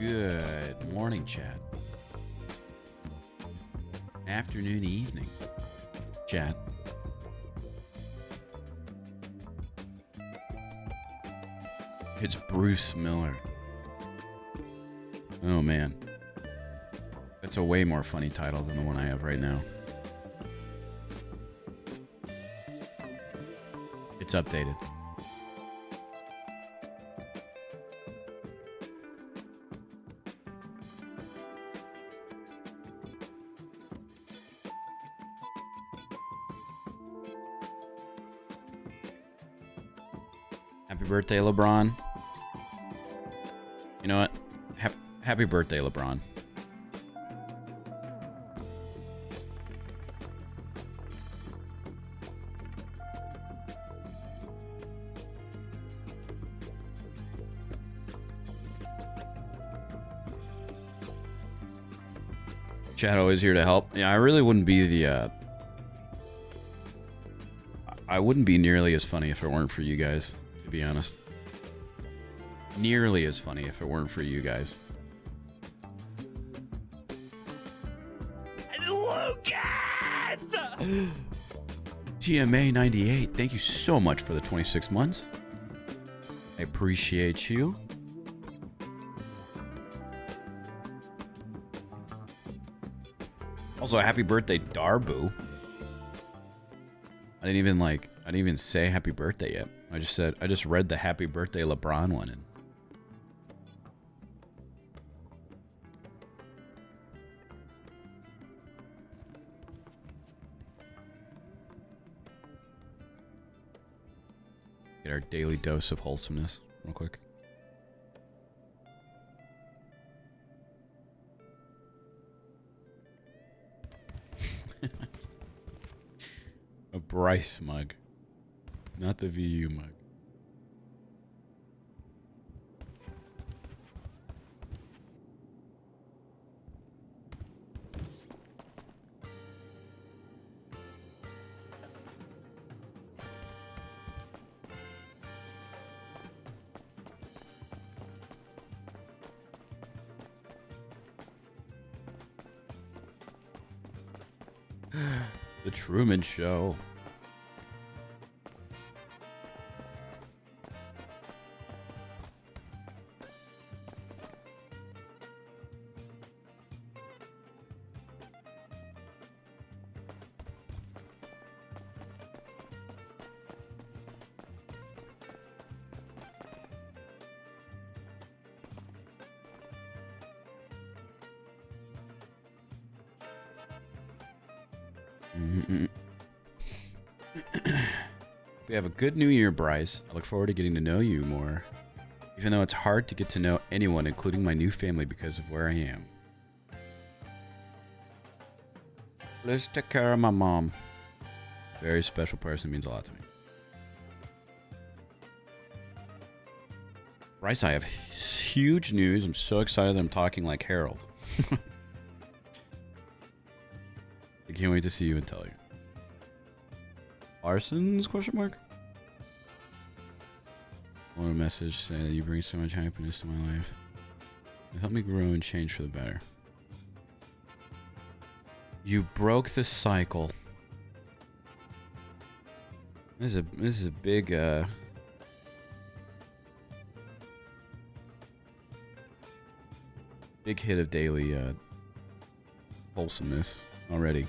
Good morning, chat. Afternoon, evening, chat. It's Bruce Miller. Oh man. That's a way more funny title than the one I have right now. It's updated. Happy birthday, LeBron. You know what? Happy birthday, LeBron. Chat always here to help. Yeah, I really wouldn't be the I wouldn't be nearly as funny if it weren't for you guys, to be honest. Nearly as funny if it weren't for you guys. Lucas! TMA 98, thank you so much for the 26 months. I appreciate you. Also, happy birthday, Darbu. I didn't even say happy birthday yet. I just read the happy birthday LeBron one in. Get our daily dose of wholesomeness real quick. A Bryce mug, not the VU mug. The Truman Show. We have a good new year, Bryce. I look forward to getting to know you more, even though it's hard to get to know anyone, including my new family, because of where I am. Let's take care of my mom. Very special person, means a lot to me. Bryce, I have huge news. I'm so excited that I'm talking like Harold. I can't wait to see you and tell you. Larson's question mark? I want a message saying that you bring so much happiness to my life. You help me grow and change for the better. You broke the cycle. This is a big big hit of daily wholesomeness already.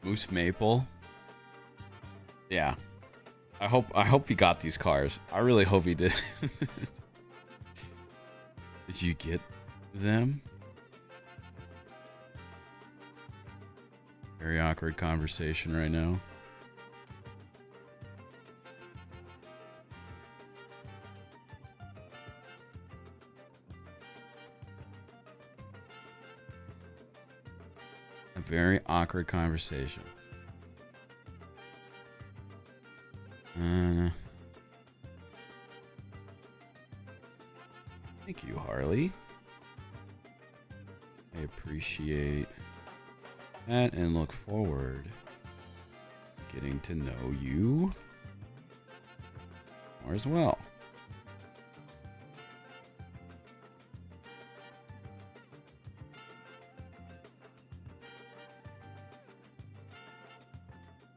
Moose Maple. Yeah. I hope he got these cars. I really hope he did. Did you get them? Very awkward conversation right now. A very awkward conversation. Thank you, Harley. I appreciate that and look forward to getting to know you more as well.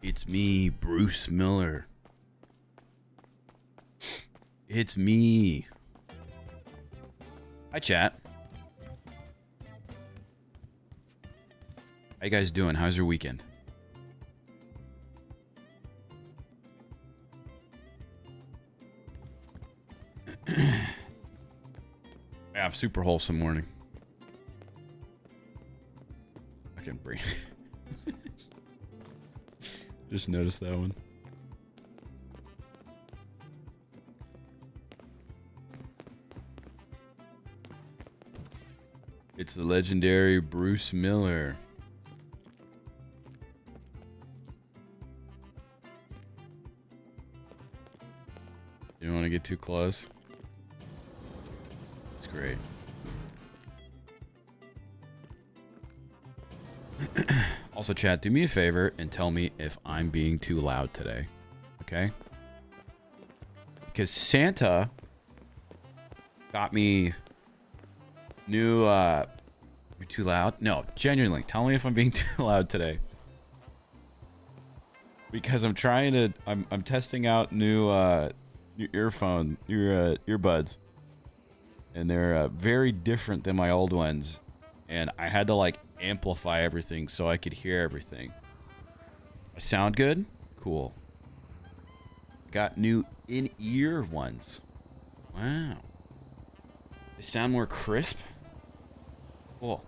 It's me, Bruce Miller. It's me. Hi, chat. How you guys doing? How's your weekend? Yeah, super wholesome morning. I can breathe. Just noticed that one. It's the legendary Bruce Miller. You don't want to get too close? That's great. Also, chat, do me a favor and tell me if I'm being too loud today. Okay? Because Santa got me new, you're too loud? No, genuinely, tell me if I'm being too loud today. Because I'm trying to, I'm testing out new earbuds. And they're very different than my old ones. And I had to like amplify everything so I could hear everything. I sound good? Cool. Got new in-ear ones. Wow. They sound more crisp. Cool.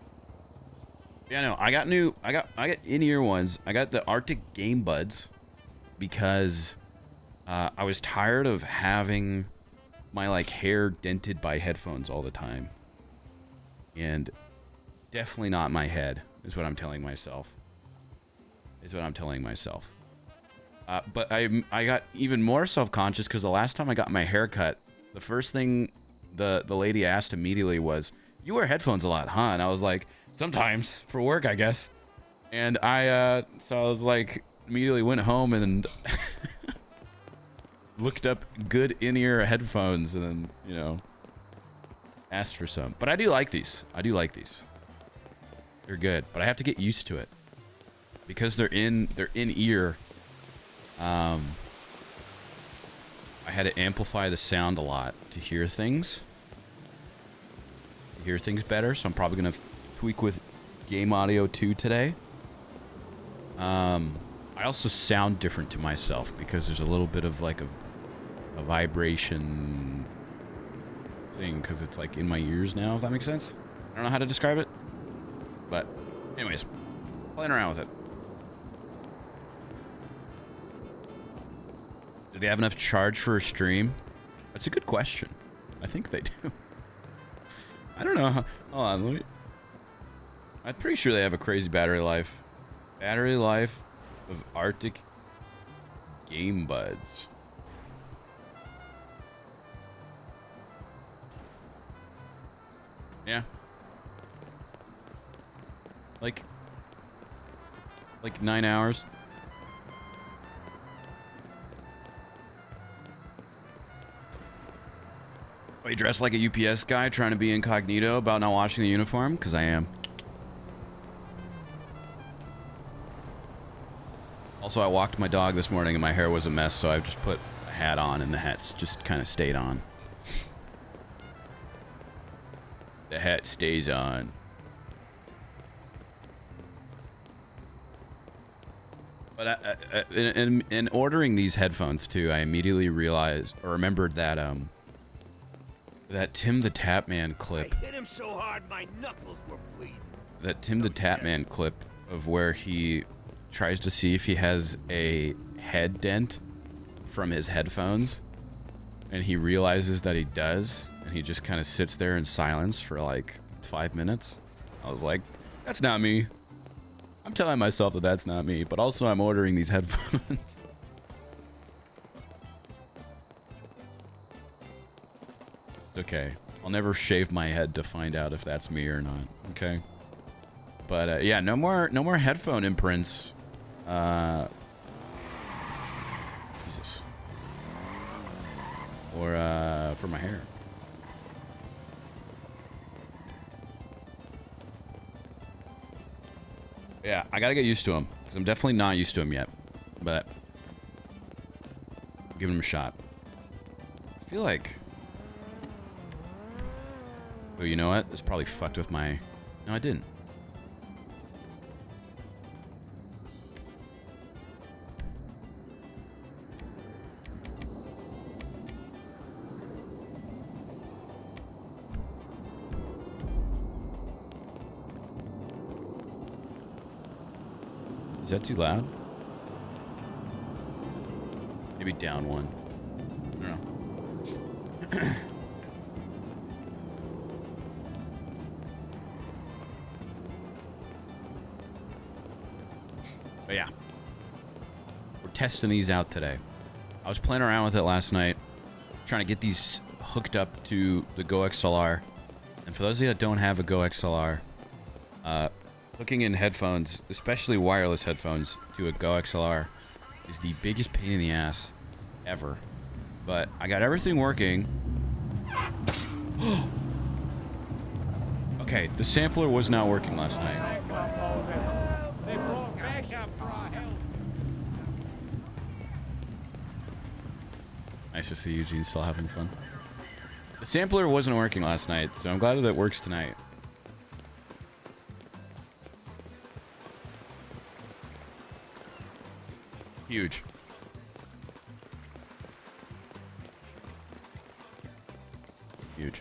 Yeah, no, I got in-ear ones. I got the Arctic Game Buds because I was tired of having my like hair dented by headphones all the time. And definitely not my head, is what I'm telling myself. But I got even more self-conscious because the last time I got my hair cut, the first thing the lady asked immediately was, "You wear headphones a lot, huh?" And I was like, "Sometimes, for work, I guess." And so I was like, immediately went home and looked up good in-ear headphones and then, you know, asked for some. But I do like these. They're good, but I have to get used to it because they're in ear. I had to amplify the sound a lot to hear things better. So I'm probably gonna tweak with game audio 2 today. I also sound different to myself because there's a little bit of like a vibration thing because it's like in my ears now. If that makes sense. I don't know how to describe it. But, anyways, playing around with it. Do they have enough charge for a stream? That's a good question. I think they do. I don't know. Hold on, I'm pretty sure they have a crazy battery life. Battery life of Arctic Game Buds. Yeah. Like 9 hours. Are you dressed like a UPS guy trying to be incognito about not washing the uniform? Because I am. Also, I walked my dog this morning and my hair was a mess, so I've just put a hat on and the hat's just kind of stayed on. The hat stays on. But in ordering these headphones too, I immediately realized or remembered that That Tim the Tapman clip. I hit him so hard my knuckles were bleeding. That Tim the Tapman clip of where he tries to see if he has a head dent from his headphones, and he realizes that he does, and he just kind of sits there in silence for like 5 minutes. I was like, that's not me. I'm telling myself that that's not me, but also I'm ordering these headphones. Okay, I'll never shave my head to find out if that's me or not. Okay, but yeah, no more headphone imprints. Jesus. Or for my hair. Yeah, I gotta get used to them because I'm definitely not used to them yet, but I'm giving them a shot. I feel like. Oh, you know what? This probably fucked with my... No, I didn't. Is that too loud? Maybe down one. I don't know. But yeah, we're testing these out today. I was playing around with it last night, trying to get these hooked up to the Go XLR. And for those of you that don't have a Go XLR, hooking in headphones, especially wireless headphones, to a Go XLR is the biggest pain in the ass ever. But I got everything working. Okay, the sampler was not working last night. Nice to see Eugene still having fun. The sampler wasn't working last night, so I'm glad that it works tonight. Huge. Huge.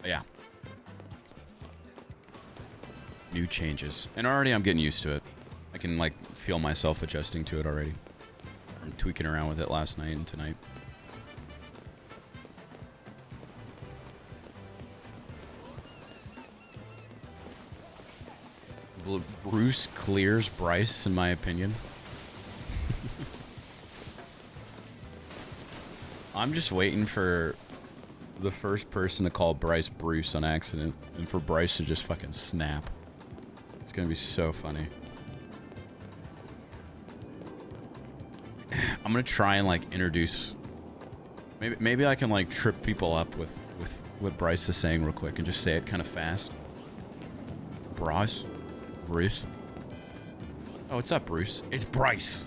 Yeah. New changes. And already I'm getting used to it. I can like feel myself adjusting to it already. I'm tweaking around with it last night and tonight. Bruce clears Bryce, in my opinion. I'm just waiting for the first person to call Bryce Bruce on accident, and for Bryce to just fucking snap. It's gonna be so funny. I'm gonna try and like introduce. Maybe I can like trip people up with what Bryce is saying real quick and just say it kind of fast. Bruce. Oh, what's up, Bruce? It's Bryce.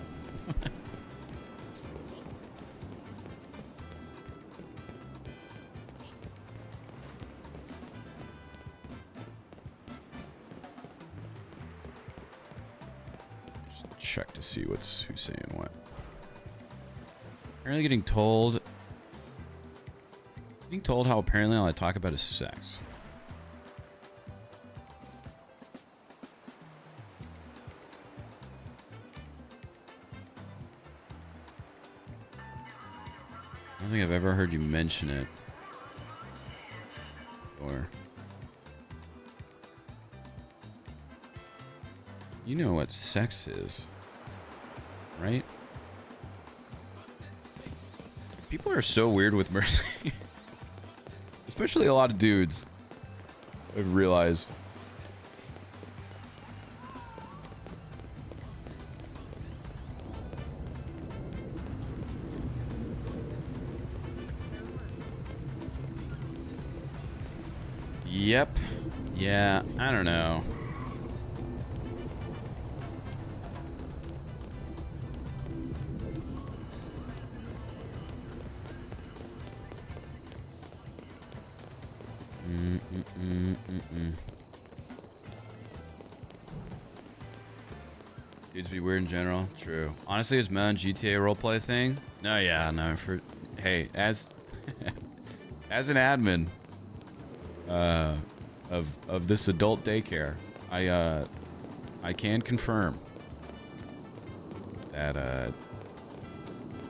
Just check to see who's saying what. Apparently getting told how apparently all I talk about is sex. I don't think I've ever heard you mention it. Or you know what sex is, right? People are so weird with mercy. Especially a lot of dudes. I've realized. Yep. Yeah, I don't know. Dudes be weird in general. True. Honestly, it's my own GTA roleplay thing. No, yeah, no. Hey, as as an admin of this adult daycare, I can confirm that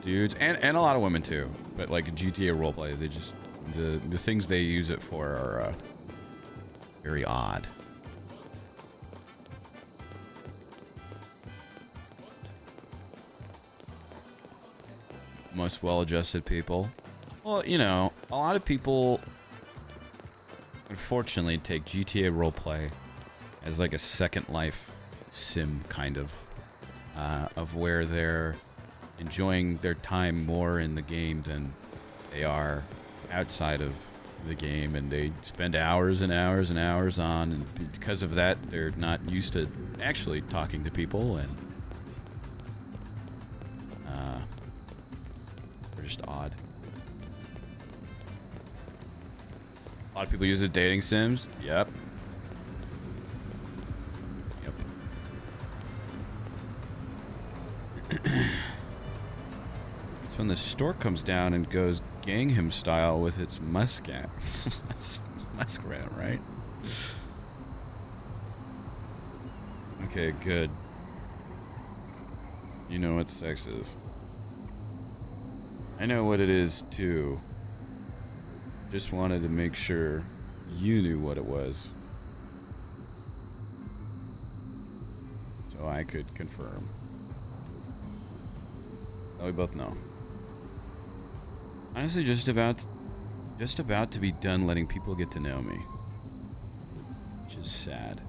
dudes and a lot of women too, but like GTA roleplay, they just the things they use it for are very odd. Most well-adjusted people. Well, you know, a lot of people unfortunately take GTA roleplay as like a second life sim kind of where they're enjoying their time more in the game than they are outside of the game, and they spend hours and hours and hours on, and because of that they're not used to actually talking to people, and they're just odd. A lot of people use it dating sims. Yep. It's when the stork comes down and goes Gangnam style with its muskrat. Muskrat, right? Okay, good. You know what sex is. I know what it is too. Just wanted to make sure you knew what it was, so I could confirm. Oh, we both know. Honestly, just about to be done letting people get to know me, which is sad.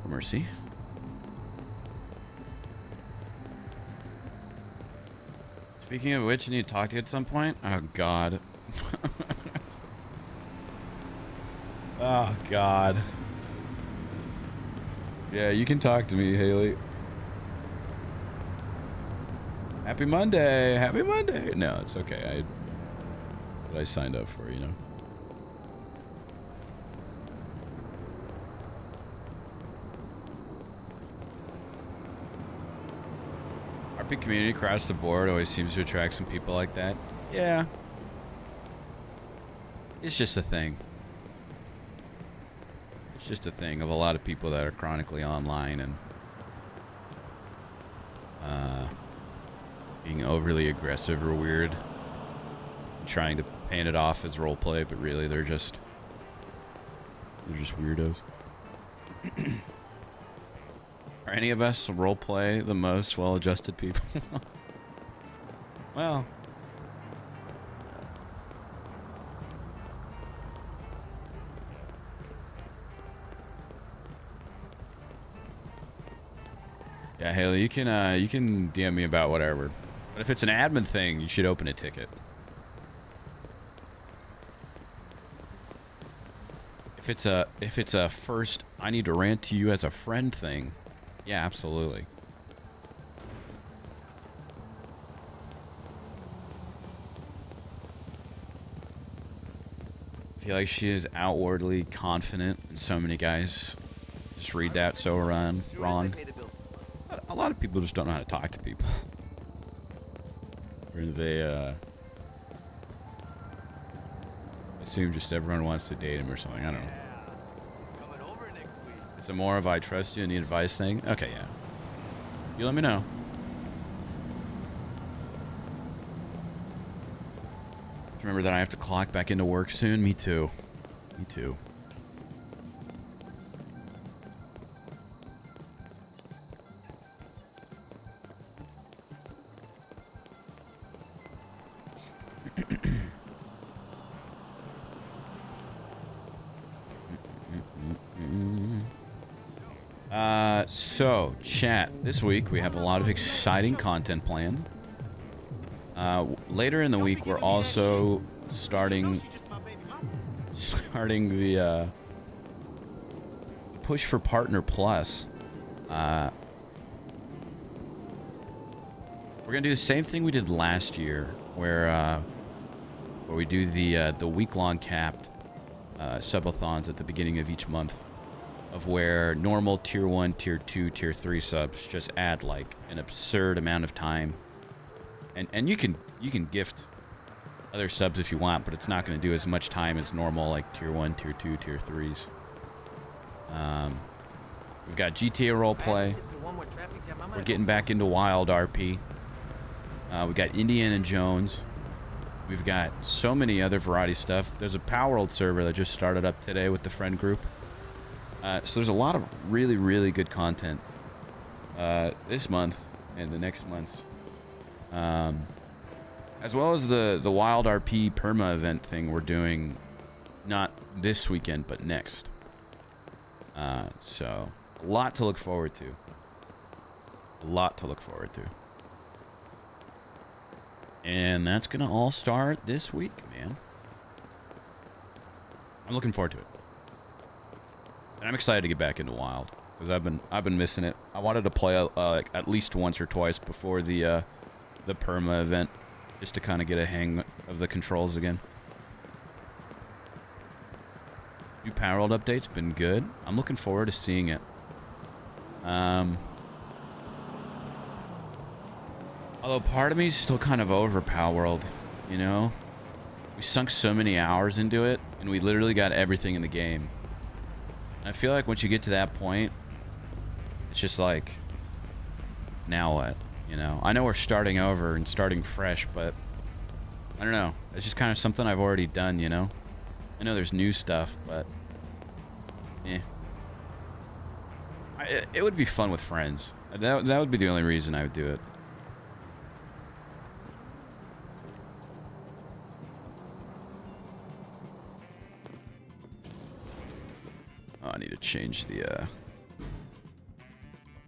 Mercy. Speaking of which, you need to talk to you at some point. Oh God. Oh God. Yeah, you can talk to me, Haley. Happy Monday. Happy Monday. No, it's okay. I signed up for, you know. RP community across the board always seems to attract some people like that. Yeah. It's just a thing. It's just a thing of a lot of people that are chronically online and being overly aggressive or weird, trying to paint it off as roleplay, but really they're just weirdos. Are any of us roleplay the most well-adjusted people? Well, yeah, Haley, you can DM me about whatever. But if it's an admin thing, you should open a ticket. If it's a first I need to rant to you as a friend thing, yeah, absolutely. I feel like she is outwardly confident, and so many guys just read that so wrong. A lot of people just don't know how to talk to people. Or they assume just everyone wants to date him or something. I don't know. It's a more of I trust you and need advice thing. Okay, yeah. You let me know. Remember that I have to clock back into work soon? Me too. Me too. So, chat, this week we have a lot of exciting content planned. Later in the week, we're also starting the push for Partner Plus. We're gonna do the same thing we did last year, where we do the week-long capped subathons at the beginning of each month, of where normal tier 1, tier 2, tier 3 subs just add like an absurd amount of time, and you can gift other subs if you want, but it's not going to do as much time as normal like tier 1, tier 2, tier 3s. We've got GTA roleplay. We're getting back into Wild RP. We got Indiana Jones. We've got so many other variety stuff. There's a Power World server that just started up today with the friend group. So there's a lot of really, really good content this month and the next months. As well as the Wild RP perma event thing we're doing, not this weekend, but next. So a lot to look forward to. A lot to look forward to. And that's gonna all start this week, man. I'm looking forward to it. And I'm excited to get back into Wild, because I've been missing it. I wanted to play like at least once or twice before the perma event, just to kind of get a hang of the controls again. New Power World update's been good. I'm looking forward to seeing it. Although part of me is still kind of over Power World, you know? We sunk so many hours into it, and we literally got everything in the game. And I feel like once you get to that point, it's just like, now what? You know? I know we're starting over and starting fresh, but I don't know. It's just kind of something I've already done, you know? I know there's new stuff, but eh. It would be fun with friends. That would be the only reason I would do it. Oh, I need to change the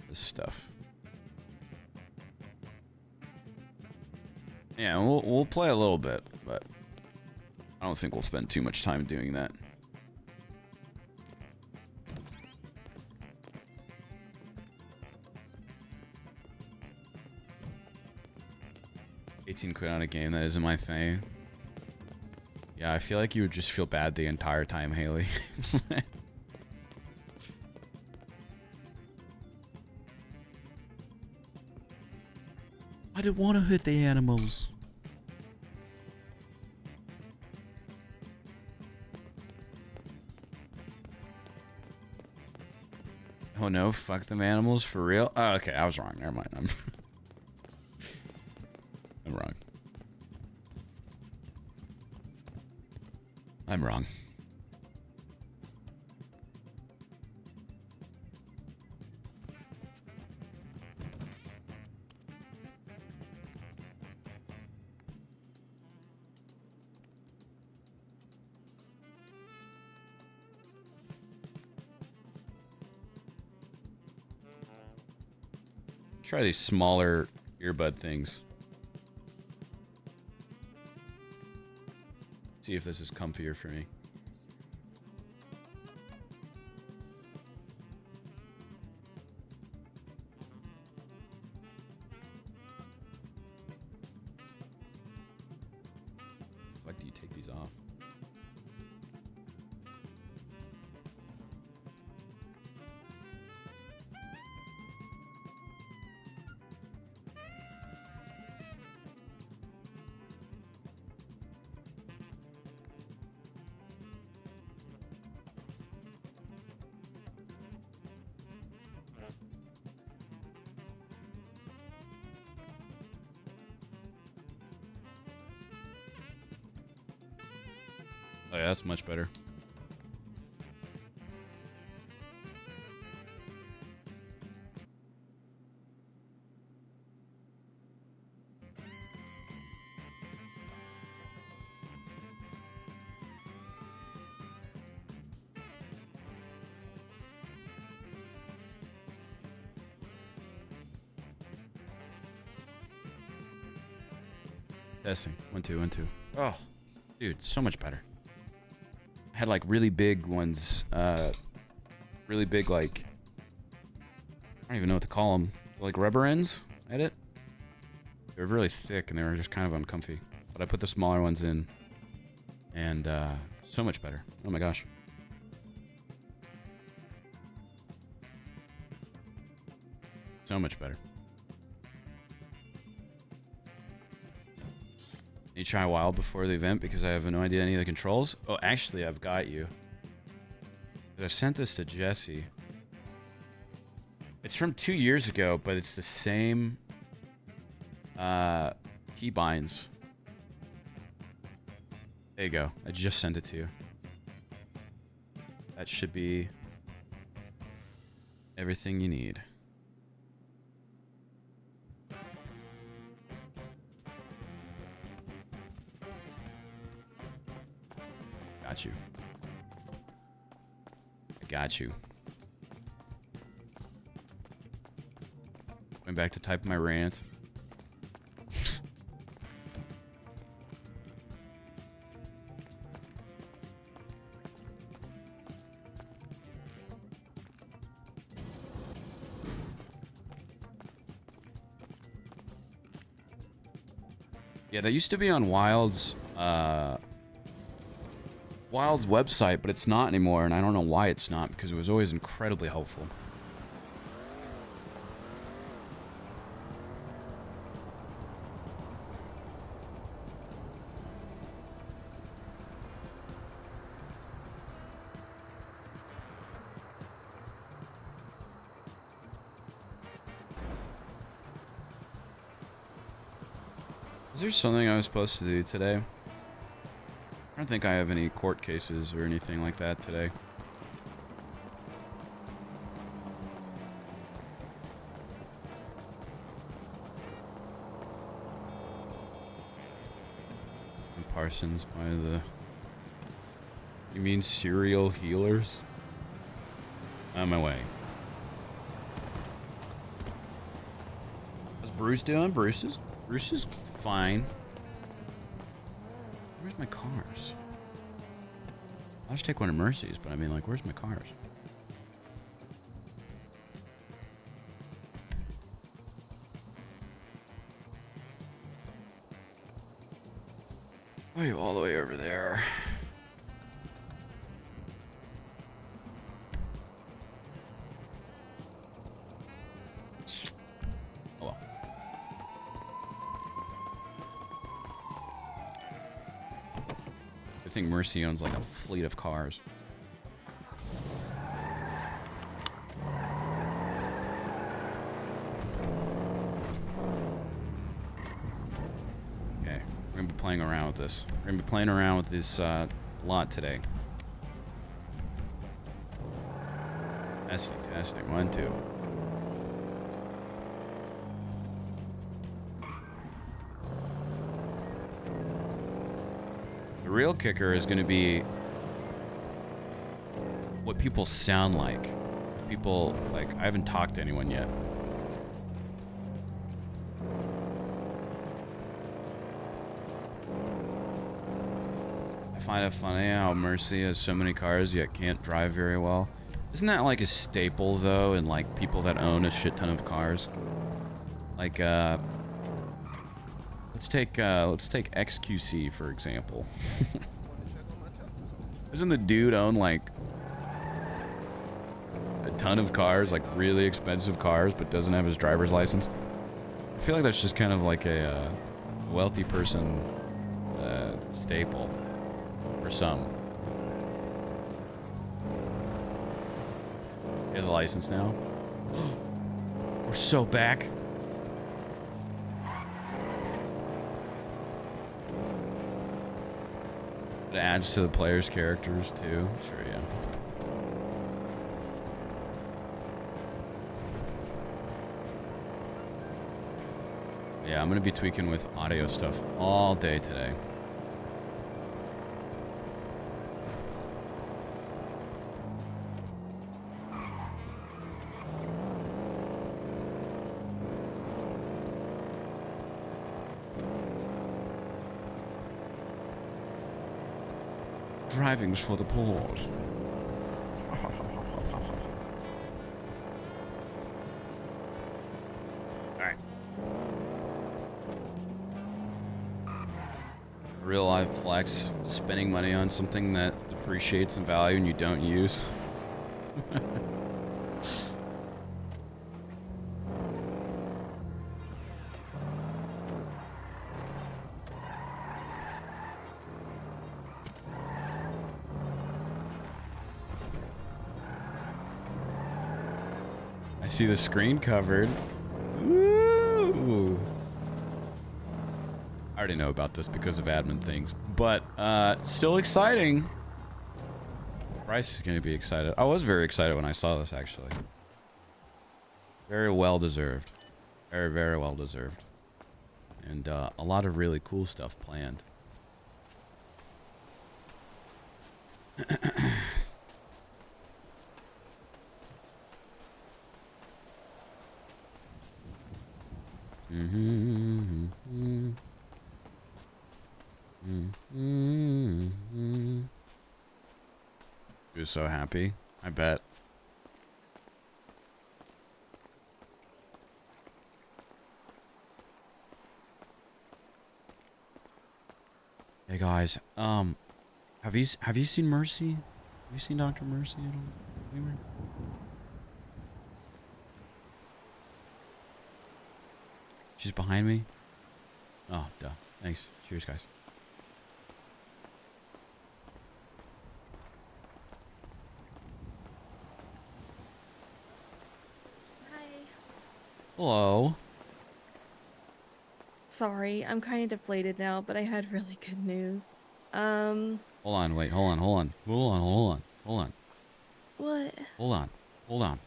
this stuff. Yeah, we'll play a little bit, but I don't think we'll spend too much time doing that. £18 on a game, that isn't my thing. Yeah, I feel like you would just feel bad the entire time, Haley. I didn't want to hurt the animals. Oh no, fuck them animals for real? Oh, okay, I was wrong. Never mind. I'm wrong. I'm wrong. Try these smaller earbud things. See if this is comfier for me. Fuck, do you take these off? Oh yeah, that's much better. Testing. 1 2 1 2. Oh, dude, so much better. I had like really big ones, really big, like, I don't even know what to call them, like rubber ends. Edit. They were really thick and they were just kind of uncomfy. But I put the smaller ones in, and so much better. Oh my gosh. So much better. You try Wild before the event because I have no idea any of the controls. Oh, actually, I've got you. I sent this to Jesse. It's from 2 years ago, but it's the same keybinds. There you go. I just sent it to you. That should be everything you need. Got you. I got you. Going back to type my rant. Yeah, that used to be on Wild's website, but it's not anymore, and I don't know why it's not, because it was always incredibly helpful. Is there something I was supposed to do today? I don't think I have any court cases or anything like that today. And Parsons by the... You mean serial healers? On my way. How's Bruce doing? Bruce is fine. Where's my cars? I'll just take one of Mercy's, but I mean, like, where's my cars? Why are you all the way over there? Oh well. I think Mercy owns like a fleet of cars. Okay, we're gonna be playing around with this. We're gonna be playing around with this lot today. Testing, 1, 2. The real kicker is going to be what people sound like. People, like, I haven't talked to anyone yet. I find it funny how Mercy has so many cars yet can't drive very well. Isn't that like a staple though in like people that own a shit ton of cars? Like let's take XQC for example. Doesn't the dude own like a ton of cars, like really expensive cars, but doesn't have his driver's license? I feel like that's just kind of like a wealthy person staple for some. He has a license now. We're so back. It adds to the players' characters too. Sure, yeah. Yeah, I'm gonna be tweaking with audio stuff all day today. Driving's for the port. Alright. Real life flex, spending money on something that depreciates in value and you don't use. I see the screen covered. Ooh. I already know about this because of admin things, but still exciting. Bryce is going to be excited. I was very excited when I saw this, actually. Very well deserved. Very, very well deserved. And a lot of really cool stuff planned. You're so happy. I bet. Hey guys, have you seen Mercy? Have you seen Dr. Mercy at all? Anywhere? She's behind me. Oh, duh. Thanks. Cheers, guys. Hi. Hello. Sorry, I'm kind of deflated now, but I had really good news. Hold on, wait, hold on. What? Hold on.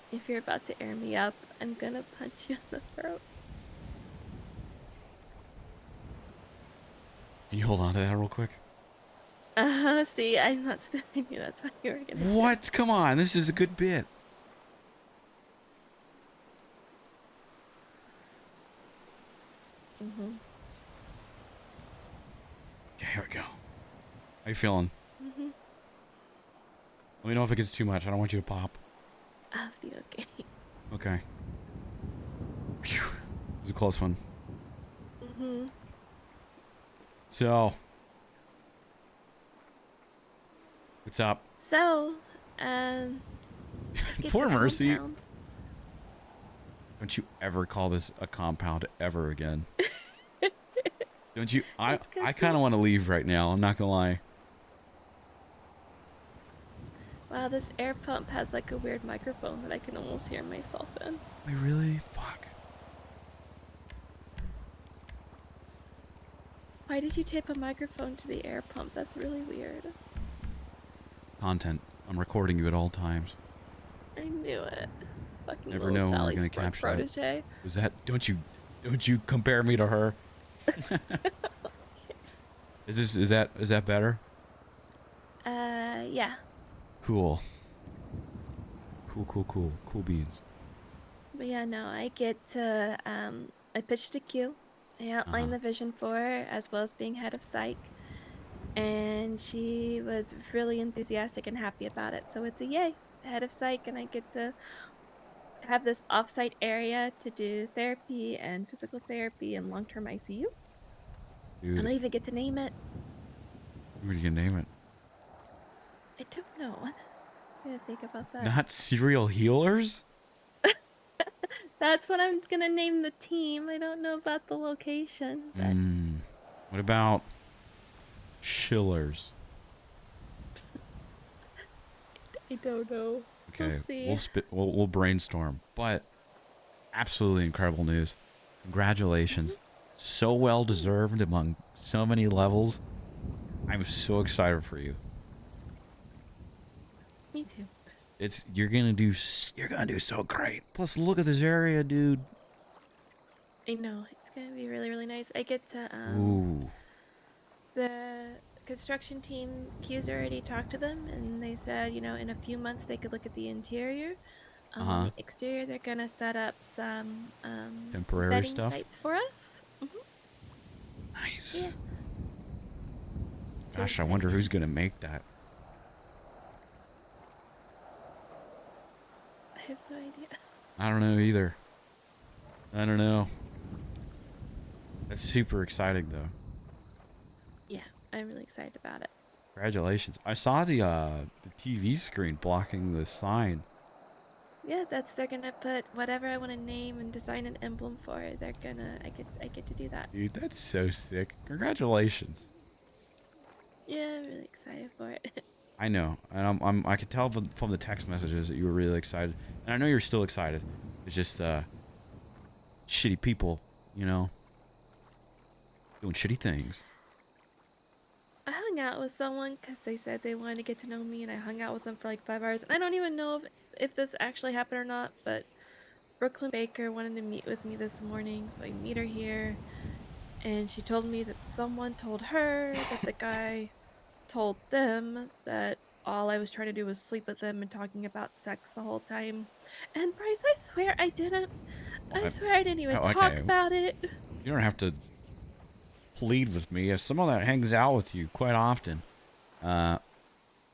If you're about to air me up, I'm gonna punch you in the throat. Can you hold on to that real quick? See, I'm not stealing you, that's what you were gonna say. What? Come on, this is a good bit. Okay, here we go. How you feeling? Let me know if it gets too much. I don't want you to pop. I'll be okay. Okay. Phew. It was a close one. So, what's up? So, get Poor the Mercy. compound. Don't you ever call this a compound ever again. Don't you? I kind of want to leave right now. I'm not gonna lie. Wow, this air pump has like a weird microphone that I can almost hear myself in. Wait, really? Fuck. Why did you tape a microphone to the air pump? That's really weird. Content. I'm recording you at all times. I knew it. Fucking Never little know when we're Sally's gonna capture protege. that. Is that? Don't you compare me to her? Is that better? Yeah. Cool. Cool beans. But yeah, no, I get to, I pitched a Q. I outlined the vision for her, as well as being head of psych. And she was really enthusiastic and happy about it. So it's a yay, head of psych, and I get to have this offsite area to do therapy and physical therapy and long-term ICU. Dude, And I even get to name it. what are you gonna name it? I don't know. I'm gonna think about that. Not serial healers? That's what I'm gonna name the team. I don't know about the location, but What about Shillers? I don't know. Okay, We'll see. we'll brainstorm. But absolutely incredible news. Congratulations. So well deserved among so many levels. I'm so excited for you. Me too. You're gonna do so great. Plus, look at this area, dude. I know it's gonna be really, really nice. I get to Ooh. the construction team Q's already talked to them, and they said, you know, in a few months they could look at the interior. On Uh-huh. the exterior, they're gonna set up some Temporary bedding stuff. sites for us. Yeah, Nice. too Gosh, I wonder who's exciting. gonna make that. I have no idea. I don't know either. I don't know. That's super exciting though. Yeah, I'm really excited about it. Congratulations. I saw the TV screen blocking the sign. Yeah, they're gonna put whatever I want to name and design an emblem for. I get to do that. Dude, that's so sick. Congratulations. Yeah, I'm really excited for it. I know, and I could tell from the text messages that you were really excited, and I know you're still excited. It's just shitty people, you know, doing shitty things. I hung out with someone because they said they wanted to get to know me, and I hung out with them for like 5 hours. And I don't even know if this actually happened or not, but Brooklyn Baker wanted to meet with me this morning, so I meet her here, and she told me that someone told her that the guy told them that all I was trying to do was sleep with them and talking about sex the whole time. And Bryce, I swear I didn't. Well, I swear I didn't even oh, talk okay, about it. you don't have to plead with me. As someone that hangs out with you quite often, uh,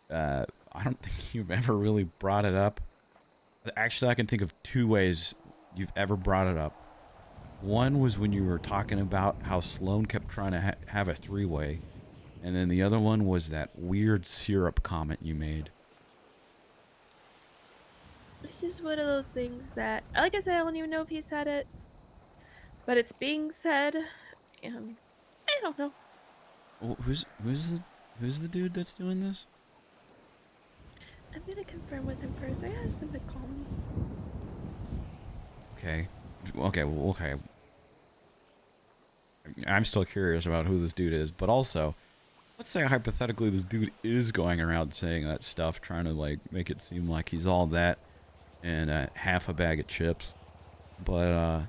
I don't think you've ever really brought it up. Actually, I can think of two ways you've ever brought it up. One was when you were talking about how Sloan kept trying to have a three-way, and then the other one was that weird syrup comment you made. It's just one of those things that, like I said, I don't even know if he said it, but it's being said, and I don't know. Who's the dude that's doing this? I'm gonna confirm with him first. I asked him to call me. Okay, okay. I'm still curious about who this dude is, but also, let's say hypothetically this dude is going around saying that stuff, trying to like make it seem like he's all that and half a bag of chips. But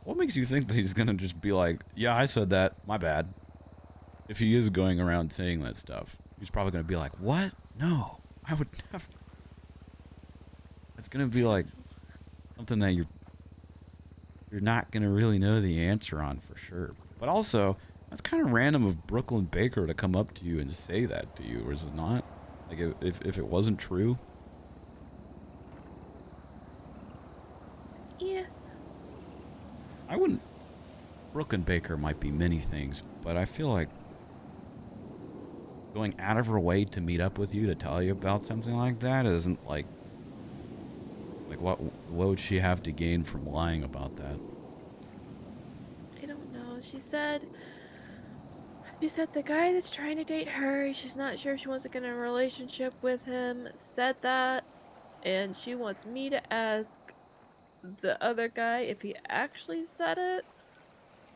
what makes you think that he's gonna just be like, yeah, I said that, my bad? If he is going around saying that stuff, he's probably gonna be like, what? No, I would never. It's gonna be like something that you're not gonna really know the answer on for sure. But also, that's kind of random of Brooklyn Baker to come up to you and say that to you, or is it not? Like if it wasn't true. Yeah, I wouldn't. Brooklyn Baker might be many things, but I feel like going out of her way to meet up with you to tell you about something like that isn't like what would she have to gain from lying about that? I don't know. She said the guy that's trying to date her, she's not sure if she wants to get in a relationship with him, said that, and she wants me to ask the other guy if he actually said it.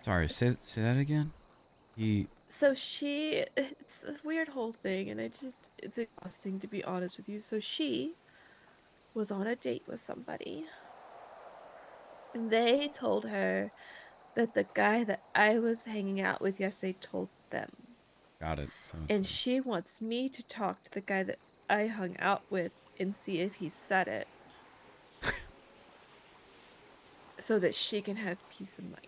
Sorry, say that again. He So it's a weird whole thing, and it's exhausting to be honest with you. So she was on a date with somebody, and they told her that the guy that I was hanging out with yesterday told them. got it. So it's And she wants me to talk to the guy that I hung out with and see if he said it so that she can have peace of mind.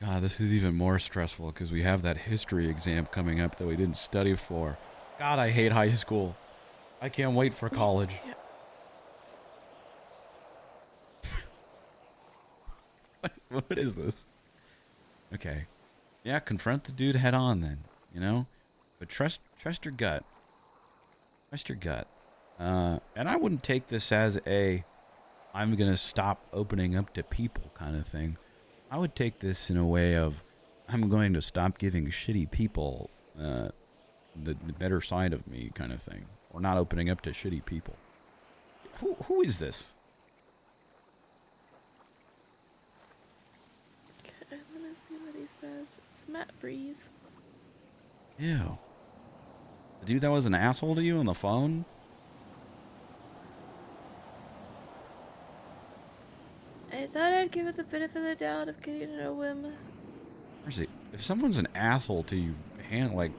God, this is even more stressful because we have that history exam coming up that we didn't study for. God, I hate high school. I can't wait for college. Yeah. What is this? Okay. Yeah, confront the dude head on then, you know? But trust your gut. Trust your gut. And I wouldn't take this as a I'm going to stop opening up to people kind of thing. I would take this in a way of I'm going to stop giving shitty people the better side of me kind of thing. Or not opening up to shitty people. Who is this? I'm gonna see what he says. It's Matt Breeze. Ew. The dude that was an asshole to you on the phone? I thought I'd give it the benefit of the doubt of getting to know him. Mercy, if someone's an asshole to you, like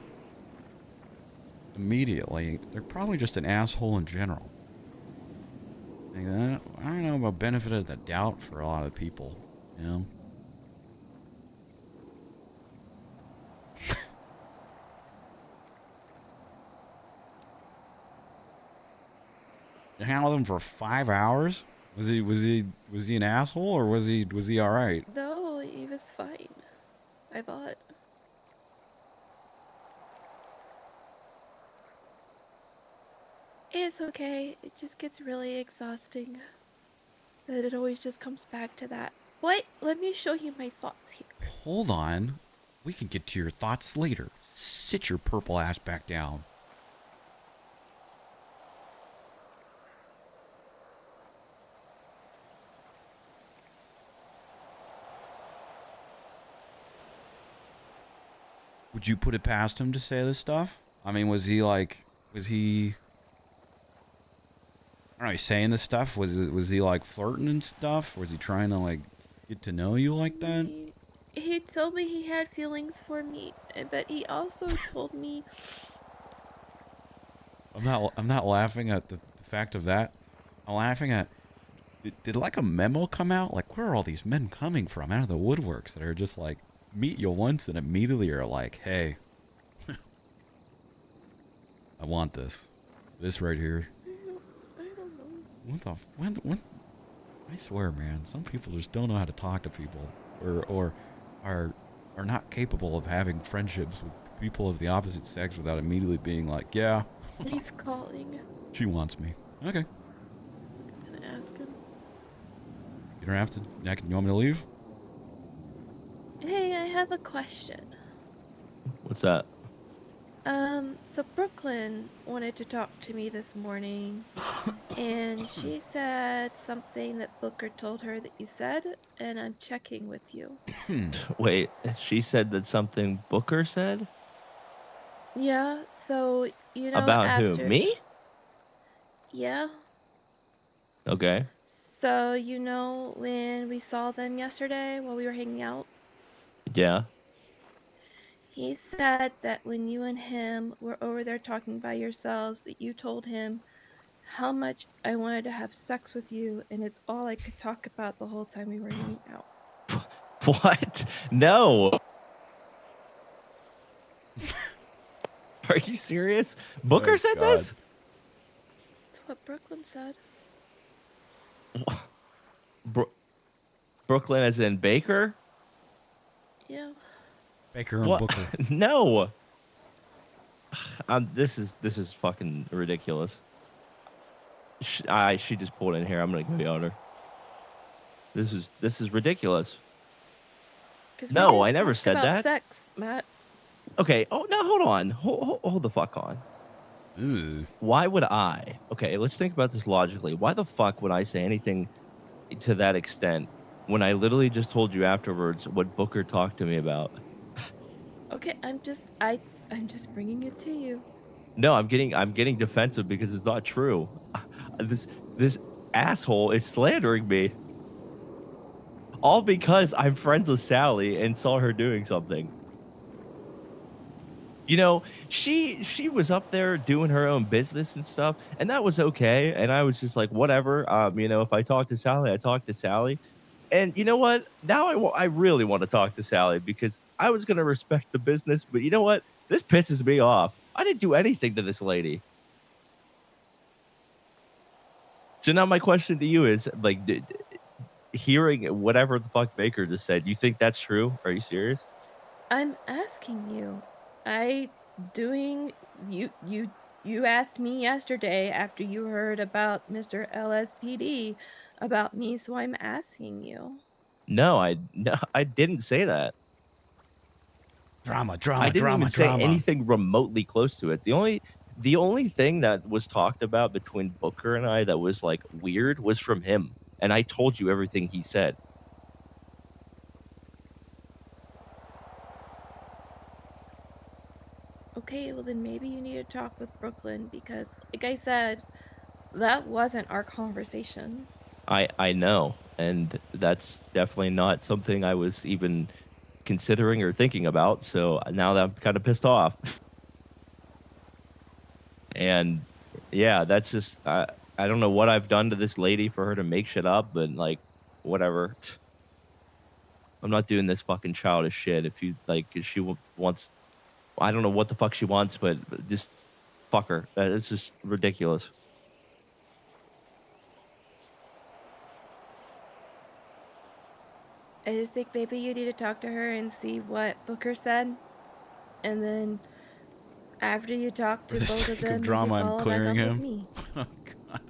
immediately. They're probably just an asshole in general. Like, I don't know about benefit of the doubt for a lot of people, you know. You hang out with him for 5 hours? Was he an asshole, or was he all right? No, he was fine. I thought. It's okay. It just gets really exhausting. But it always just comes back to that. What? Let me show you my thoughts here. Hold on. We can get to your thoughts later. Sit your purple ass back down. Would you put it past him to say this stuff? I mean, was he I don't know, he's saying this stuff? Was he like flirting and stuff? Was he trying to like get to know you like that? He told me he had feelings for me, but he also told me. I'm not laughing at the fact of that. I'm laughing at did like a memo come out? Like, where are all these men coming from out of the woodworks that are just like meet you once and immediately are like, hey, I want this right here. I don't know. What the when? I swear, man, some people just don't know how to talk to people, or are not capable of having friendships with people of the opposite sex without immediately being like, yeah, He's calling. she wants me. Okay, Can I ask him? you don't have to. You want me to leave? Hey, I have a question. What's that? So Brooklyn wanted to talk to me this morning, and she said something that Booker told her that you said, and I'm checking with you. Wait, she said that something Booker said? Yeah, so, About who? after. Me? Yeah. Okay. So, when we saw them yesterday while we were hanging out? Yeah. He said that when you and him were over there talking by yourselves, that you told him how much I wanted to have sex with you, and it's all I could talk about the whole time we were hanging out. What? No. Are you serious? Booker said God. this? That's what Brooklyn said. Brooklyn as in Baker? Yeah. Baker and What? Booker. No. This is fucking ridiculous. She just pulled in here. I'm gonna go on her. This is ridiculous. No, I never said that. Sex, Matt. Okay. Oh no, hold on. Hold the fuck on. Ooh. Why would I? Okay, let's think about this logically. Why the fuck would I say anything to that extent when I literally just told you afterwards what Booker talked to me about? Okay, I'm just bringing it to you. No, I'm getting defensive because it's not true. This asshole is slandering me. All because I'm friends with Sally and saw her doing something. She was up there doing her own business and stuff, and that was okay. And I was just like, whatever. If I talk to Sally, I talk to Sally. And you know what? Now I really want to talk to Sally because I was gonna respect the business, but you know what? This pisses me off. I didn't do anything to this lady. So now my question to you is, like, hearing whatever the fuck Baker just said, you think that's true? Are you serious? I'm asking you. You asked me yesterday after you heard about Mr. LSPD about me, so I'm asking you. No, I didn't say that. Drama. I didn't even say anything remotely close to it. The only thing that was talked about between Booker and I that was like weird was from him, and I told you everything he said. Okay, well then maybe you need to talk with Brooklyn because, like I said, that wasn't our conversation. I know, and that's definitely not something I was even considering or thinking about. So now that I'm kind of pissed off. And yeah, that's just I don't know what I've done to this lady for her to make shit up, but like whatever. I'm not doing this fucking childish shit. If you like, if she wants, I don't know what the fuck she wants, but just fuck her. It's just ridiculous. I just think maybe you need to talk to her and see what Booker said, and then after you talk For to the both sake of of them, maybe drama, I'm follow back clearing up with him. me. Oh, God.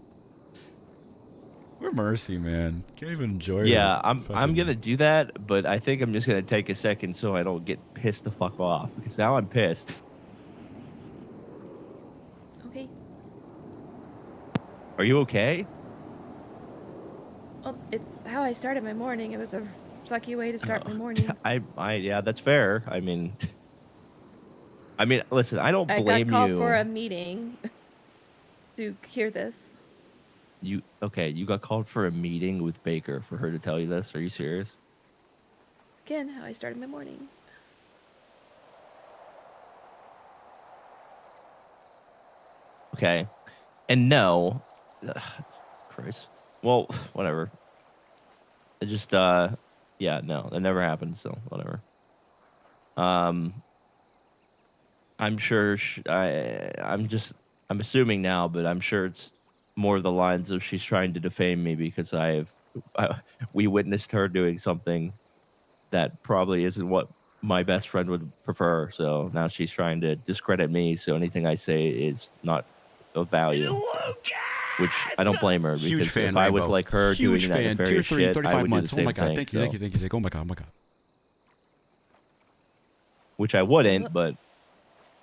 We're Mercy, man. Can't even enjoy her. Yeah, I'm Fucking... gonna do that, but I think I'm just gonna take a second so I don't get pissed the fuck off because now I'm pissed. Okay. Are you okay? Well, it's how I started my morning. It was a sucky way to start my morning. Yeah, that's fair. I mean, listen, I don't I got blame called for you. a meeting to hear this. You okay? You got called for a meeting with Baker for her to tell you this? Are you serious? Again, how I started my morning. Okay, and no, Christ. Well, whatever. It just yeah, no, that never happened. So whatever. Um, I'm sure. I'm assuming now, but I'm sure it's more of the lines of she's trying to defame me because we witnessed her doing something that probably isn't what my best friend would prefer. So now she's trying to discredit me. So anything I say is not of value. So, which I don't blame her Huge because if fan, I was Rainbow. like her Huge doing that fan. Tier nefarious 3, shit, I 35 would do the months. Oh my same God. thing. Thank you. So, Thank you. Thank you. Thank you. Oh my God. Oh my God. which I I wouldn't, would, but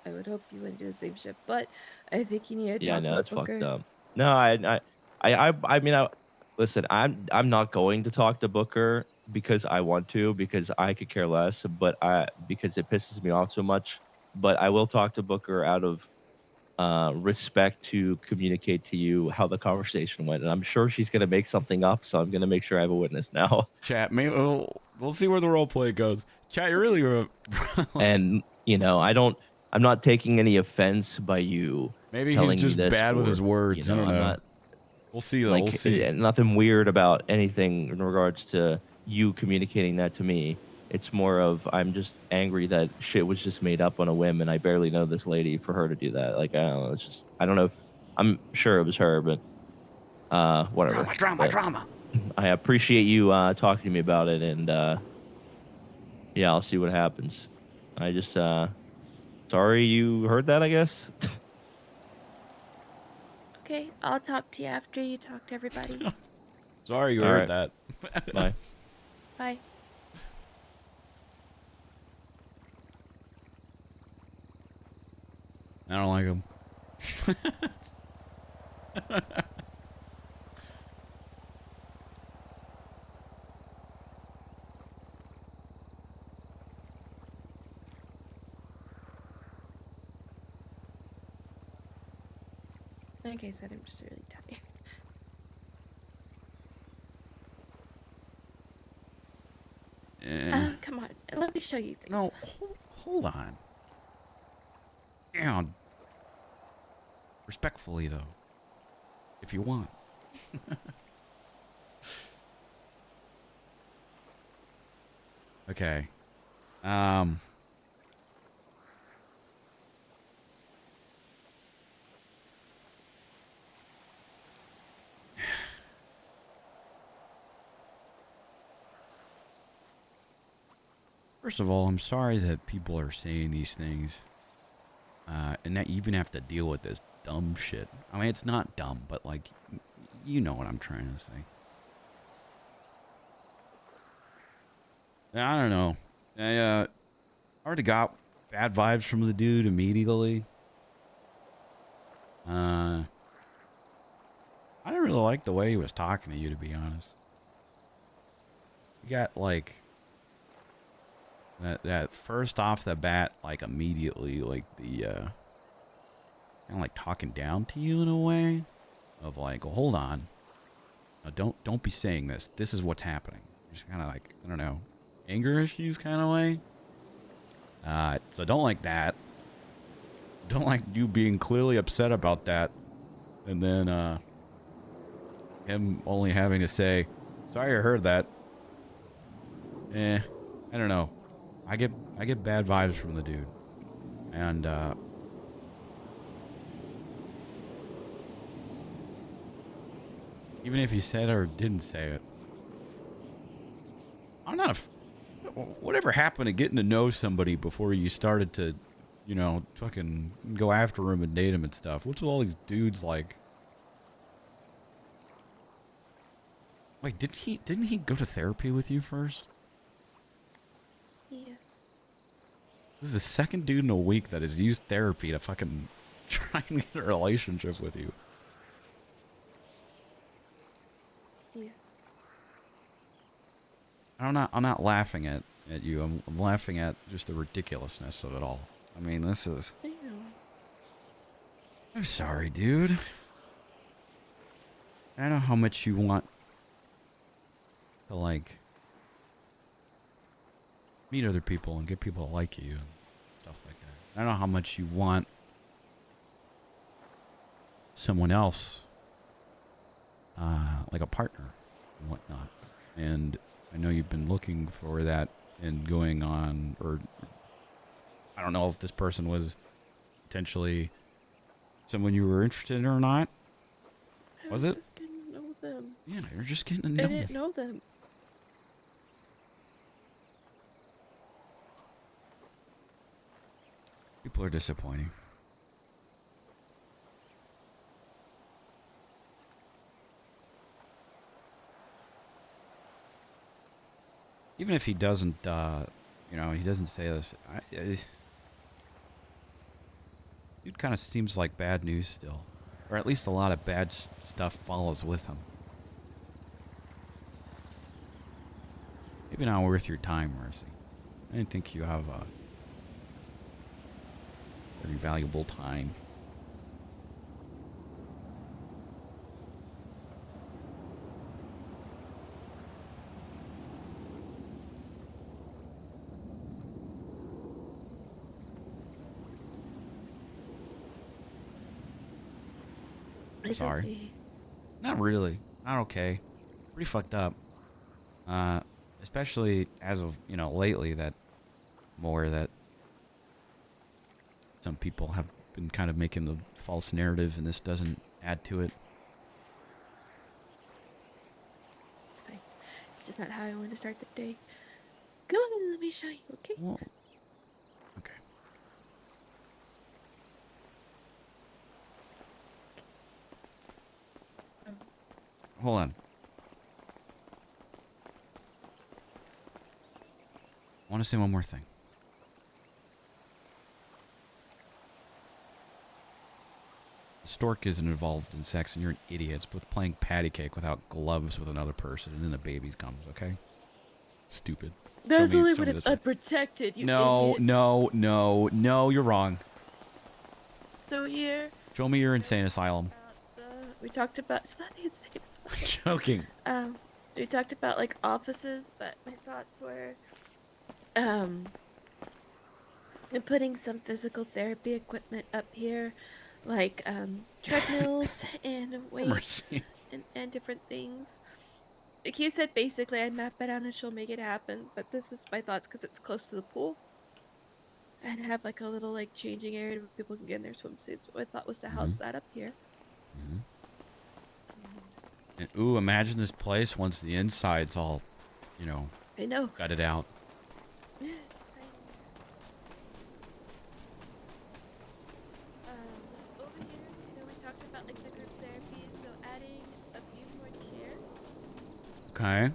I would hope you wouldn't do the same shit, but I think you need to yeah, talk no, with that's fucked Booker. up. No, I mean, listen. I'm not going to talk to Booker because I want to, because I could care less, but because it pisses me off so much. But I will talk to Booker out of respect to communicate to you how the conversation went, and I'm sure she's gonna make something up, so I'm gonna make sure I have a witness now. Chat, maybe we'll see where the role play goes. Chat, you really were like, And I'm not taking any offense by you maybe he's telling me just this, bad with or his words. I don't I'm know. not We'll see though. We'll like see. nothing weird about anything in regards to you communicating that to me. It's more of I'm just angry that shit was just made up on a whim, and I barely know this lady for her to do that. Like I don't know, it's just I don't know if I'm sure it was her, but whatever. Drama, drama, But drama. I appreciate you talking to me about it, and yeah, I'll see what happens. I just sorry you heard that, I guess. Okay, I'll talk to you after you talk to everybody. Sorry you All heard right, that. bye. Bye. I don't like him. Like I said, I'm just really tired. Come on, let me show you things. No, hold on. Down. Respectfully, though. If you want. Okay. First of all, I'm sorry that people are saying these things. And that you even have to deal with this dumb shit. I mean, it's not dumb, but like, you know what I'm trying to say. I don't know. I already got bad vibes from the dude immediately. I didn't really like the way he was talking to you, to be honest. You got like that first off the bat, like immediately, like the kind of like talking down to you in a way of like, well, hold on, no, don't be saying this. This is what's happening. Just kind of like, I don't know. anger issues kind of way. So don't like that. Don't like you being clearly upset about that, and then him only having to say, "Sorry, I heard that." I don't know. I get bad vibes from the dude, and even if he said or didn't say it, I'm not a. Whatever happened to getting to know somebody before you started to, you know, fucking go after him and date him and stuff? What's with all these dudes like? Wait, didn't he go to therapy with you first? Yeah. This is the second dude in a week that has used therapy to fucking try and get a relationship with you. Yeah. I'm not laughing at you. I'm laughing at just the ridiculousness of it all. I mean, this is. I know. I'm sorry, dude. I know how much you want to, like, meet other people and get people to like you and stuff like that. I know how much you want someone else, like a partner and whatnot. And I know you've been looking for that and going on, or I don't know if this person was potentially someone you were interested in or not. Was I it? just getting to know them. Yeah, you're just getting to I know didn't them. know them. People are disappointing. Even if he doesn't, you know, he doesn't say this. Dude kind of seems like bad news still. Or at least a lot of bad stuff follows with him. Maybe not worth your time, Mercy. I didn't think you have a very valuable time. It's Sorry. okay. Not really. Not okay. Pretty fucked up. Especially as of, you know, lately, that more that some people have been kind of making the false narrative, and this doesn't add to it. It's fine. It's just not how I want to start the day. Come on, let me show you, okay? Well, okay. Hold on. I want to say one more thing. Stork isn't involved in sex, and you're an idiot. It's with playing patty cake without gloves with another person, and then the baby comes, okay? Stupid. That's Show me- only show when me it's this way. unprotected, you No, idiot. no, you're wrong. So here, Show me your insane asylum. we talked about, it's not the insane I'm asylum. joking. We talked about like offices, but my thoughts were, putting some physical therapy equipment up here, like treadmills and weights Mercy. and different things. Like you said, basically, I map it out and she'll make it happen. But this is my thoughts because it's close to the pool, and have like a little like changing area where people can get in their swimsuits. What I thought was to house that up here. Mm-hmm. And ooh, imagine this place once the inside's all, you know, I know. gutted out. Yeah, it's exciting. Over here, we talked about like the group therapy, so adding a few more chairs. Okay.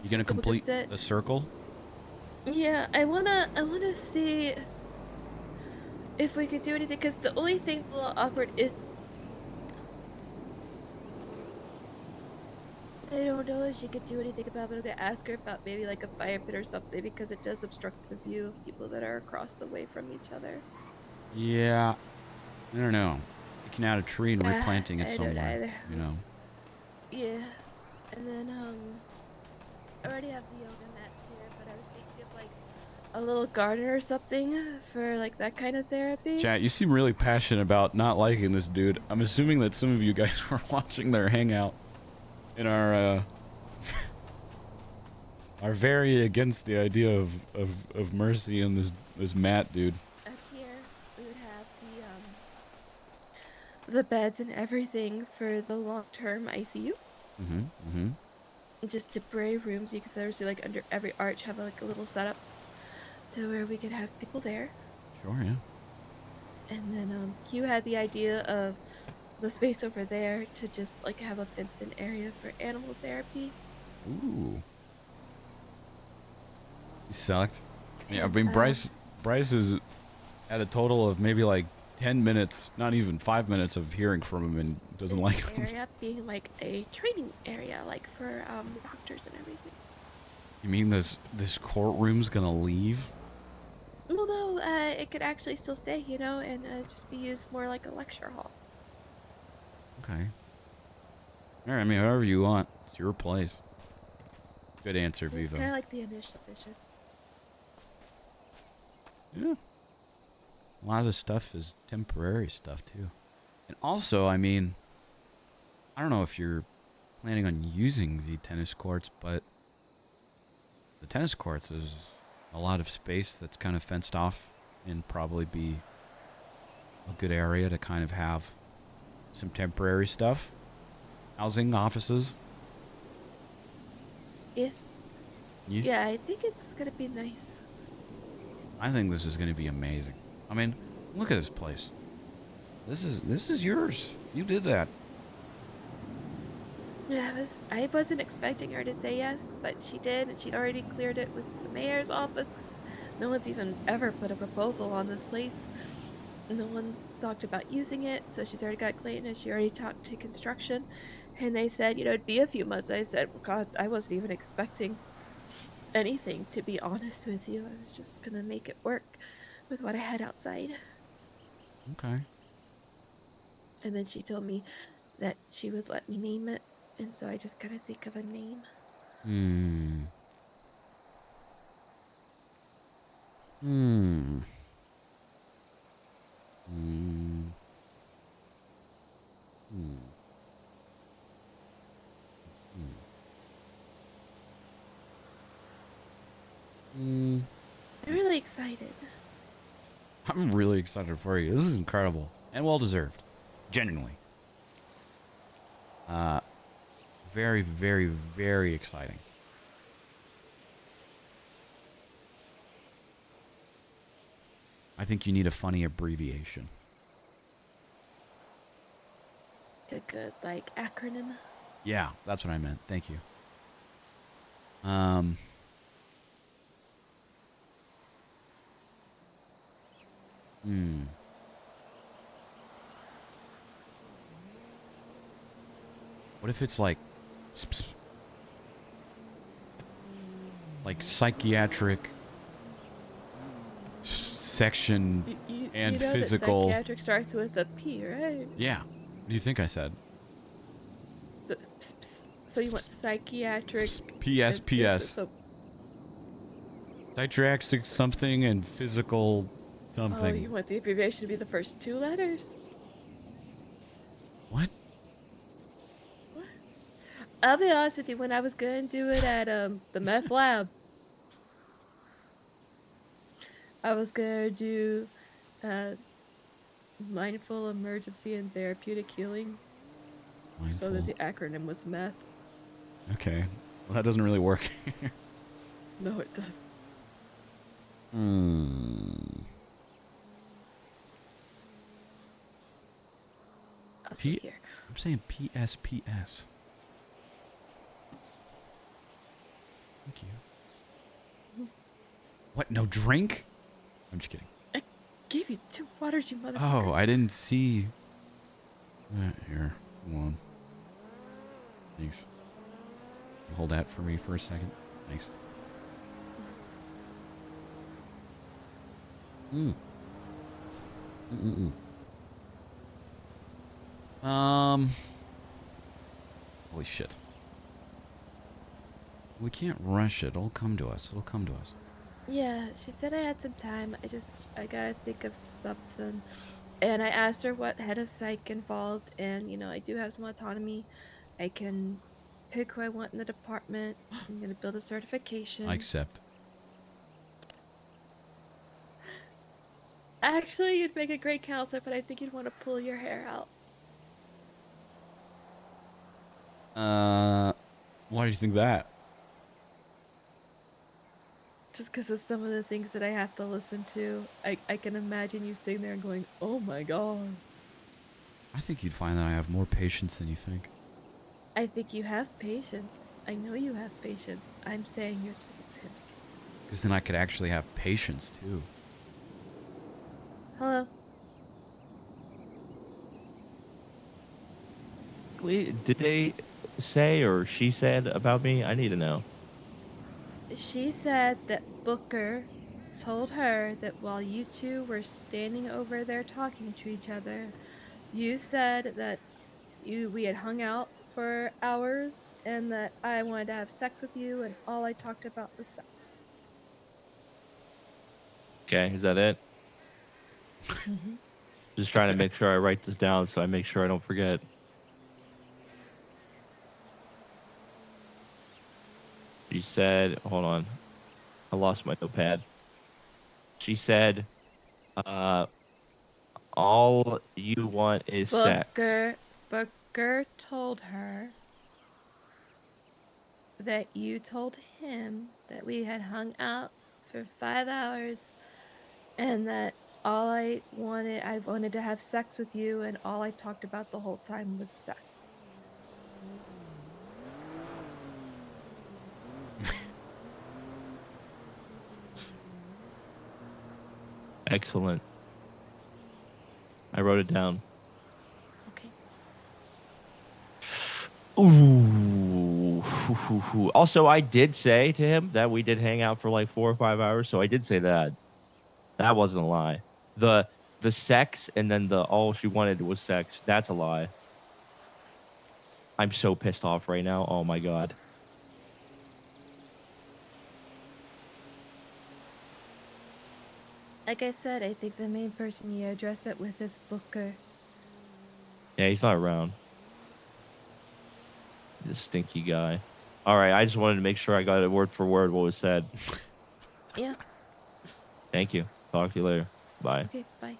You gonna people could complete sit. the circle? Yeah, I wanna see if we could do anything, because the only thing a little awkward is I don't know if she could do anything about it. I'm gonna ask her about maybe like a fire pit or something, because it does obstruct the view of people that are across the way from each other. Yeah. I don't know. Taking out a tree and replanting it I don't somewhere. either. You know. Yeah, and then I already have the yoga mats here, but I was thinking of like a little garden or something for like that kind of therapy. Chat, you seem really passionate about not liking this dude. I'm assuming that some of you guys were watching their hangout and are very against the idea of Mercy and this Matt dude. Up here, we would have the beds and everything for the long-term ICU. Just temporary rooms. You can seriously like under every arch have like a little setup to where we could have people there. Sure, yeah. And then Q had the idea of the space over there to just like have a fenced-in area for animal therapy. Ooh. He sucked. Yeah, I mean Bryce is at a total of maybe like 10 minutes, not even 5 minutes of hearing from him and doesn't like him. Area being like a training area, like for doctors and everything. You mean this courtroom's gonna leave? Well, no, it could actually still stay, you know, and just be used more like a lecture hall. Okay. Alright, I mean, however you want. It's your place. Good answer, It's Vivo. kind of like the initial vision. Yeah. A lot of the stuff is temporary stuff, too. And also, I mean, I don't know if you're planning on using the tennis courts, but the tennis courts is a lot of space that's kind of fenced off and probably be a good area to kind of have some temporary stuff. Housing, offices. Yeah. Yeah, I think it's gonna be nice. I think this is going to be amazing. I mean, look at this place. This is yours. You did that. Yeah, I wasn't expecting her to say yes, but she did, and she'd already cleared it with the mayor's office, because no one's even ever put a proposal on this place. No one's talked about using it, so she's already got Clayton, and she already talked to construction, and they said, you know, it'd be a few months. I said, well, God, I wasn't even expecting anything, to be honest with you. I was just gonna make it work with what I had outside. Okay. And then she told me that she would let me name it, and so I just gotta think of a name. Hmm. Hmm. Hmm. Hmm. Hmm. I'm really excited. I'm really excited for you. This is incredible and well deserved. Genuinely. Very, very, very exciting. I think you need a funny abbreviation. A good, like, acronym. Yeah, that's what I meant. Thank you. What if it's like psychiatric section and you know physical? that psychiatric starts with a P, right? Yeah. What do you think I said? So you want psychiatric? PSPS. So, Psychiatric something and physical something. oh, you want the abbreviation to be the first two letters? What? I'll be honest with you. When I was going to do it at the meth lab, I was gonna do mindful emergency and therapeutic healing. Mindful. So that the acronym was meth. Okay. Well, that doesn't really work. No, it does. I'll see here. I'm saying PSPS. Thank you. What? No drink? I'm just kidding. I gave you 2 waters, you motherfucker. Oh, I didn't see. Here, hold on. Thanks. Hold that for me for a second. Thanks. Holy shit. We can't rush it. It'll come to us. It'll come to us. Yeah, she said I had some time. I gotta think of something. And I asked her what head of psych involved, and I do have some autonomy. I can pick who I want in the department. I'm gonna build a I certification. accept. Actually, you'd make a great counselor, but I think you'd want to pull your hair out. Why do you think that? Just because of some of the things that I have to listen to. I can imagine you sitting there and going, oh my god. I think you'd find that I have more patience than you think. I think you have patience. I know you have patience. I'm saying you're patience. Because then I could actually have patience, too. Hello? Did they say or she said about me? I need to know. She said that Booker told her that while you two were standing over there talking to each other, you said that we had hung out for hours and that I wanted to have sex with you and all I talked about was sex. Okay, is that it? Just trying to make sure I write this down so I make sure I don't forget. She said, hold on. I lost my notepad. She said, all you want is sex. Booker told her that you told him that we had hung out for 5 hours and that I wanted to have sex with you and all I talked about the whole time was sex. Excellent. I wrote it down. Okay. Ooh. Also, I did say to him that we did hang out for like 4 or 5 hours, so I did say that. That wasn't a lie. The sex and then the all she wanted was sex. That's a lie. I'm so pissed off right now. Oh my god. Like I said, I think the main person you address it with is Booker. Yeah, he's not around. He's a stinky guy. All right, I just wanted to make sure I got it word for word what was said. Yeah. Thank you. Talk to you later. Bye. Okay, bye.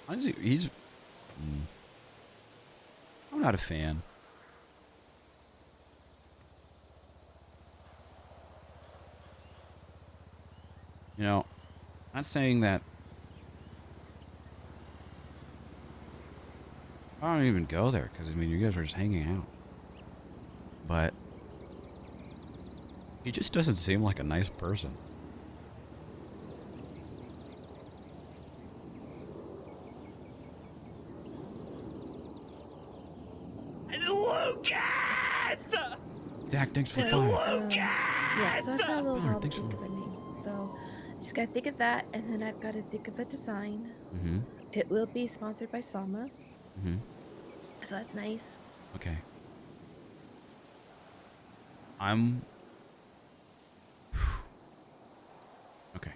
Honestly, I'm not a fan. Not saying that I don't even go there because, you guys are just hanging out. But he just doesn't seem like a nice person. Lucas! Zach, thanks for the Lucas! Yeah, so I've got a little while to Thanks think for of a name. So just gotta think of that, and then I've got to think of a design. Mm-hmm. It will be sponsored by Sama, Mm-hmm. so that's nice. Okay. I'm... Okay.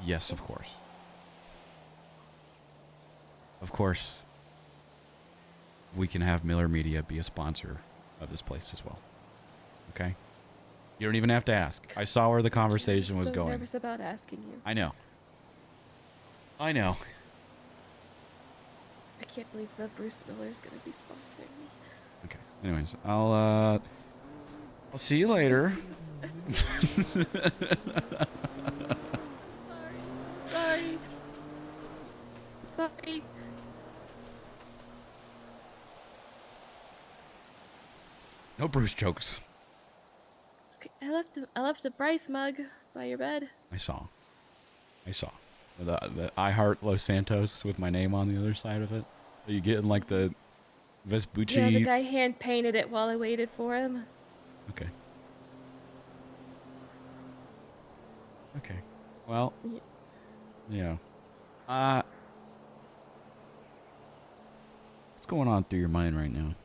Yes, of course. Of course, we can have Miller Media be a sponsor of this place as well. Okay? You don't even have to ask. I saw where the conversation was so going. nervous about asking you. I know. I know. I can't believe that Bruce Miller's gonna be sponsoring me. Okay. Anyways, I'll see you later. Sorry. Sorry. No Bruce jokes. Okay, I left a Bryce mug by your bed. I saw. The I Heart Los Santos with my name on the other side of it. Are you getting like the Vespucci? Yeah, the guy hand painted it while I waited for him. Okay. Well, Yeah. yeah. What's going on through your mind right now?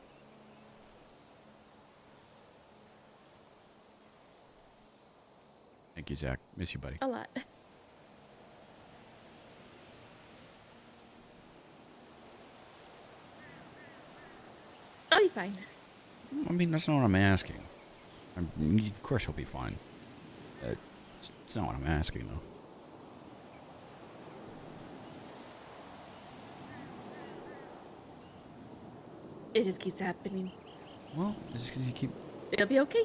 Thank you, Zach. Miss you, buddy. A lot. I'll be fine. I mean, that's not what I'm asking. Of course you'll be fine. It's not what I'm asking, though. It just keeps happening. Well, it's because you keep... It'll be okay.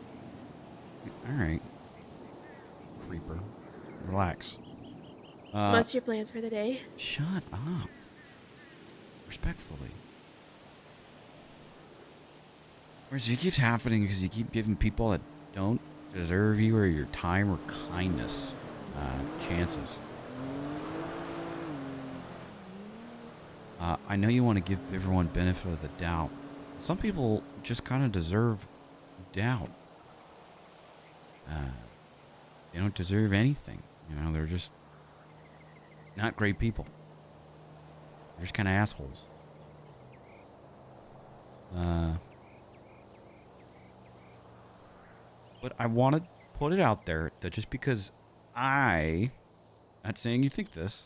All right. Creeper. Relax. What's your plans for the day? Shut up. Respectfully. Whereas it keeps happening because you keep giving people that don't deserve you or your time or kindness chances. I know you want to give everyone benefit of the doubt. Some people just kind of deserve doubt. They don't deserve anything. You know, they're just not great people. They're just kind of assholes. But I want to put it out there that just because not saying you think this,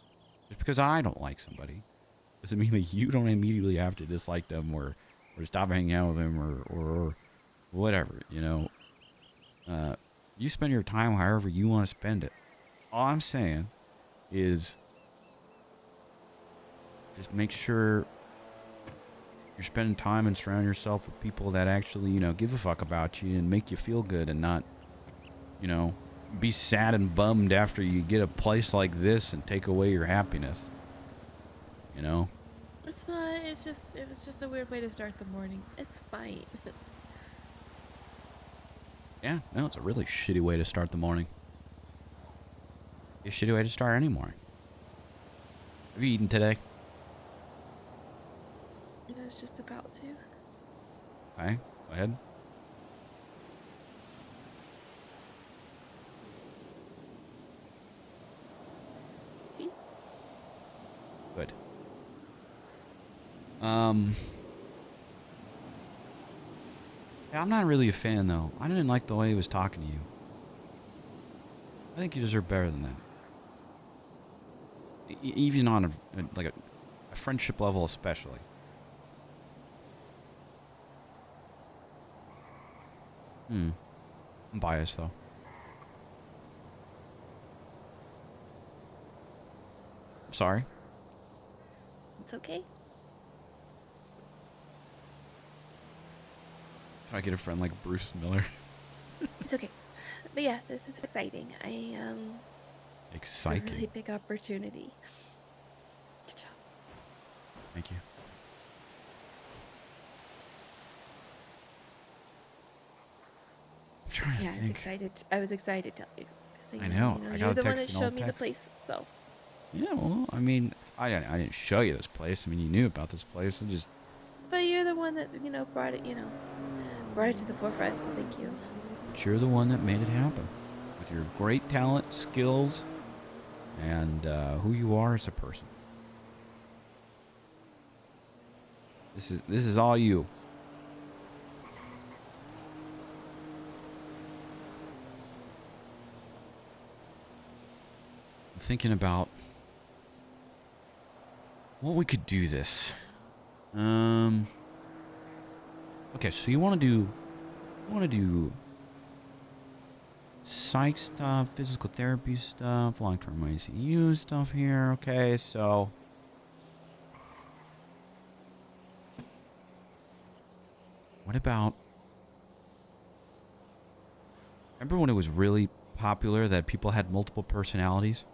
just because I don't like somebody, doesn't mean that you don't immediately have to dislike them or stop hanging out with them or whatever, you know. You spend your time however you want to spend it. All I'm saying is just make sure you're spending time and surround yourself with people that actually, you know, give a fuck about you and make you feel good and not, you know, be sad and bummed after you get a place like this and take away your happiness. You know? It's not. It was just a weird way to start the morning. It's fine. Yeah, no, it's a really shitty way to start the morning. It's a shitty way to start any morning. Have you eaten today? I was just about to. Okay, go ahead. See? Good. Yeah, I'm not really a fan, though. I didn't like the way he was talking to you. I think you deserve better than that. Even on a friendship level, especially. I'm biased, though. I'm sorry. It's okay. Can I get a friend like Bruce Miller? It's okay. But yeah, this is exciting. It's a really Exciting. big opportunity. Good job. Thank you. I'm trying to Yeah, I was think. excited. I was excited to tell you. 'Cause I know. I you're got a the one text that and all showed me the text. place. So. Yeah, well, I mean, I didn't show you this place. I mean, you knew about this place. I just... But you're the one that brought it. Brought it to the forefront. So thank you. But you're the one that made it happen. With your great talent, skills, and who you are as a person. This is all you. I'm thinking about what we could do this. Okay, so you want to do psych stuff, physical therapy stuff, long-term ICU stuff here. Okay, so what about... Remember when it was really popular that people had multiple personalities?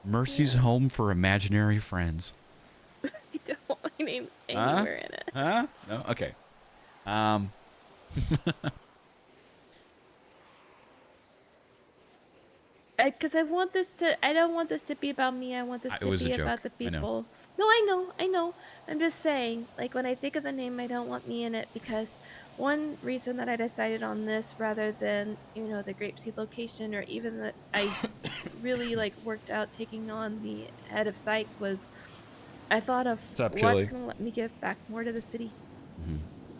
Mercy's Yeah. Home for Imaginary Friends. I don't want my name anywhere in it. Huh? No? Okay. Because I want this to. I don't want this to be about me. I want this It to was a be joke. about the I know. people. No, I know. I'm just saying. Like when I think of the name, I don't want me in it because one reason that I decided on this rather than, you know, the grapeseed location, or even that I really like worked out taking on the head of psych, was I thought of What's up, what's Chili? going to let me give back more to the city.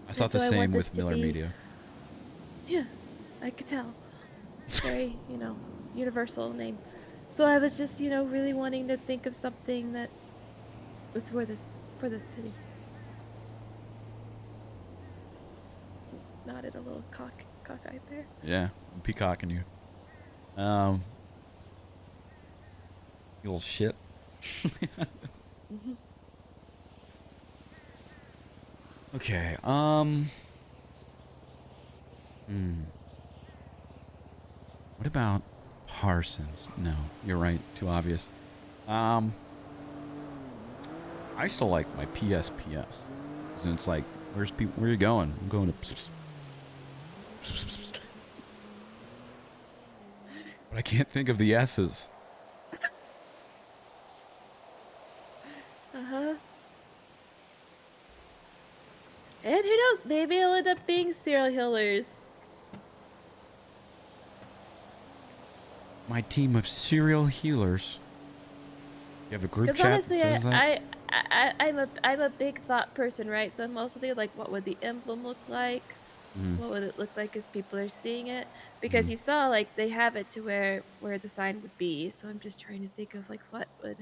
I And thought the so I want same this with to Miller be, Media. yeah, I could tell. Very, you know, universal name. So I was just, you know, really wanting to think of something that was for the city. Nodded a little cockeyed there. Yeah, I'm peacocking you. You little shit. Hmm. Okay. What about Parsons? No, you're right. Too obvious. I still like my PSPS. And it's like, where are you going? I'm going to. But I can't think of the S's. Uh-huh. And who knows, maybe it'll end up being serial killers. My team of serial healers. You have a group Because chat that honestly, says that? I'm a big thought person, right? So I'm mostly like, what would the emblem look like? Mm-hmm. What would it look like as people are seeing it? Mm-hmm. Because you saw like they have it to where the sign would be. So I'm just trying to think of like what would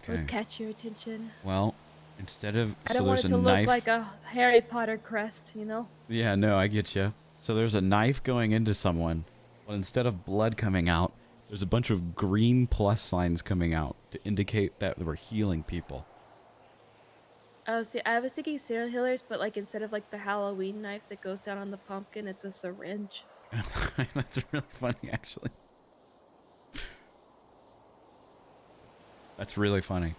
Okay. catch your attention. Well, instead of. I So don't want there's it a to look knife. like a Harry Potter crest, you know? Yeah, no, I get you. So there's a knife going into someone, but instead of blood coming out, there's a bunch of green plus signs coming out to indicate that we're healing people. Oh, see, I was thinking serial killers, but like instead of like the Halloween knife that goes down on the pumpkin, it's a syringe. That's really funny, actually. That's really funny.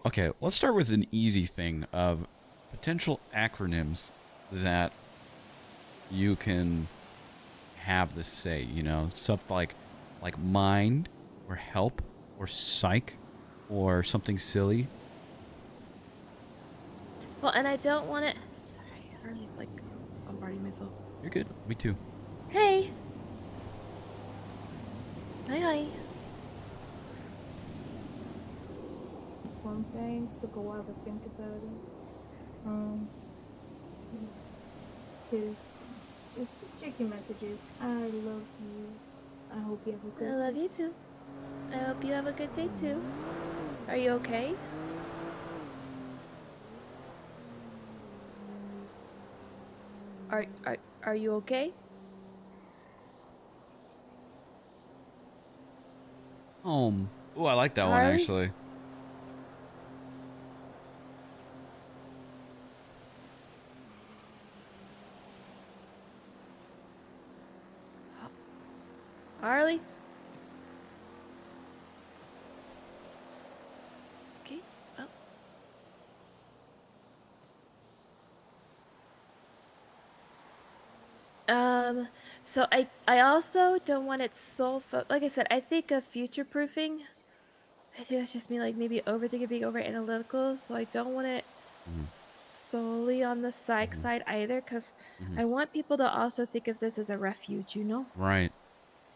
Okay, let's start with an easy thing of potential acronyms that you can have this say, you know, stuff like mind or help or psych or something silly. Well, and I don't want it. Sorry, Harley's like bombarding my phone. You're good. Me too. Hey. Hi. Something took a while to think about it. Cause just check your messages. I love you. I hope you have a I good love day. you too. I hope you have a good day too. Are you okay? Are are you okay? Home. Oh, I like that one Harley? actually. Harley? Okay. Well. So I also don't want it so like I said, I think of future proofing. I think that's just me like maybe overthinking, being over analytical. So I don't want it Mm-hmm. solely on the psych Mm-hmm. side either, because Mm-hmm. I want people to also think of this as a refuge, you know? Right.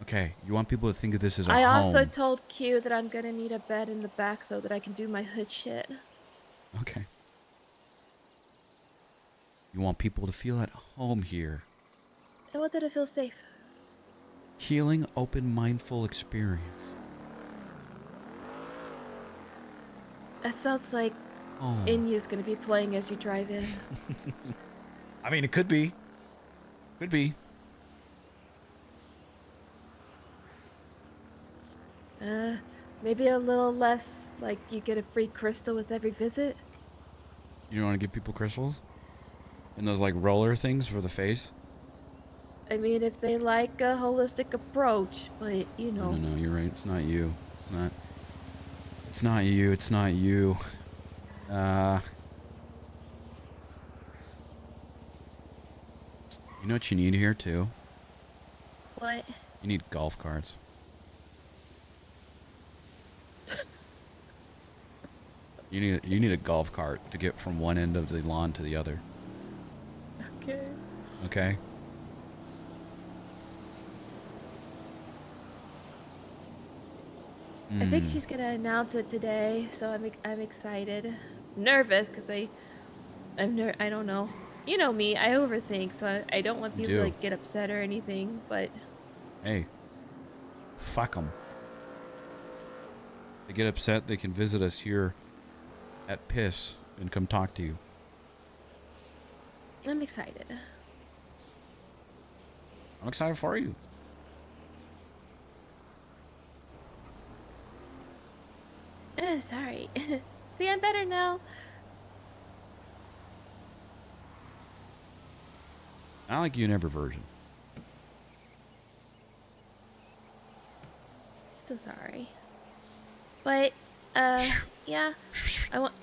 Okay. You want people to think of this as a I also home. told Q that I'm gonna need a bed in the back so that I can do my hood shit. Okay. You want people to feel at home here. I want them to feel safe. Healing, open, mindful experience. That sounds like Home. Inya's gonna be playing as you drive in. I mean, it could be. Could be. Maybe a little less like you get a free crystal with every visit. You don't want to give people crystals? And those like roller things for the face? I mean, if they like a holistic approach, but you No, know. no, no. You're right. It's not you. It's not. It's not you. It's not you. You know what you need here too? What? You need golf carts. You need a golf cart to get from one end of the lawn to the other. Okay. Okay. I think she's gonna announce it today, so I'm excited, nervous because I don't know. You know me, I overthink, so I don't want You people to do. like get upset or anything. But Hey, fuck them. They get upset, they can visit us here at Piss and come talk to you. I'm excited. I'm excited for you. Sorry. See, I'm better now. I like you in every version. Still sorry. But, yeah. I want.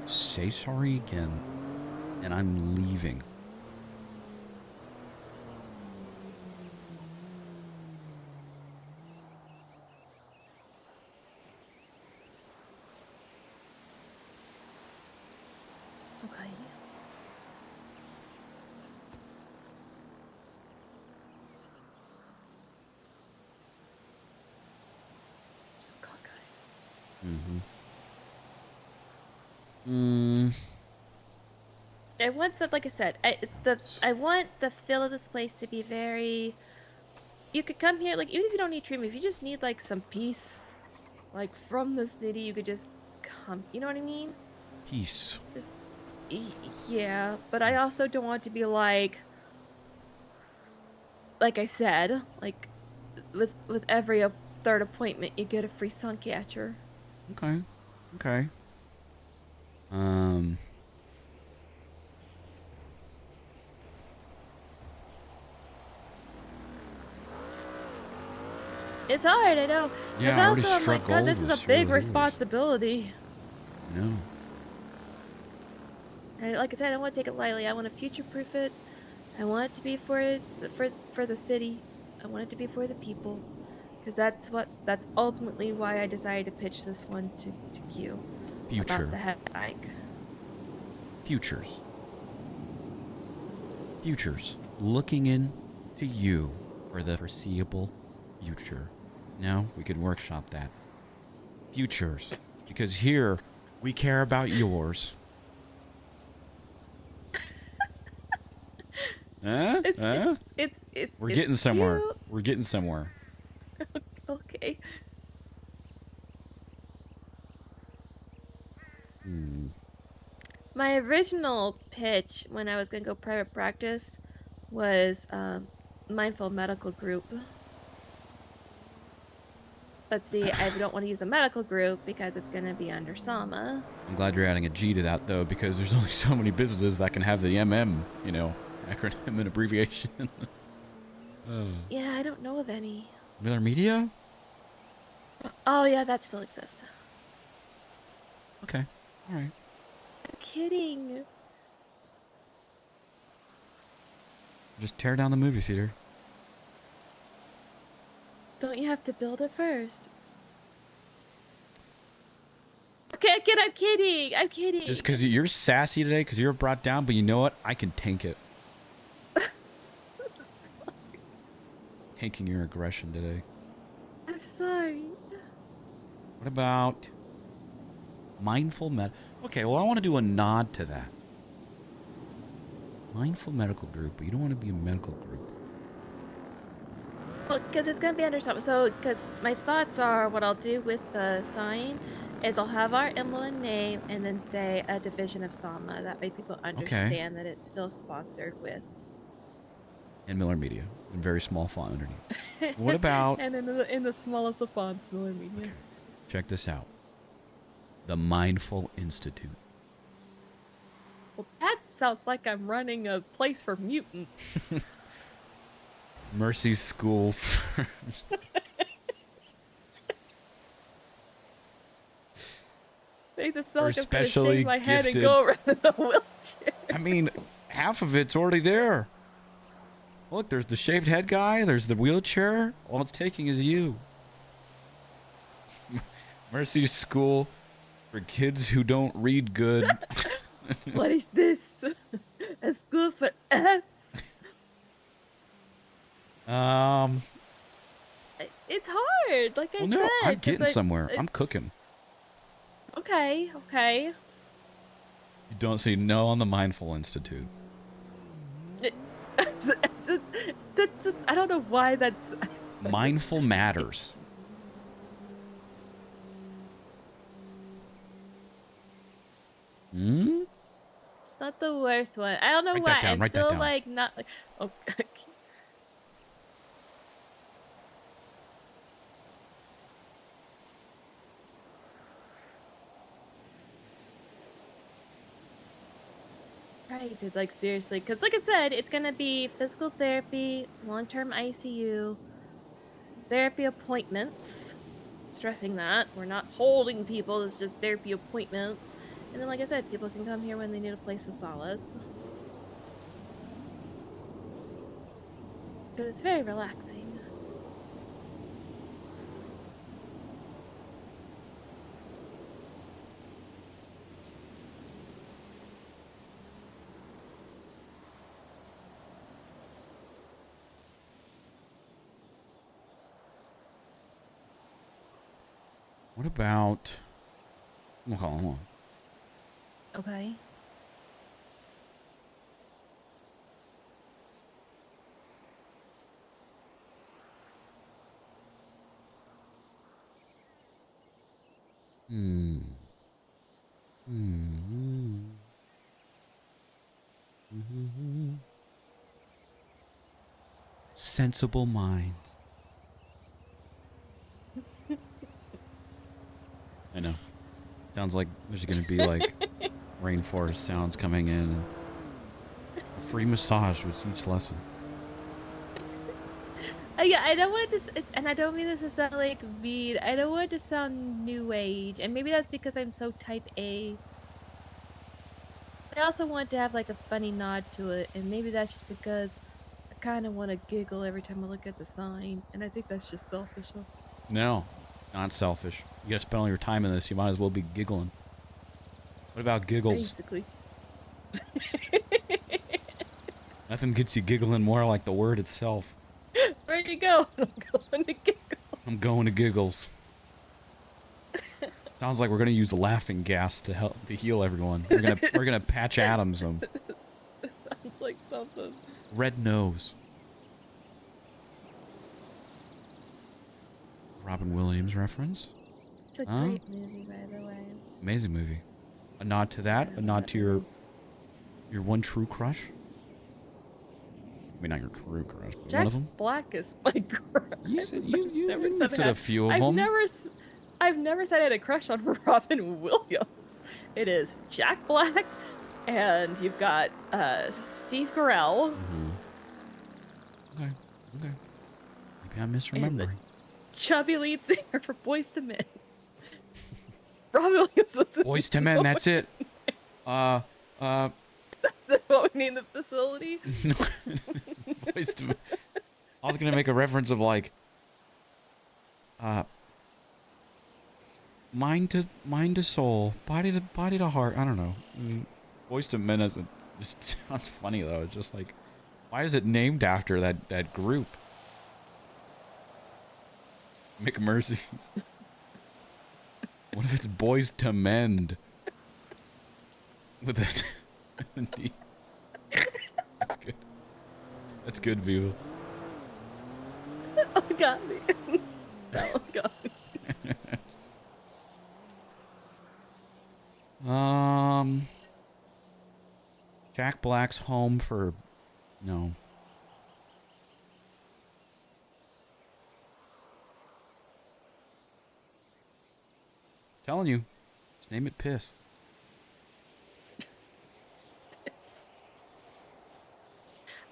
Say sorry again, and I'm leaving. Okay. So cockeyed. I want some, like I said, I want the feel of this place to be very. You could come here, like even if you don't need treatment, if you just need like some peace, like from the city, you could just come. You know what I mean? Peace. Just, yeah. But I also don't want to be like I said, like with every third appointment, you get a free sun catcher. Okay. Okay. It's hard, I know. Yeah, Because I already also, I'm struck like, God, this gold is a with big Surly Hills. responsibility. No. And like I said, I don't want to take it lightly. I want to future-proof it. I want it to be for the city. I want it to be for the people. Because that's ultimately why I decided to pitch this one to Q. Future. About the head bike. Futures. Futures. Looking in to you for the foreseeable future. Now we could workshop that. Futures. Because here, we care about yours. Huh? Huh? It's We're getting somewhere. cute. We're getting somewhere. Okay. My original pitch when I was gonna go private practice was mindful medical group. But see, I don't want to use a medical group because it's gonna be under SAMA. I'm glad you're adding a G to that, though, because there's only so many businesses that can have the MM, acronym and abbreviation. Yeah, I don't know of any. Miller Media? Oh yeah, that still exists. Okay. All right. I'm kidding. Just tear down the movie theater. Don't you have to build it first? Okay, kid, I'm kidding. I'm kidding. Just because you're sassy today, because you're brought down, but you know what? I can tank it. Tanking your aggression today. I'm sorry. What about mindful Okay, well, I want to do a nod to that. Mindful medical group, but you don't want to be a medical group. Well, because it's going to be under something. So, because my thoughts are what I'll do with the sign is I'll have our emblem and name and then say a division of SAMA. That way people understand that it's still sponsored with. And Miller Media, in very small font underneath. What about... And in the smallest of fonts, Miller Media. Okay. Check this out. The Mindful Institute. Well, that sounds like I'm running a place for mutants. Mercy School. They just sound like I'm gonna especially shake my head and gifted- go around in a wheelchair. I mean, half of it's already there. Look, there's the shaved head guy. There's the wheelchair. All it's taking is you. Mercy School for kids who don't read good. What is this? A school for ants? It's hard, like I Well, no, I'm said, getting because somewhere. I'm it's cooking. okay. Okay. You don't say no on the Mindful Institute. I don't know why that's. Mindful matters. Hmm? It's not the worst one. I don't know Write why. that down, I'm write that still down. like not like. Oh, right, dude. Like seriously, because like I said, it's gonna be physical therapy, long-term ICU, therapy appointments. Stressing that we're not holding people. It's just therapy appointments. And then, like I said, people can come here when they need a place of solace. Because it's very relaxing. What about... Well, hold on. Okay. Sensible minds. I know. Sounds like there's going to be like rainforest sounds coming in. And a free massage with each lesson. Yeah, I don't want this, and I don't mean this to sound like mean. I don't want it to sound new age, and maybe that's because I'm so type A. But I also want to have like a funny nod to it, and maybe that's just because I kind of want to giggle every time I look at the sign, and I think that's just selfish. No, not selfish. You got to spend all your time in this. You might as well be giggling. What about giggles? Basically. Nothing gets you giggling more like the word itself. Where'd you go? I'm going to giggle. I'm going to giggles. Sounds like we're gonna use laughing gas to help to heal everyone. We're gonna patch Adams them. It sounds like something. Red nose. Robin Williams reference. It's a great movie, by the way. Amazing movie. A nod to that. A nod to your one true crush. I mean, not your true crush, but Jack one of them. Black is my crush. You said you never said lifted I had, a few of them. I've never said I had a crush on Robin Williams. It is Jack Black, and you've got Steve Carell. Okay. Maybe I'm misremembering. Chubby lead singer for Boys to Men. Robin Williams was Boys to Men. That's it. That's what we need in the facility. Boys to Men. I was gonna make a reference of like, mind to soul, body to heart. I don't know. Boys to Men isn't. Just sounds funny though. It's just like, why is it named after that group? McMercy's. What if it's Boys to Mend? With it. That's good. That's good, Viva. Oh, got me. That one got me. Jack Black's home for... No. Telling you. Just name it Piss.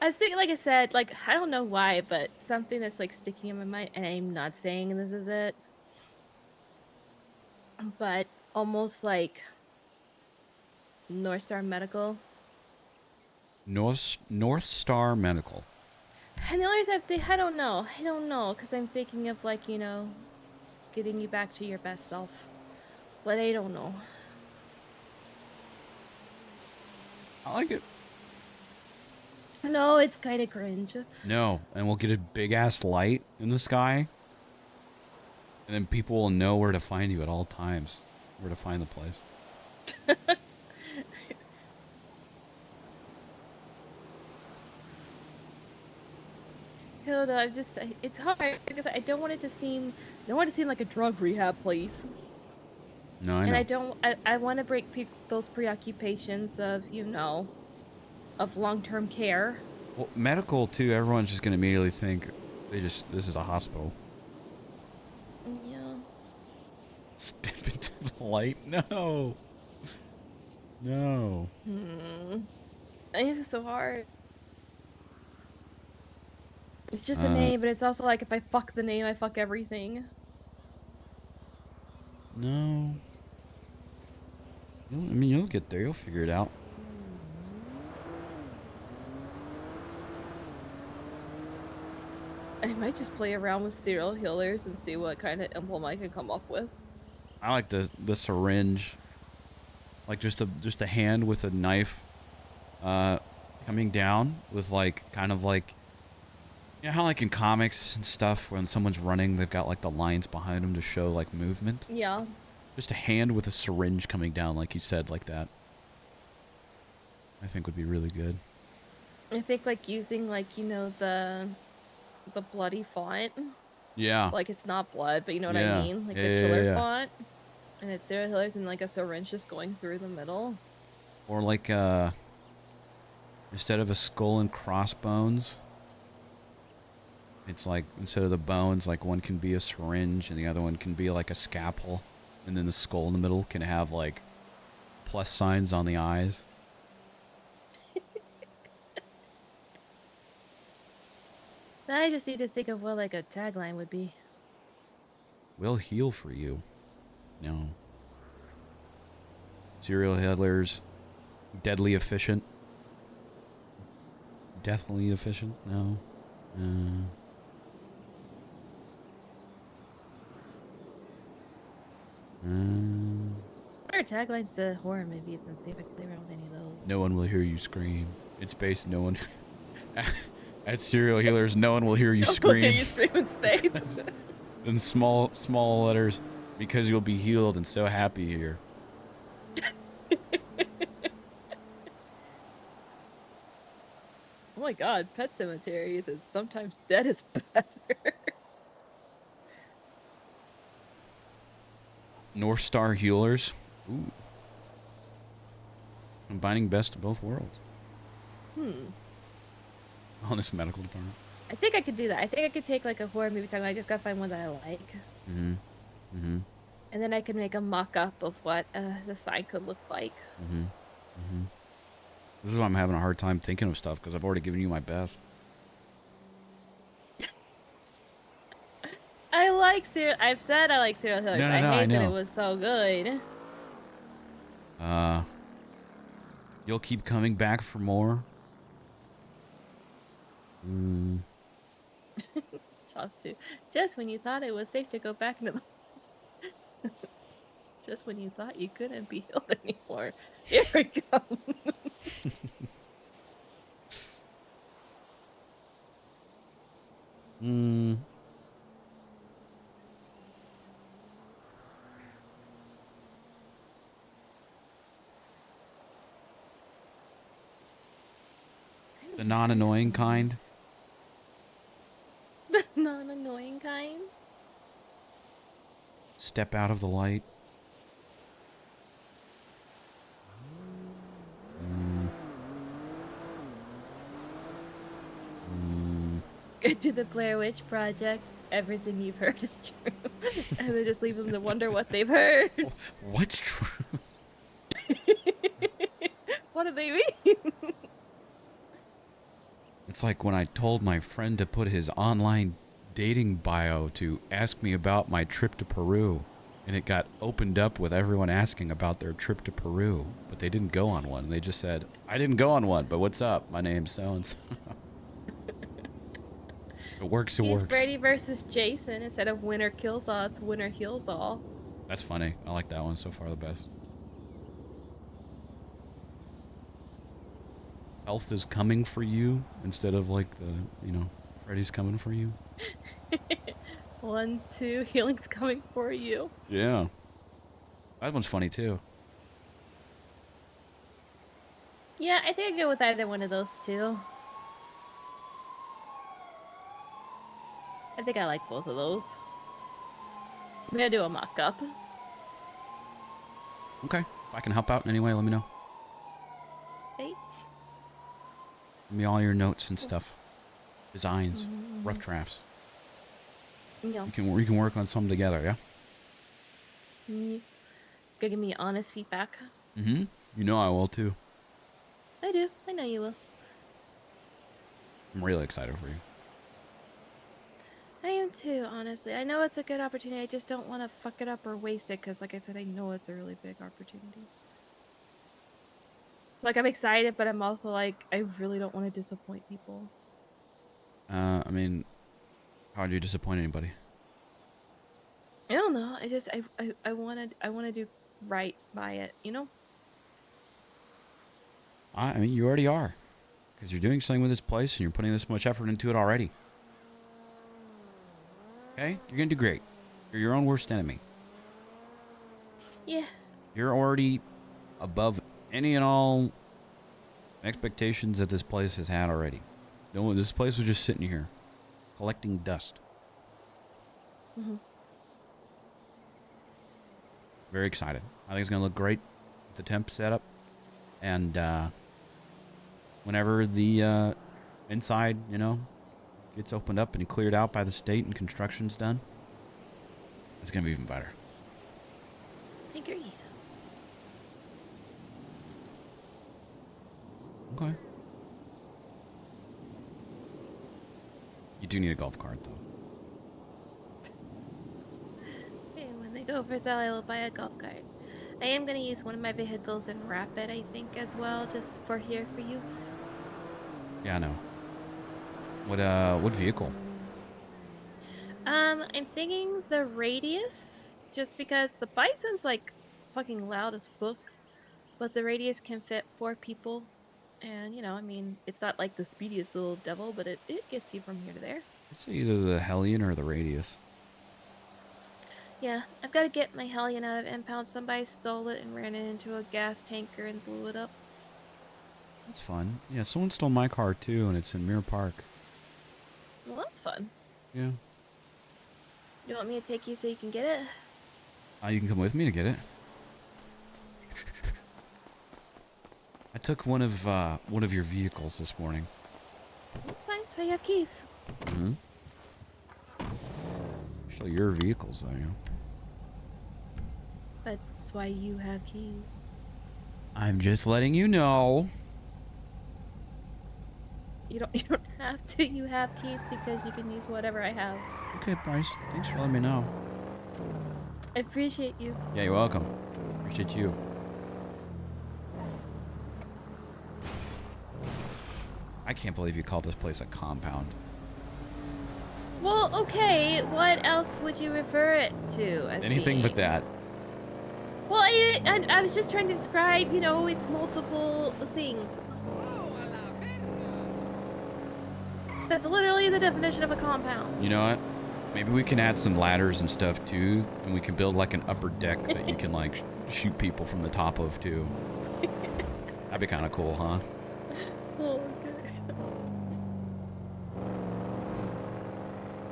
I was thinking, like I said, like, I don't know why, but something that's, like, sticking in my mind, and I'm not saying this is it, but almost like North Star Medical. North Star Medical. And the only reason I don't know, because I'm thinking of, like, you know, getting you back to your best self. But I don't know. I like it. No, it's kind of cringe. No, and we'll get a big ass light in the sky, and then people will know where to find you at all times, where to find the place. No, no, it's hard because I don't want it to seem, like a drug rehab place. No, I know. And I don't, I want to break those preoccupations of, of long-term care. Well, medical too. Everyone's just gonna immediately think this is a hospital. Yeah. Step into the light. No. No. This is so hard. It's just a name, but it's also like if I fuck the name, I fuck everything. No. I mean, you'll get there. You'll figure it out. I might just play around with serial healers and see what kind of emblem I can come up with. I like the syringe. Like just a hand with a knife coming down with like kind of like, you know how like in comics and stuff when someone's running they've got like the lines behind them to show like movement? Yeah. Just a hand with a syringe coming down like you said, like that. I think would be really good. I think like using like, the bloody font. Yeah. Like it's not blood, but you know what Yeah. I mean? Like Yeah, the yeah, chiller yeah. font. And it's serial healers and like a syringe just going through the middle. Or like instead of a skull and crossbones, it's like instead of the bones, like one can be a syringe and the other one can be like a scalpel, and then the skull in the middle can have like plus signs on the eyes. I just need to think of what like a tagline would be. We'll heal for you. No. Serial healers, deadly efficient. Deathly efficient? No. What are taglines to horror movies and see if I can play around with any of those? No one will hear you scream. It's based no one at serial healers, no one will hear you scream. You scream in space. In small letters, because you'll be healed and so happy here. Oh my god, Pet Cemeteries is sometimes dead is better. North Star healers. Ooh. Combining best of both worlds. On this medical department. I think I could do that. I think I could take like a horror movie tagline. I just gotta find one that I like. And then I could make a mock-up of what the sign could look like. This is why I'm having a hard time thinking of stuff, because I've already given you my best. I've said I like serial killers. I hate that it was so good. You'll keep coming back for more. Just when you thought it was safe to go back into the... Just when you thought you couldn't be healed anymore. Here we go. The non-annoying kind. The non-annoying kind? Step out of the light. To the Blair Witch Project, everything you've heard is true. And they just leave them to wonder what they've heard. What's true? What do they mean? It's like when I told my friend to put his online dating bio to ask me about my trip to Peru, and it got opened up with everyone asking about their trip to Peru, but they didn't go on one. They just said, I didn't go on one, but what's up? My name's so-and-so. If it works, it He's works. Freddy versus Jason instead of winner kills all. It's winner heals all. That's funny. I like that one so far the best. Health is coming for you instead of like the, you know, Freddy's coming for you. 1, 2, healing's coming for you. Yeah. That one's funny too. Yeah, I think I go with either one of those two. I think I like both of those. I'm gonna do a mock-up. Okay. If I can help out in any way, let me know. Hey. Give me all your notes and stuff. Designs. Rough drafts. Yeah. We can work on something together, yeah? Gonna give me honest feedback. Mm-hmm. You know I will too. I do. I know you will. I'm really excited for you. I am too, honestly. I know it's a good opportunity. I just don't want to fuck it up or waste it because, like I said, I know it's a really big opportunity. So, like, I'm excited, but I'm also like, I really don't want to disappoint people. I mean, how would you disappoint anybody? I don't know. I just, I want to do right by it, you know? I mean, you already are. Because you're doing something with this place and you're putting this much effort into it already. Okay? You're going to do great. You're your own worst enemy. Yeah. You're already above any and all expectations that this place has had already. No, this place was just sitting here, collecting dust. Mm-hmm. Very excited. I think it's going to look great with the temp setup. And whenever the inside, you know, gets opened up and cleared out by the state and construction's done, it's going to be even better. I agree. Okay. You do need a golf cart, though. Okay, when they go for sale, I will buy a golf cart. I am going to use one of my vehicles and wrap it, I think, as well, just for here for use. Yeah, I know. What vehicle? I'm thinking the Radius, just because the Bison's, like, fucking loud as fuck, but the Radius can fit 4 people, and, you know, I mean, it's not like the speediest little devil, but it gets you from here to there. I'd say either the Hellion or the Radius. Yeah, I've got to get my Hellion out of impound. Somebody stole it and ran it into a gas tanker and blew it up. That's fun. Yeah, someone stole my car, too, and it's in Mirror Park. Well, that's fun. Yeah. You want me to take you so you can get it? You can come with me to get it. I took one of your vehicles this morning. That's fine. That's why you have keys. Mm-hmm. Actually, your vehicles, though, you know. That's why you have keys. I'm just letting you know. You don't have to. You have keys because you can use whatever I have. Okay, Bryce. Thanks for letting me know. I appreciate you. Yeah, you're welcome. Appreciate you. I can't believe you called this place a compound. Well, okay. What else would you refer it to as Anything but being? that. Well, I was just trying to describe, you know, its multiple things. That's literally the definition of a compound. You know what? Maybe we can add some ladders and stuff too, and we can build like an upper deck that you can like shoot people from the top of too. That'd be kind of cool, huh? Oh, okay.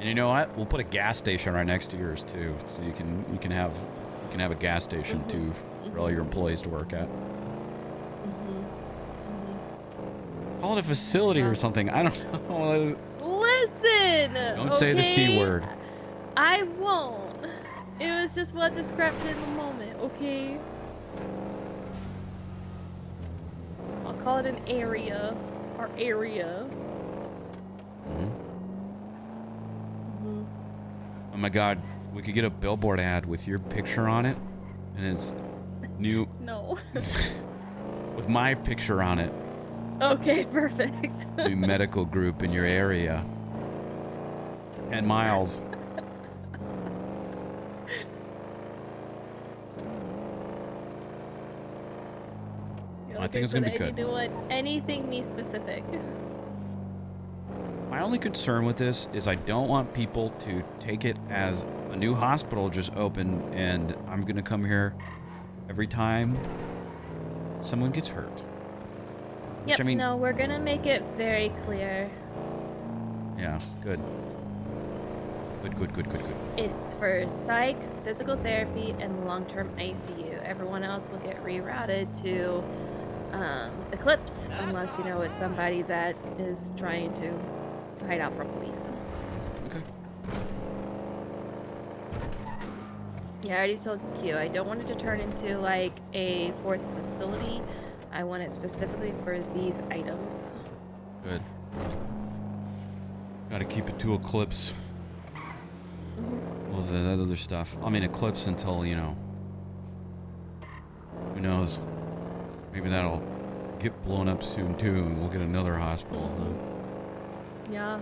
And you know what? We'll put a gas station right next to yours too, so you can have a gas station too for all your employees to work at. Call it a facility or something. I don't know. Listen! Don't say the C okay? word. I won't. It was just what described it in the moment, okay? I'll call it an area. Our area. Oh my god, we could get a billboard ad with your picture on it, and it's new No. with my picture on it. Okay, perfect. New medical group in your area. 10 miles. Yeah, I like think it's said, gonna be I good. need to want anything me specific. My only concern with this is I don't want people to take it as a new hospital just opened and I'm gonna come here every time someone gets hurt. Which, Yep, I mean, no, we're gonna make it very clear. yeah, good. Good. It's for psych, physical therapy, and long-term ICU. Everyone else will get rerouted to Eclipse, unless, you know, it's somebody that is trying to hide out from police. Okay. Yeah, I already told Q, I don't want it to turn into, like, a fourth facility. I want it specifically for these items. Good. Gotta keep it to Eclipse. What was that other stuff? I mean, Eclipse until, you know, who knows? Maybe that'll get blown up soon too, and we'll get another hospital. Huh? Yeah.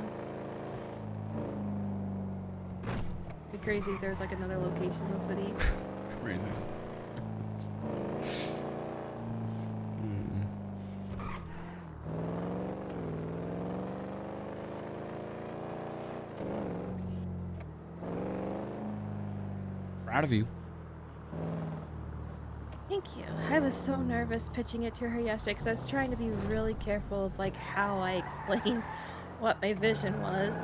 It'd be crazy if there's, like, another location in the city. Crazy. Proud of you. Thank you. I was so nervous pitching it to her yesterday because I was trying to be really careful of, like, how I explained what my vision was.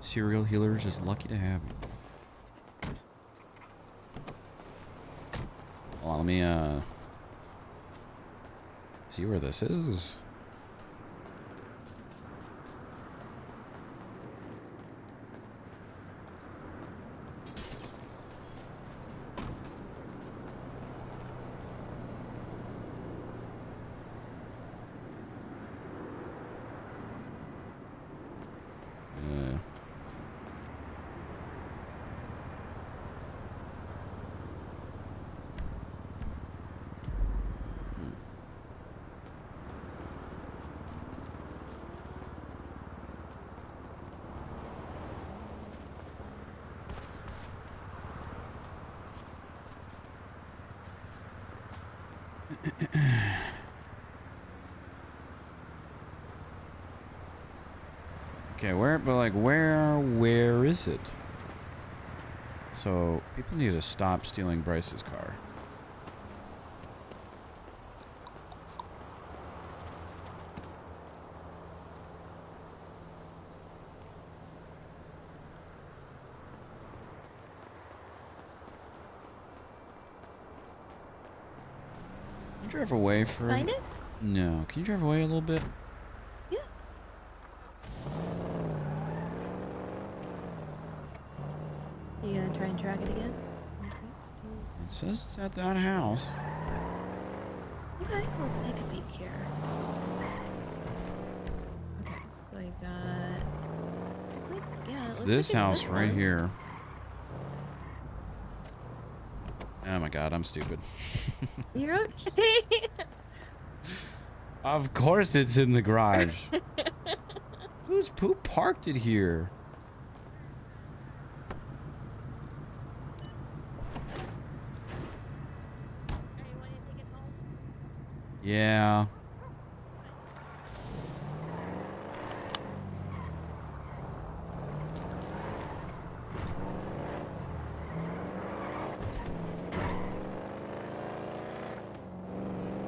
Serial healer's just lucky to have you. Well, let me see where this is. Okay, where is it? So, people need to stop stealing Bryce's car. Can you drive away for... Find it? No, can you drive away a little bit? Yeah. You gonna try and track it again? It says it's at that house. Okay, let's take a peek here. Okay, so I got... Yeah, it It's looks this like house this right one. here. Oh my god, I'm stupid. You're okay. Of course it's in the garage. Who parked it here? Yeah.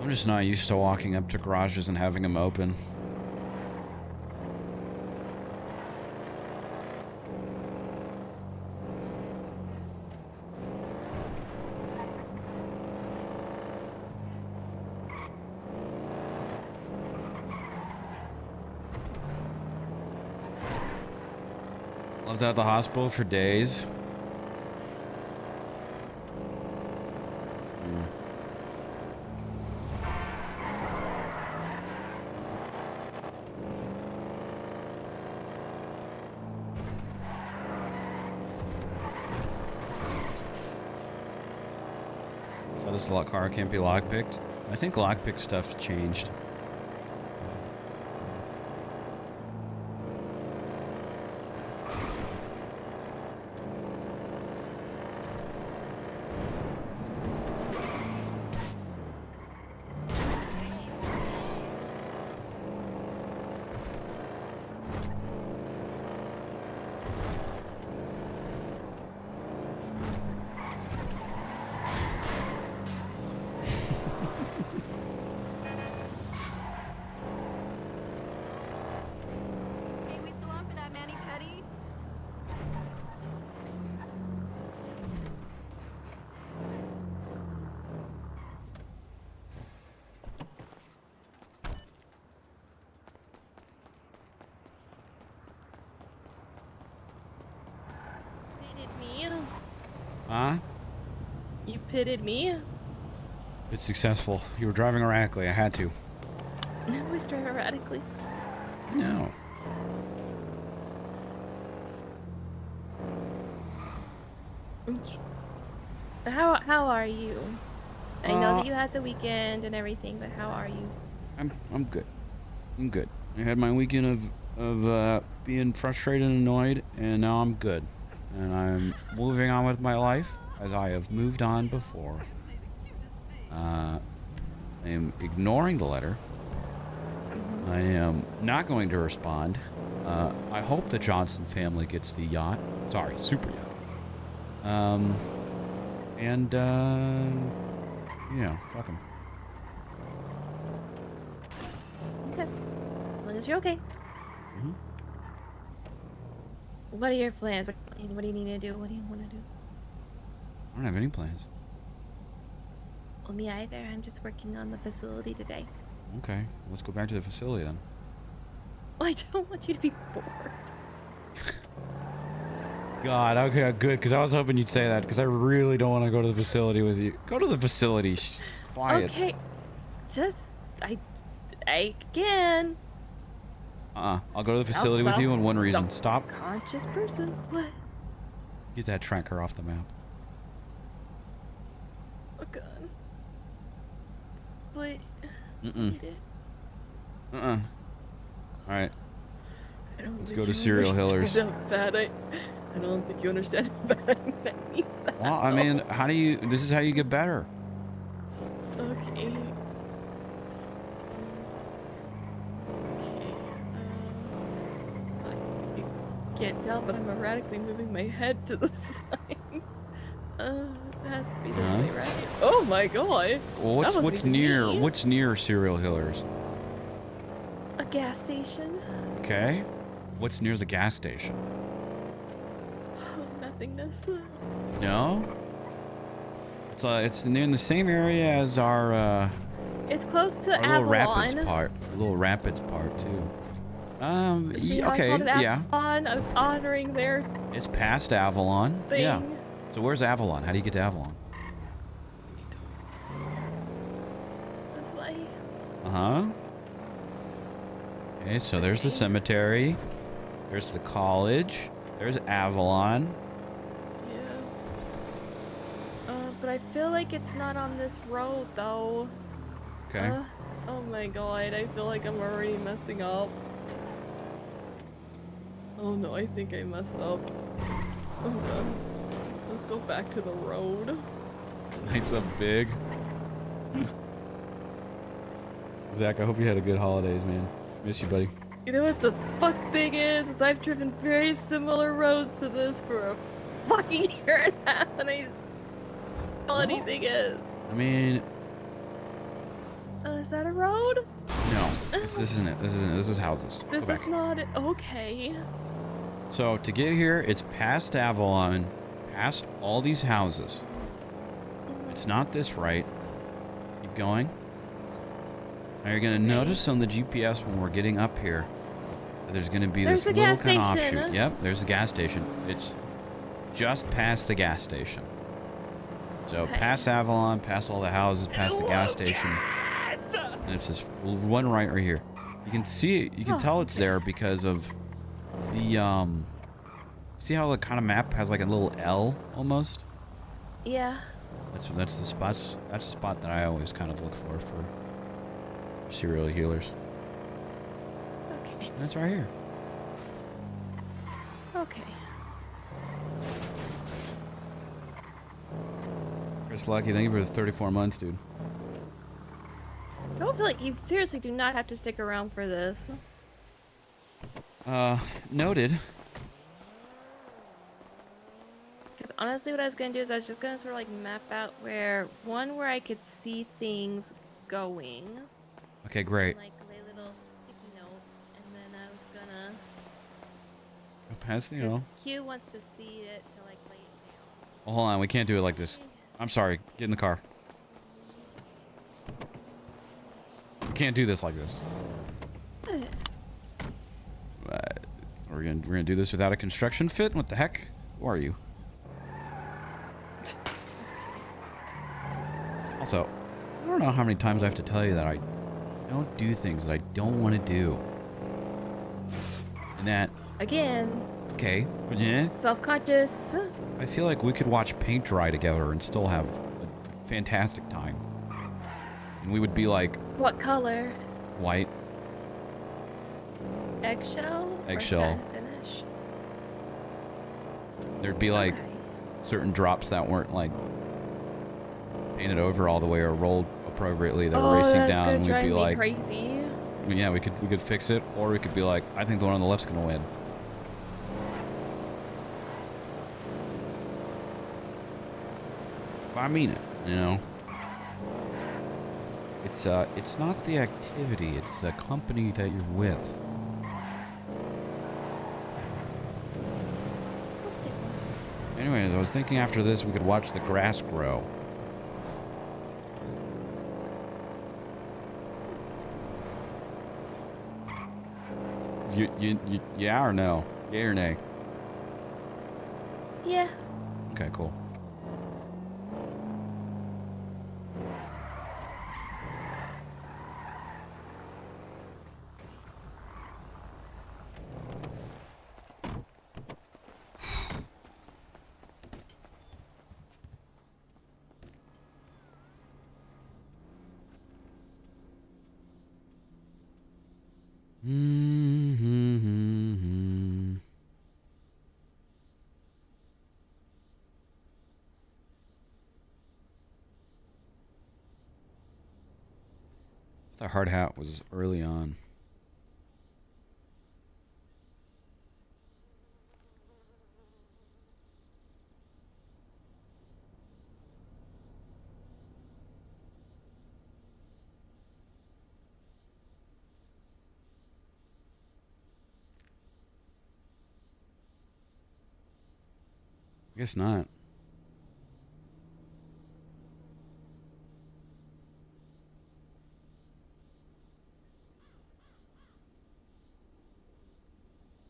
I'm just not used to walking up to garages and having them open. Lived at the hospital for days. This lock car can't be lockpicked. I think lockpick stuff changed. pitted me. It's successful. You were driving erratically. I had to. I always drive erratically. No. Okay. How are you? I know that you had the weekend and everything, but how are you? I'm good. I'm good. I had my weekend of being frustrated and annoyed, and now I'm good. And I'm moving on with my life as I have moved on before. I am ignoring the letter. I am not going to respond. I hope the Johnson family gets the yacht. Sorry, super yacht. And yeah, fuck 'em. Okay. As long as you're okay. Mm-hmm. What are your plans? What do you need to do? What do you want to do? I don't have any plans. Well, me either. I'm just working on the facility today. Okay, let's go back to the facility then. I don't want you to be bored. God, okay, good, because I was hoping you'd say that, because I really don't want to go to the facility with you. Go to the facility. Shh, quiet. Okay. Just, I can. I'll go to the facility with you on one reason. Stop. Conscious person. What? Get that tracker off the map. Oh, God. But... Mm-mm. Uh-uh. Alright. I don't Let's think go to you serial understand killers. how bad I don't think you understand how bad I need that. Well, I mean, how do you... This is how you get better. Okay. I can't tell, but I'm erratically moving my head to the side. It has to be this way, right? Oh my god! Well, what's near serial killers? A gas station. Okay. What's near the gas station? Oh, nothingness. No? It's near in the same area as our It's close to little Avalon. rapids part too. See how I okay, called it yeah. Avalon? I was honoring their It's past Avalon. thing. Yeah. So where's Avalon? How do you get to Avalon? This way. Uh-huh. Okay, so there's the cemetery. There's the college. There's Avalon. Yeah. But I feel like it's not on this road, though. Okay. Oh my god, I feel like I'm already messing up. Oh no, I think I messed up. Oh god. Let's go back to the road. Lights up big. Zach, I hope you had a good holidays, man. Miss you, buddy. You know what the fuck thing is I've driven very similar roads to this for a fucking year and a half, and I just all anything is. I mean, Is that a road? no. This isn't it. This is houses. This Go back. is not it. Okay. So to get here, it's past Avalon, past all these houses. It's not this right. Keep going. Now you're gonna notice on the GPS when we're getting up here, that there's gonna be There's this a little gas kind of station. offshoot. Yep, there's a gas station. It's just past the gas station. So Okay. past Avalon, past all the houses, past the gas station. And it's this one right here. You can see it, you can tell it's there because of the see how the kind of map has like a little L almost? Yeah. That's the spot. That's the spot that I always kind of look for serial healers. Okay. And it's right here. Okay. Chris Lucky, thank you for the 34 months, dude. I don't feel like you seriously do not have to stick around for this. Noted. Because honestly, what I was gonna do is I was just gonna sort of like map out where I could see things going. Okay, great. Like lay little sticky notes, and then I was gonna. Go past the Because O. Q wants to see it to like lay it down. Oh, hold on, we can't do it like this. I'm sorry. Get in the car. We can't do this like this. We're gonna do this without a construction fit? What the heck? Who are you? Also, I don't know how many times I have to tell you that I don't do things that I don't want to do. And that, Again, okay, yeah, self-conscious. I feel like we could watch paint dry together and still have a fantastic time. And we would be like What color? white, Eggshell? Eggshell. Or satin finish? there'd be like Okay. certain drops that weren't like painted over all the way or rolled appropriately that were Oh, racing that's down. gonna And we'd drive be me like, crazy. I mean, yeah, we could fix it, or we could be like, I think the one on the left's gonna win. But I mean it, you know. It's not the activity, it's the company that you're with. Let's take one. Anyways, I was thinking after this we could watch the grass grow. You yeah or no? Yay or nay? Yeah. Okay, cool. Mm-hmm. The hard hat was early on. I guess not.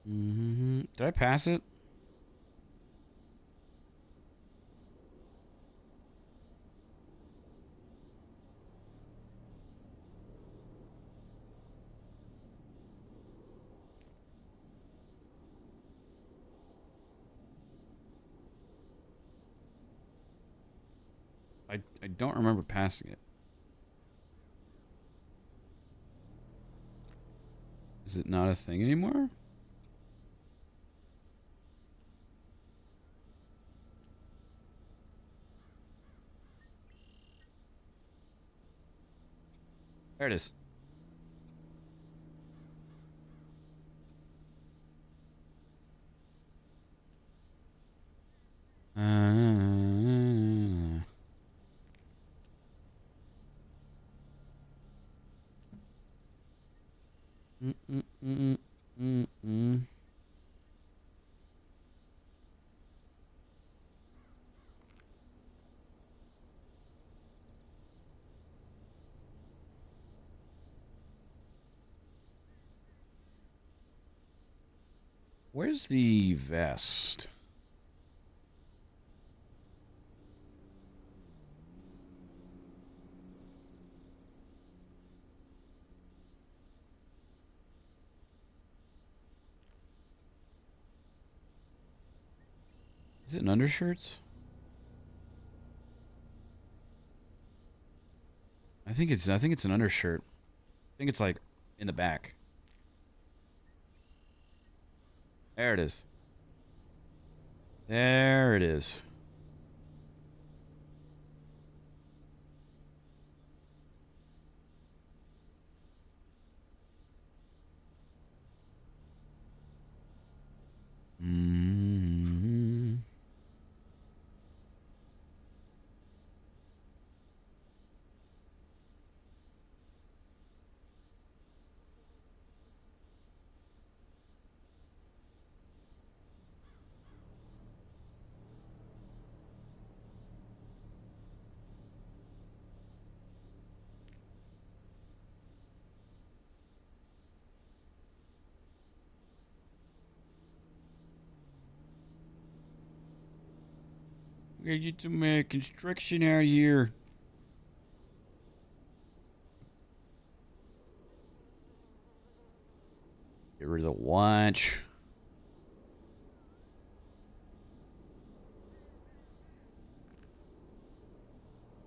Mm-hmm. Did I pass it? I don't remember passing it. Is it not a thing anymore? There it is. Mm. Where's the vest? Is it an undershirts? I think it's an undershirt. I think it's like in the back. There it is. There it is. Mm-hmm. We gotta get some construction out here. Get rid of the lunch.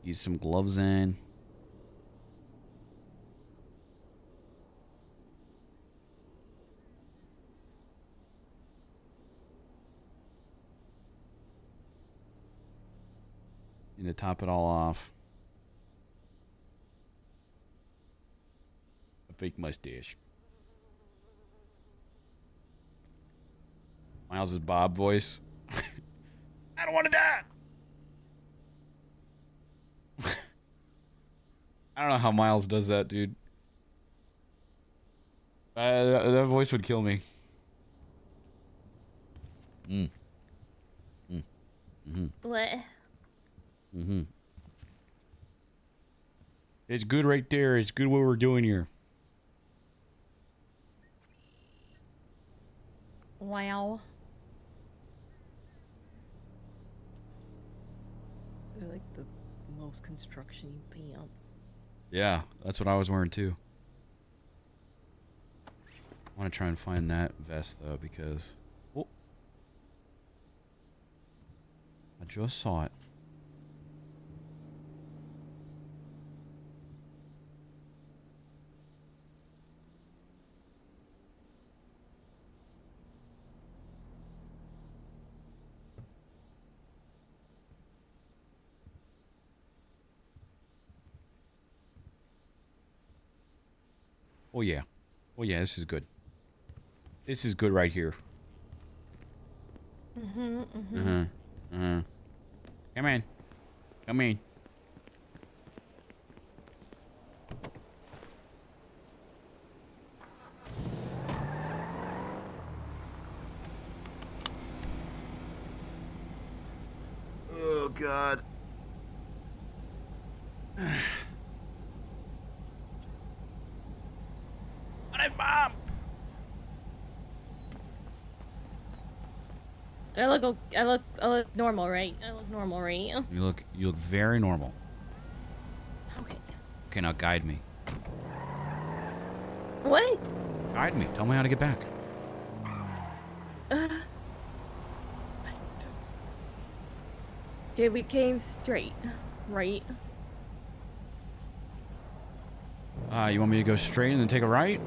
Use some gloves in. Need to top it all off. A fake mustache. Miles' Bob voice. I don't want to die. I don't know how Miles does that, dude. That voice would kill me. What? It's good right there. It's good what we're doing here. Wow. They're like the most construction pants. Yeah, that's what I was wearing too. I want to try and find that vest though because oh, I just saw it. Oh yeah. Oh yeah, this is good. This is good right here. Come in. Come in. Oh God. Mom. I look normal, right? I look normal, right? You look very normal. Okay. Okay, now guide me. What? Guide me. Tell me how to get back. Okay, we came straight, right? You want me to go straight and then take a right?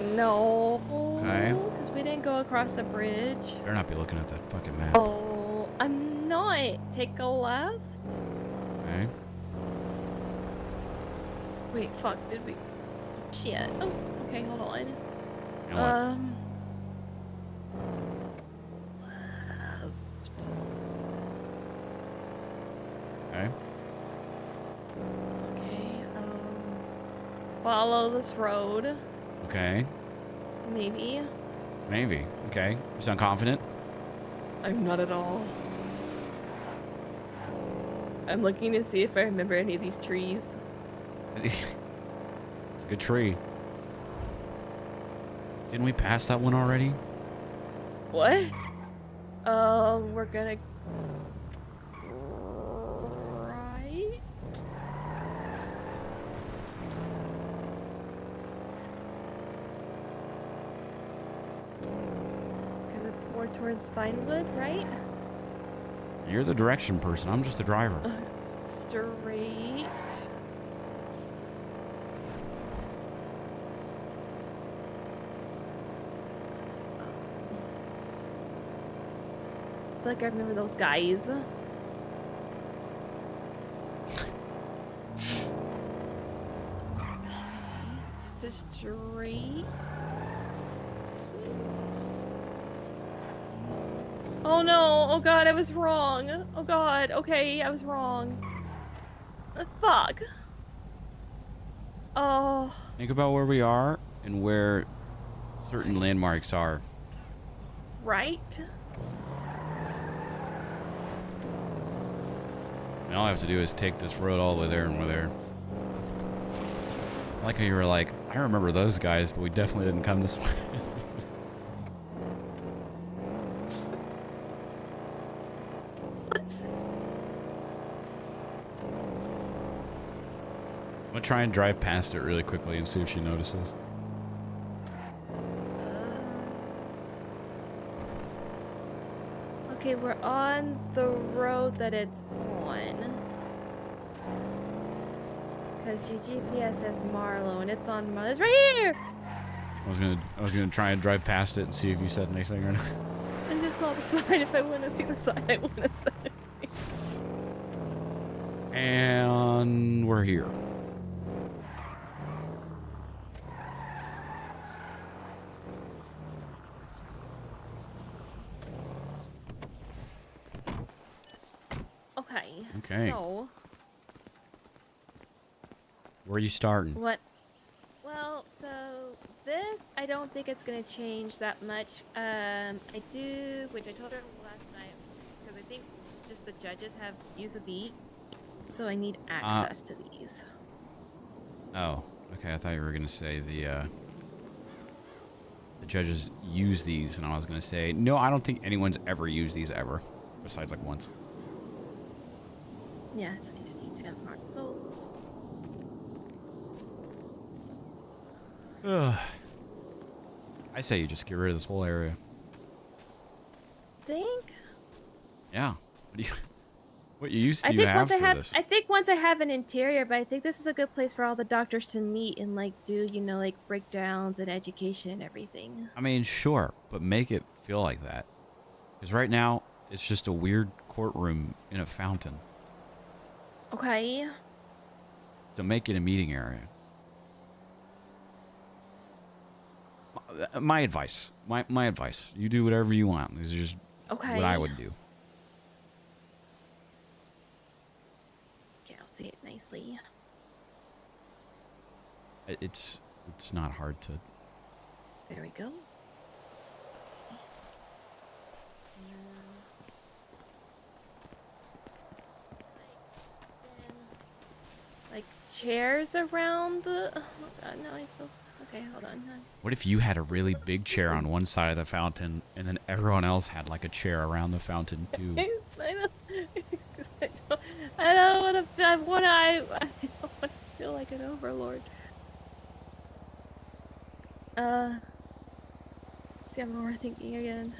No. Okay. Because we didn't go across the bridge. Better not be looking at that fucking map. Oh, I'm not. Take a left. Okay. Wait, fuck, did we? Shit. Oh, okay, hold on. Now what? Left. Okay. Okay, follow this road. Okay. Maybe. Maybe. Okay. You sound confident? I'm not at all. I'm looking to see if I remember any of these trees. It's a good tree. Didn't we pass that one already? What? We're gonna... Right? Because it's more towards Vinewood, right? You're the direction person. I'm just the driver. Straight. I feel like I remember those guys. It's just straight. Oh no! Oh god, I was wrong. Oh god, okay, I was wrong. Fuck. Oh. Think about where we are and where certain landmarks are. Right? And all I have to do is take this road all the way there and we're there. I like how you were like, I remember those guys, but we definitely didn't come this way. I'm gonna try and drive past it really quickly and see if she notices. Okay, we're on the road that it's on. Because your GPS says Marlow, and it's on Marlow. It's right here! I was gonna try and drive past it and see if you said anything or not. I just saw the sign. If I want to see the sign, I want to see it. And we're here. Okay. Okay. So, Where are you starting? what? Well, so this, I don't think it's going to change that much. I do, which I told her last night, because I think just the judges have use of these, so I need access to these. Oh, okay. I thought you were gonna say the judges use these, and I was gonna say no. I don't think anyone's ever used these ever, besides like once. Yes, I just need to mark those. Ugh. I say you just get rid of this whole area. Think? Yeah. What use do I you think have once I for have, this? I think once I have an interior, but I think this is a good place for all the doctors to meet and like do, you know, like breakdowns and education and everything. I mean, sure, but make it feel like that. Because right now, it's just a weird courtroom in a fountain. Okay. So make it a meeting area. My advice. My advice. You do whatever you want. This is just Okay. what I would do. Okay, I'll say it nicely. It's not hard to. There we go. Like chairs around the. Oh god, no, I feel. Okay, hold on. What if you had a really big chair on one side of the fountain, and then everyone else had like a chair around the fountain too? I don't want to. I don't want to feel like an overlord. See, I'm overthinking again.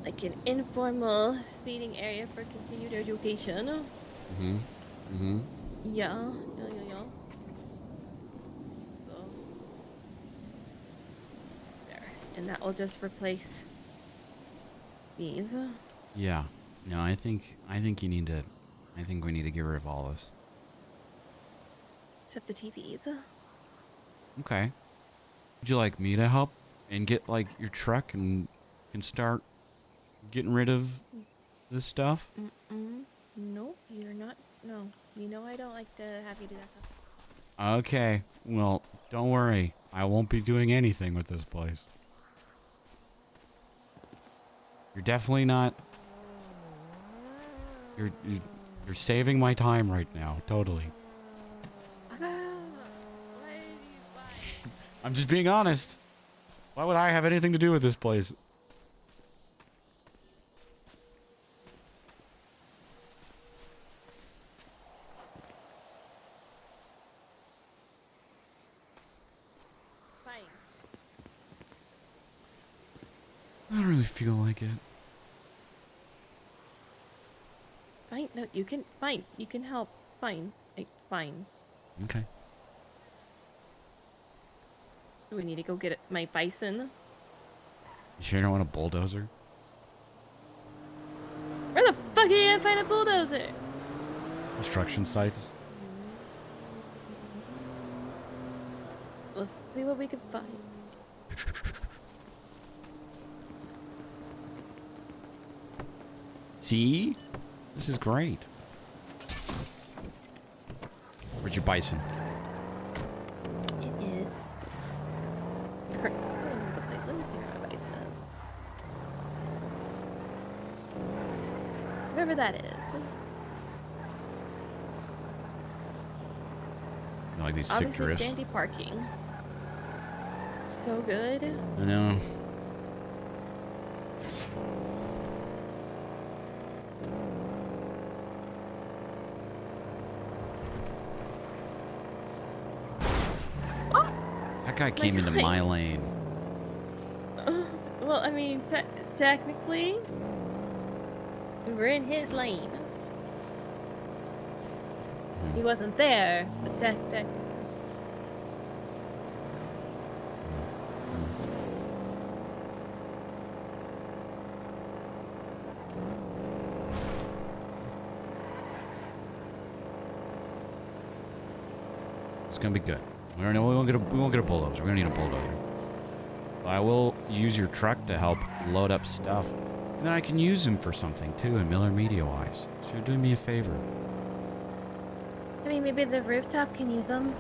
Like an informal seating area for continued education. Mm-hmm. Mm-hmm. Yeah. So there, and that will just replace these. Yeah. No, I think you need to. I think we need to get rid of all this. Except the TVs. Okay. Would you like me to help and get like your truck and can start getting rid of this stuff? No, you're not. No, you know I don't like to have you do that stuff. Okay. Well, don't worry. I won't be doing anything with this place. You're definitely not. You're saving my time right now. Totally. I'm just being honest. Why would I have anything to do with this place? Fine. I don't really feel like it. Fine. No, you can. Fine. You can help. Fine. Fine. Okay. Do we need to go get my bison? You sure you don't want a bulldozer? Where the fuck are you gonna find a bulldozer? Construction sites? Let's see what we can find. See? This is great. Where's your bison? It is. Let me see where my bison is. Wherever that is. You like these sick Obviously, drifts? sandy parking. So good. I know. That guy came into my lane. Well, I mean, technically, we're in his lane. He wasn't there, but technically. It's gonna be good. We won't get a bulldozer. We're gonna need a bulldozer. But I will use your truck to help load up stuff. And then I can use him for something too in Miller Media wise. So you're doing me a favor. I mean, maybe the rooftop can use them.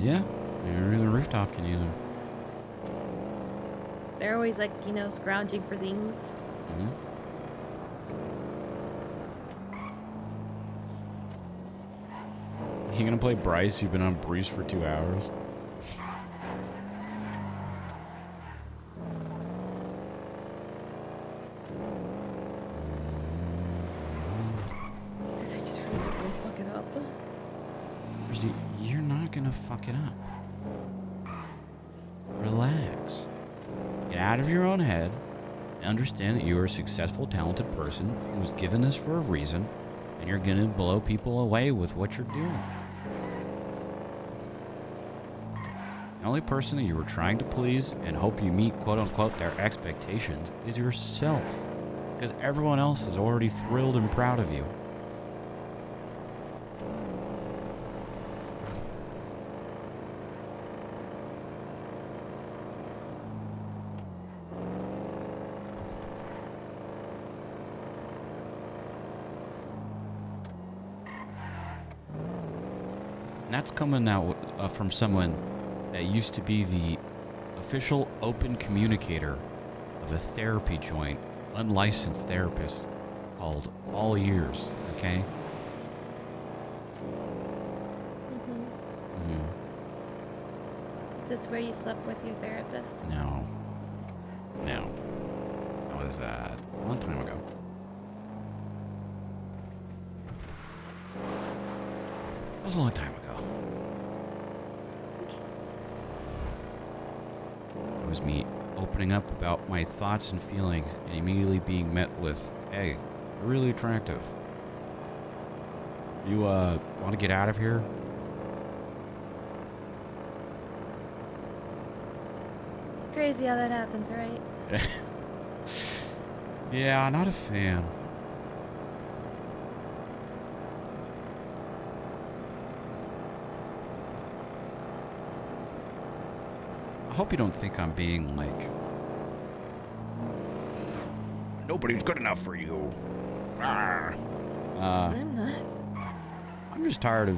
Yeah. Maybe the rooftop can use him. They're always like, you know, scrounging for things. Mm-hmm. You gonna play Bryce? You've been on Bruce for 2 hours. Because I just really don't want to fuck it up. You're not gonna fuck it up. Relax. Get out of your own head. And understand that you are a successful, talented person who was given this for a reason, and you're gonna blow people away with what you're doing. The only person that you were trying to please and hope you meet quote-unquote their expectations is yourself. Because everyone else is already thrilled and proud of you. And that's coming out from someone that used to be the official open communicator of a therapy joint, unlicensed therapist called All Ears, okay? Mm-hmm. Is this where you slept with your therapist? No. No. That was a long time ago. That was a long time ago. It was me opening up about my thoughts and feelings and immediately being met with, hey, you're really attractive. You, want to get out of here? Crazy how that happens, right? Yeah, not a fan. I hope you don't think I'm being like, nobody's good enough for you. I'm not. I'm just tired of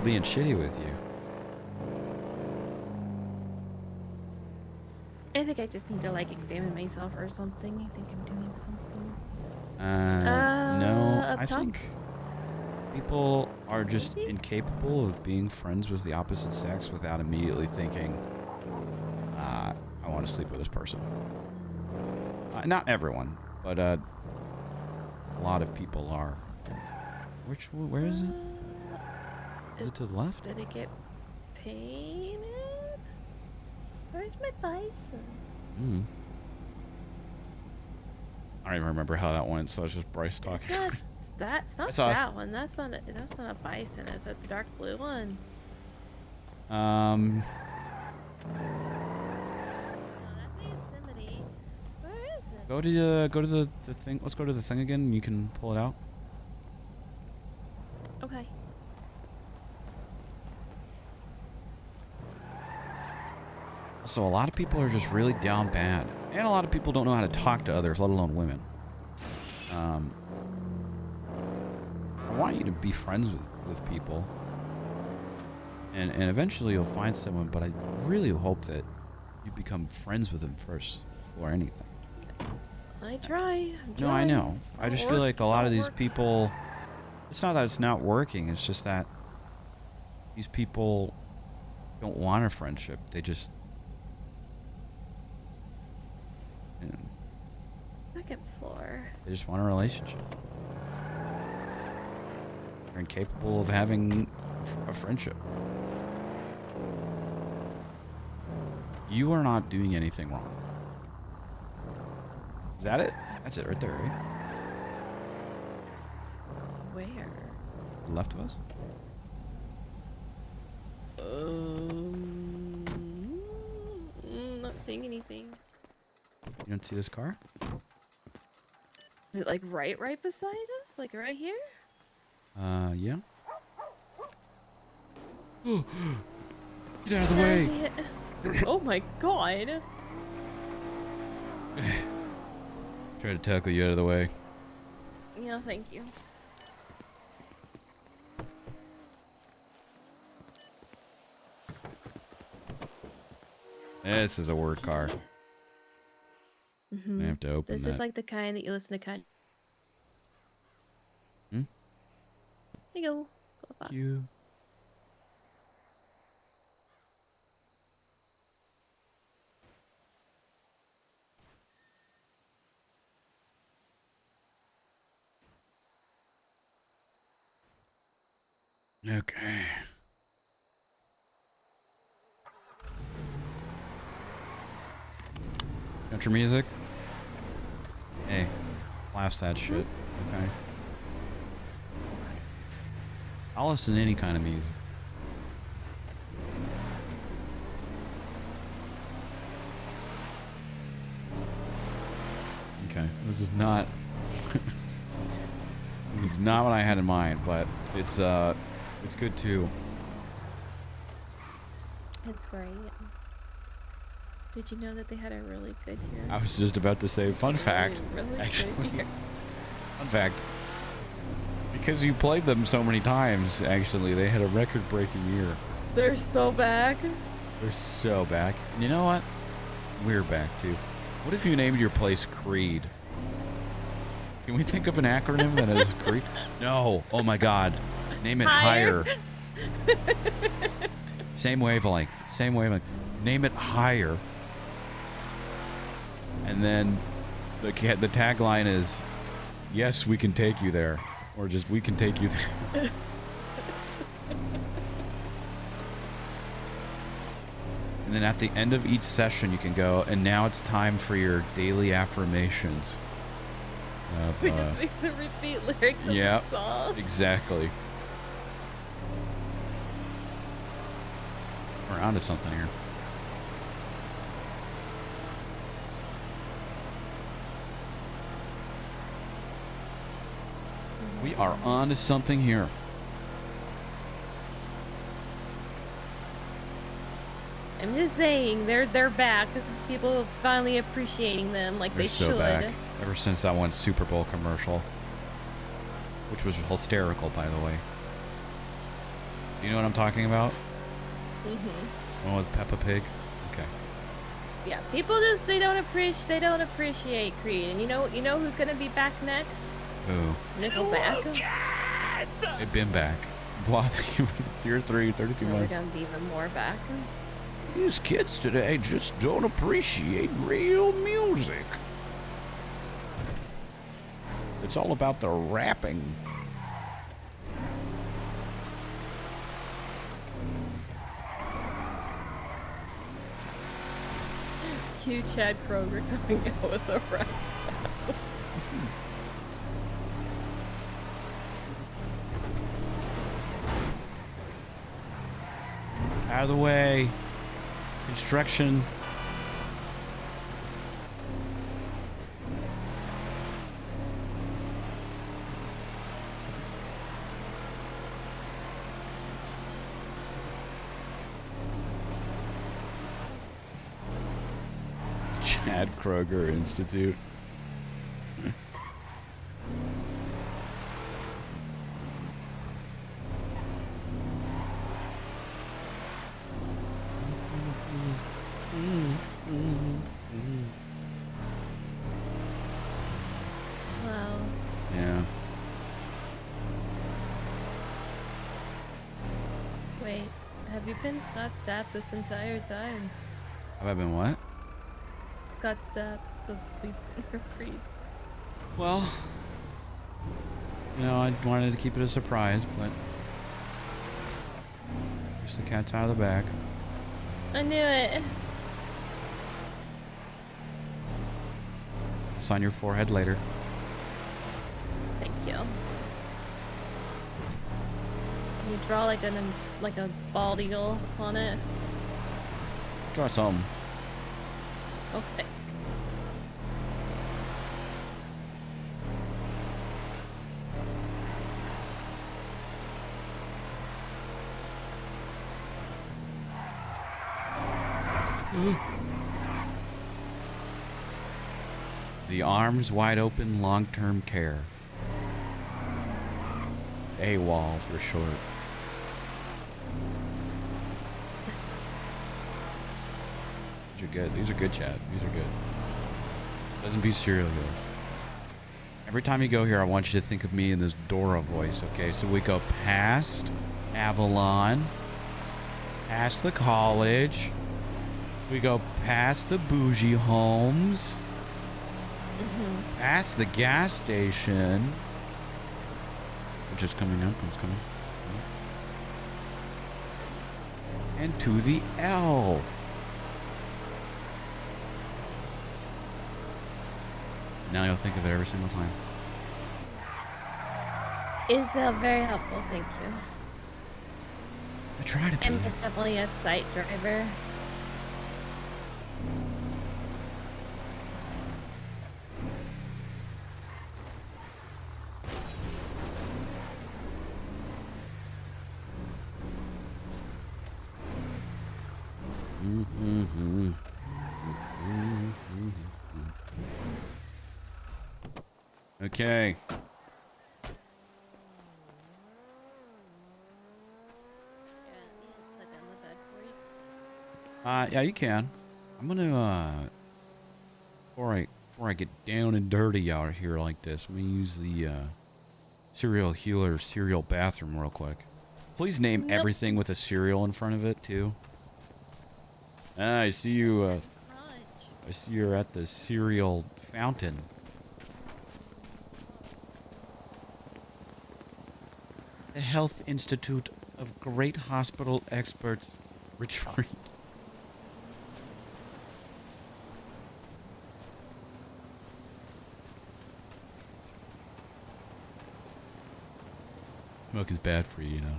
being shitty with you. I think I just need to like examine myself or something. I think I'm doing something. No, up I top? think people are just Maybe? incapable of being friends with the opposite sex without immediately thinking, I want to sleep with this person. Not everyone, but a lot of people are. Where is it? Is it to the left? Did it get painted? Where's my bison? I don't even remember how that went, so it's just Bryce talking. It's not saw us. that one. That's not a bison. It's a dark blue one. Um, Oh, that's a Yosemite. Where is it? go to the thing. Let's go to the thing again, and you can pull it out. Okay. So a lot of people are just really down bad, and a lot of people don't know how to talk to others, let alone women. I want you to be friends with people, and eventually you'll find someone, but I really hope that you become friends with them first before anything. I try. No, I know. I just feel like a lot of these people, it's not that it's not working, it's just that these people don't want a friendship. They just, you know, Second floor. they just want a relationship. They're incapable of having a friendship. You are not doing anything wrong. Is that it? That's it right there, right? Where? Left of us? Not seeing anything. You don't see this car? Is it like right beside us? Like right here? Yeah. Get out of the Where is way! he? Oh my god. Try to tackle you out of the way. Yeah, thank you. This is a work car. I have to open This that. is like the kind that you listen to kind. Hmm? Here you go. Go box. You. Okay. Country music? Hey, blast that shit. Okay. I'll listen to any kind of music. Okay, this is not this is not what I had in mind, but it's good too. It's great. Did you know that they had a really good year? I was just about to say, fun fact, Really actually. good year. Fun fact. Because you played them so many times, actually, they had a record-breaking year. They're so back. They're so back. And you know what? We're back, too. What if you named your place Creed? Can we think of an acronym that is Creed? No. Oh, my God. Name it Higher. Same wavelength. Same wavelength. Name it Higher. And then the tagline is, yes, we can take you there. Or just, we can take you there. And then at the end of each session, you can go, and now it's time for your daily affirmations. We just make them repeat lyrics of yeah, the song. Exactly. We're onto something here. We are on to something here. I'm just saying, they're back. People are finally appreciating them like They're they so should. back. Ever since that one Super Bowl commercial, which was hysterical, by the way. Do you know what I'm talking about? Mm-hmm. One with Peppa Pig. Okay. Yeah, people just they don't appreciate Creed. And you know who's gonna be back next? Who? Nickelback. They've been back. Tier 3, 32 They're months. gonna be even more back. These kids today just don't appreciate real music. It's all about the rapping. Cute Chad Kroger coming out with a rap. Out of the way. Construction. Chad Kroger Institute. Wow. Yeah. Wait, have you been Scott Stapp this entire time? Have I been what? Scott Stapp, the lead singer of Creed. Well, you know, I wanted to keep it a surprise, but Yes, the cat's out of the bag. I knew it. It's on your forehead later. Thank you. You draw like a bald eagle on it. Draw something. Okay. The arms wide open long-term care. AWOL for short. These are good. These are good, chat. These are good. Doesn't be serial killers. Every time you go here, I want you to think of me in this Dora voice, okay? So we go past Avalon, past the college, we go past the bougie homes, past the gas station, which is coming up, it's coming. And to the L. Now you'll think of it every single time. Is very helpful, thank you. I try to be. I'm definitely a sight driver. Okay. Yeah, you can. I'm gonna before I get down and dirty out here like this, I'm gonna use the serial healer serial bathroom real quick. Please name everything with a cereal in front of it too. I see you. I see you're at the cereal fountain. The Health Institute of Great Hospital Experts Retreat. Milk is bad for you, you know.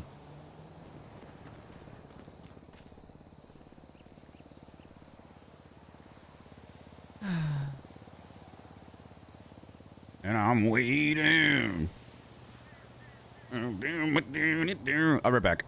And I'm waiting. I'll be right back.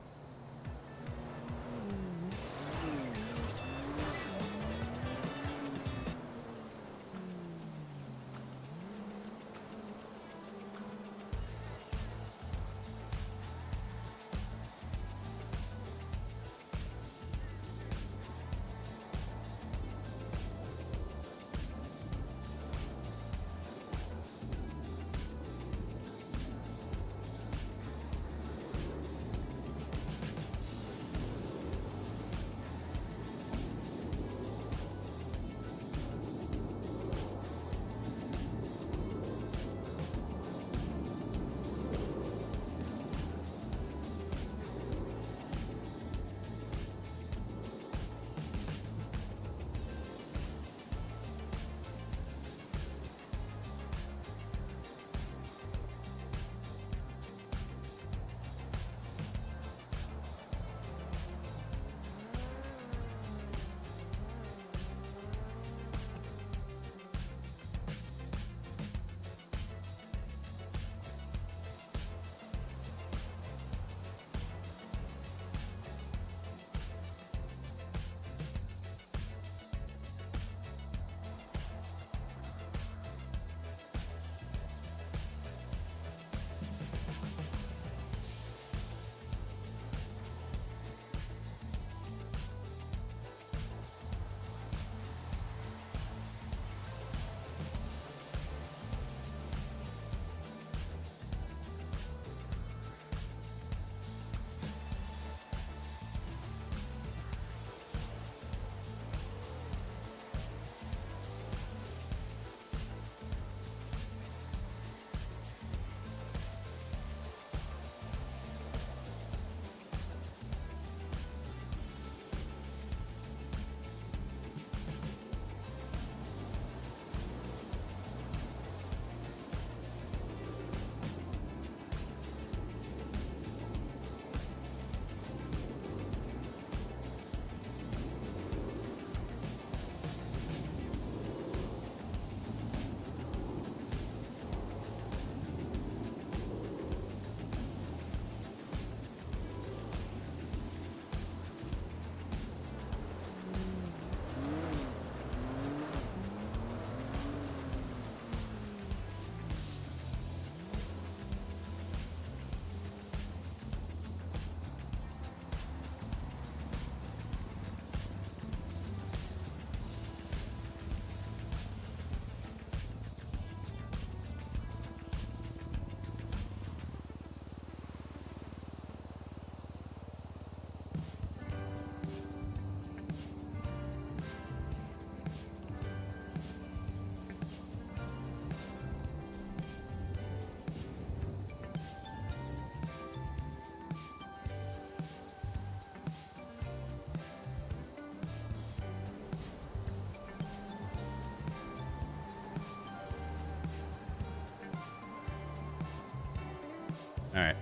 All right.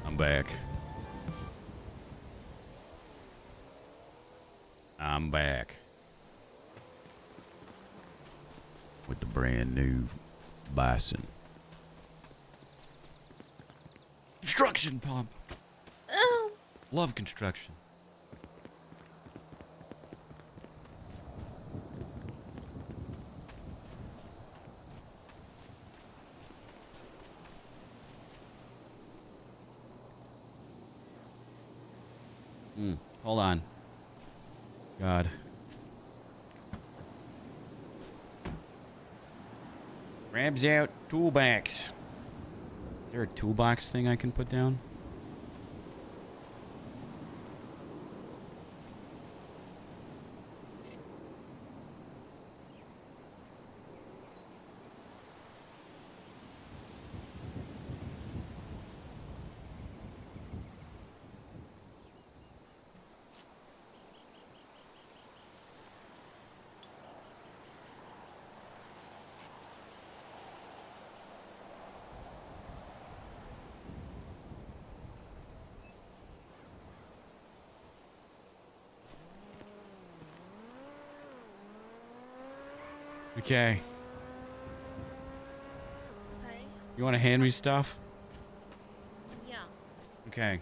I'm back. I'm back. With the brand new Bison. Construction pump. Oh. Love construction. Hold on. God. Grabs out toolbox. Is there a toolbox thing I can put down? Okay. Okay. You want to hand me stuff? Yeah. Okay.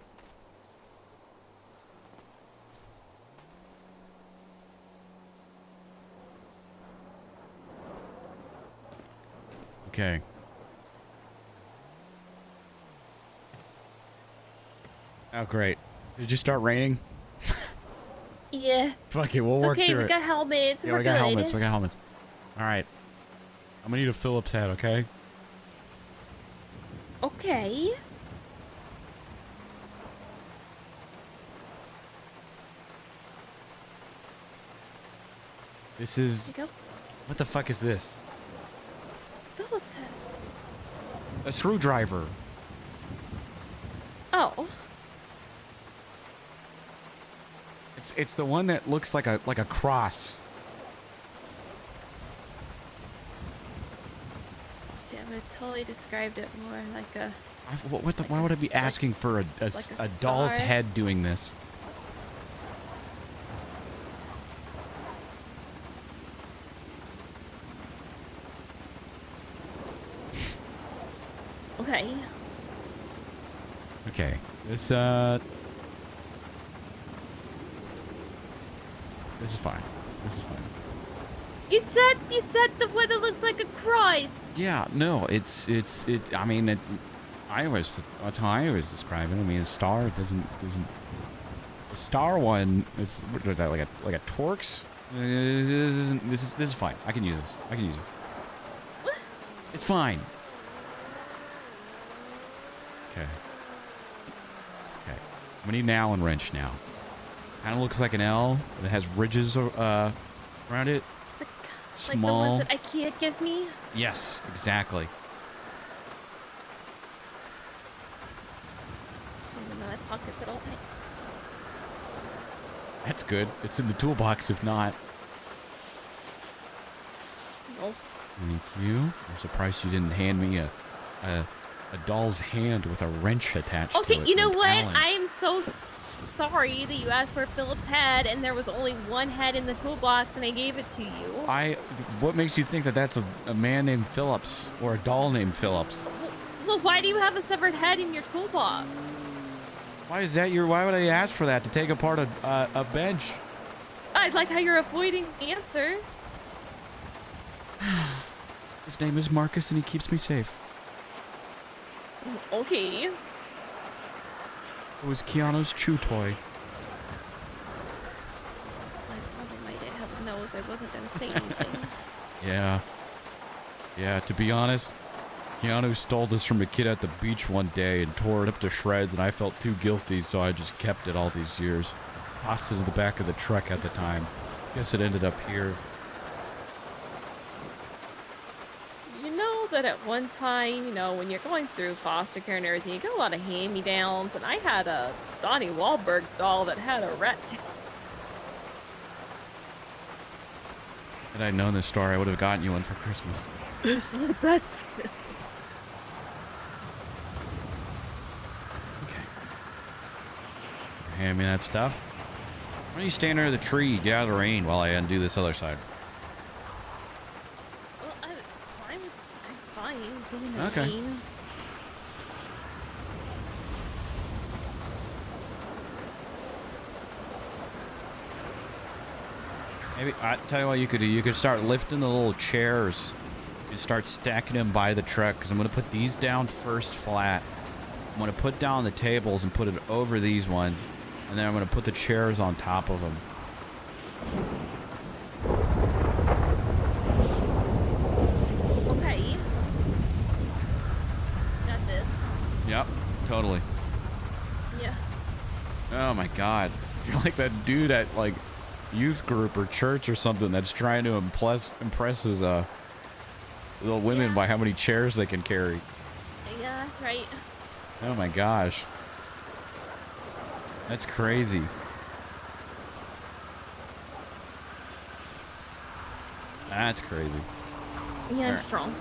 Okay. Oh, great. Did it just start raining? Yeah. Fuck it, we'll It's work okay, through we it. got helmets. Yeah, We're we got good. helmets. We got helmets. All right. I'm gonna need a Phillips head, okay? Okay. This is... There you go. What the fuck is this? Phillips head. A screwdriver. Oh. It's the one that looks like a cross. See, I would have totally described it more like a... Why would I be asking for a doll's star. head doing this? Okay. Okay. This is fine. This is fine. You said the one that looks like a cross. Yeah, no, I mean, that's how I always describe it. I mean, a star doesn't, a star one, what is that, like a Torx? This is fine. I can use this. I can use this. What? It's fine. Okay. Okay. I'm gonna need an Allen wrench now. Kind of looks like an L, but it has ridges around it. It's Small. like the ones that IKEA give me. Yes, exactly. Something in my pockets at all times. That's good. It's in the toolbox if not. No. Thank you. I'm surprised you didn't hand me a doll's hand with a wrench attached to it. Okay, you know and what? Allen. I am so sorry that you asked for a Phillips head and there was only one head in the toolbox and I gave it to you. What makes you think that that's a man named Phillips or a doll named Phillips? Well, why do you have a severed head in your toolbox? Why would I ask for that to take apart a bench? I like how you're avoiding the answer. His name is Marcus and he keeps me safe. Okay. It was Keanu's chew toy. I was wondering why you didn't have a nose. I wasn't going to say anything. Yeah. Yeah, to be honest, Keanu stole this from a kid at the beach one day and tore it up to shreds, and I felt too guilty, so I just kept it all these years. Tossed it in the back of the truck at the time. Guess it ended up here. You know that at one time, you know, when you're going through foster care and everything, you get a lot of hand-me-downs, and I had a Donnie Wahlberg doll that had a rat tail. Had I known this story, I would have gotten you one for Christmas. So that's... hand me that stuff. Why don't you stand under the tree, get out of the rain while I undo this other side? Well, I'm fine. Being in the Okay. rain. Maybe I tell you what you could do. You could start lifting the little chairs and start stacking them by the truck. Because I'm gonna put these down first flat. I'm gonna put down the tables and put it over these ones, and then I'm gonna put the chairs on top of them. Okay. Got this. Yep, totally. Yeah. Oh my god, you're like that dude at like youth group or church or something that's trying to impress his little women by how many chairs they can carry. Yeah, that's right. Oh my gosh, that's crazy. That's crazy. Yeah, I'm Alright. strong.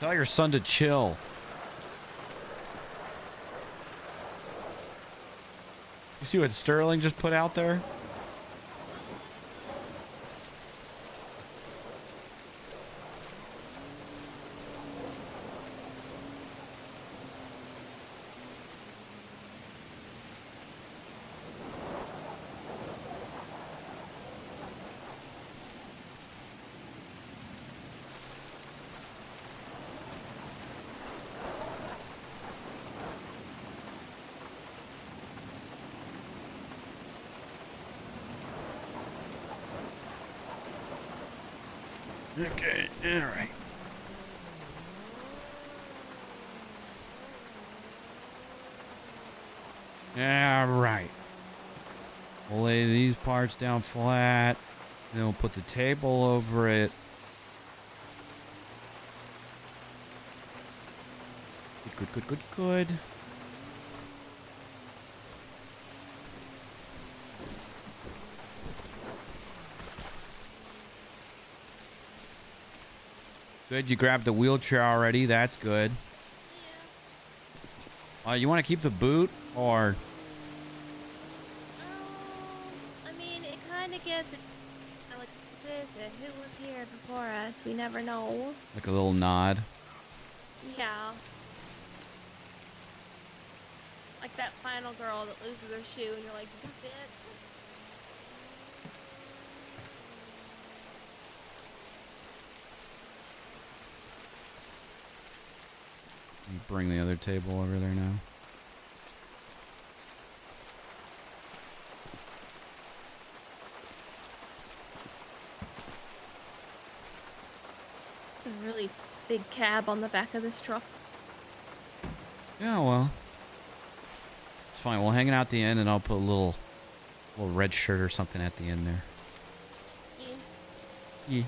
Tell your son to chill. You see what Sterling just put out there? Okay, all right. All right. We'll lay these parts down flat. Then we'll put the table over it. Good, good, good, good, good. Good, you grabbed the wheelchair already. That's good. You want to keep the boot, or? I mean, it kind of gets like this. Who was here before us? We never know. Like a little nod. Yeah. Like that final girl that loses her shoe, and you're like, you bitch. You bring the other table over there now. It's a really big cab on the back of this truck. Yeah, well. It's fine. We'll hang it out the end, and I'll put a little red shirt or something at the end there. Yeah. Yeah.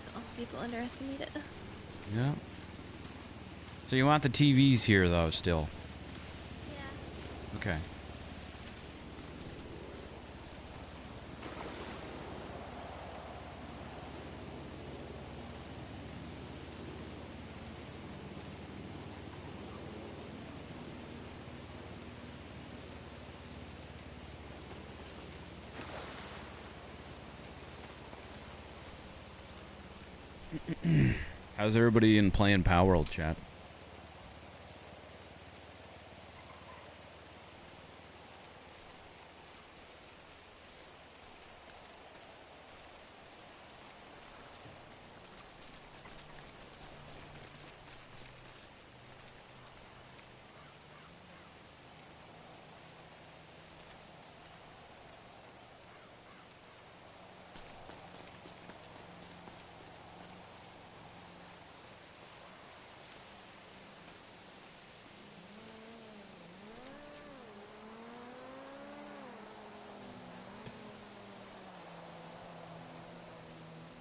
So people underestimate it. Yeah. So you want the TVs here, though, still? Yeah. Okay. How's everybody in playing Power World, chat?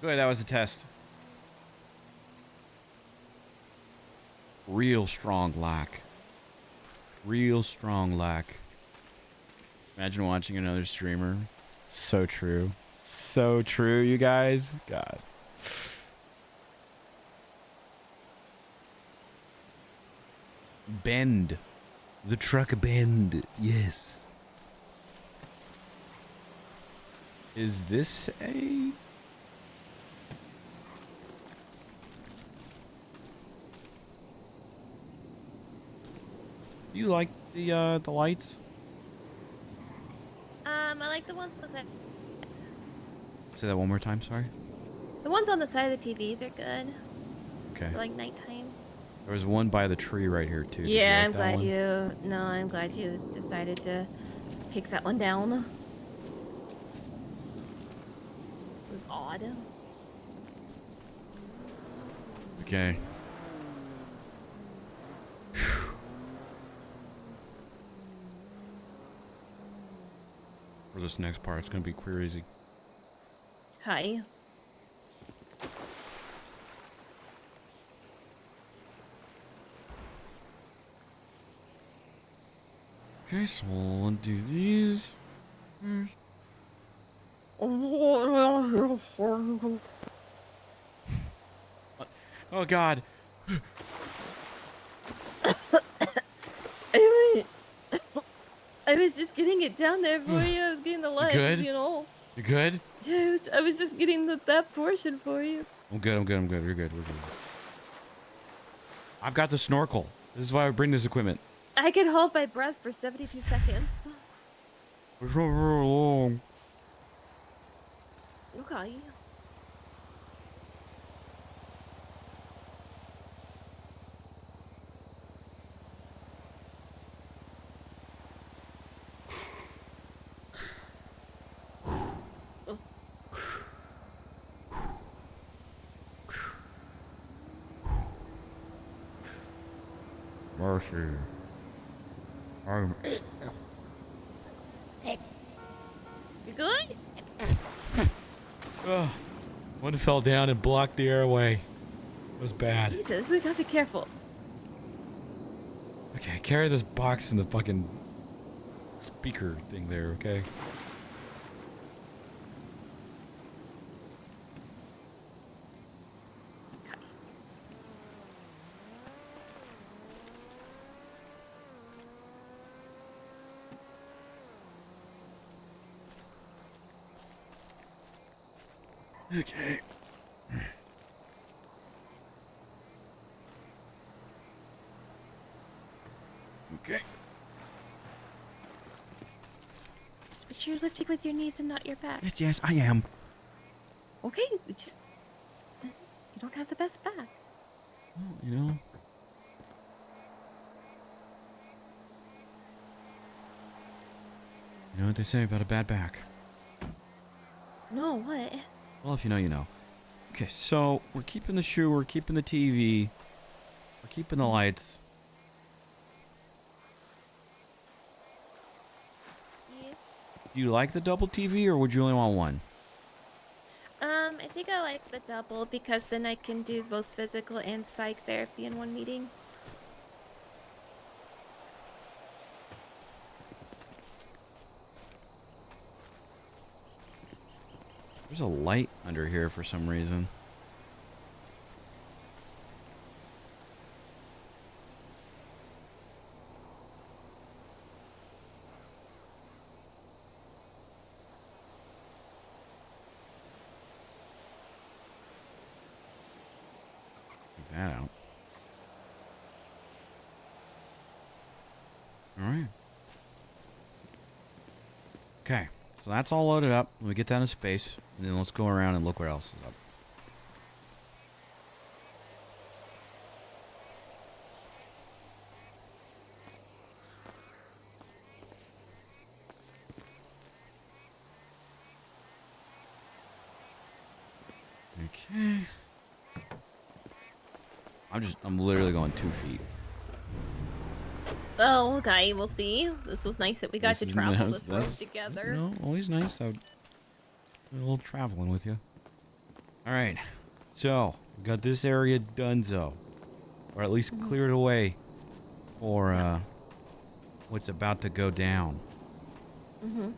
Good, that was a test. Real strong lack. Real strong lack. Imagine watching another streamer. So true. So true, you guys. God. Bend. The truck bend. Yes. Is this a... Do you like the lights? I like the ones on the side. Say that one more time, sorry. The ones on the side of the TVs are good. Okay. For like nighttime. There was one by the tree right here too. Did you Yeah, like I'm that glad one? you. No, I'm glad you decided to kick that one down. It was odd. Okay. For this next part, it's gonna be queer easy. Hi. Okay, so we'll do these. Oh God. I was just getting it down there for you. I was getting the legs, good? you know. You good? Yeah, I was just getting that portion for you. I'm good. I'm good. I'm good. We're good. We're good. I've got the snorkel. This is why I bring this equipment. I could hold my breath for 72 seconds. Long. Okay. Mercy. I'm... You good? Oh, one fell down and blocked the airway. It was bad. Jesus, we gotta be careful. Okay, carry this box in the fucking speaker thing there, okay? Okay. Okay. Just make sure you're lifting with your knees and not your back. Yes, yes, I am. Okay, we just... You don't have the best back. Well, you know. You know what they say about a bad back? No, what? Well, if you know, you know. Okay, so we're keeping the shoe, we're keeping the TV, we're keeping the lights. Yeah. Do you like the double TV or would you only want one? I think I like the double because then I can do both physical and psych therapy in one meeting. There's a light under here for some reason. Take that out. Alright. Okay. So that's all loaded up. Let me get that in space. And then let's go around and look what else is up. Okay. I'm literally going 2 feet. Oh, okay, we'll see. This was nice that we got to is travel nice, this road that's- together. You know, always nice. A little traveling with you. All right. So, we got this area donezo. Or at least cleared away for what's about to go down. Mm-hmm.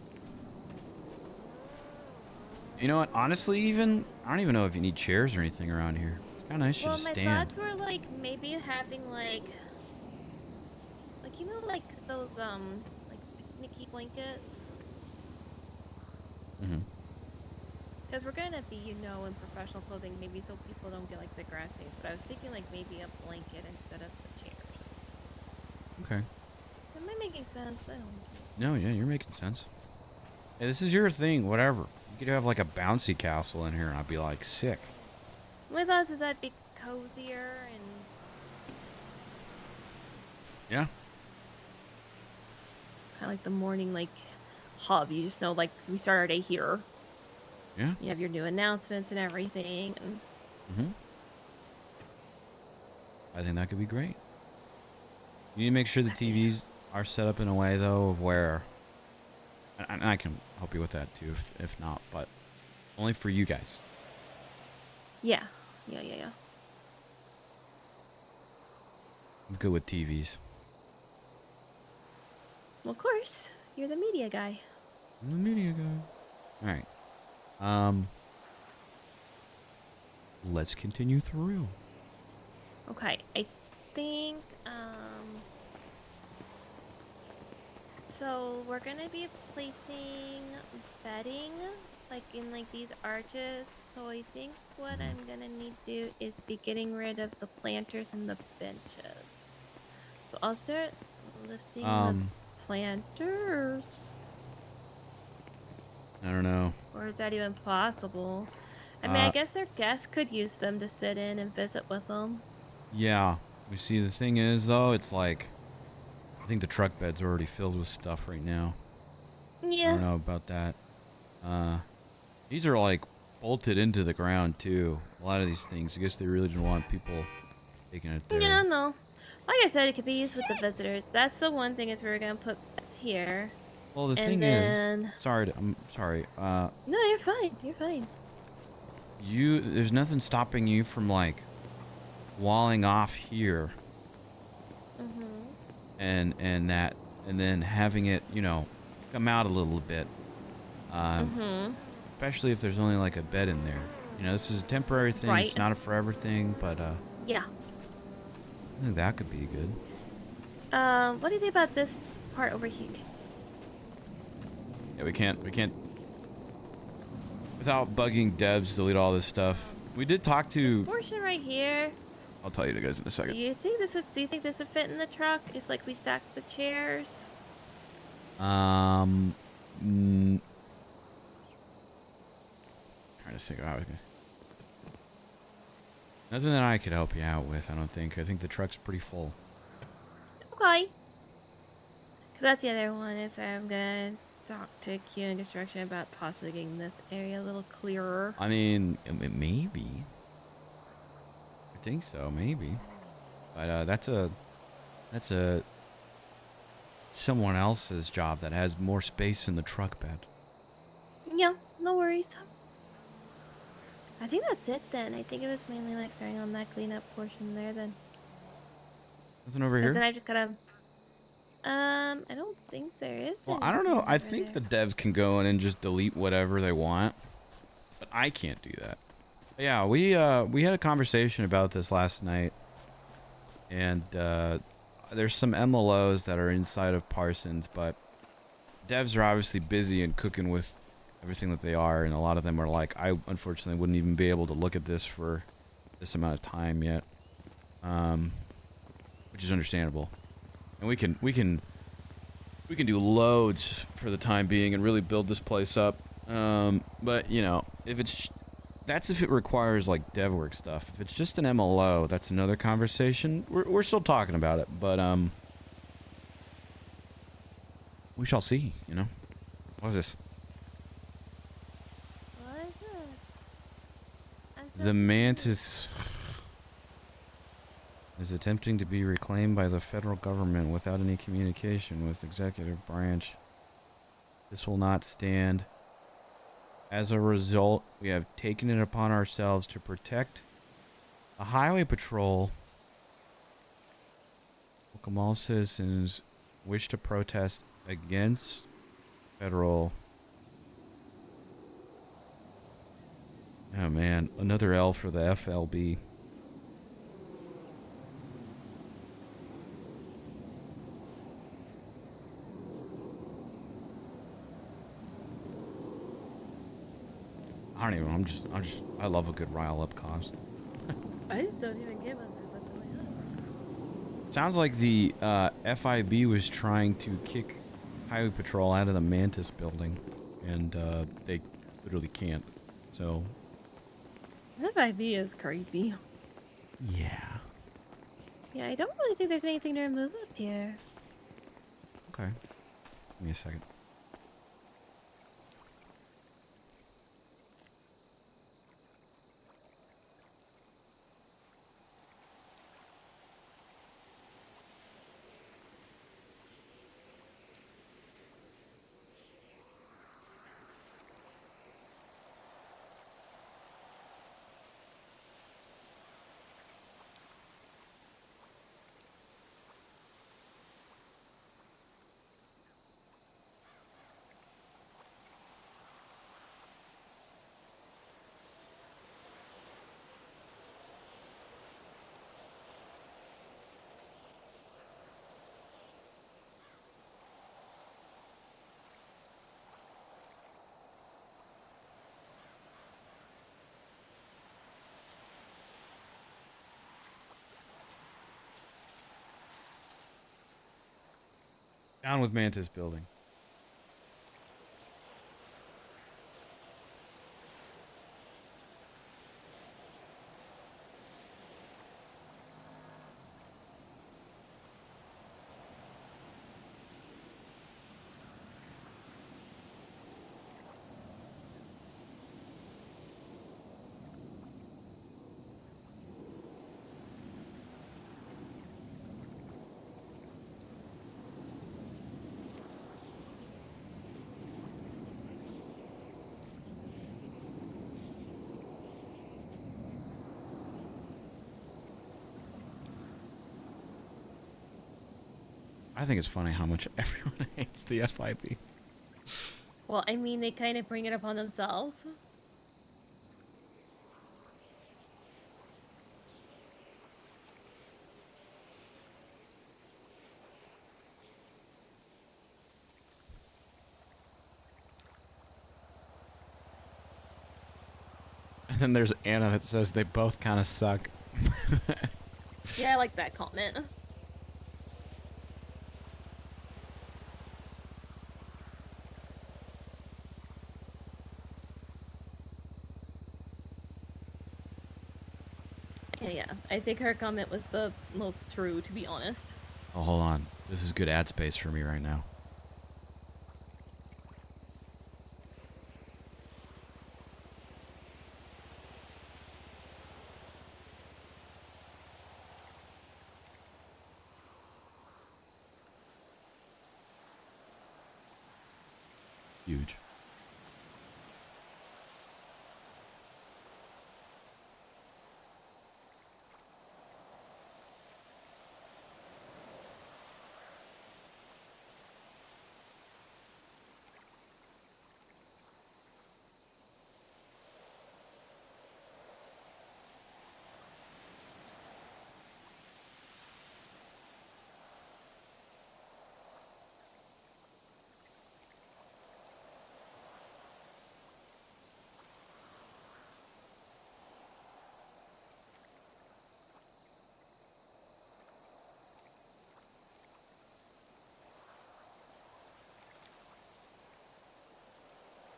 You know what? Honestly, even I don't even know if you need chairs or anything around here. It's kind of nice Well, to just my stand. thoughts were like maybe having like you know like those like picnicky blankets. Mm-hmm. Because we're gonna be, you know, in professional clothing, maybe so people don't get like the grass stains. But I was thinking like maybe a blanket instead of the chairs. Okay. Am I making sense? I don't know. No, yeah, you're making sense. Hey, this is your thing, whatever. You could have like a bouncy castle in here and I'd be like sick. My thoughts is that'd be cozier and Yeah. kind of like the morning like hub. You just know like we start our day here. Yeah. You have your new announcements and everything. And Mm-hmm. I think that could be great. You need to make sure the TVs are set up in a way though of where, and I can help you with that too if not, but only for you guys. yeah. I'm good with TVs. Well, of course, you're the media guy. I'm the media guy. All right. Let's continue through. Okay, I think so we're gonna be placing bedding like in like these arches. So I think what I'm gonna need to do is be getting rid of the planters and the benches. So I'll start lifting the planters. I don't know. Or is that even possible? I mean, I guess their guests could use them to sit in and visit with them. Yeah. We see the thing is though, it's like I think the truck bed's already filled with stuff right now. Yeah. I don't know about that. These are like bolted into the ground too. A lot of these things. I guess they really didn't want people taking it there. Yeah, no. Like I said, it could be used with the visitors. That's the one thing is we were gonna put beds here. Well, the and thing then... is, I'm sorry. No, you're fine. You're fine. There's nothing stopping you from like walling off here. Mm-hmm. And then having it, you know, come out a little bit. Especially if there's only like a bed in there. You know, this is a temporary thing. Right. It's not a forever thing, but Yeah. I think that could be good. What do you think about this part over here? Yeah, we can't without bugging devs delete all this stuff. We did talk to. Portion right here. I'll tell you guys in a second. Do you think this would fit in the truck if like we stacked the chairs? Trying to think about it. Nothing that I could help you out with, I don't think. I think the truck's pretty full. Okay. Cause that's the other one is I'm gonna talk to Q and Construction about possibly getting this area a little clearer. I mean, maybe. I think so, maybe. But that's a someone else's job that has more space in the truck bed. Yeah, no worries. I think that's it then. I think it was mainly like starting on that cleanup portion there then. Nothing over 'Cause here? then I just gotta... I don't think there is. Well, I don't know. anything I over think there. the devs can go in and just delete whatever they want, but I can't do that. Yeah, we had a conversation about this last night, and there's some MLOs that are inside of Parsons, but devs are obviously busy and cooking with everything that they are, and a lot of them are like, I unfortunately wouldn't even be able to look at this for this amount of time yet, which is understandable. And we can do loads for the time being and really build this place up. But you know, that's if it requires like dev work stuff. If it's just an MLO, that's another conversation. We're still talking about it, but we shall see. You know, what is this? What is this? I'm so The Mantis is attempting to be reclaimed by the federal government without any communication with the executive branch. This will not stand. As a result, we have taken it upon ourselves to protect the highway patrol. Welcome all citizens wish to protest against federal. Oh man, another L for the FLB. I don't even. I love a good rile up cause. I just don't even get what's going on. Sounds like the FIB was trying to kick Highway Patrol out of the Mantis building, and they literally can't. So. FIV is crazy. Yeah. Yeah, I don't really think there's anything to remove up here. Okay. Give me a second. Down with Mantis building. I think it's funny how much everyone hates the FIB. Well, I mean, they kind of bring it upon themselves. And then there's Anna that says they both kind of suck. Yeah, I like that comment. Yeah, I think her comment was the most true, to be honest. Oh, hold on. This is good ad space for me right now. Huge.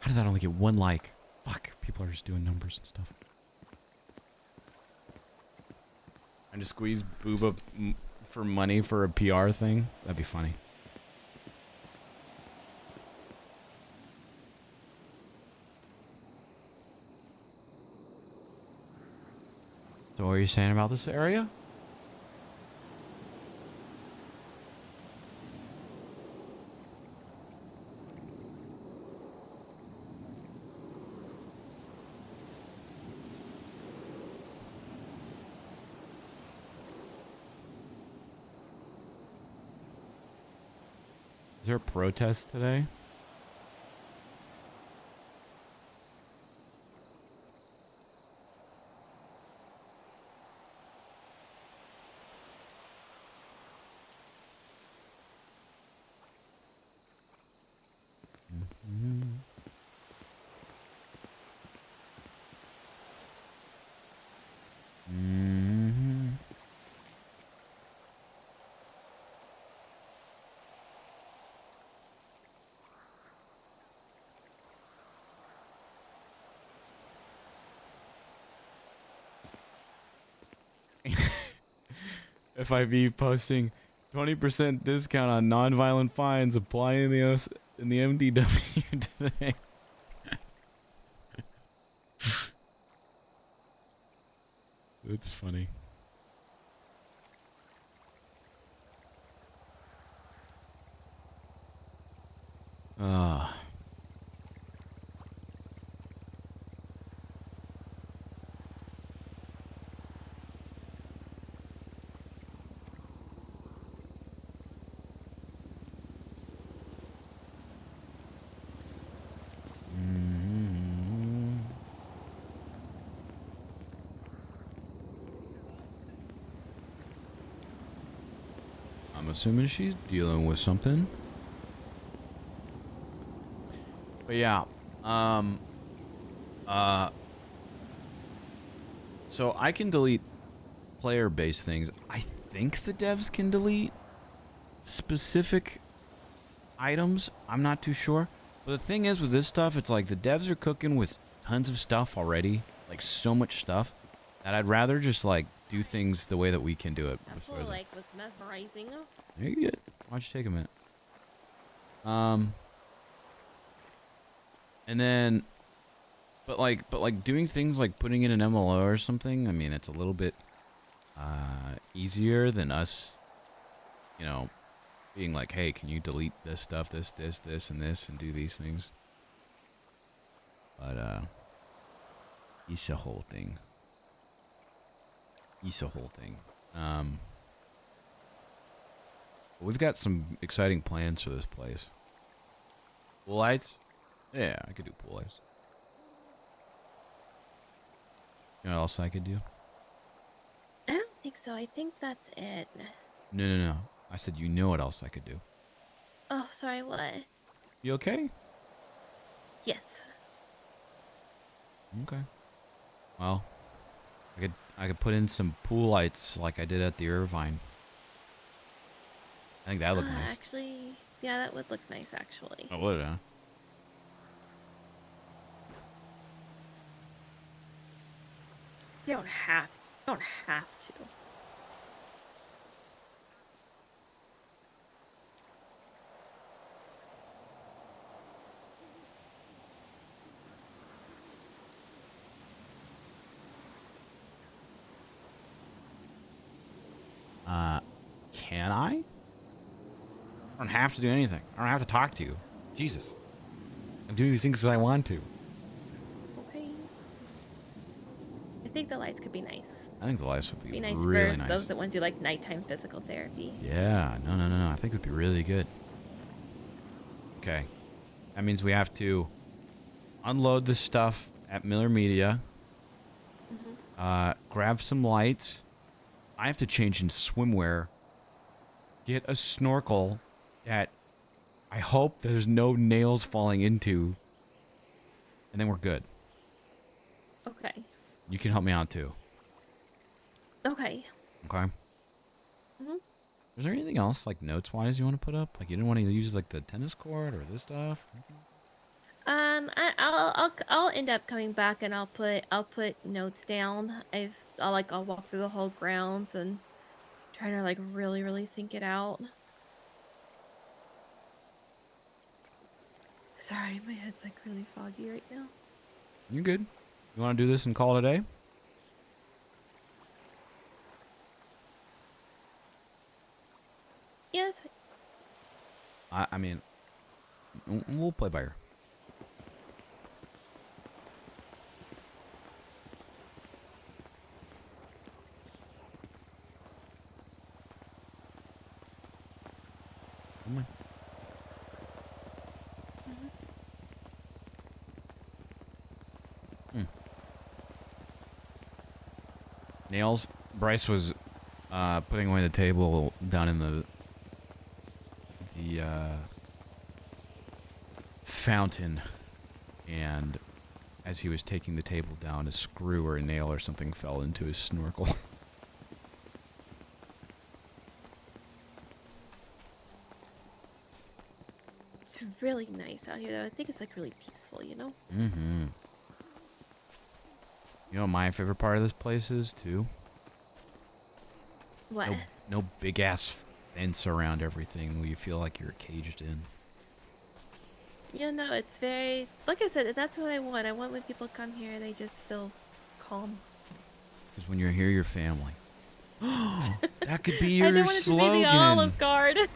How did that only get one like? Fuck, people are just doing numbers and stuff. I just squeeze Booba for money for a PR thing. That'd be funny. So what are you saying about this area? Is there a protest today? FIV posting 20% discount on non-violent fines applying in the MDW today. It's funny. Ah. I'm assuming she's dealing with something. But yeah, so I can delete player-based things. I think the devs can delete specific items. I'm not too sure. But the thing is with this stuff, it's like the devs are cooking with tons of stuff already, like so much stuff, that I'd rather just like do things the way that we can do it. That before pool the- like was mesmerizing. There you get. Why don't you take a minute? And then, but like doing things like putting in an MLO or something. I mean, it's a little bit easier than us, you know, being like, hey, can you delete this stuff, this, and this, and do these things? But it's a whole thing. We've got some exciting plans for this place. Pool lights? Yeah, I could do pool lights. You know what else I could do? I don't think so. I think that's it. No. I said you know what else I could do. Oh, sorry, what? You okay? Yes. Okay. Well, I could put in some pool lights like I did at the Irvine. I think that looked nice. Actually, yeah, that would look nice, actually. Oh, would it, huh? You don't have to. Can I? I don't have to do anything. I don't have to talk to you. Jesus. I'm doing these things because I want to. Okay. I think the lights could be nice. I think the lights would be Be nice really for nice. those that want to do like nighttime physical therapy. Yeah, no. I think it would be really good. Okay. That means we have to unload the stuff at Miller Media. Grab some lights. I have to change into swimwear. Get a snorkel that I hope there's no nails falling into. And then we're good. Okay. You can help me out too. Okay. Okay? Is there anything else, like notes-wise, you want to put up? Like you didn't want to use like the tennis court or this stuff? I'll end up coming back and I'll put notes down. I'll walk through the whole grounds and try to like really think it out. Sorry, my head's like really foggy right now. You good? You want to do this and call it a day? Yes. I mean, we'll play by ear. Come on. Nails. Bryce was putting away the table down in the fountain, and as he was taking the table down, a screw or a nail or something fell into his snorkel. It's really nice out here, though. I think it's like really peaceful, you know? Mm-hmm. You know what my favorite part of this place is, too? What? No big-ass fence around everything where you feel like you're caged in. Yeah, no, it's very... Like I said, that's what I want. I want when people come here, they just feel calm. Because when you're here, you're family. That could be your I don't want it slogan. to be the Olive Garden.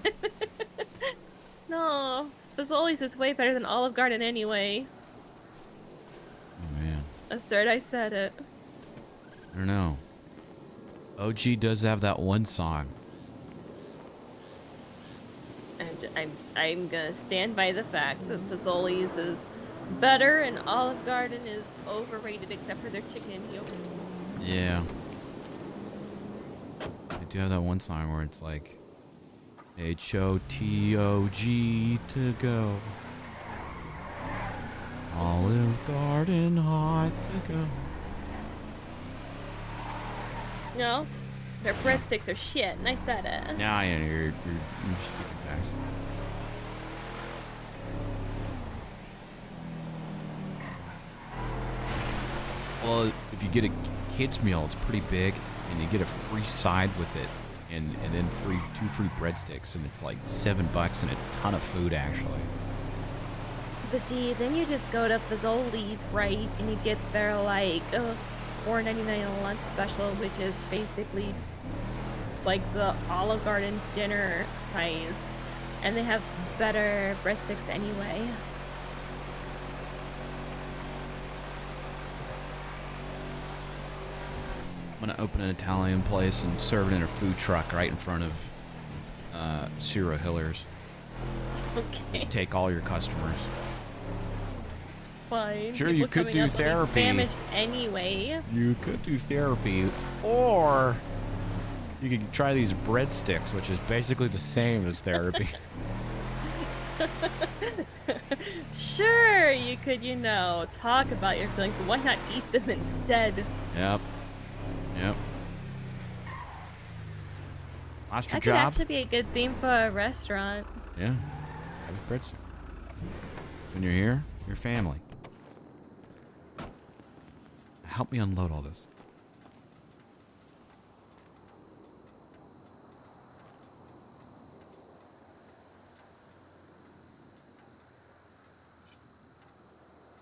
No, Fazoli's is way better than Olive Garden anyway. Oh, man. That's right, I said it. I don't know. OG does have that one song. I'm gonna stand by the fact that Fazoli's is better and Olive Garden is overrated except for their chicken and yogurt. Yeah. I do have that one song where it's like H-O-T-O-G to go. Olive Garden hot to go. No, their breadsticks are shit, and I said it. Nah, yeah, you're speaking facts. Well, if you get a kid's meal, it's pretty big, and you get a free side with it, and then two free breadsticks, and it's like $7 and a ton of food, actually. But see, then you just go to Fazoli's, right, and you get their, like, $4.99 lunch special, which is basically like the Olive Garden dinner size, and they have better breadsticks anyway. I'm gonna open an Italian place and serve it in a food truck right in front of Ciro Hillers. Okay. Just take all your customers. It's fine. Sure, People you could coming do up will be therapy. famished anyway. You could do therapy, or you could try these breadsticks, which is basically the same as therapy. Sure, you could, you know, talk about your feelings, but why not eat them instead? Yep. Lost your That could job? actually be a good theme for a restaurant. Yeah. Have a breadstick. When you're here, you're family. Help me unload all this.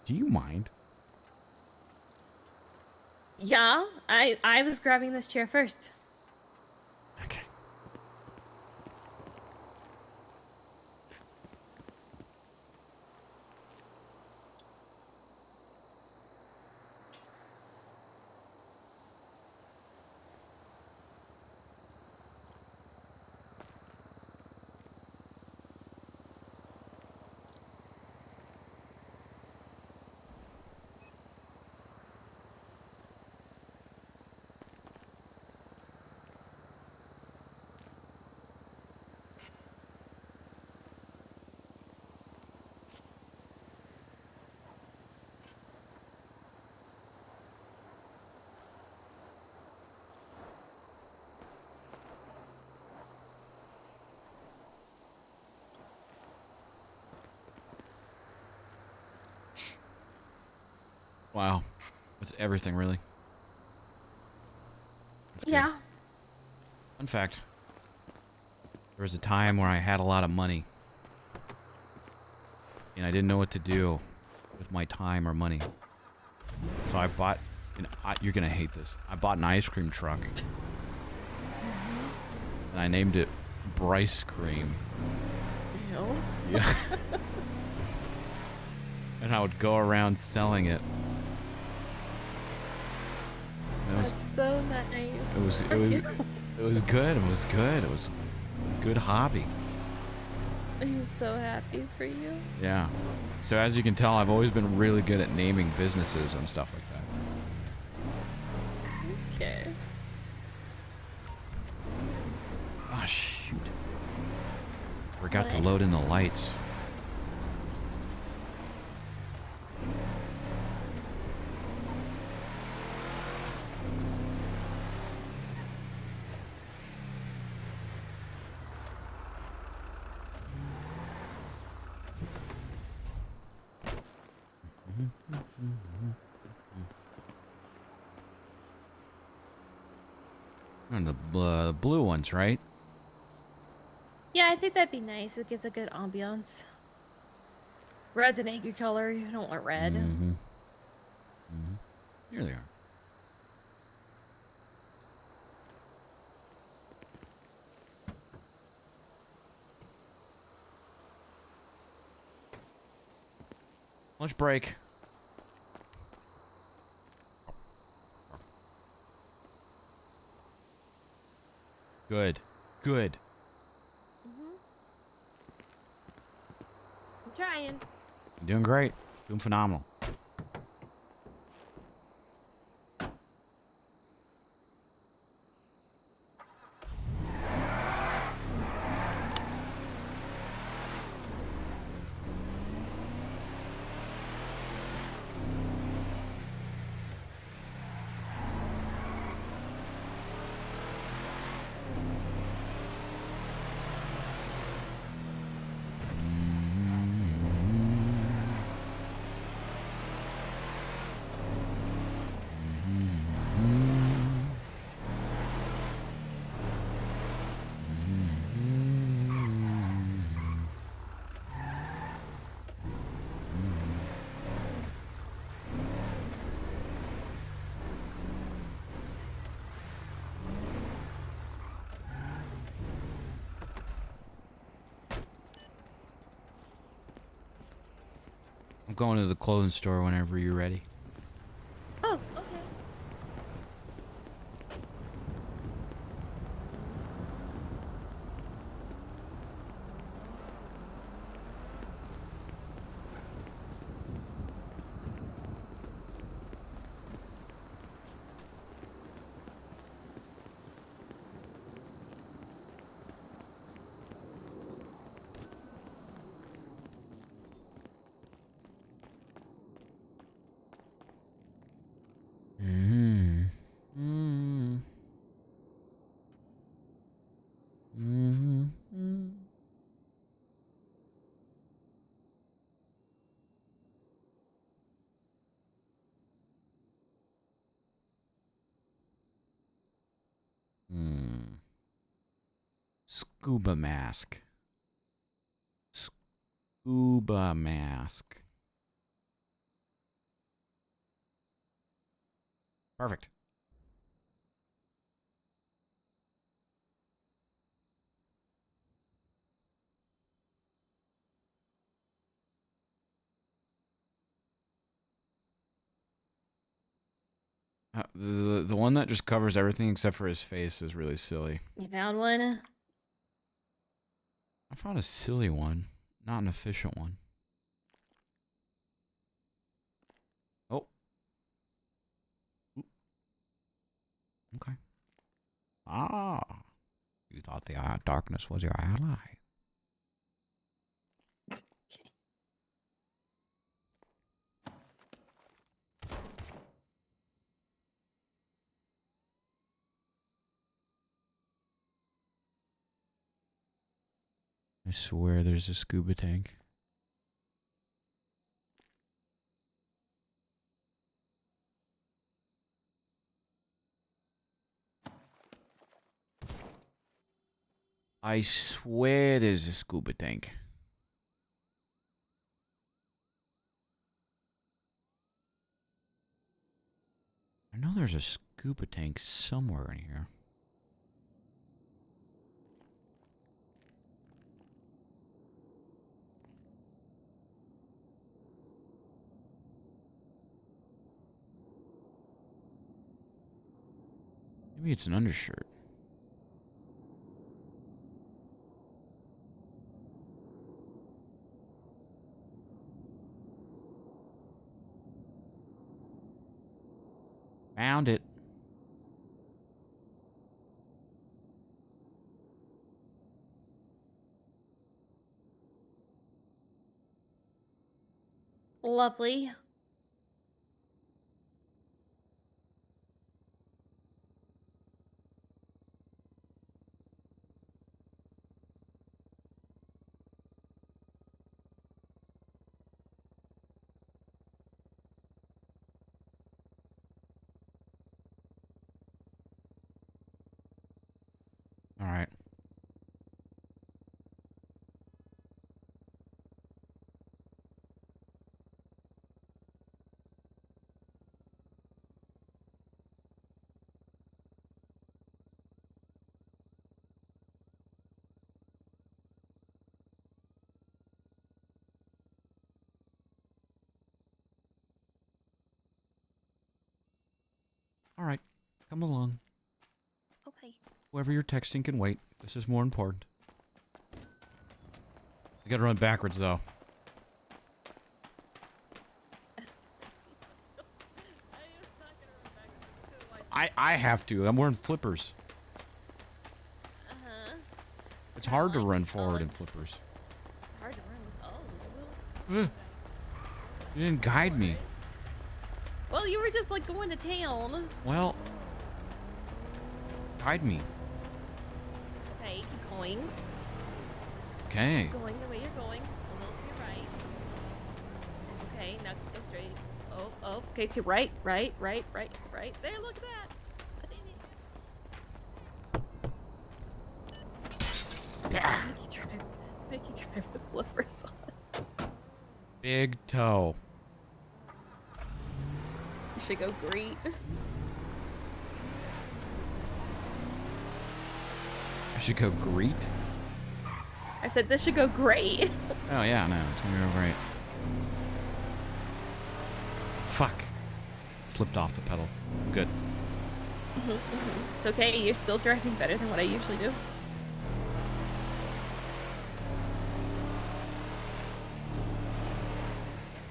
Do you mind? Yeah, I was grabbing this chair first. Okay. Wow. That's everything, really. That's good. Yeah. Fun fact. There was a time where I had a lot of money. And I didn't know what to do with my time or money. So I bought... you're going to hate this. I bought an ice cream truck. And I named it Bryce Cream. Ew. Yeah. And I would go around selling it. That's so nice. It was good. It was good. It was a good hobby. I'm so happy for you. Yeah. So as you can tell, I've always been really good at naming businesses and stuff like that. Okay. Forgot to What? load in the lights. And the blue ones, right? Yeah, I think that'd be nice. It gives a good ambiance. Red's an angry color. You don't want red. Mm-hmm. Mm-hmm. Here they are. Lunch break. Good. Good. I'm trying. You're doing great. Doing phenomenal. I'm going to the clothing store whenever you're ready. Oh, okay. Mm-hmm. Mm-hmm. Mm-hmm. Hmm. Scuba mask. Scuba mask. Perfect. The one that just covers everything except for his face is really silly. You found one? I found a silly one, not an efficient one. Oh. Oop. Okay. Ah. You thought the darkness was your ally. Okay. I swear there's a scuba tank. I swear there's a scuba tank. I know there's a scuba tank somewhere in here. Maybe it's an undershirt. Found it. Lovely. All right. All right. Come along. Okay. Whoever you're texting can wait. This is more important. I gotta run backwards, though. I have to. I'm wearing flippers. Uh-huh. It's hard to like, run forward in it's flippers. hard to run. Oh. Ugh. You didn't guide me. Well, you were just like going to town. Well, guide me. Okay, keep going. Okay. Going the way you're going. A little to your right. Okay, now go straight. Oh, okay, to right. There, look at that. I did it. Ah. Make you drive the flippers on. Big toe. You should go greet. I should go greet? I said this should go great. Oh, yeah, no. It's gonna go right. Fuck. Slipped off the pedal. Good. It's okay, you're still driving better than what I usually do.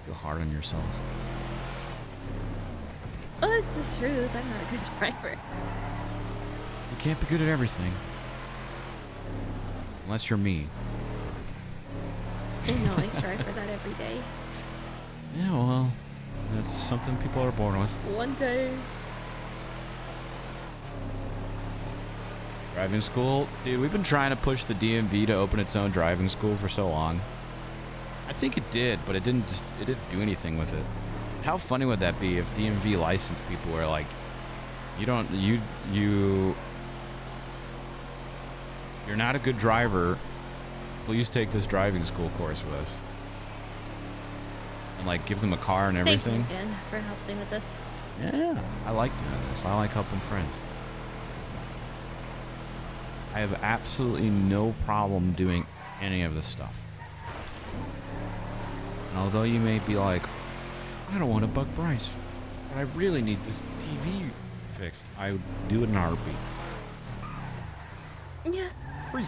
Feel hard on yourself. Oh, that's the truth. I'm not a good driver. You can't be good at everything. Unless you're me. I know, I strive for that every day. Yeah, well, that's something people are born with. One day. Driving school? Dude, we've been trying to push the DMV to open its own driving school for so long. I think it did, but it didn't do anything with it. How funny would that be if DMV licensed people were like, you're not a good driver. Please take this driving school course with us. And like give them a car and everything. Thank you again for helping with this. Yeah, I like doing this. I like helping friends. I have absolutely no problem doing any of this stuff. And although you may be like, I don't want to bug Bryce, but I really need this TV fixed, I would do it in a heartbeat. Yeah.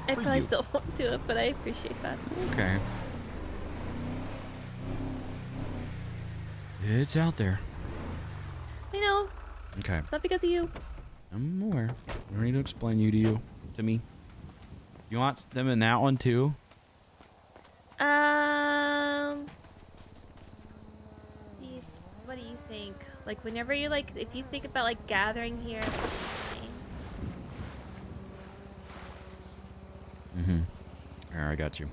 I probably still won't do it, but I appreciate that. Okay. It's out there. I know. Okay. It's not because of you. I'm aware. I don't need to explain you to me. You want them in that one too? What do you think? Like, whenever you if you think about gathering here. Mm-hmm. There, I got you.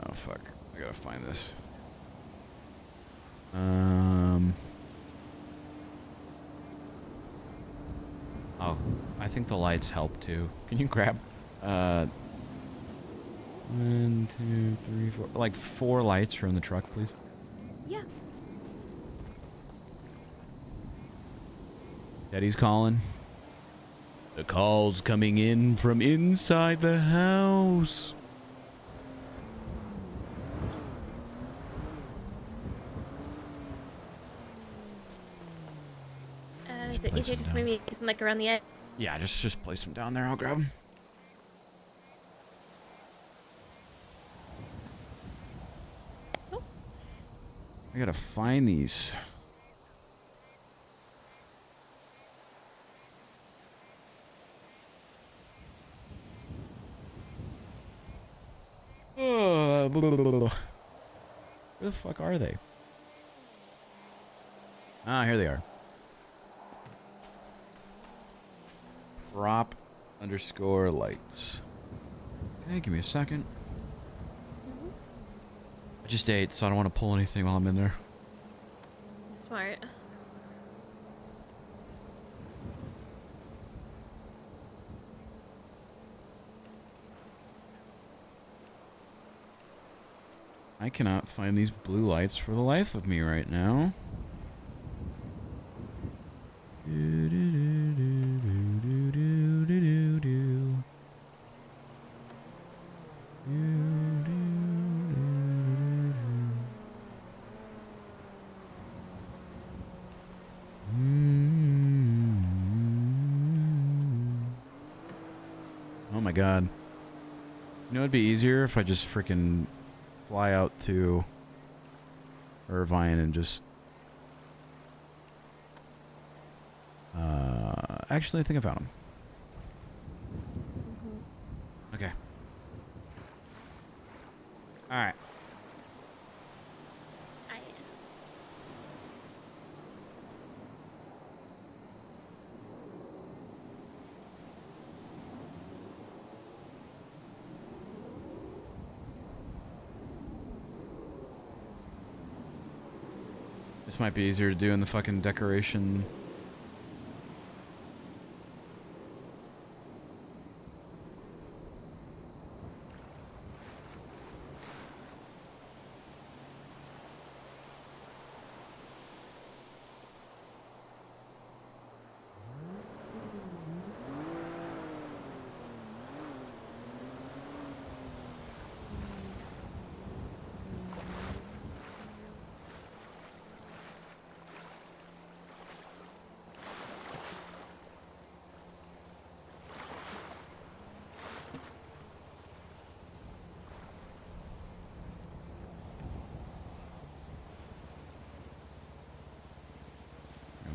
Oh fuck! I gotta find this. Oh, I think the lights help too. Can you grab 1, 2, 3, 4, like 4 lights from the truck, please? Yeah. Daddy's calling. The call's coming in from inside the house. Is it easier just maybe some around the edge? Yeah, just place them down there. I'll grab them. Oh. I gotta find these. the fuck are they? Ah, here they are. Prop underscore lights. Okay, give me a second. I just ate, so I don't want to pull anything while I'm in there. Smart. I cannot find these blue lights for the life of me right now. Oh my god. You know, it'd be easier if I just freaking fly out to Irvine and just... actually, I think I found him. Okay. Alright. This might be easier to do in the fucking decoration.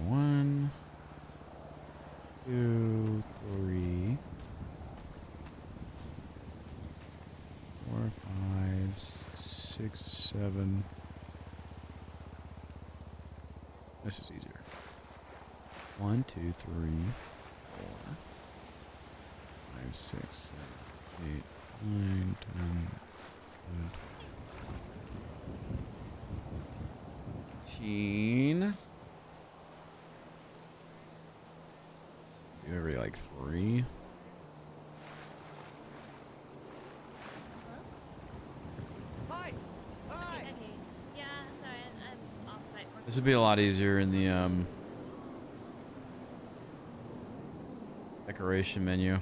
One, two, three, 4, 5, 6, 7. This is easier. 1, 2, 3, 4, 5, 6, 7, 8, 9, 10, 11, 13. Do every like 3. Hi! Hi! Okay. Yeah, sorry, I'm off-site. This would be a lot easier in the decoration menu.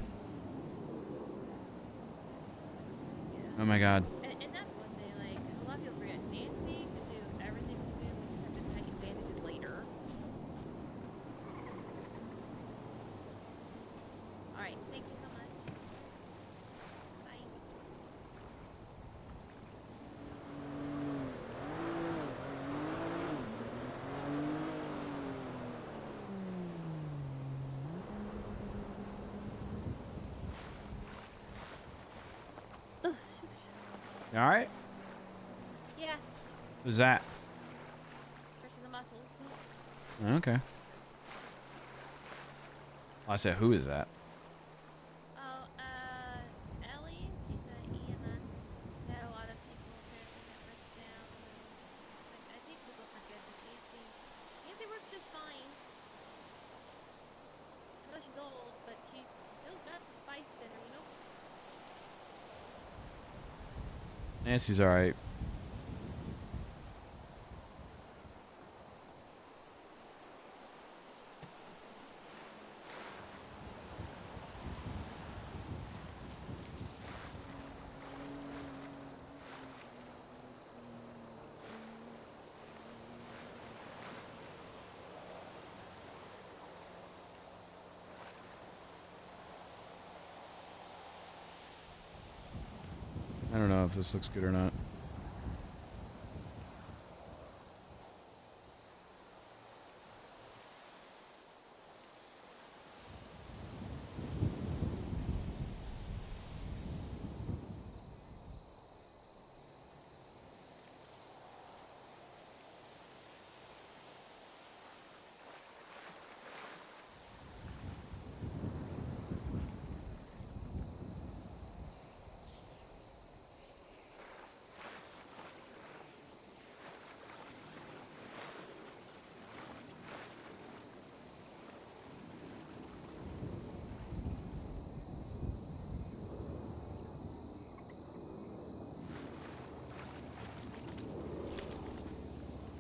Oh my god. And that's one thing, like, a lot of people forget. Nancy could do everything we do, we just have to take advantages later. Alright, thank you so much. Bye. Oh, You alright? yeah, Who's that? stretching the muscles. Okay. I said, who is that? Oh, Ellie, she's an EMS. Had a lot of people apparently that went down. I think people forget that Nancy works just fine. I know she's old, but she still got some feist in her, you know? Nancy's alright. I don't know if this looks good or not.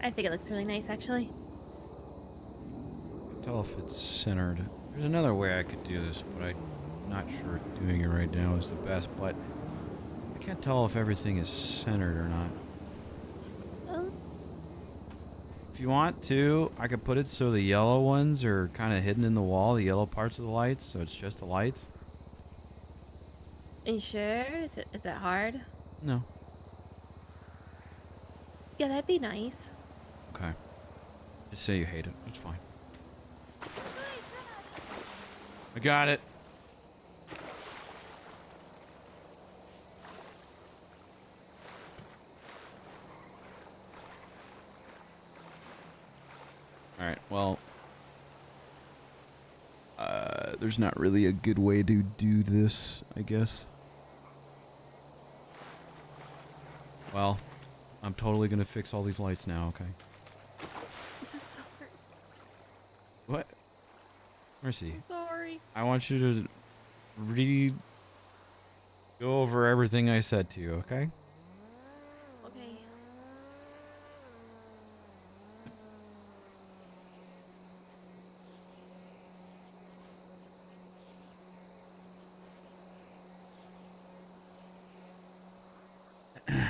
I think it looks really nice, actually. I can't tell if it's centered. There's another way I could do this, but I'm not sure if doing it right now is the best. But I can't tell if everything is centered or not. Oh, If you want to, I could put it so the yellow ones are kind of hidden in the wall, the yellow parts of the lights, so it's just the lights. are you sure? Is it hard? No. Yeah, that'd be nice. Okay. Just say you hate it. That's fine. I got it. Alright, well. There's not really a good way to do this, I guess. Well, I'm totally gonna fix all these lights now, okay? I'm so sorry. What? Mercy, I'm sorry. I want you to go over everything I said to you, okay? Okay.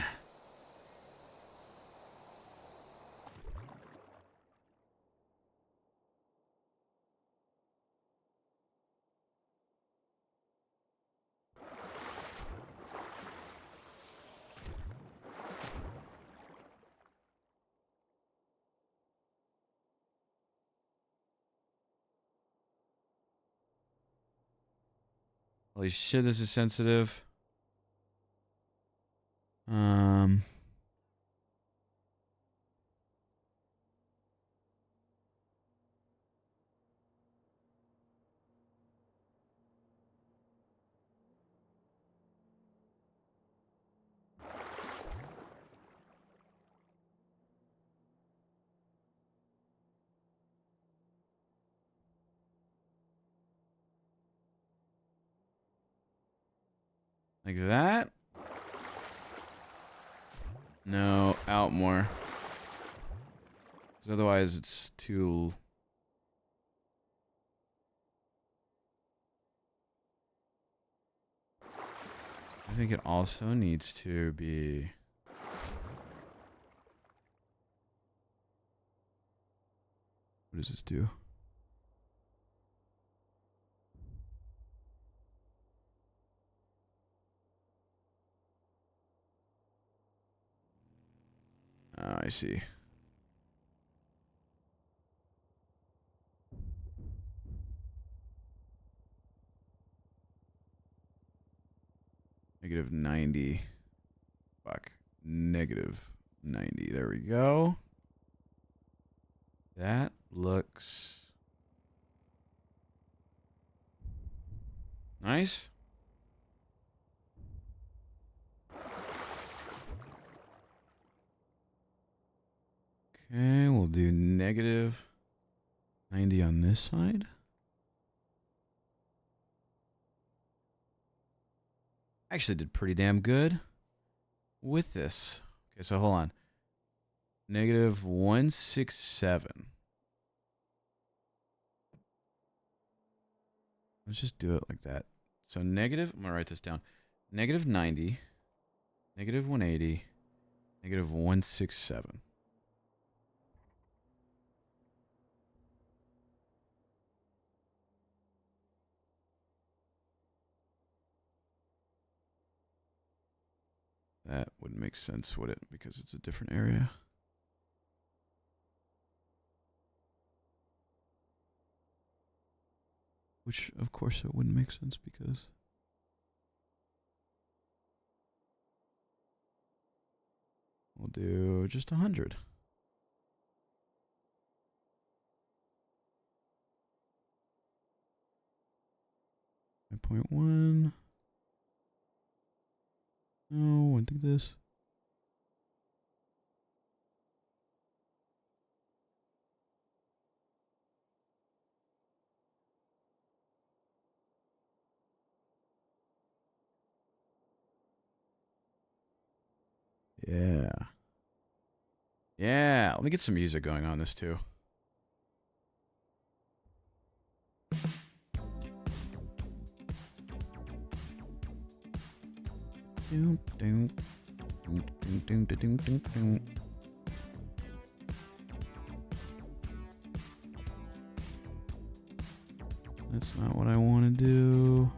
Holy shit, this is sensitive. Um... Like that? No, out more. 'Cause otherwise it's too... I think it also needs to be... What does this do? Oh, I see. Negative 90. Fuck. Negative 90. There we go. That looks nice. Okay, we'll do negative 90 on this side. Actually did pretty damn good with this. Okay, so hold on. Negative 167. Let's just do it like that. So negative, I'm gonna write this down. Negative 90, negative 180, negative 167. That wouldn't make sense, would it? Because it's a different area. Which, of course, it wouldn't make sense because... We'll do just 100. Point 1. No, I think this. Yeah. Yeah, let me get some music going on this too. Doom, doom, doom, doom, doom, doom, doom, doom. That's not what I want to do.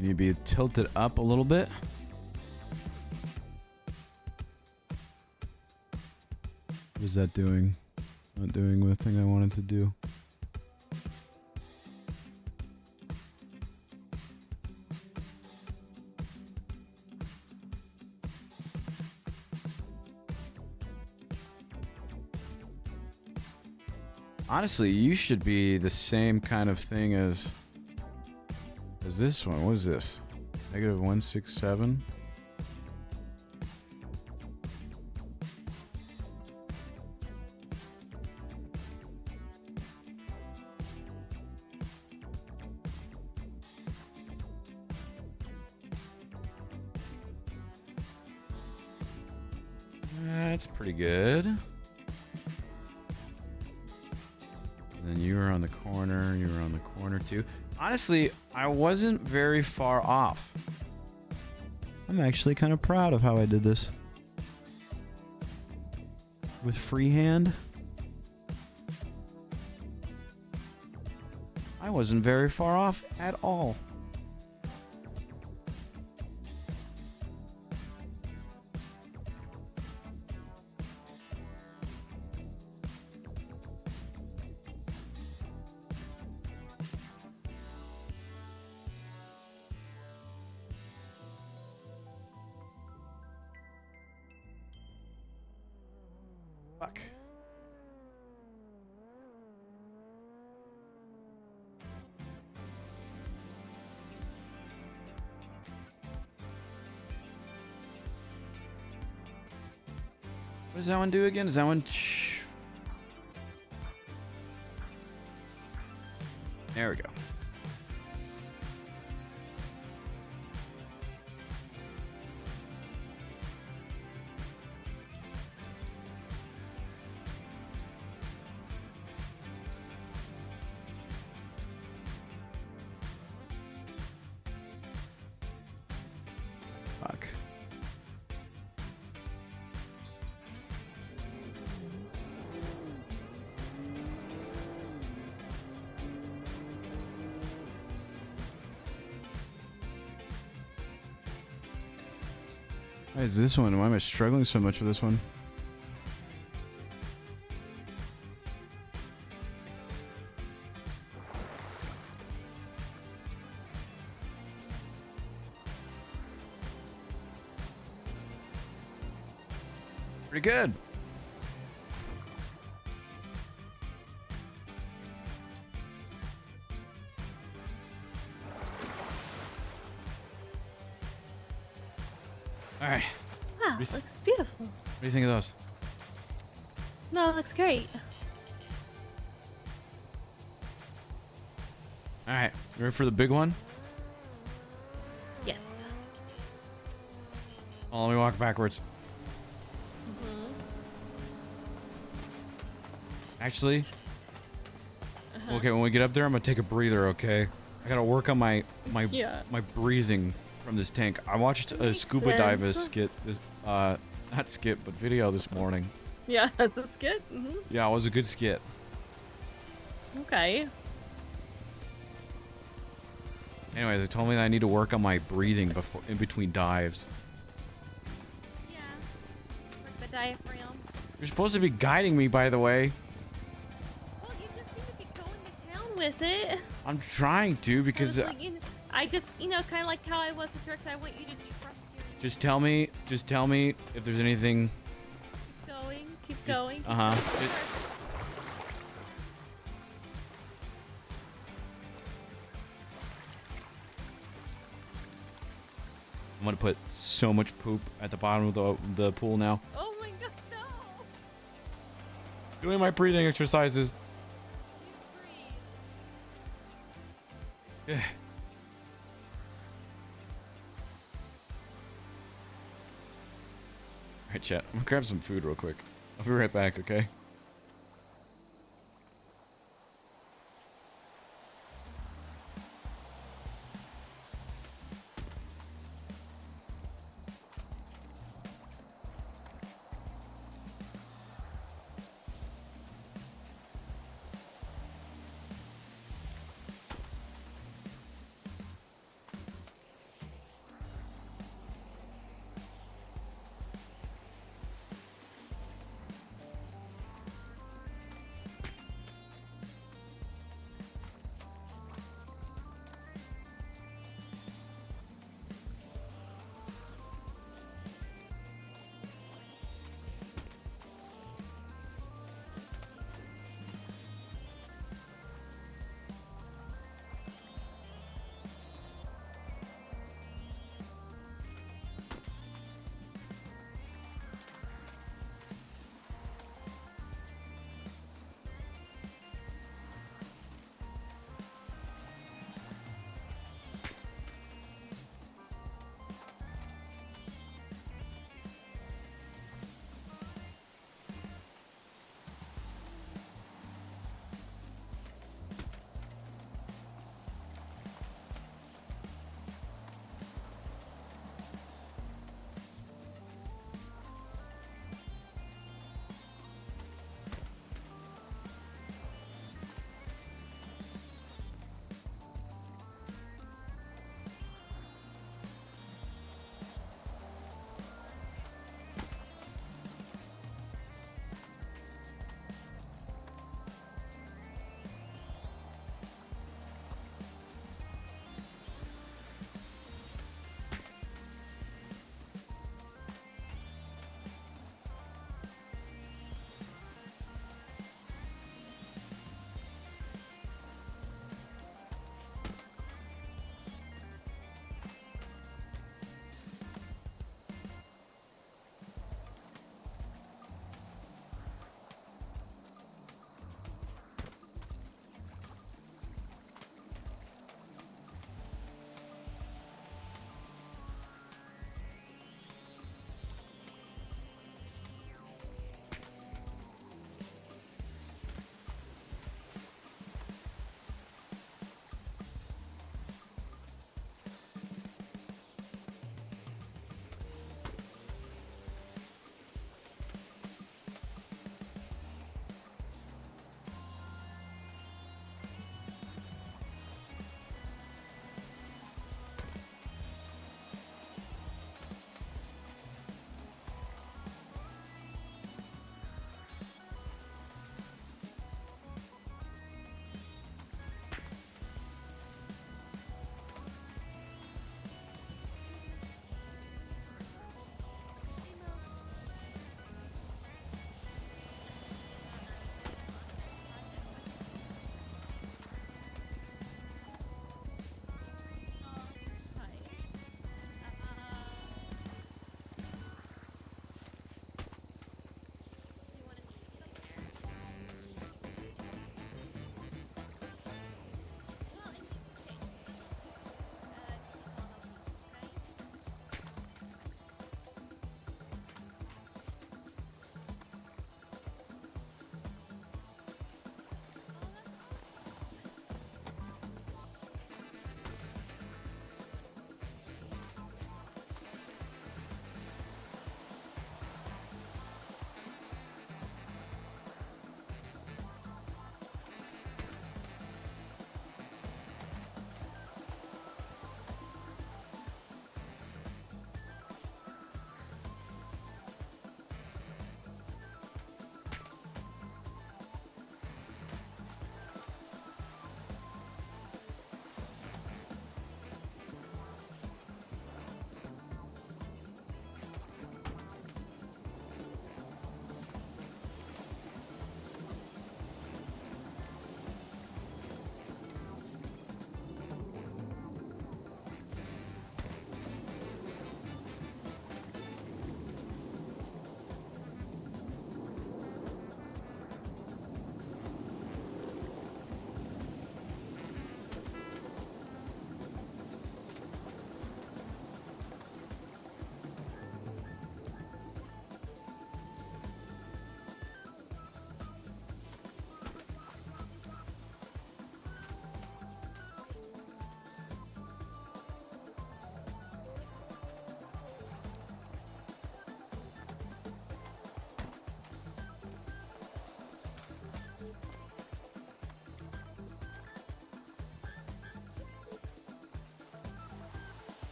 You need to be tilted up a little bit. What is that doing? Not doing the thing I wanted to do. Honestly, you should be the same kind of thing as this one. What is this? -167. That's pretty good. And then you were on the corner. You were on the corner too. Honestly, I wasn't very far off. I'm actually kind of proud of how I did this. With freehand. I wasn't very far off at all. Fuck. What does that one do again? Is that one? There we go. Fuck. Why is this one? Why am I struggling so much with this one? Pretty good. All right. Wow, do you th- looks beautiful. What do you think of those? No, it looks great. All right. You ready for the big one? Yes. Oh, let me walk backwards. Mhm. Actually, Uh-huh. okay, when we get up there, I'm gonna take a breather, okay? I gotta work on my Yeah. my breathing from this tank. I watched a Makes scuba diver sense. skit this not skit, but video this morning. Yeah, that's good. Yeah, it was a good skit. Okay. Anyways, they told me that I need to work on my breathing before in between dives. Yeah. Work the diaphragm. You're supposed to be guiding me, by the way. Well, you just seem to be going to town with it. I'm trying to because I just, kind of like how I was with Rex. I want you to trust your. just tell me if there's anything. Keep Just- going. uh-huh. I'm gonna put so much poop at the bottom of the pool now. Oh my god, no! Doing my breathing exercises. You breathe. Yeah. Alright, chat. I'm gonna grab some food real quick. I'll be right back, okay?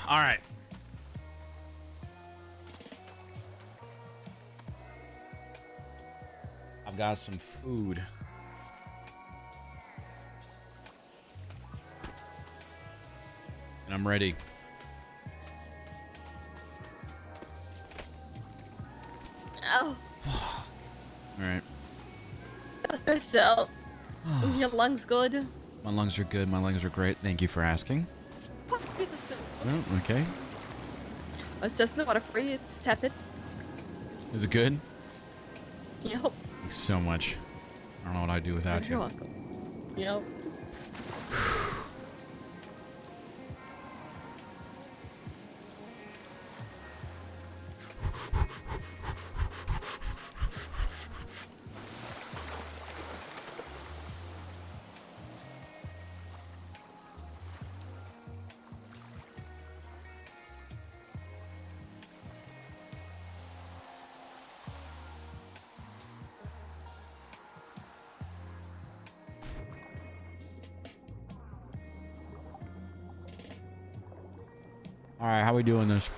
All right. I've got some food. And I'm ready. Oh, All right. that's stressed out. Your lungs good? My lungs are good. My lungs are great. Thank you for asking. Oh, okay. I was testing the water for you. It's tepid. Is it good? Yep. Thanks so much. I don't know what I'd do without You're you. welcome. Yep. All right, how we doing this?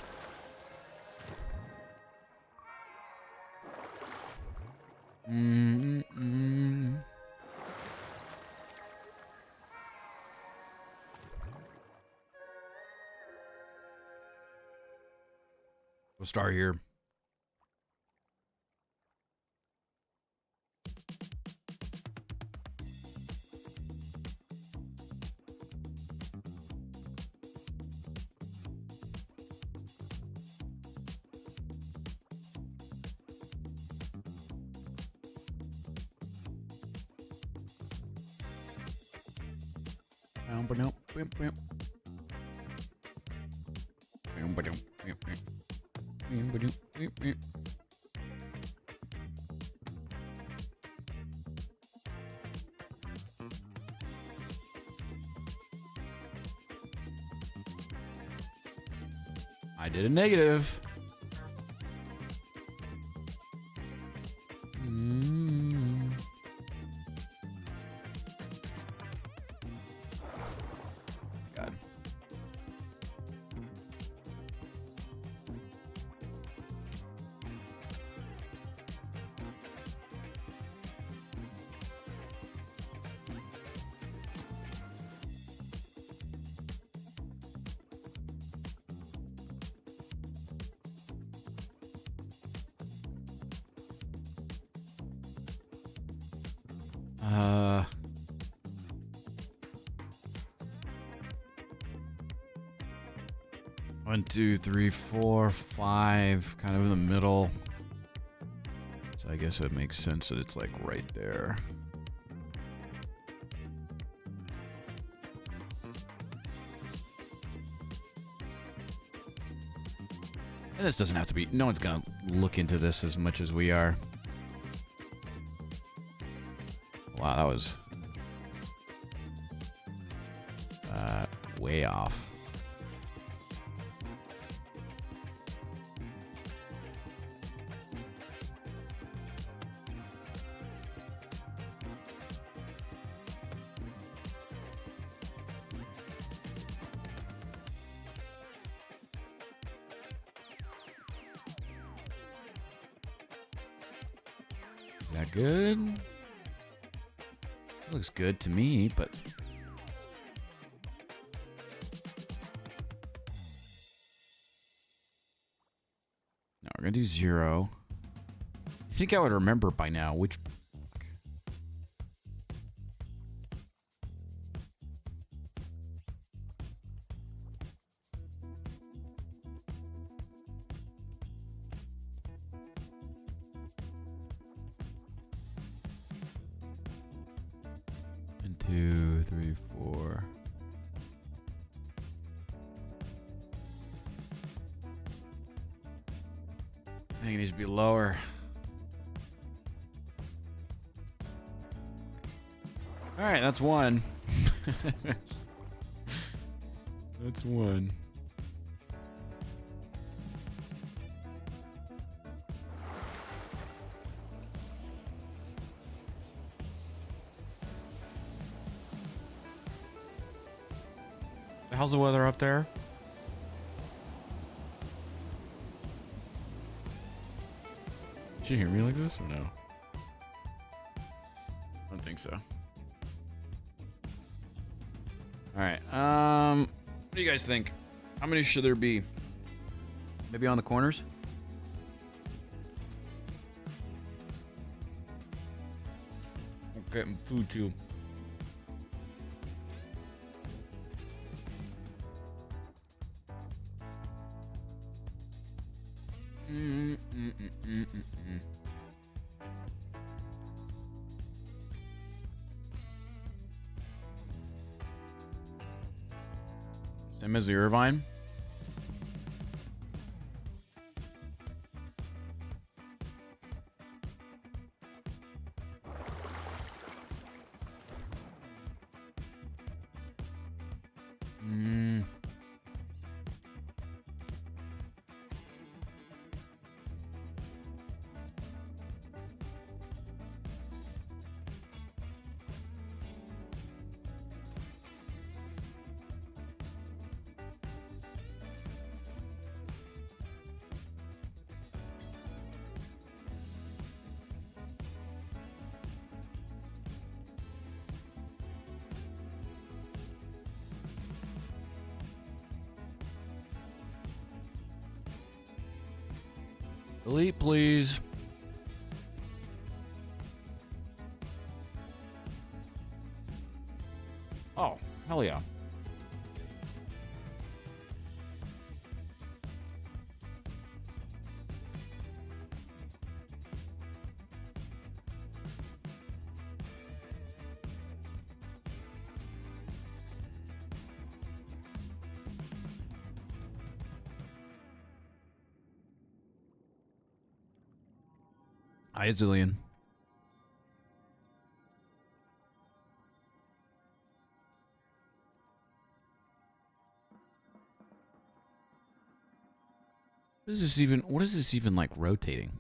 We'll start here. I did a negative. God. One, two, three, four, five, kind of in the middle. So I guess it makes sense that it's like right there. And this doesn't have to be, no one's gonna look into this as much as we are. Wow, that was way off. Is that good? Looks good to me, but no, we're gonna do 0. I think I would remember by now which. And 2, 3, 4. I think it needs to be lower. All right, that's 1. That's 1. How's the weather up there? you hear me like this or no? I don't think so. All right. What do you guys think? How many should there be? Maybe on the corners? I'm getting food too. Same as the Irvine. Delete, please. Oh, hell yeah. Hi, Zillion. What is this even like rotating?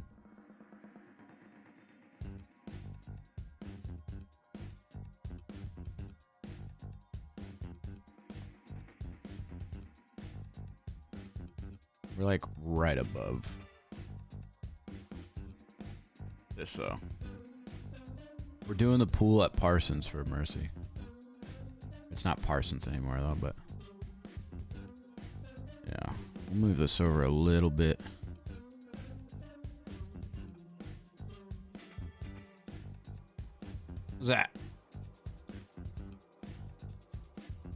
We're like right above this though. We're doing the pool at Parsons for Mercy. It's not Parsons anymore though, but yeah. We'll move this over a little bit. What's that?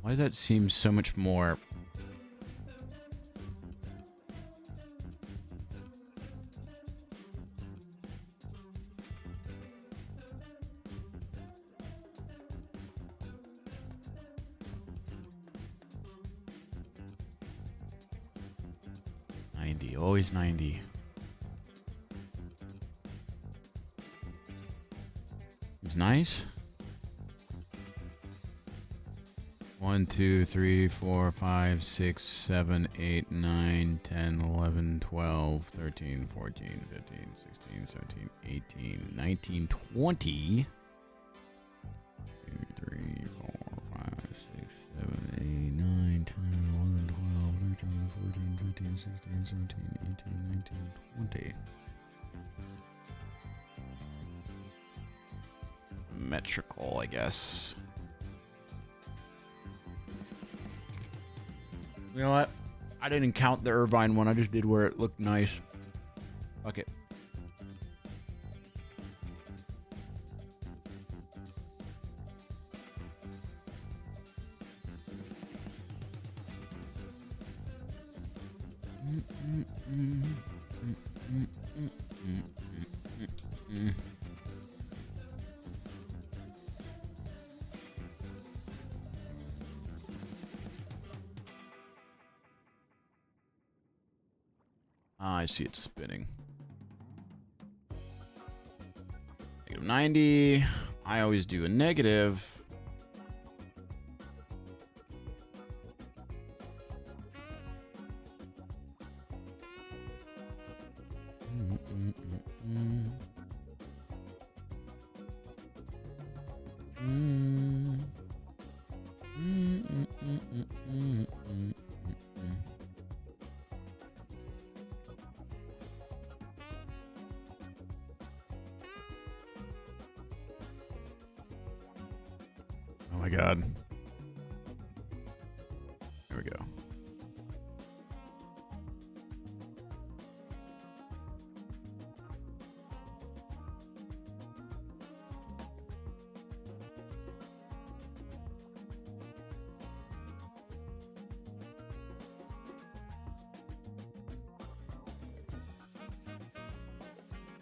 Why does that seem so much more? Always 90. It's nice. 1, 2, 3, 4, 5, 6, 7, 8, 9, 10, 11, 12, 13, 14, 15, 16, 17, 18, 19, 20. 2, 3, 4, 5, 6, 7, 8, 9, 10, 11, 12, 13, 14, 15, 16, 17, 18, 19, 20. Metrical, I guess. You know what? I didn't count the Irvine one. I just did where it looked nice. Fuck it. I see it spinning. -90. I always do a negative. my god. There we go.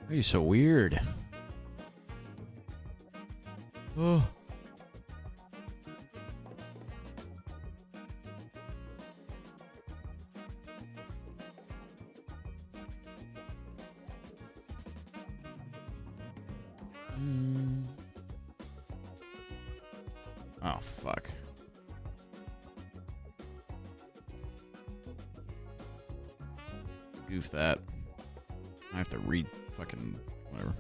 Why are you so weird? Oh. Oh, fuck. Goof that. I have to read fucking whatever.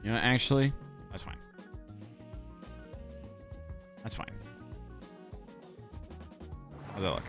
You know, actually, that's fine. That's fine. How's that look?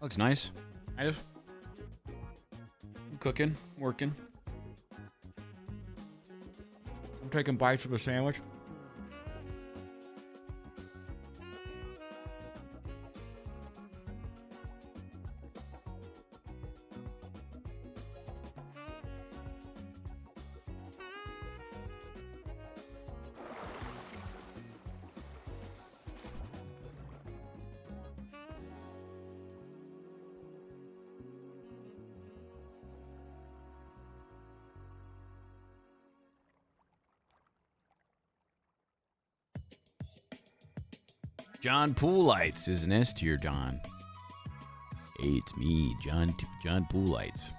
Looks nice. I'm cooking, working. I'm taking bites of a sandwich. John Poolites is an S tier, John. Hey, it's me, John Poolites.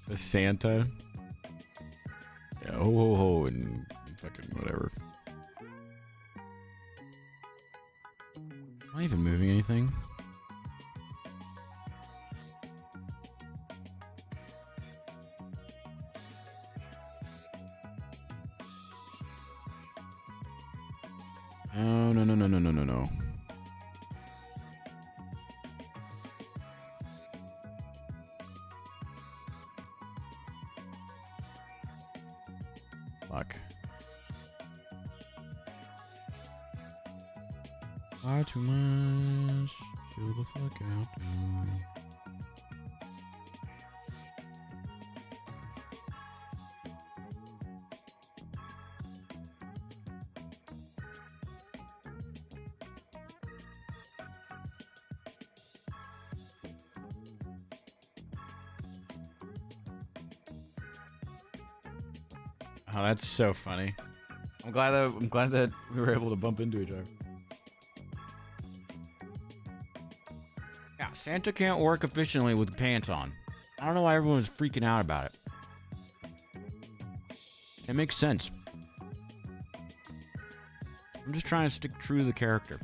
The Santa. Yeah, ho ho ho and fucking whatever. Am I even moving anything? Oh, no, no, no, no, no, no, no. Fuck. Far too much. Chill the fuck out, dude. Oh, that's so funny. I'm glad that we were able to bump into each other. Yeah, Santa can't work efficiently with pants on. I don't know why everyone's freaking out about it. It makes sense. I'm just trying to stick true to the character.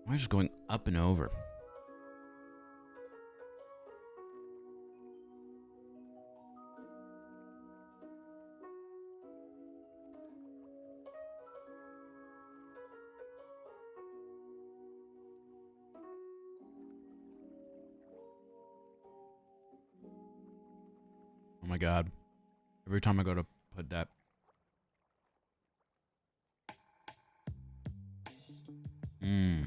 Why is it going up and over? Oh my god. Every time I go to put that. There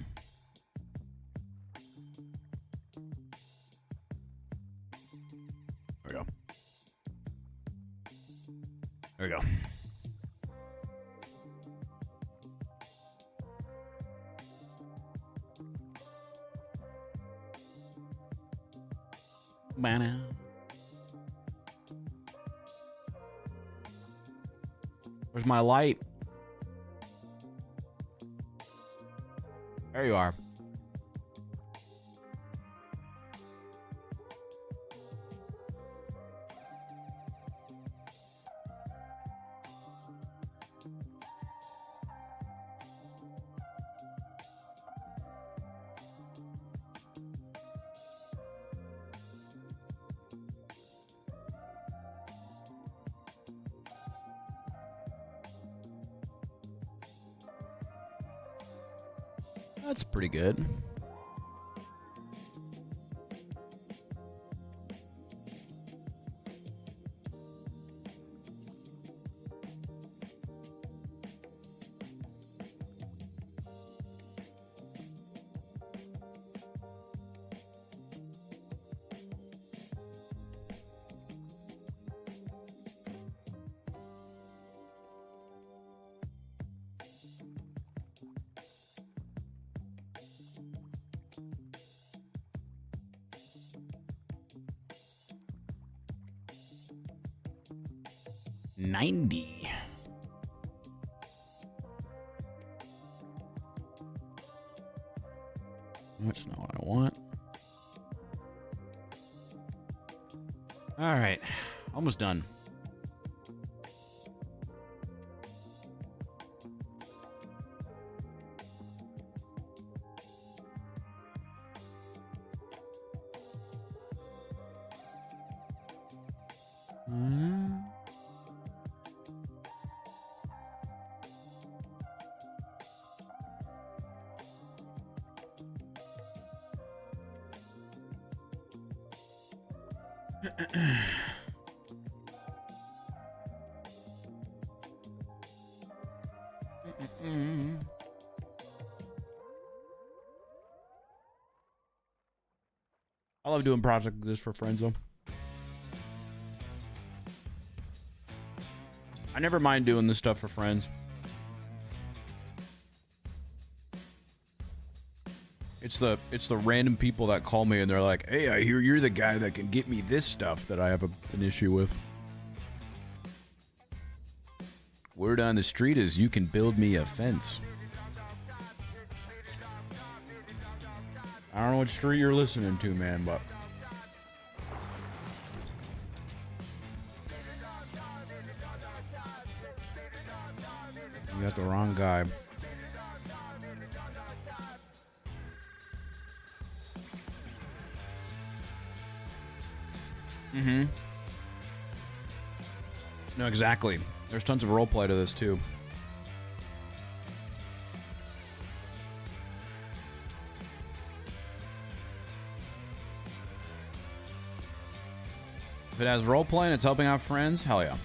we go. There we go. Banana. Where's my light? There you are. That's pretty good. $90. That's not what I want. All right, almost done. I love doing projects like this for friends, though. I never mind doing this stuff for friends. It's the random people that call me and they're like, "Hey, I hear you're the guy that can get me this stuff that I have an issue with." Word on the street is you can build me a fence. I don't know what street you're listening to, man, but you got the wrong guy. Mm-hmm. No, exactly. There's tons of roleplay to this, too. If it has roleplay and it's helping out friends, hell yeah.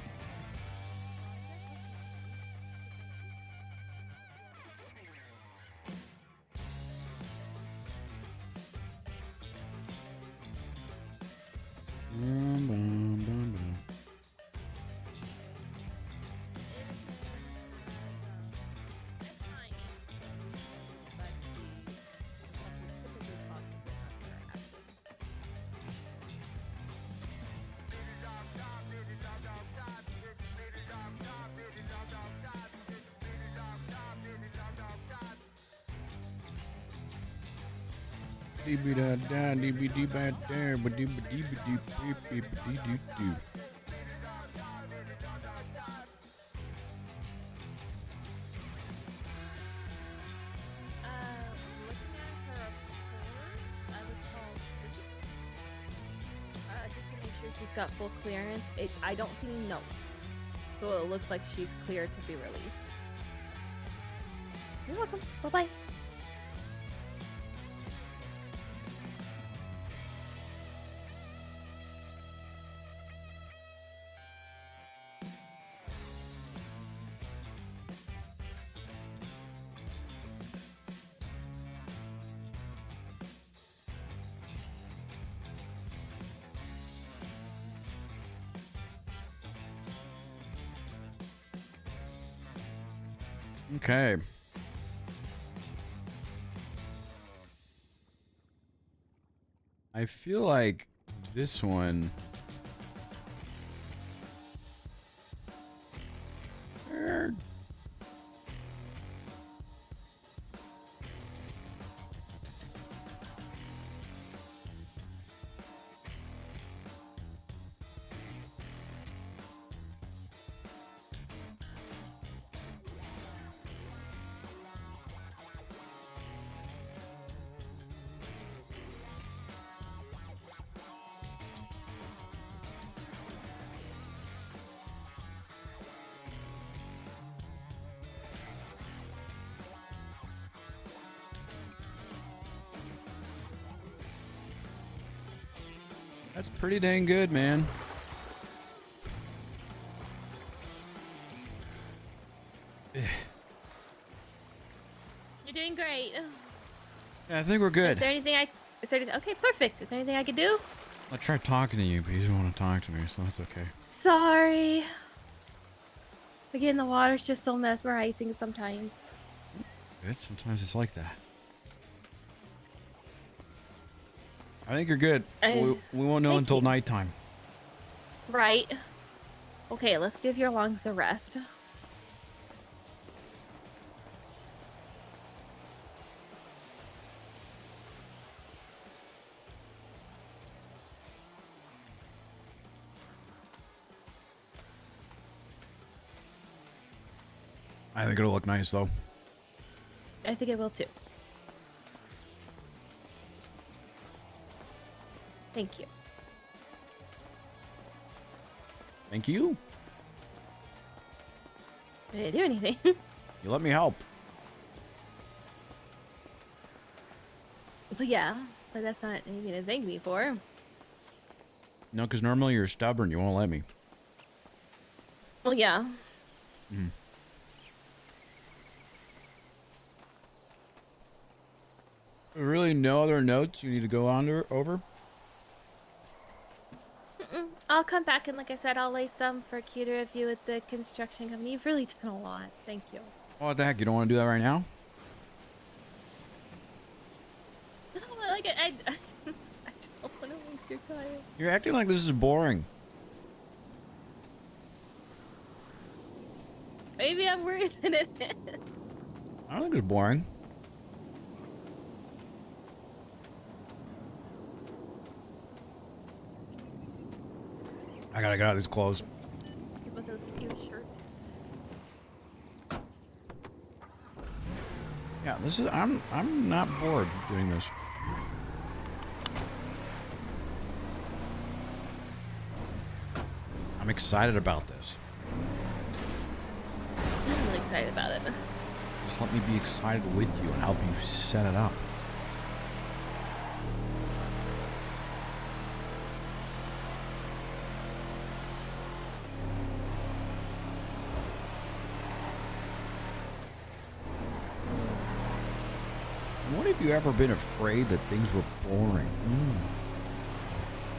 Looking at her report, I would call Suki. Just to make sure she's got full clearance. I don't see any notes, so it looks like she's clear to be released. You're welcome. Bye bye. Okay. I feel like this one. That's pretty dang good, man. You're doing great. Yeah, I think we're good. Is there anything okay, perfect. Is there anything I could do? I tried talking to you, but you didn't want to talk to me, so that's okay. Sorry. Again, the water's just so mesmerizing sometimes. Good. Sometimes it's like that. I think you're good. We won't know until nighttime. Right. Okay, let's give your lungs a rest. I think it'll look nice, though. I think it will too. Thank you. Thank you. I didn't do anything. You let me help. But yeah, but that's not anything to thank me for. No, because normally you're stubborn. You won't let me. Well, yeah. Mm. Really, no other notes you need to go on over? I'll come back and, like I said, I'll lay some for Q to review with the construction company. You've really done a lot. Thank you. What the heck? You don't want to do that right now? No, like I don't want to waste your time. You're acting like this is boring. Maybe I'm worried that it is. I don't think it's boring. I gotta get out of these clothes. People say let's get you a shirt. Yeah, this is. I'm not bored doing this. I'm excited about this. I'm really excited about it. Just let me be excited with you and help you set it up. When have you ever been afraid that things were boring?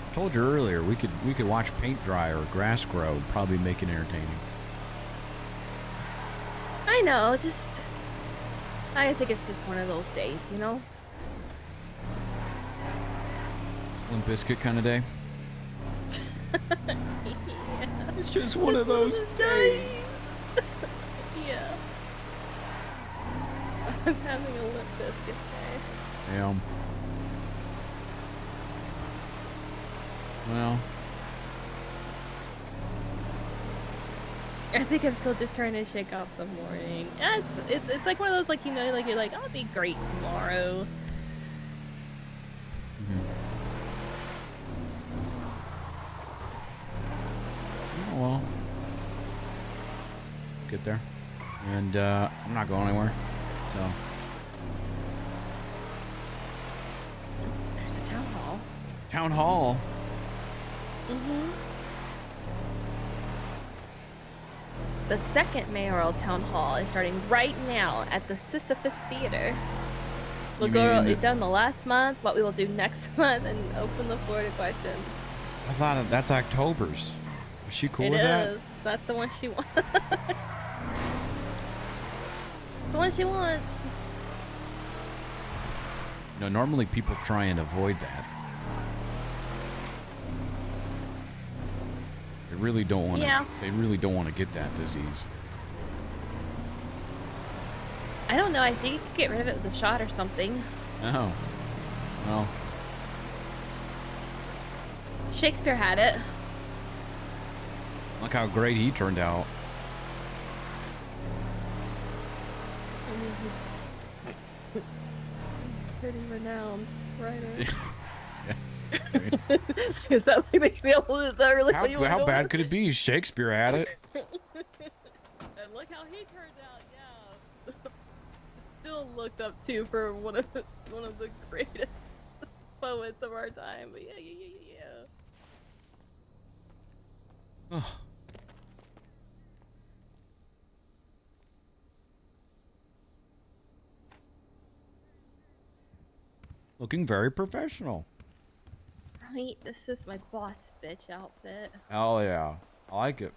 I told you earlier we could watch paint dry or grass grow and probably make it entertaining. I know, I think it's just one of those days, you know? Limp Bizkit kind of day. Yeah. It's just one of those days. Yeah. I'm having a Limp Bizkit day. Damn. Well, I think I'm still just trying to shake off the morning. Yeah, it's like one of those, like, you know, like you're like, I'll be great tomorrow. oh well. Get there. And I'm not going anywhere. So. There's a town hall. Town hall. The second mayoral town hall is starting right now at the Sisyphus Theater. We'll You go mean- done the last month, what we will do next month, and open the floor to questions. I thought that's October's. Is she cool with that? It is. That's the one she wants. The one she wants. No, normally people try and avoid that. They really don't want to. Yeah. They really don't want to get that disease. I don't know. I think you could get rid of it with a shot or something. Oh. Well, Shakespeare had it. look how great he turned out. Pretty renowned writer. Yeah. Is that like is that really what you were How going bad with? could it be? Shakespeare had it. And look how he turned out. Yeah. Still looked up to for one of the greatest poets of our time. But yeah. Ugh. Looking very professional. Right, this is my boss bitch outfit. Hell yeah. I like it.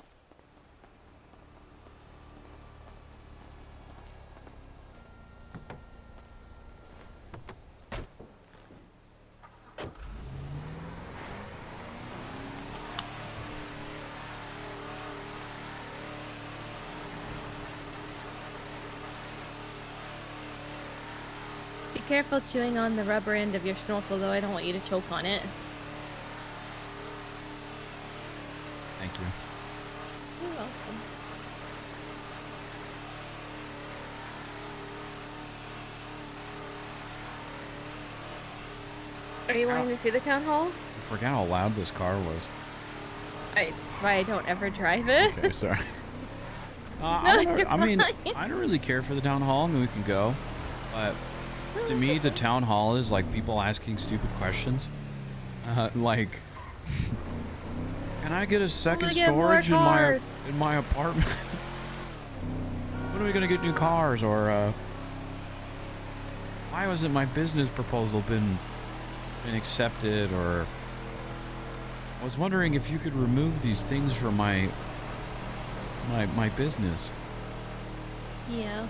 Be careful chewing on the rubber end of your snorkel, though. I don't want you to choke on it. Thank you. You're welcome. Are you wanting to see the town hall? I forgot how loud this car was. That's why I don't ever drive it. Okay, sorry. You're I mean, fine. I don't really care for the town hall. I mean, we can go. But to me, the town hall is like people asking stupid questions. Like, can I get a second get more storage in cars? my apartment? When are we gonna get new cars? Or why wasn't my business proposal been accepted? Or I was wondering if you could remove these things from my business. Yeah.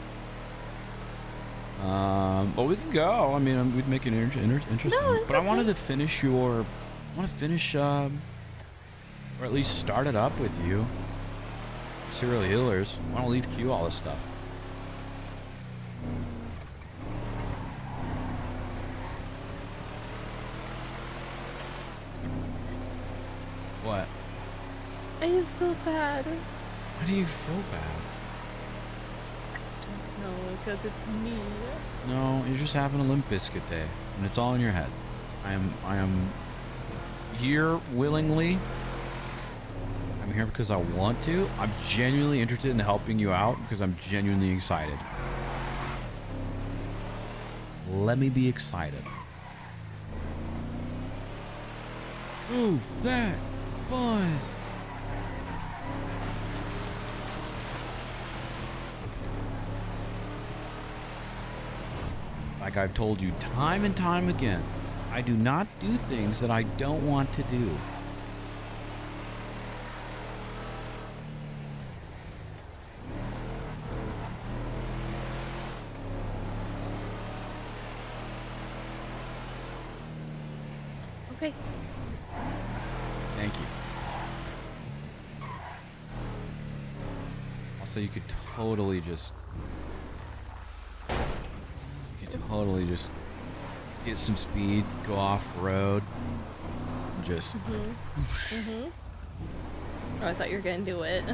But we can go. I mean, we'd make it interesting. No, it's but I wanted okay. to finish or at least start it up with you. Serial healers. I want to leave Q all this stuff. What? I just feel bad. Why do you feel bad? No, because it's me. No, you're just having a Limp Bizkit day, and it's all in your head. I am here willingly. I'm here because I want to. I'm genuinely interested in helping you out because I'm genuinely excited. Let me be excited. Ooh, that buzz. Like I've told you time and time again, I do not do things that I don't want to do. Okay. Thank you. Also, you could totally just get some speed, go off road. and just. Oh, I thought you were gonna do it.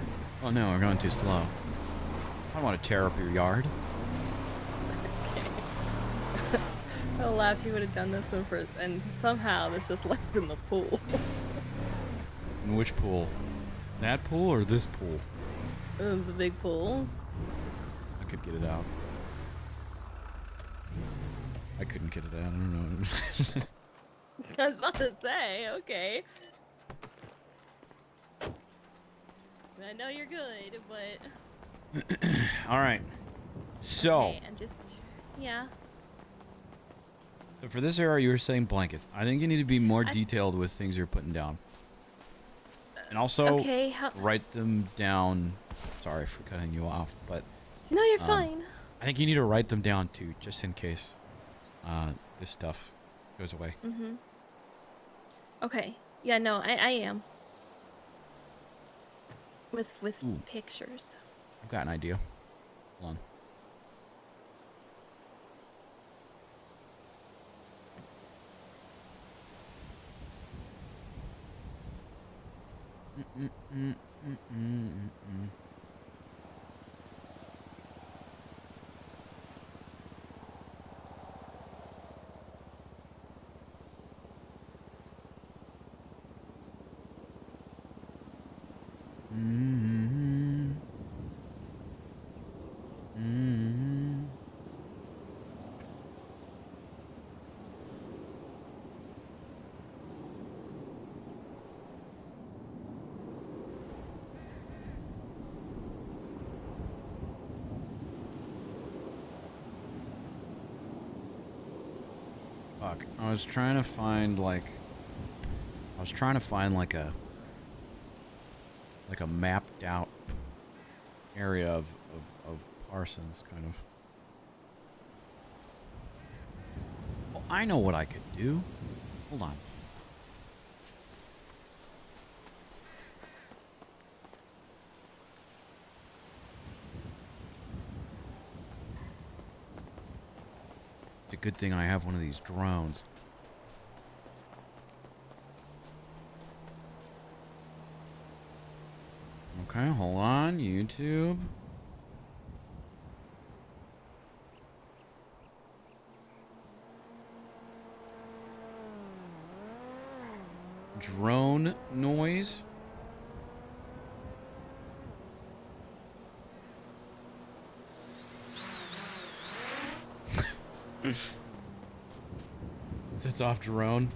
Oh no, we're going too slow. I don't want to tear up your yard. I laughed you would have done this one first, and somehow this just left in the pool. In which pool? That pool or this pool? The big pool. I could get it out. I couldn't get it out. I don't know. I was about to say, okay. I know you're good, but. All right. So. Okay, I'm just. Yeah. So for this area, you were saying blankets. I think you need to be more detailed with things you're putting down. And also, okay, write them down. Sorry for cutting you off, but... No, you're fine. I think you need to write them down, too, just in case this stuff goes away. Okay. Yeah, no, I am. With Ooh. pictures. I've got an idea. Hold on. Fuck. I was trying to find like a mapped out area of Parsons, kind of. Well, I know what I could do. Hold on. It's a good thing I have one of these drones. Okay, hold on, YouTube. Drone noise. Sets off drone.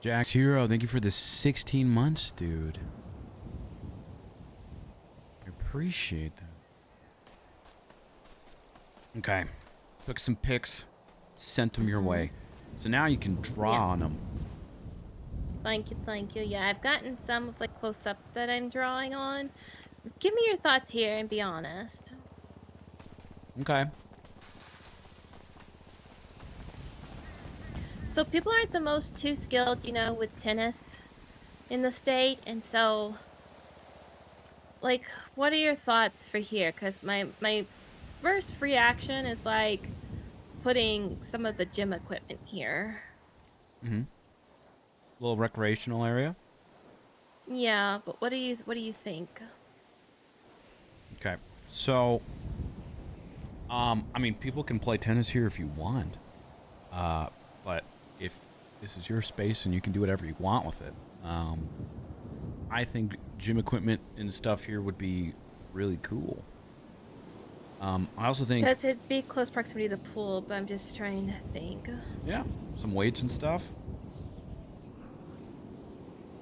Jack's Hero, thank you for the 16 months, dude. I appreciate that. Okay. Took some pics, sent them your way. So now you can draw on them. Thank you, thank you. Yeah, I've gotten some of like close up that I'm drawing on. Give me your thoughts here and be honest. Okay. So people aren't the most too skilled, you know, with tennis in the state, and so like, what are your thoughts for here? Because my first reaction is like putting some of the gym equipment here. Mm-hmm. Little recreational area. Yeah, but what do you think? Okay. So, I mean, people can play tennis here if you want. But if this is your space and you can do whatever you want with it, I think gym equipment and stuff here would be really cool. I also think, Because it'd be close proximity to the pool, but I'm just trying to think. yeah, some weights and stuff.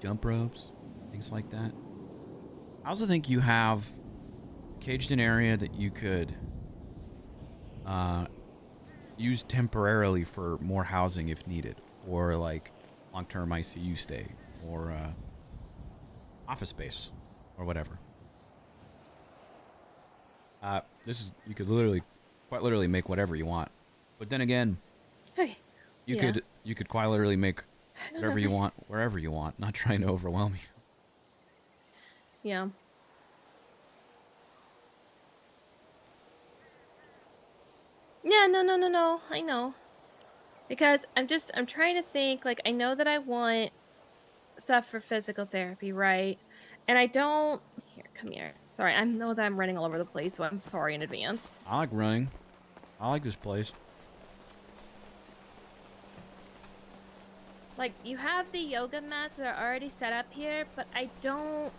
Jump ropes, things like that. I also think you have caged an area that you could use temporarily for more housing if needed, or like long-term ICU stay, or office space, or whatever. This is, you could quite literally make whatever you want. But then again, Okay. you Yeah. could quite literally make whatever you want wherever you want. Not trying to overwhelm you. Yeah. Yeah, no. I know. Because I'm trying to think, like, I know that I want stuff for physical therapy, right? And I don't here, come here. Sorry, I know that I'm running all over the place, so I'm sorry in advance. I like running. I like this place. Like, you have the yoga mats that are already set up here, but I don't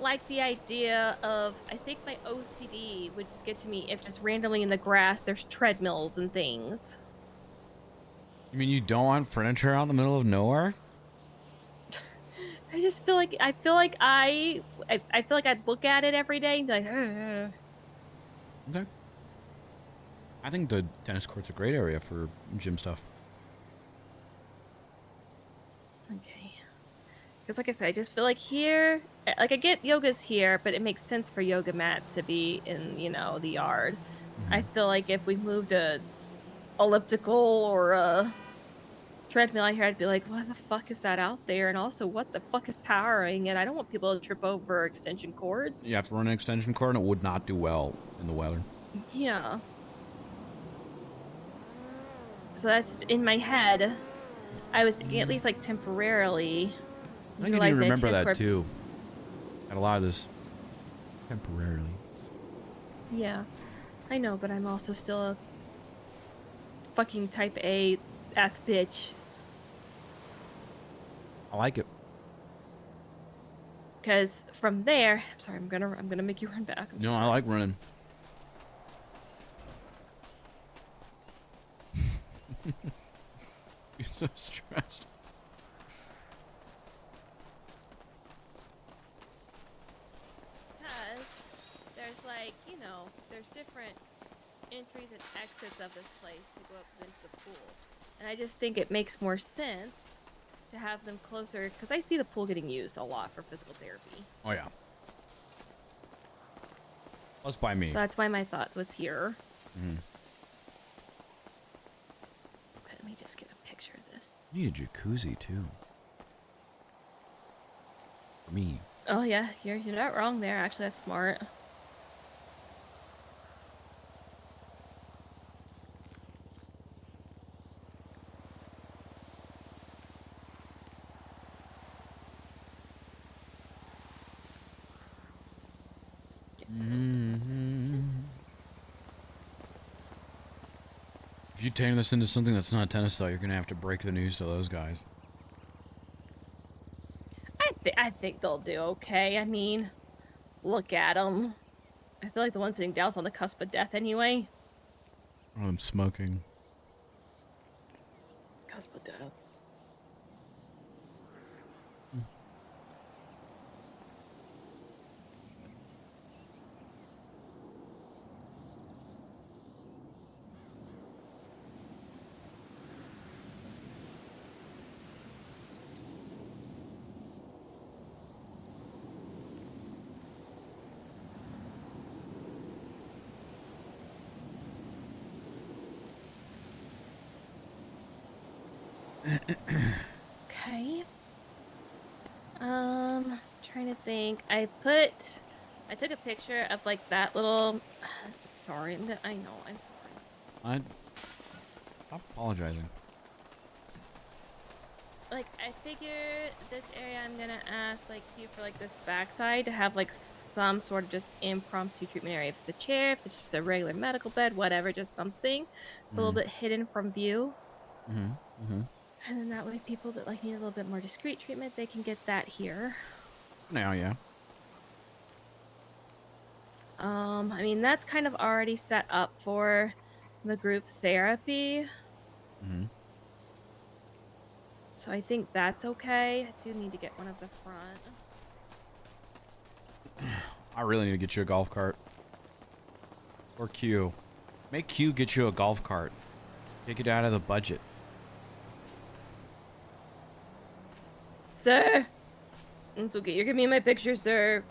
like the idea of, I think my OCD would just get to me if just randomly in the grass there's treadmills and things. You mean you don't want furniture out in the middle of nowhere? I just feel like I feel like I'd look at it every day and be like, "Ugh." Okay. I think the tennis court's a great area for gym stuff. Okay. Because like I said, I just feel like here, like I get yoga's here, but it makes sense for yoga mats to be in, you know, the yard. I feel like if we moved a elliptical or a treadmill out here, I'd be like, what the fuck is that out there? And also, what the fuck is powering it? I don't want people to trip over extension cords. You have to run an extension cord and it would not do well in the weather. Yeah. So that's in my head. I was thinking at least like temporarily. I think you need to remember that too. Got a lot of this temporarily. Yeah, I know, but I'm also still a fucking type A ass bitch. I like it. Because from there, I'm sorry, I'm gonna make you run back. I'm No, sorry. I like running. You're so stressed. Because there's like, you know, there's different entries and exits of this place to go up into the pool. And I just think it makes more sense to have them closer, because I see the pool getting used a lot for physical therapy. Oh yeah. That's by me. So that's why my thoughts was here. Mm-hmm. Okay, let me just get a picture of this. You need a jacuzzi too. For me. Oh yeah, you're not wrong there. Actually, that's smart. If you turn this into something that's not tennis, though, you're gonna have to break the news to those guys. I think they'll do okay. I mean, look at them. I feel like the one sitting down's on the cusp of death anyway. Oh, I'm smoking. Cusp of death. Okay. Trying to think. I took a picture of like that little. Sorry, I know. I'm sorry. Stop apologizing. Like I figure this area I'm gonna ask like you for like this backside to have like some sort of just impromptu treatment area. If it's a chair, if it's just a regular medical bed, whatever, just something. It's a little bit hidden from view. Mm-hmm. Mm-hmm. And then that way people that like need a little bit more discreet treatment, they can get that here. Now, yeah. I mean that's kind of already set up for the group therapy. Mm-hmm. So I think that's okay. I do need to get one of the front. I really need to get you a golf cart. Or Q. Make Q get you a golf cart. Take it out of the budget. Sir! It's okay. You're giving me my picture, sir.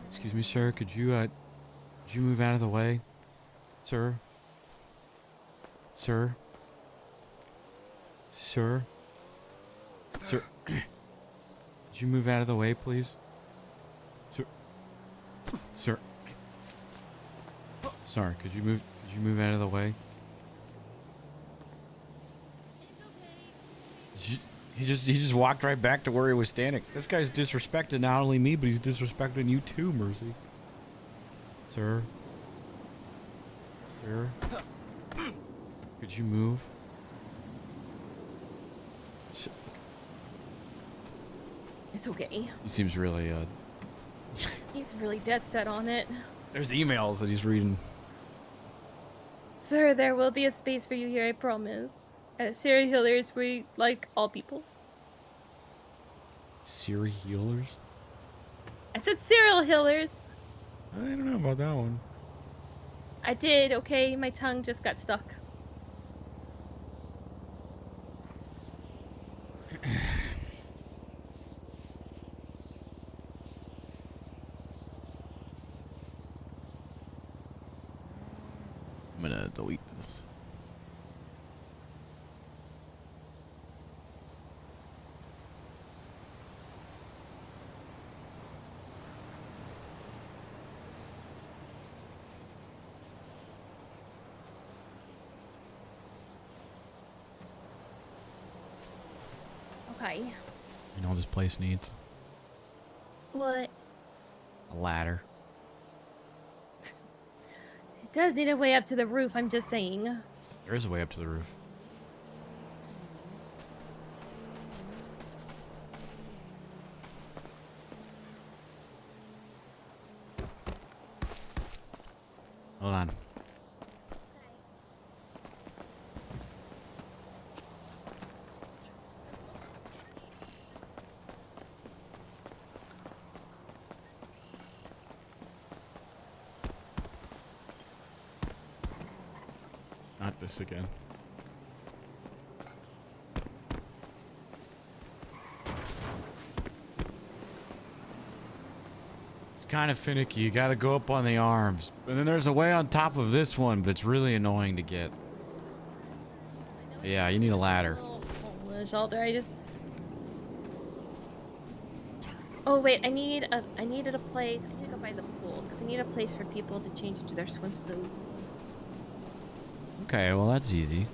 Excuse me, sir. Could you move out of the way? Sir? Sir? Sir? Sir? Could you move out of the way, please? Sir? Sir? Sorry, could you move out of the way? He just walked right back to where he was standing. This guy's disrespecting not only me, but he's disrespecting you too, Mercy. Sir? Sir? Could you move? It's okay. He seems really, He's really dead set on it. There's emails that he's reading. Sir, there will be a space for you here, I promise. At serial healers, we like all people. Siri healers? I said serial healers. I don't know about that one. I did, okay? My tongue just got stuck. I'm gonna delete this. Okay. You know what this place needs? What? A ladder. It does need a way up to the roof, I'm just saying. There is a way up to the roof. Hold on. Not this again. It's kind of finicky. You gotta go up on the arms. And then there's a way on top of this one, but it's really annoying to get. Yeah, you need a ladder. Homeless shelter, I just... Oh wait, I needed a place. I need to go by the pool because I need a place for people to change into their swimsuits. Okay, well that's easy.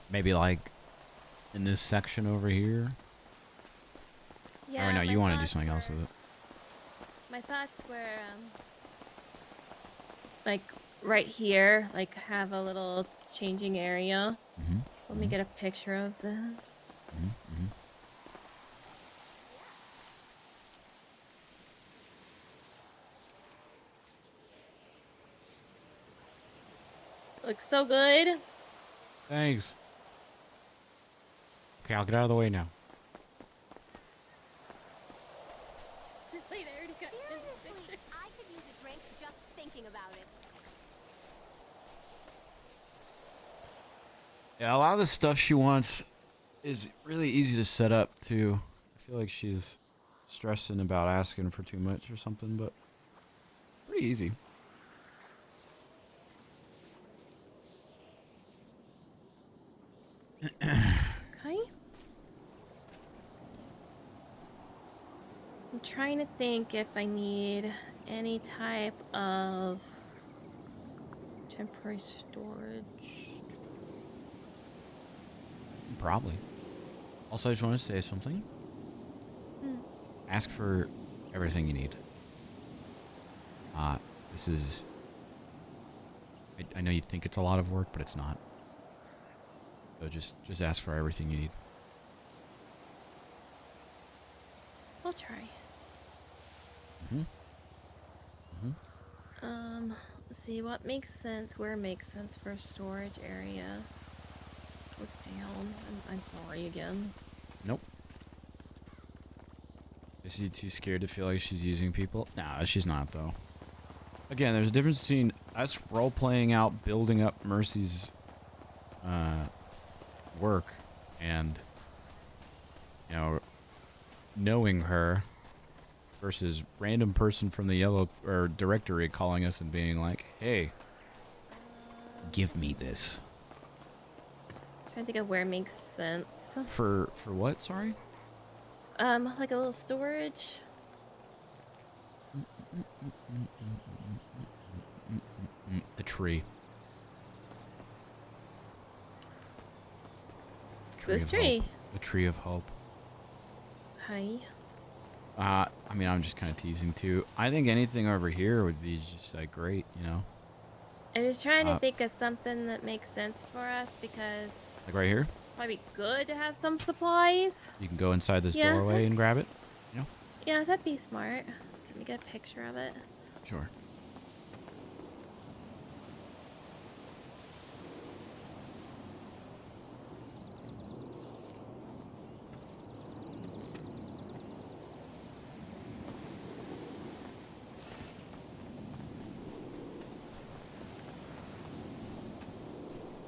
Maybe like in this section over here. Yeah. Oh no, my you want to do thoughts something else with were- it. My thoughts were like right here, like have a little changing area. Mm-hmm. So let me get a picture of this. Mm-hmm. Mm-hmm. Looks so good. Thanks. Okay, I'll get out of the way now. Seriously, I could use a drink just thinking about it. Yeah, a lot of the stuff she wants is really easy to set up too. I feel like she's stressing about asking for too much or something, but pretty easy. Okay. I'm trying to think if I need any type of temporary storage. Probably. Also, I just want to say something. Hmm. Ask for everything you need. This is... I know you think it's a lot of work, but it's not. So just ask for everything you need. I'll try. Let's see what makes sense. Where makes sense for a storage area? Let's look down. I'm sorry again. Nope. Is she too scared to feel like she's using people? Nah, she's not though. Again, there's a difference between us role-playing out, building up Mercy's work, and, you know, knowing her, versus random person from the yellow or directory calling us and being like, "Hey, give me this." Trying to think of where makes sense. For what? Sorry. Like a little storage. The tree. This of tree. Hope. The tree of hope. Hi. I mean, I'm just kind of teasing too. I think anything over here would be just like great, you know. I was trying to think of something that makes sense for us because Like right here. might be good to have some supplies. You can go inside this Yeah, doorway and grab it. You know. Yeah, that'd be smart. Let me get a picture of it. Sure.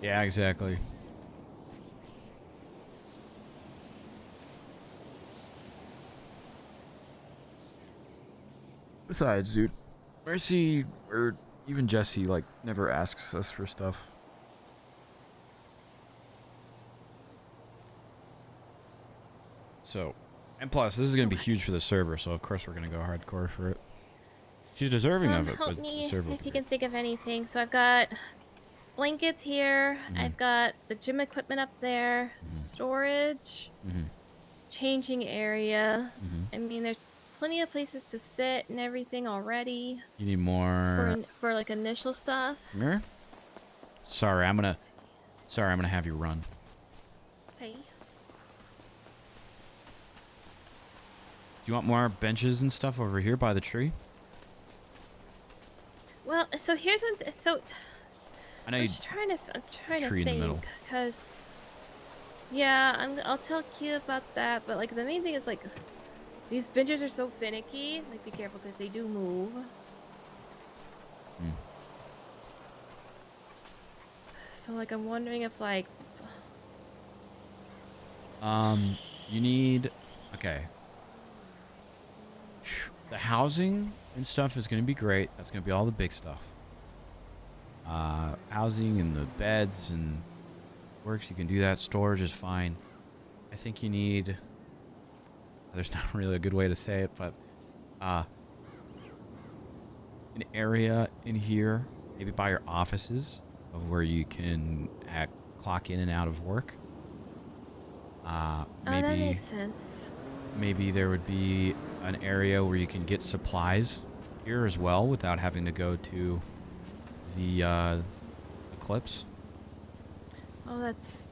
Yeah, exactly. Besides, dude, Mercy or even Jesse like never asks us for stuff. So, and plus, this is gonna be huge for the server, so of course we're gonna go hardcore for it. She's deserving of it, Help but me the server. if you can think of anything. So I've got blankets here. Mhm. I've got the gym equipment up there. Storage. Changing area. I mean, there's plenty of places to sit and everything already. You need more. For like initial stuff. Come here. Sorry, I'm gonna have you run. Okay. Do you want more benches and stuff over here by the tree? Well, so here's one. I know I'm you. just trying to. I'm trying to Tree in the middle. think, cause. Yeah, I'll tell Q about that. But like the main thing is like, these benches are so finicky. Like, be careful because they do move. So like, I'm wondering if like. You need. Okay. The housing and stuff is gonna be great. That's gonna be all the big stuff. Housing and the beds and works. You can do that. Storage is fine. I think you need. There's not really a good way to say it, but an area in here, maybe by your offices, of where you can clock in and out of work. Maybe, that makes sense. Maybe there would be an area where you can get supplies here as well without having to go to the Eclipse. Oh, that's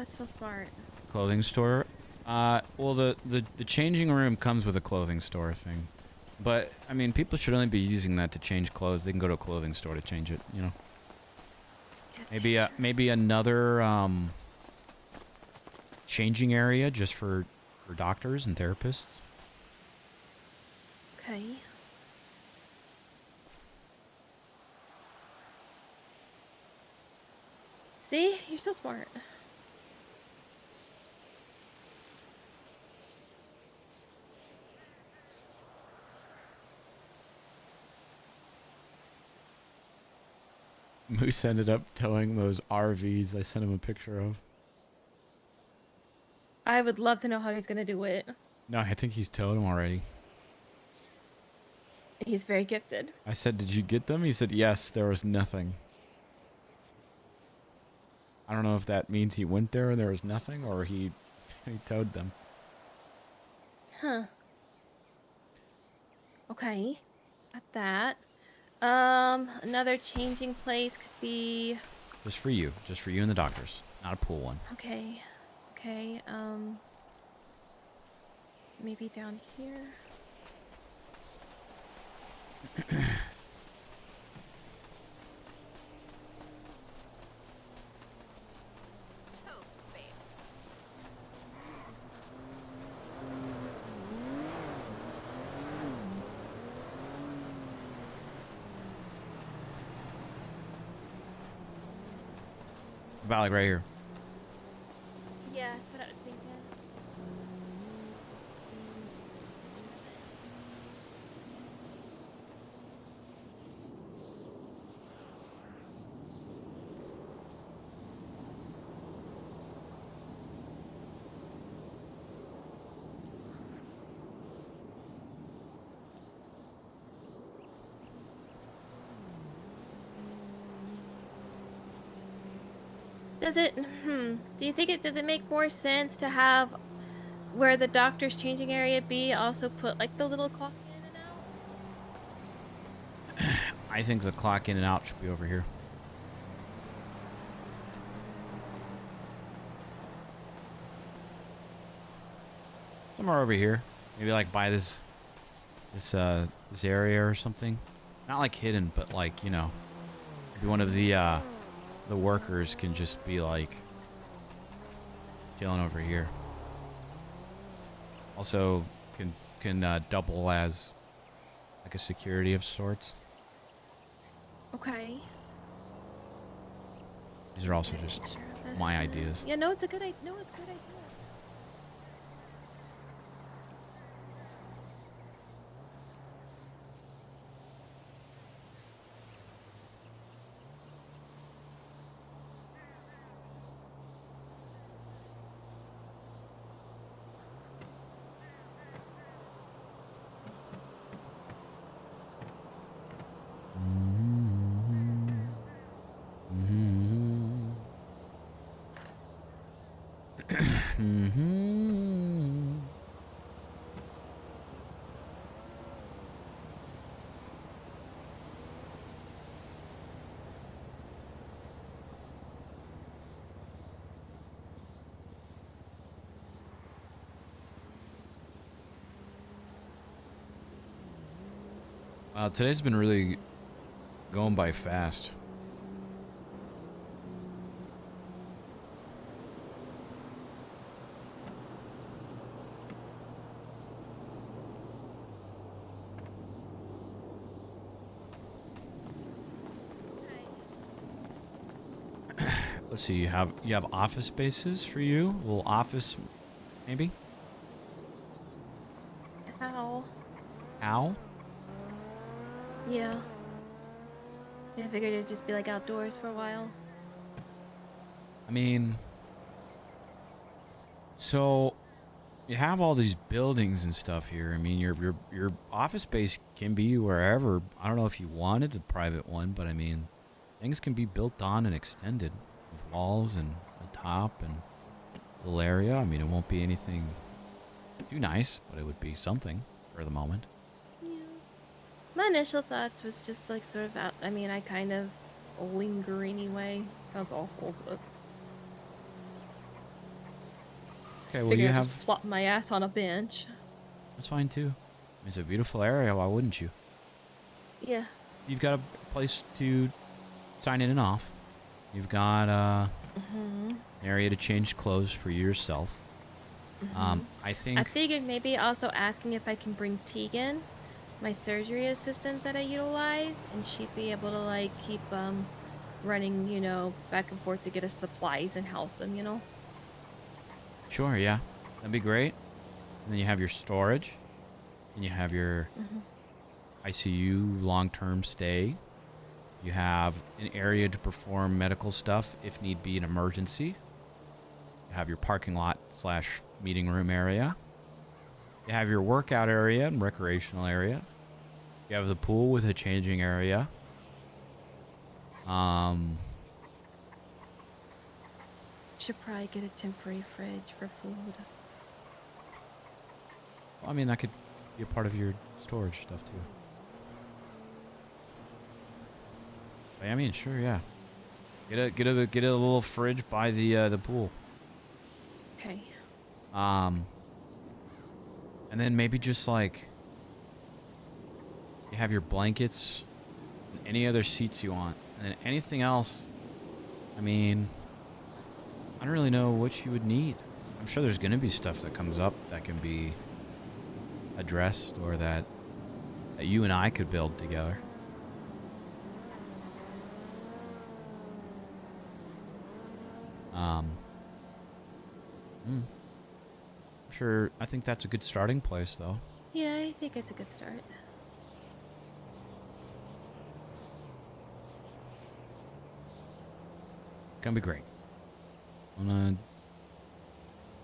so smart. Clothing store. Well, the changing room comes with a clothing store thing, but I mean, people should only be using that to change clothes. They can go to a clothing store to change it. You know. Maybe another changing area just for doctors and therapists. Okay. See, you're so smart. Moose ended up towing those RVs I sent him a picture of. I would love to know how he's gonna do it. No, I think he's towed them already. He's very gifted. I said, did you get them? He said, yes, there was nothing. I don't know if that means he went there and there was nothing, or he towed them. Huh. Okay. Got that. Another changing place could be... Just for you and the doctors, not a pool one. Okay. Okay, maybe down here. Totes, babe. About like right here. Yeah, that's what I was thinking. Does it, do you think does it make more sense to have where the doctor's changing area be also put like the little clock in and out? I think the clock in and out should be over here. Somewhere over here. Maybe like by this area or something. Not like hidden, but like, you know, maybe one of the workers can just be like chilling over here. Also can double as like a security of sorts. Okay. These are also just Sure of my this, ideas. Yeah, no, it's a good idea. No, it's a good idea. Wow, today's been really going by fast. Let's see, you have office spaces for you? A little office maybe? How? Ow? Yeah. Yeah, I figured it'd just be like outdoors for a while. I mean, so you have all these buildings and stuff here. I mean, your office space can be wherever. I don't know if you wanted a private one, but I mean, things can be built on and extended with walls and a top and a little area. I mean, it won't be anything too nice, but it would be something for the moment. Yeah. My initial thoughts was just like sort of out. I mean, I kind of linger anyway. Sounds awful, but Okay, well, figure you I'd have... just plop my ass on a bench. That's fine, too. It's a beautiful area. Why wouldn't you? Yeah. You've got a place to sign in and off. You've got an area to change clothes for yourself. I think... I figured maybe also asking if I can bring Tegan, my surgery assistant that I utilize, and she'd be able to like keep running, you know, back and forth to get us supplies and house them, you know. Sure, yeah. That'd be great. And then you have your storage. And you have your ICU long-term stay. You have an area to perform medical stuff if need be an emergency. You have your parking lot / meeting room area. You have your workout area and recreational area. You have the pool with a changing area. Should probably get a temporary fridge for food. Well, I mean, that could be a part of your storage stuff too. But, I mean, sure, yeah. Get a little fridge by the pool. Okay. And then maybe just like you have your blankets and any other seats you want, and then anything else. I mean, I don't really know what you would need. I'm sure there's gonna be stuff that comes up that can be addressed, or that you and I could build together. I'm sure. I think that's a good starting place, though. Yeah, I think it's a good start. Gonna be great. Don't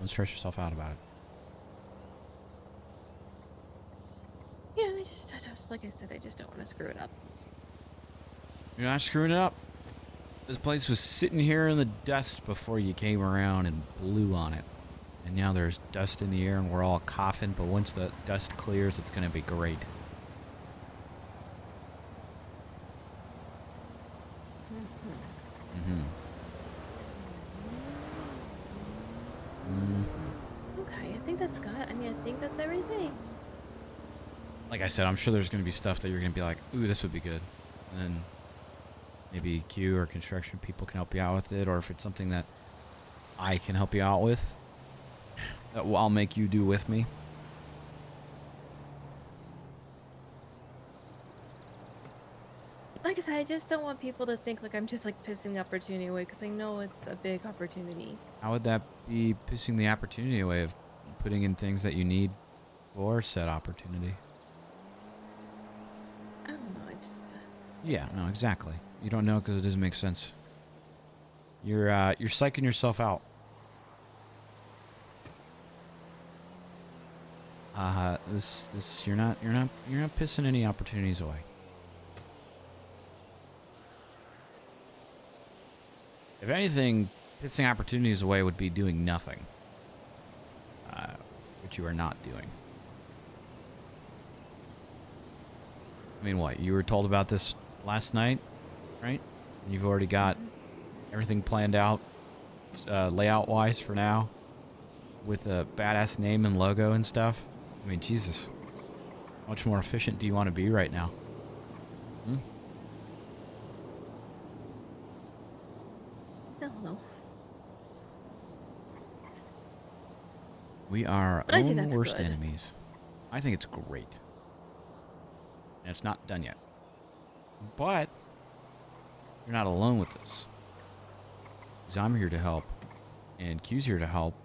stress yourself out about it. Yeah, like I said, I just don't want to screw it up. You're not screwing it up. This place was sitting here in the dust before you came around and blew on it. And now there's dust in the air and we're all coughing, but once the dust clears, it's gonna be great. Okay, I think that's I think that's everything. Like I said, I'm sure there's gonna be stuff that you're gonna be like, ooh, this would be good. And then maybe Q or construction people can help you out with it, or if it's something that I can help you out with, that I'll make you do with me. Like I said, I just don't want people to think like I'm just like pissing the opportunity away, because I know it's a big opportunity. How would that be pissing the opportunity away of putting in things that you need for said opportunity? I don't know, I just... Yeah, no, exactly. You don't know because it doesn't make sense. You're psyching yourself out. You're not pissing any opportunities away. If anything, pissing opportunities away would be doing nothing, which you are not doing. I mean, what? You were told about this last night, right? And you've already got everything planned out, layout-wise for now, with a badass name and logo and stuff. I mean, Jesus. How much more efficient do you want to be right now? I don't know. We are our But I think own that's worst good. enemies. I think it's great. And it's not done yet. But you're not alone with this. Because I'm here to help. And Q's here to help.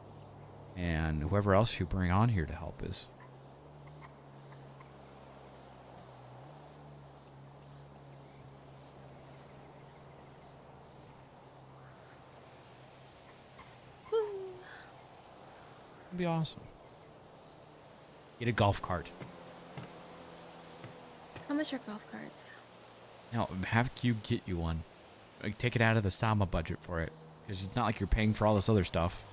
And whoever else you bring on here to help is. It'd be awesome. Get a golf cart. How much are golf carts? Now, have Q get you one. Like, take it out of the Sama budget for it. Because it's not like you're paying for all this other stuff.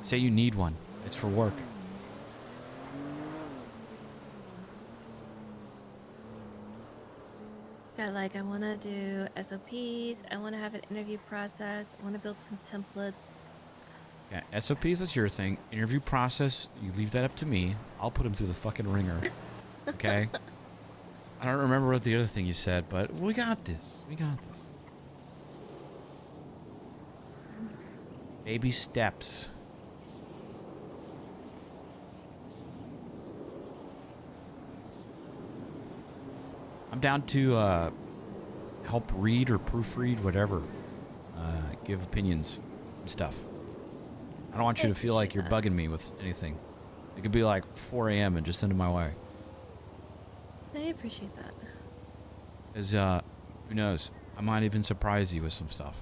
Say you need one. It's for work. Got like, I want to do SOPs. I want to have an interview process. I want to build some templates. Yeah, SOPs, that's your thing. Interview process, you leave that up to me. I'll put him through the fucking ringer. Okay? I don't remember what the other thing you said, but we got this. We got this. Baby steps. I'm down to help read or proofread, whatever. Give opinions and stuff. I don't want you to feel like you're bugging me with anything. It could be like 4 a.m. and just send it my way. I appreciate that. Cause who knows? I might even surprise you with some stuff.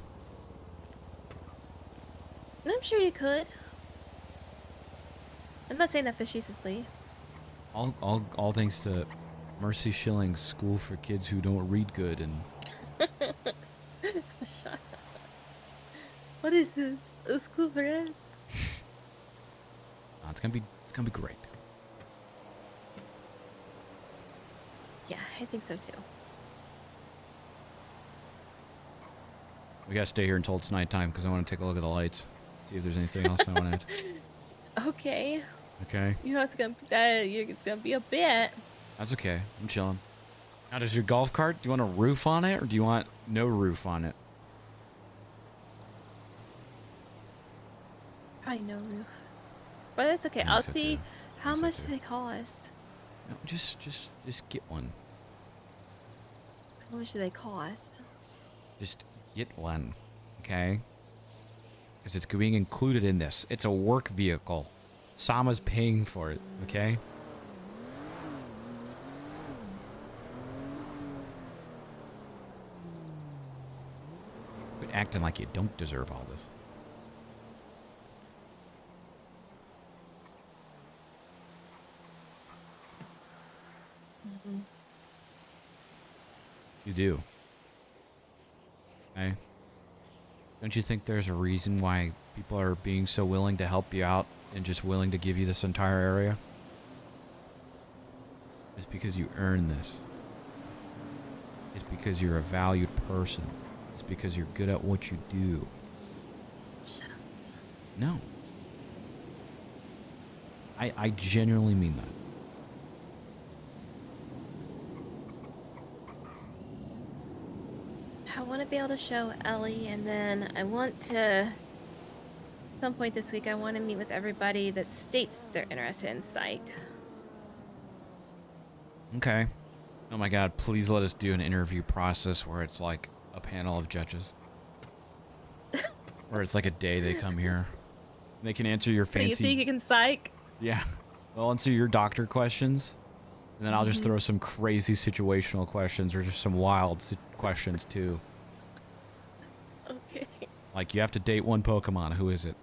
I'm sure you could. I'm not saying that facetiously. All thanks to Mercy Schilling's School for Kids Who Don't Read Good and. Shut up. What is this? A school for kids? It's gonna be great. Yeah, I think so too. We gotta stay here until it's nighttime because I want to take a look at the lights, see if there's anything else I want to. Okay. Okay. You know it's gonna be a bit. That's okay. I'm chilling. Now, does your golf cart? Do you want a roof on it, or do you want no roof on it? Probably no roof. But that's okay. I think I'll so, see too. I how think so, much too. they cost. No, just get one. How much do they cost? Just get one, okay? Because it's being included in this. It's a work vehicle. Sama's paying for it, okay? Quit acting like you don't deserve all this. You do. Okay? Don't you think there's a reason why people are being so willing to help you out and just willing to give you this entire area? It's because you earn this. It's because you're a valued person. It's because you're good at what you do. No. I genuinely mean that. I want to be able to show Ellie, and then I want to, at some point this week, I want to meet with everybody that states they're interested in psych. Okay. Oh my god, please let us do an interview process where it's like a panel of judges. Where it's like a day they come here. They can answer your So you fancy... think you can psych? Yeah. They'll answer your doctor questions. And then I'll just throw some crazy situational questions or just some wild questions too. Okay. Like, you have to date one Pokemon. Who is it?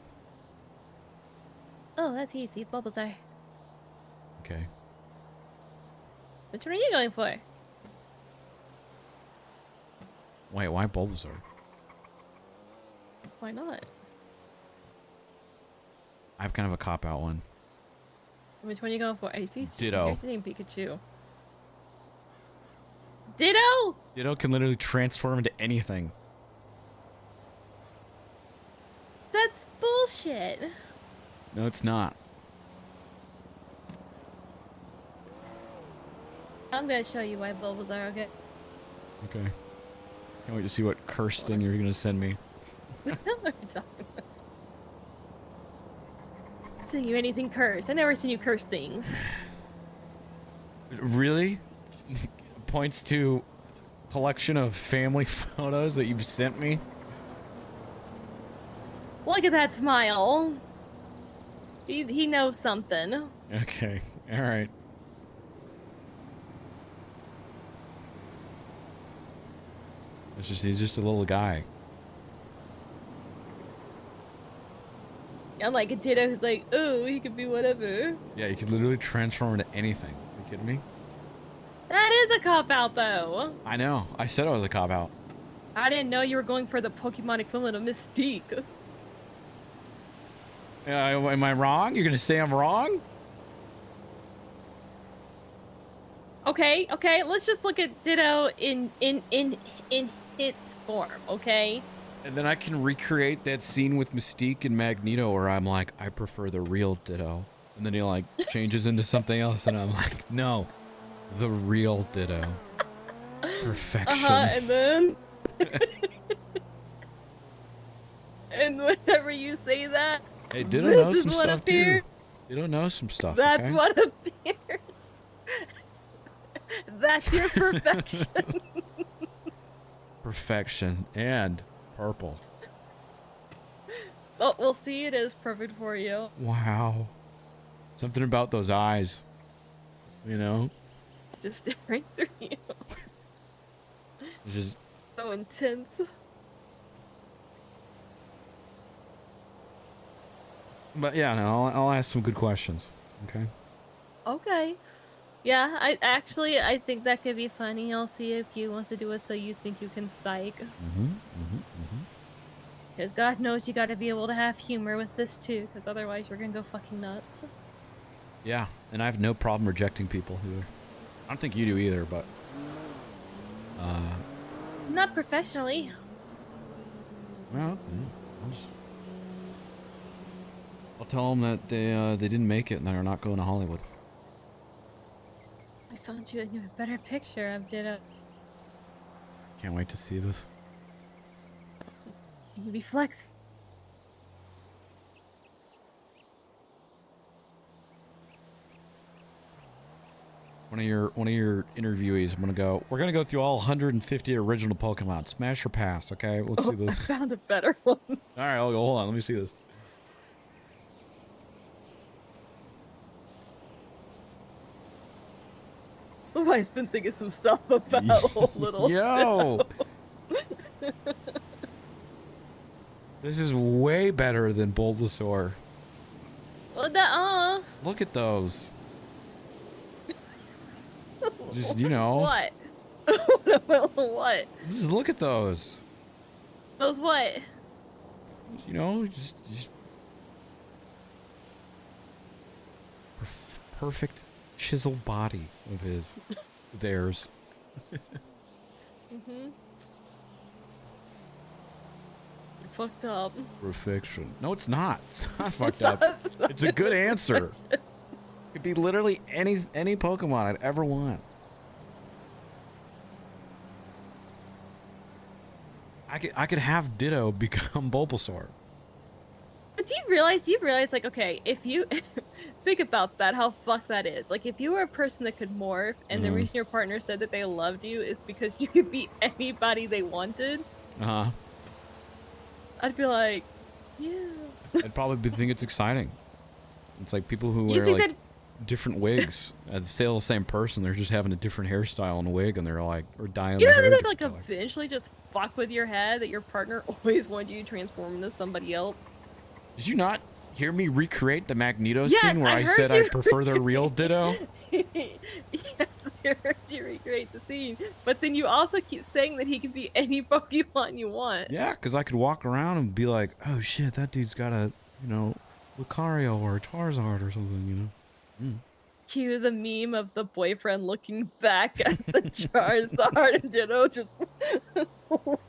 Oh, that's easy. Bulbasaur. Okay. Which one are you going for? Wait, why Bulbasaur? Why not? I have kind of a cop-out one. Which one are you going for? If he's Ditto. Here's the name Pikachu. Ditto? Ditto can literally transform into anything. That's bullshit. No, it's not. I'm gonna show you why Bulbasaur, okay? Okay. Can't wait to see what curse thing you're gonna send me. What are you talking about? Send you anything cursed. I never seen you curse things. Really? Points to collection of family photos that you've sent me? Look at that smile. He knows something. Okay. Alright. He's just a little guy. Unlike a Ditto who's like, oh, he could be whatever. Yeah, you could literally transform into anything. Are you kidding me? That is a cop-out, though. I know. I said I was a cop-out. I didn't know you were going for the Pokemon equivalent of Mystique. Am I wrong? You're gonna say I'm wrong? Okay, let's just look at Ditto in its form, okay? And then I can recreate that scene with Mystique and Magneto where I'm like, I prefer the real Ditto. And then he like changes into something else and I'm like, no, the real Ditto. Perfection. And then... and whenever you say that... Hey, Ditto knows this some is what stuff appears. too. Ditto knows some stuff, That's okay? what appears. That's your perfection. Perfection and purple. Oh, we'll see. It is perfect for you. Wow. Something about those eyes. You know? Just staring through you. It's just So intense. but yeah, no, I'll ask some good questions. Okay. Okay. Yeah, I think that could be funny. I'll see if Q wants to do it so you think you can psych. Because God knows you gotta be able to have humor with this too, because otherwise you're gonna go fucking nuts. Yeah, and I have no problem rejecting people either. I don't think you do either, but Not professionally. well, I'll tell them that they didn't make it and they're not going to Hollywood. I found you a new, better picture of Ditto. Can't wait to see this. You be flex. One of your interviewees, I'm gonna go. We're gonna go through all 150 original Pokemon. Smash or pass, okay? Let's do this. I found a better one. All right, I'll go. Hold on, let me see this. Somebody's been thinking some stuff about old little. Yo, this is way better than Bulbasaur. Well, Look at those. Just What? What? Just look at those. Those what? Just perfect chiseled body of his, theirs. Fucked up. Perfection. No, it's not. It's not fucked up. It's a good answer. It could be literally any Pokemon I'd ever want. I could have Ditto become Bulbasaur. But do you realize, like, okay, if you think about that, how fucked that is. Like, if you were a person that could morph, and the reason your partner said that they loved you is because you could be anybody they wanted, I'd be like, yeah. I'd probably think it's exciting. It's like people who You wear think like different wigs. They still the same person. They're just having a different hairstyle and wig, and they're like, or dyeing You their know hair. that a like different color. eventually just fuck with your head that your partner always wanted you to transform into somebody else? Did you not hear me recreate the Magneto Yes, scene where I I heard said you I prefer the real Ditto? Yes, I heard you recreate the scene. But then you also keep saying that he can be any Pokemon you want. Yeah, because I could walk around and be like, oh shit, that dude's got a, Lucario or a Charizard or something, Cue the meme of the boyfriend looking back at the Charizard and Ditto just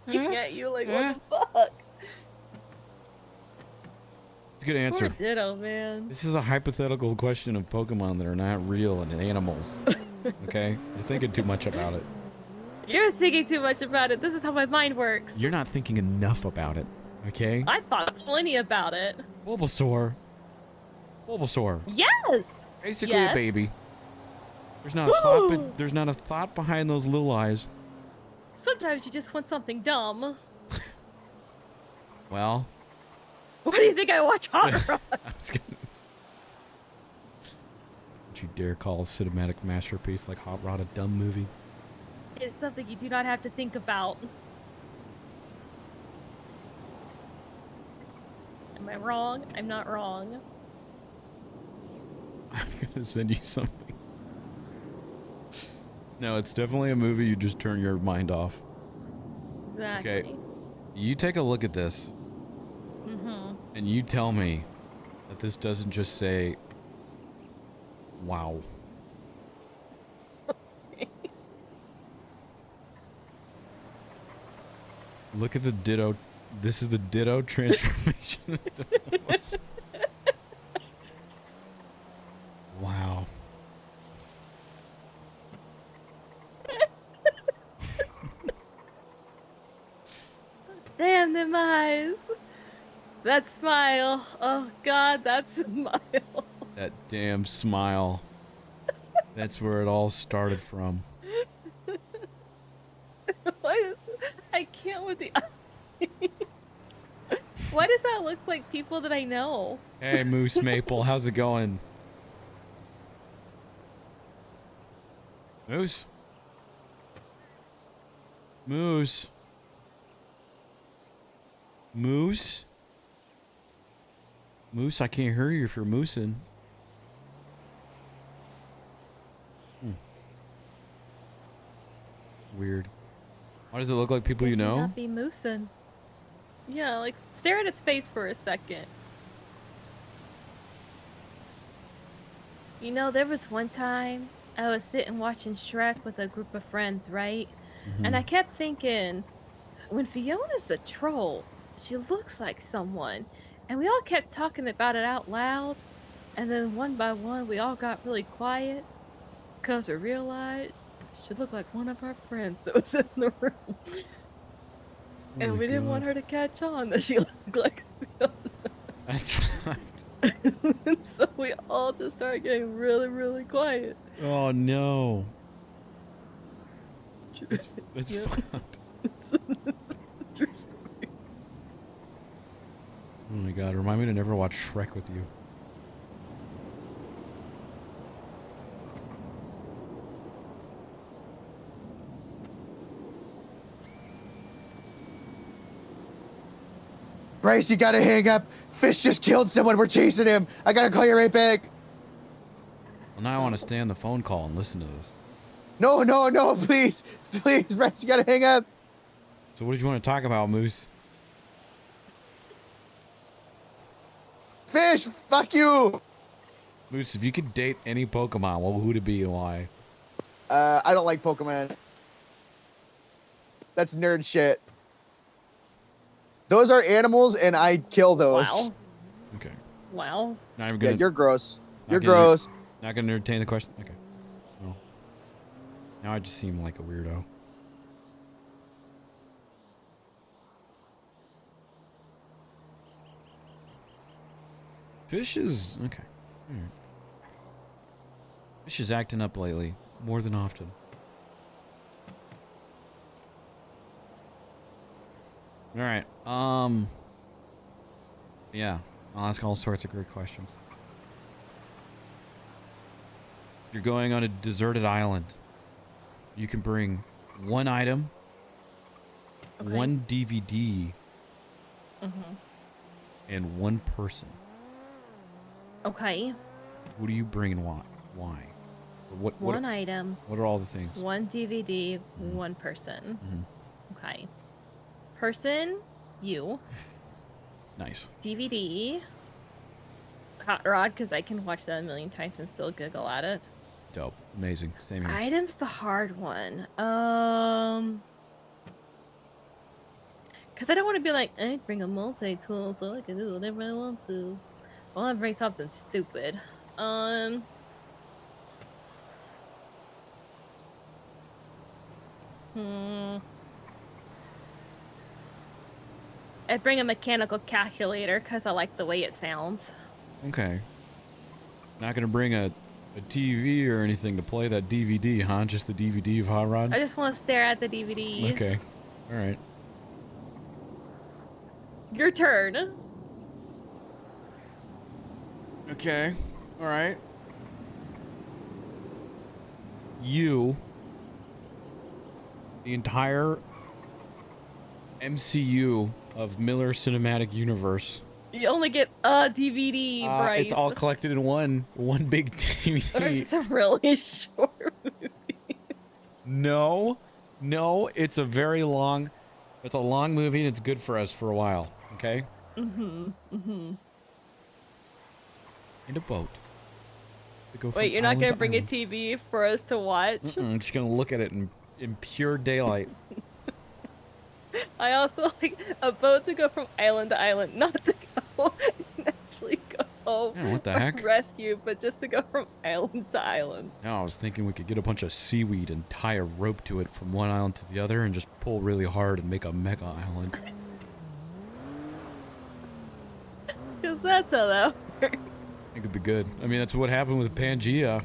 looking at you like, what the fuck? It's a good answer. Poor Ditto, man. This is a hypothetical question of Pokemon that are not real and animals. Okay? You're thinking too much about it. You're thinking too much about it. This is how my mind works. You're not thinking enough about it. Okay? I thought plenty about it. Bulbasaur. Yes! Basically Yes. a baby. There's not a thought. There's not a thought behind those little eyes. Sometimes you just want something dumb. Well, What do you think I watch Hot Rod? I was gonna... Don't you dare call a cinematic masterpiece like Hot Rod a dumb movie? It's something you do not have to think about. Am I wrong? I'm not wrong. I'm gonna send you something. No, it's definitely a movie you just turn your mind off. Exactly. Okay. You take a look at this, and you tell me that this doesn't just say, wow. Look at the Ditto. This is the Ditto transformation. Wow. Damn them eyes. That smile. Oh god, that smile. That damn smile. That's where it all started from. Why is I can't with the eyes. Why does that look like people that I know? Hey, Moose Maple, how's it going? Moose. Moose. Moose. Moose, I can't hear you if you're moosing. Weird. Why does it look like people you Guess know? Not be moosing. Yeah, like stare at its face for a second. You know, there was one time I was sitting watching Shrek with a group of friends, right? And I kept thinking, when Fiona's the troll, she looks like someone. And we all kept talking about it out loud. And then one by one, we all got really quiet because we realized she looked like one of our friends that was in the room. And we didn't want her to catch on that she looked like Fiona. That's And so we all just started getting really, really quiet. Oh no. It's Yep. fun. It's a true story. Oh my god, remind me to never watch Shrek with you. Bryce, you gotta hang up. Fish just killed someone. We're chasing him. I gotta call you right back. Well, now I want to stay on the phone call and listen to this. No, no, no, please. Please, Bryce, you gotta hang up. So what did you want to talk about, Moose? Fish, fuck you. Moose, if you could date any Pokemon, what would it be and why? I don't like Pokemon. That's nerd shit. Those are animals, and I kill those. Wow. Okay. Wow. Not even Yeah, gonna. you're gross. Not You're gonna- gross. Not gonna entertain the question. Okay. Well, now I just seem like a weirdo. Fish is okay. Alright. Fish is acting up lately, more than often. All right. Yeah, I'll ask all sorts of great questions. You're going on a deserted island. You can bring one item, Okay. one DVD, and one person. Okay. Who do you bring and why? Why? Or what? One item, What are all the things? one DVD, one person. Okay. Person, you. Nice. DVD, Hot Rod, because I can watch that a million times and still giggle at it. Dope. Amazing. Same here. Item's the hard one. Because I don't want to be like, I bring a multi-tool so I can do whatever I want to. I want to bring something stupid. I'd bring a mechanical calculator because I like the way it sounds. Okay. Not gonna bring a TV or anything to play that DVD, huh? Just the DVD of Hot Rod? I just want to stare at the DVD. Okay. All right. Your turn. Okay. All right. You, the entire MCU of Miller Cinematic Universe. You only get a DVD, Bryce. It's all collected in one big There's DVD. some really short movies. No, it's a very long. It's a long movie, and it's good for us for a while. Okay. In a boat. To go from Wait, you're not island gonna to bring a island. TV for us to watch? I'm just gonna look at it in pure daylight. I also like a boat to go from island to island, not to go and actually go home Yeah, what the or heck? rescue, but just to go from island to island. No, I was thinking we could get a bunch of seaweed and tie a rope to it from one island to the other and just pull really hard and make a mega island. Because that's how that works. It could be good. I mean, that's what happened with Pangea.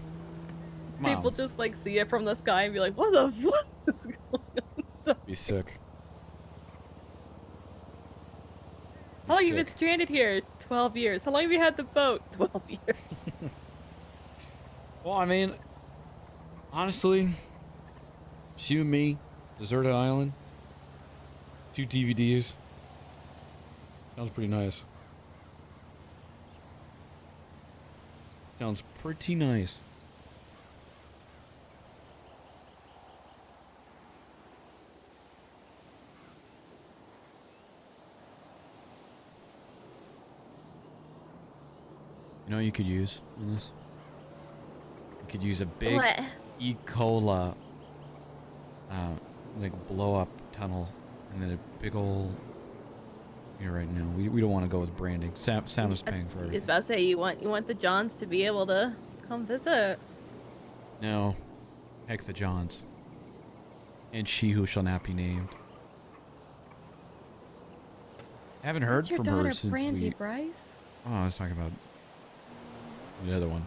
Come on, People just like see it from the sky and be like, what the fuck is going on? be sick. How long have you been Sick. stranded here? 12 years. How long have you had the boat? 12 years. Well, I mean, honestly, It's you and me, deserted island, 2 DVDs. Sounds pretty nice. Sounds pretty nice. You know what you could use in this? You could use a big What? E. Cola, like blow up tunnel, and then a big old. Here right now, we don't want to go with branding. Sam is paying for I was everything. about to say you want the Johns to be able to come visit. No, heck the Johns, and she who shall not be named. I haven't heard What's your from daughter, her since Brandy, we. Bryce? Oh, I was talking about the other one.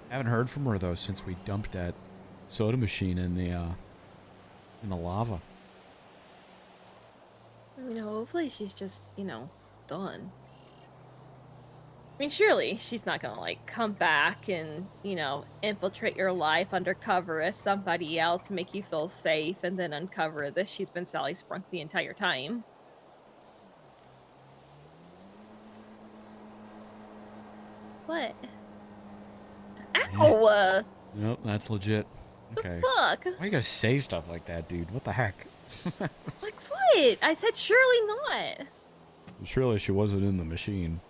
Haven't heard from her though since we dumped that soda machine in the lava. Hopefully she's just, done. I mean, surely she's not gonna, like, come back and, infiltrate your life undercover as somebody else, make you feel safe, and then uncover that she's been Sally Sprunk the entire time. What? Ow! Nope, that's legit. The Okay. fuck? Why you gotta say stuff like that, dude? What the heck? Like what? I said surely not. Surely she wasn't in the machine.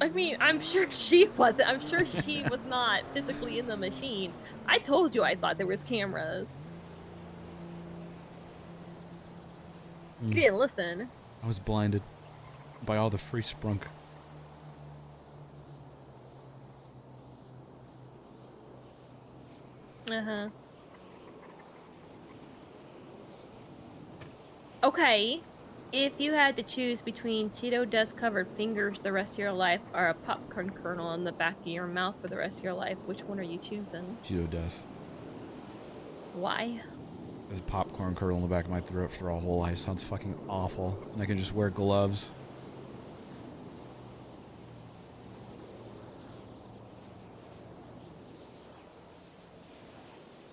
I mean, I'm sure she wasn't. I'm sure she was not physically in the machine. I told you I thought there was cameras. You didn't listen. I was blinded by all the free sprunk. Uh-huh. Okay. If you had to choose between Cheeto dust covered fingers the rest of your life or a popcorn kernel in the back of your mouth for the rest of your life, which one are you choosing? Cheeto dust. Why? There's a popcorn kernel in the back of my throat for a whole life. Sounds fucking awful. And I can just wear gloves.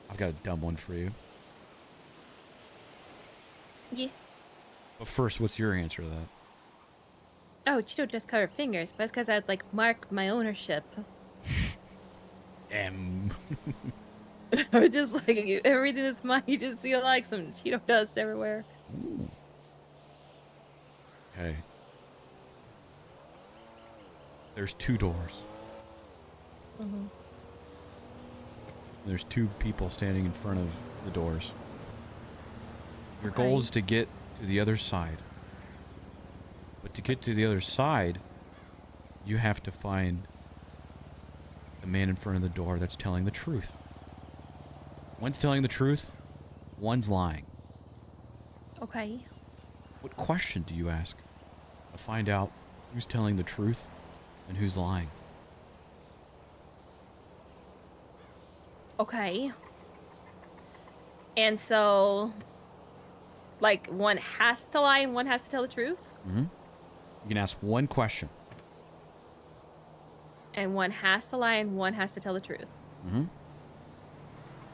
I've got a dumb one for you. Yeah. But first, what's your answer to that? Oh, Cheeto dust covered fingers, but it's because I'd like mark my ownership. I would just like everything that's mine, you just see like some Cheeto dust everywhere. Ooh. Okay. There's 2 doors. Mm-hmm. There's 2 people standing in front of the doors. Your goal Okay. is to get to the other side. But to get to the other side, you have to find the man in front of the door that's telling the truth. One's telling the truth, one's lying. Okay. What question do you ask to find out who's telling the truth and who's lying? Okay. And so, like, one has to lie and one has to tell the truth? Mm-hmm. You can ask one question. And one has to lie and one has to tell the truth. Mm-hmm.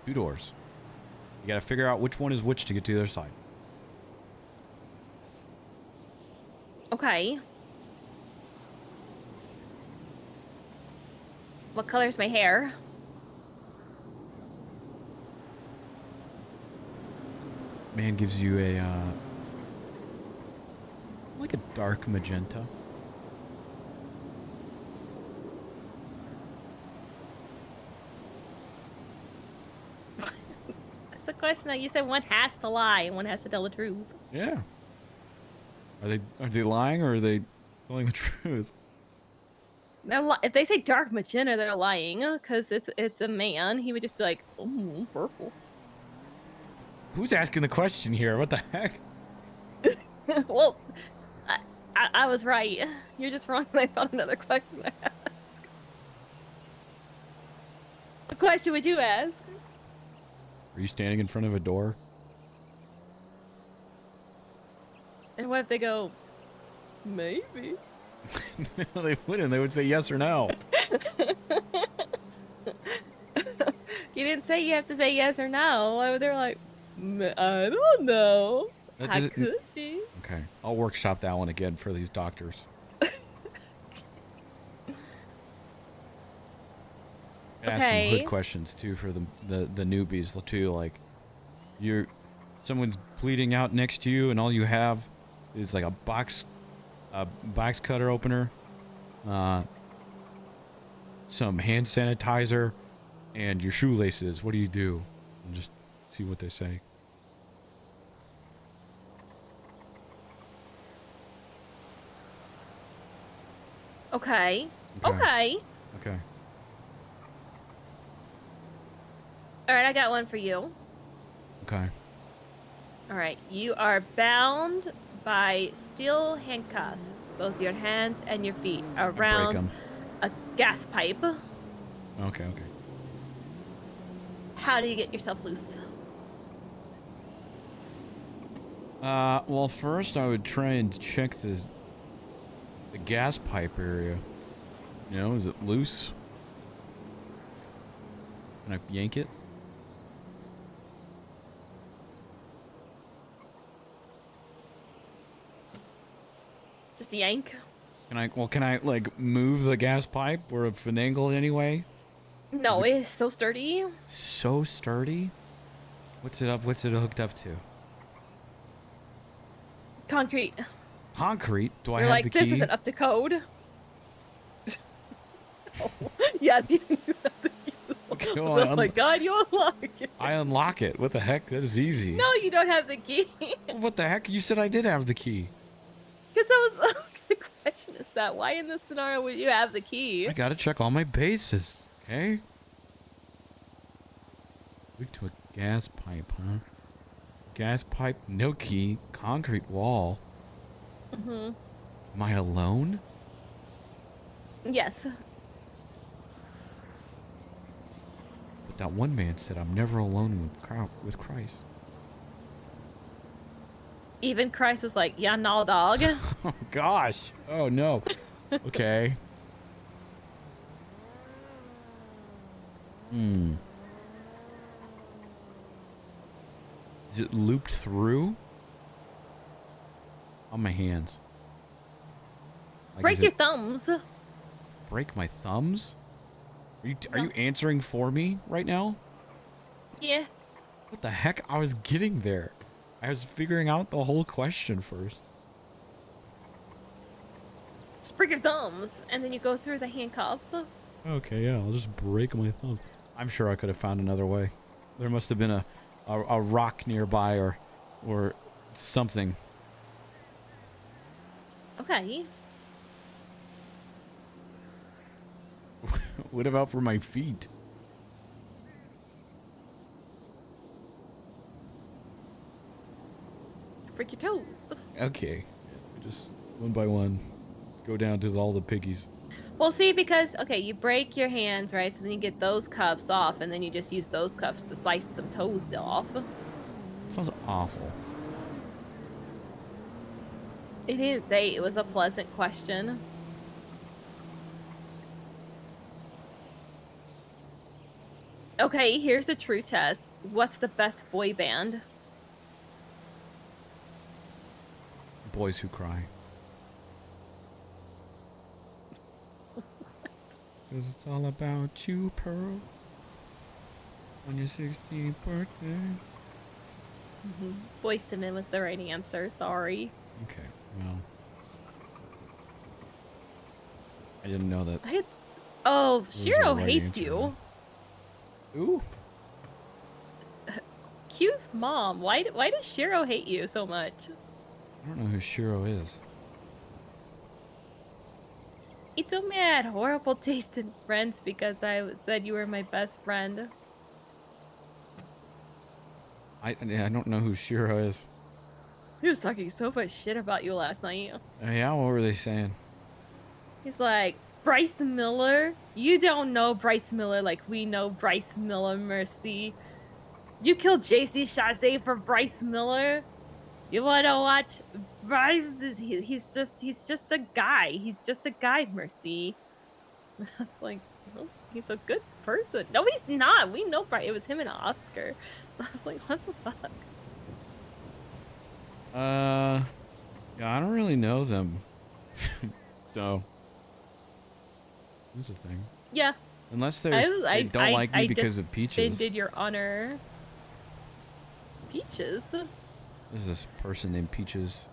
2 doors. You gotta figure out which one is which to get to the other side. Okay. What color's my hair? Man gives you a, like a dark magenta. That's the question that you said one has to lie and one has to tell the truth. Yeah. Are they lying or are they telling the truth? If they say dark magenta, they're lying because it's a man. He would just be like, oh, purple. Who's asking the question here? What the heck? Well, I was right. You're just wrong. I found another question to ask. What question would you ask? Are you standing in front of a door? And what if they go, maybe? No, they wouldn't. They would say yes or no. You didn't say you have to say yes or no. They're like, I don't know. That I doesn't- could be. Okay, I'll workshop that one again for these doctors. Ask some Okay. hood questions too for the newbies too. Like, someone's bleeding out next to you, and all you have is like a box cutter opener, some hand sanitizer, and your shoelaces. What do you do? And just see what they say. Okay. Okay. Okay. All right, I got one for you. Okay. All right, you are bound by steel handcuffs, both your hands and your feet, Break around 'em. a gas pipe. Okay. How do you get yourself loose? Well, first I would try and check the gas pipe area. You know, is it loose? Can I yank it? Just yank? Can I like move the gas pipe or finagle it anyway? No, it's so sturdy. So sturdy? What's it hooked up to? Concrete. Concrete? Do I You're have like, the key? this isn't up to code. Yes, you have the key. Okay, well, Oh my god, you unlock it. I unlock it. What the heck? That is easy. No, you don't have the key. Well, what the heck? You said I did have the key. Because that was the question is that why in this scenario would you have the key? I gotta check all my bases. Okay? Hooked to a gas pipe, huh? Gas pipe, no key, concrete wall. Mm-hmm. Am I alone? Yes. But that one man said I'm never alone with Christ. Even Christ was like, yeah, no, dog. Oh gosh. Oh no. Okay. Is it looped through? On my hands. Like, Break is your it- thumbs. break my thumbs? Are you answering for me right now? Yeah. What the heck? I was getting there. I was figuring out the whole question first. Just break your thumbs. And then you go through the handcuffs. Okay, yeah, I'll just break my thumb. I'm sure I could have found another way. There must have been a rock nearby or something. Okay. What about for my feet? Break your toes. Okay. Just one by one. Go down to all the piggies. Well, see, because, okay, you break your hands, right? So then you get those cuffs off, and then you just use those cuffs to slice some toes off. Sounds awful. It didn't say it was a pleasant question. Okay, here's a true test. What's the best boy band? Boys Who Cry. Cause it's all about you, Pearl. On your 16th birthday. Boyz II Men was the right answer. Sorry. Okay, well. I didn't know that. Oh, Those are Shiro the right hates answer, you. Ooh. Q's mom. Why does Shiro hate you so much? I don't know who Shiro is. He told me I had horrible taste in friends because I said you were my best friend. I don't know who Shiro is. He was talking so much shit about you last night. Yeah, what were they saying? He's like, Bryce Miller? You don't know Bryce Miller like we know Bryce Miller, Mercy. You killed JC Chazé for Bryce Miller? You wanna watch Bryce? He's just a guy. He's just a guy, Mercy. I was like, oh, he's a good person. No, he's not. We know Bryce. It was him and Oscar. I was like, what the fuck? Yeah, I don't really know them. So, that's the thing. Yeah. Unless they don't like me because of Peaches. Did your honor. Peaches? There's this person named Peaches.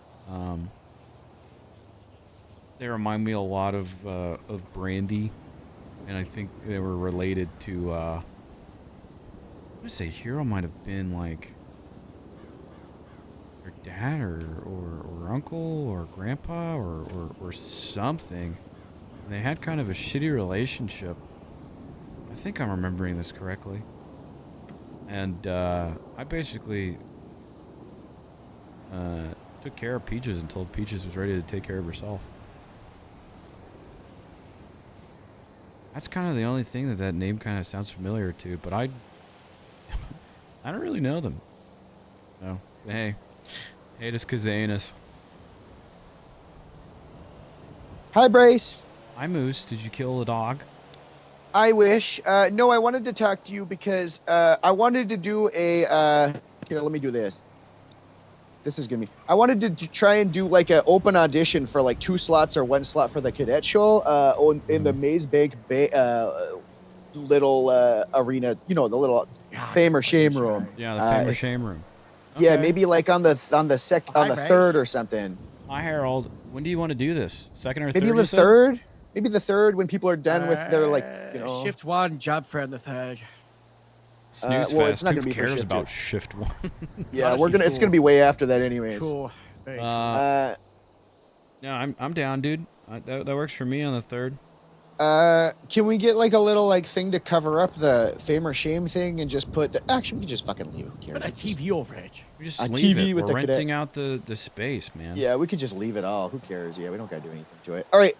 They remind me a lot of Brandy, and I think they were related to. I would say Hero might have been like her dad or uncle or grandpa or something. And they had kind of a shitty relationship. I think I'm remembering this correctly. And I basically took care of Peaches until Peaches was ready to take care of herself. That's kind of the only thing that name kind of sounds familiar to, but I don't really know them. No. Hey, hate us 'cause they ain't us. Hi, Bryce. Hi, Moose. Did you kill the dog? I wish. No, I wanted to talk to you because I wanted to do a. Here, let me do this. This is gonna be. I wanted to try and do like an open audition for like 2 slots or 1 slot for the cadet show. In the Maze Bank little arena. You know, the little fame or shame room. Yeah, the fame or shame room. Yeah, Okay. maybe like on the third or something. Hi, Harold. When do you want to do this? Second or third? Maybe you the said? third. Maybe the third when people are done with their like Shift 1, job for the third. Snooze well, fest. it's not Who gonna be for cares shift about 2. shift 1? Yeah, it's gonna be way after that anyways. Cool. Very cool. Yeah, I'm down, dude. That works for me on the 3rd. Can we get like a little like thing to cover up the fame or shame thing and just put the? Actually, we can just fucking leave. Who cares? Put a TV over it. We just A leave TV it. with We're the cadet. renting out the space, man. Yeah, we could just leave it all. Who cares? Yeah, we don't gotta do anything to it. All right.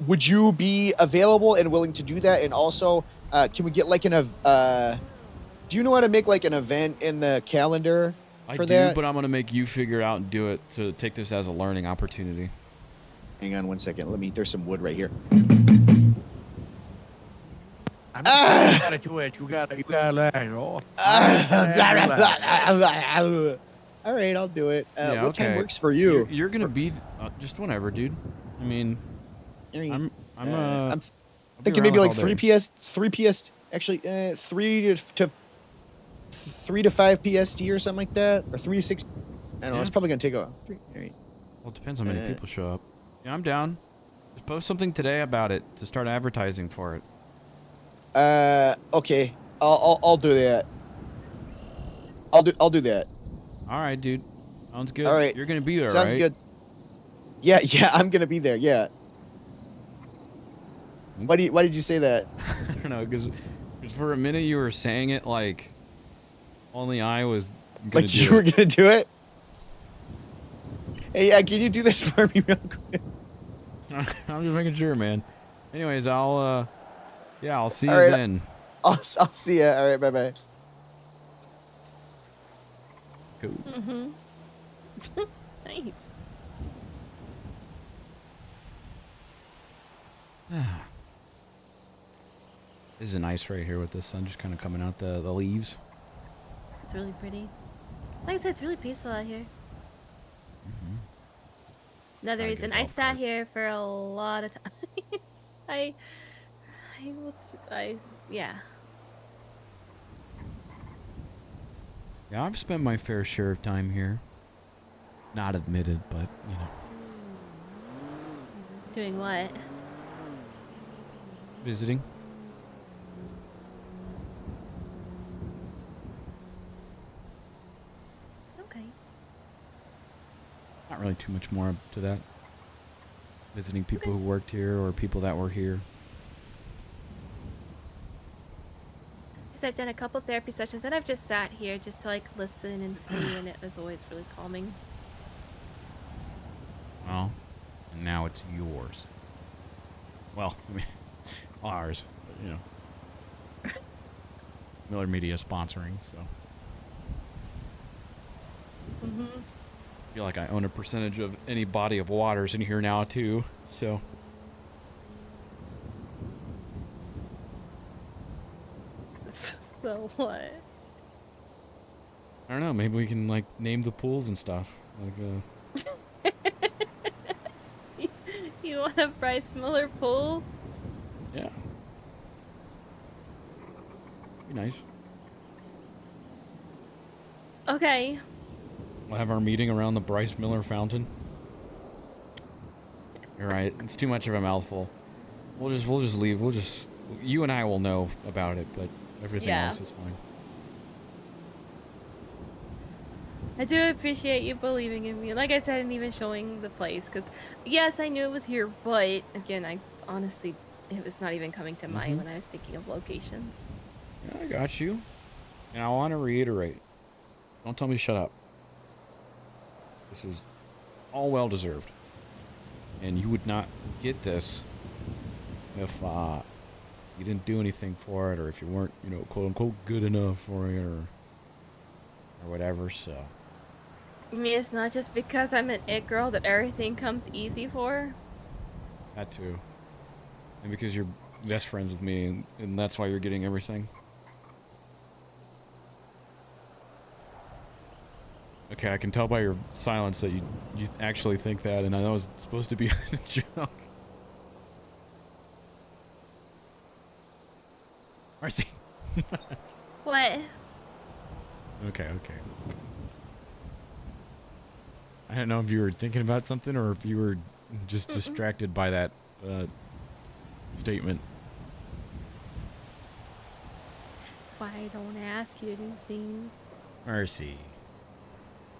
Would you be available and willing to do that? And also, can we get like do you know how to make like an event in the calendar for that? I do, but I'm gonna make you figure it out and do it to take this as a learning opportunity. Hang on 1 second. There's some wood right here. You gotta do it. You gotta learn. Oh. All right, I'll do it. Yeah, what time okay. works for you? You're gonna be just whenever, dude. I mean, I'm I'm I'll be thinking around maybe like all 3 day. PS, actually 3 to 5 PST or something like that, or 3 to 6. I don't know. It's probably gonna take a. All right. Well, it depends how many people show up. Yeah, I'm down. Just post something today about it to start advertising for it. Okay. I'll do that. I'll do that. All right, dude. Sounds good. All right. You're gonna be there, Sounds right? good. Yeah, I'm gonna be there. Yeah. Why did you say that? I don't know, because for a minute you were saying it like only I was gonna Like do you were it. gonna do it? Hey, yeah, can you do this for me real quick? I'm just making sure, man. Anyways, I'll see you All right. then. I'll see ya. All right, bye. Cool. Mm-hmm. Nice. This is nice right here with the sun just kind of coming out the leaves. It's really pretty. Like I said, it's really peaceful out here. Mm-hmm. Another Gotta reason get a I golf sat cart. here for a lot of times. Yeah. Yeah, I've spent my fair share of time here. Not admitted, but you know, Doing what? visiting. Okay. Not really too much more to that. Visiting people who worked here or people that were here. Because I've done a couple therapy sessions and I've just sat here just to like listen and see, and it was always really calming. Well, and now it's yours. Well, I mean, ours, but, you know. Miller Media sponsoring, so. Mm-hmm. I feel like I own a percentage of any body of waters in here now, too, so. So what? I don't know. Maybe we can like name the pools and stuff. Like, You want a Bryce Miller pool? yeah, be nice. Okay. We'll have our meeting around the Bryce Miller fountain. You're right. It's too much of a mouthful. We'll just leave. You and I will know about it, but everything else is fine. I do appreciate you believing in me. Like I said, and even showing the place. Because, yes, I knew it was here, but again, I honestly, it was not even coming to mind when I was thinking of locations. Yeah, I got you. And I want to reiterate. Don't tell me to shut up. This is all well deserved. And you would not get this if you didn't do anything for it, or if you weren't, you know, quote unquote good enough for it, or whatever. So I mean, it's not just because I'm an it girl that everything comes easy for. that too. And because you're best friends with me, and that's why you're getting everything. Okay, I can tell by your silence that you actually think that, and I know it's supposed to be a joke. Marcy. What? Okay. I don't know if you were thinking about something or if you were just distracted by that statement. That's why I don't ask you anything. Mercy.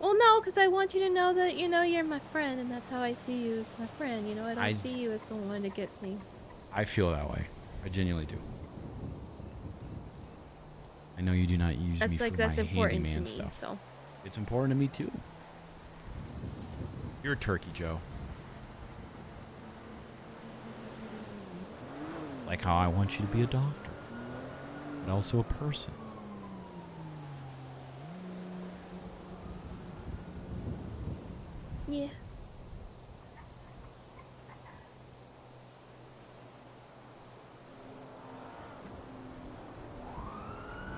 Well, no, because I want you to know that, you know, you're my friend, and that's how I see you as my friend. You know, I don't see you as someone to get me. I feel that way. I genuinely do. I know you do not use me for my handyman stuff. So. It's important to me too. You're a turkey, Joe. Like how I want you to be a doctor, but also a person. Yeah.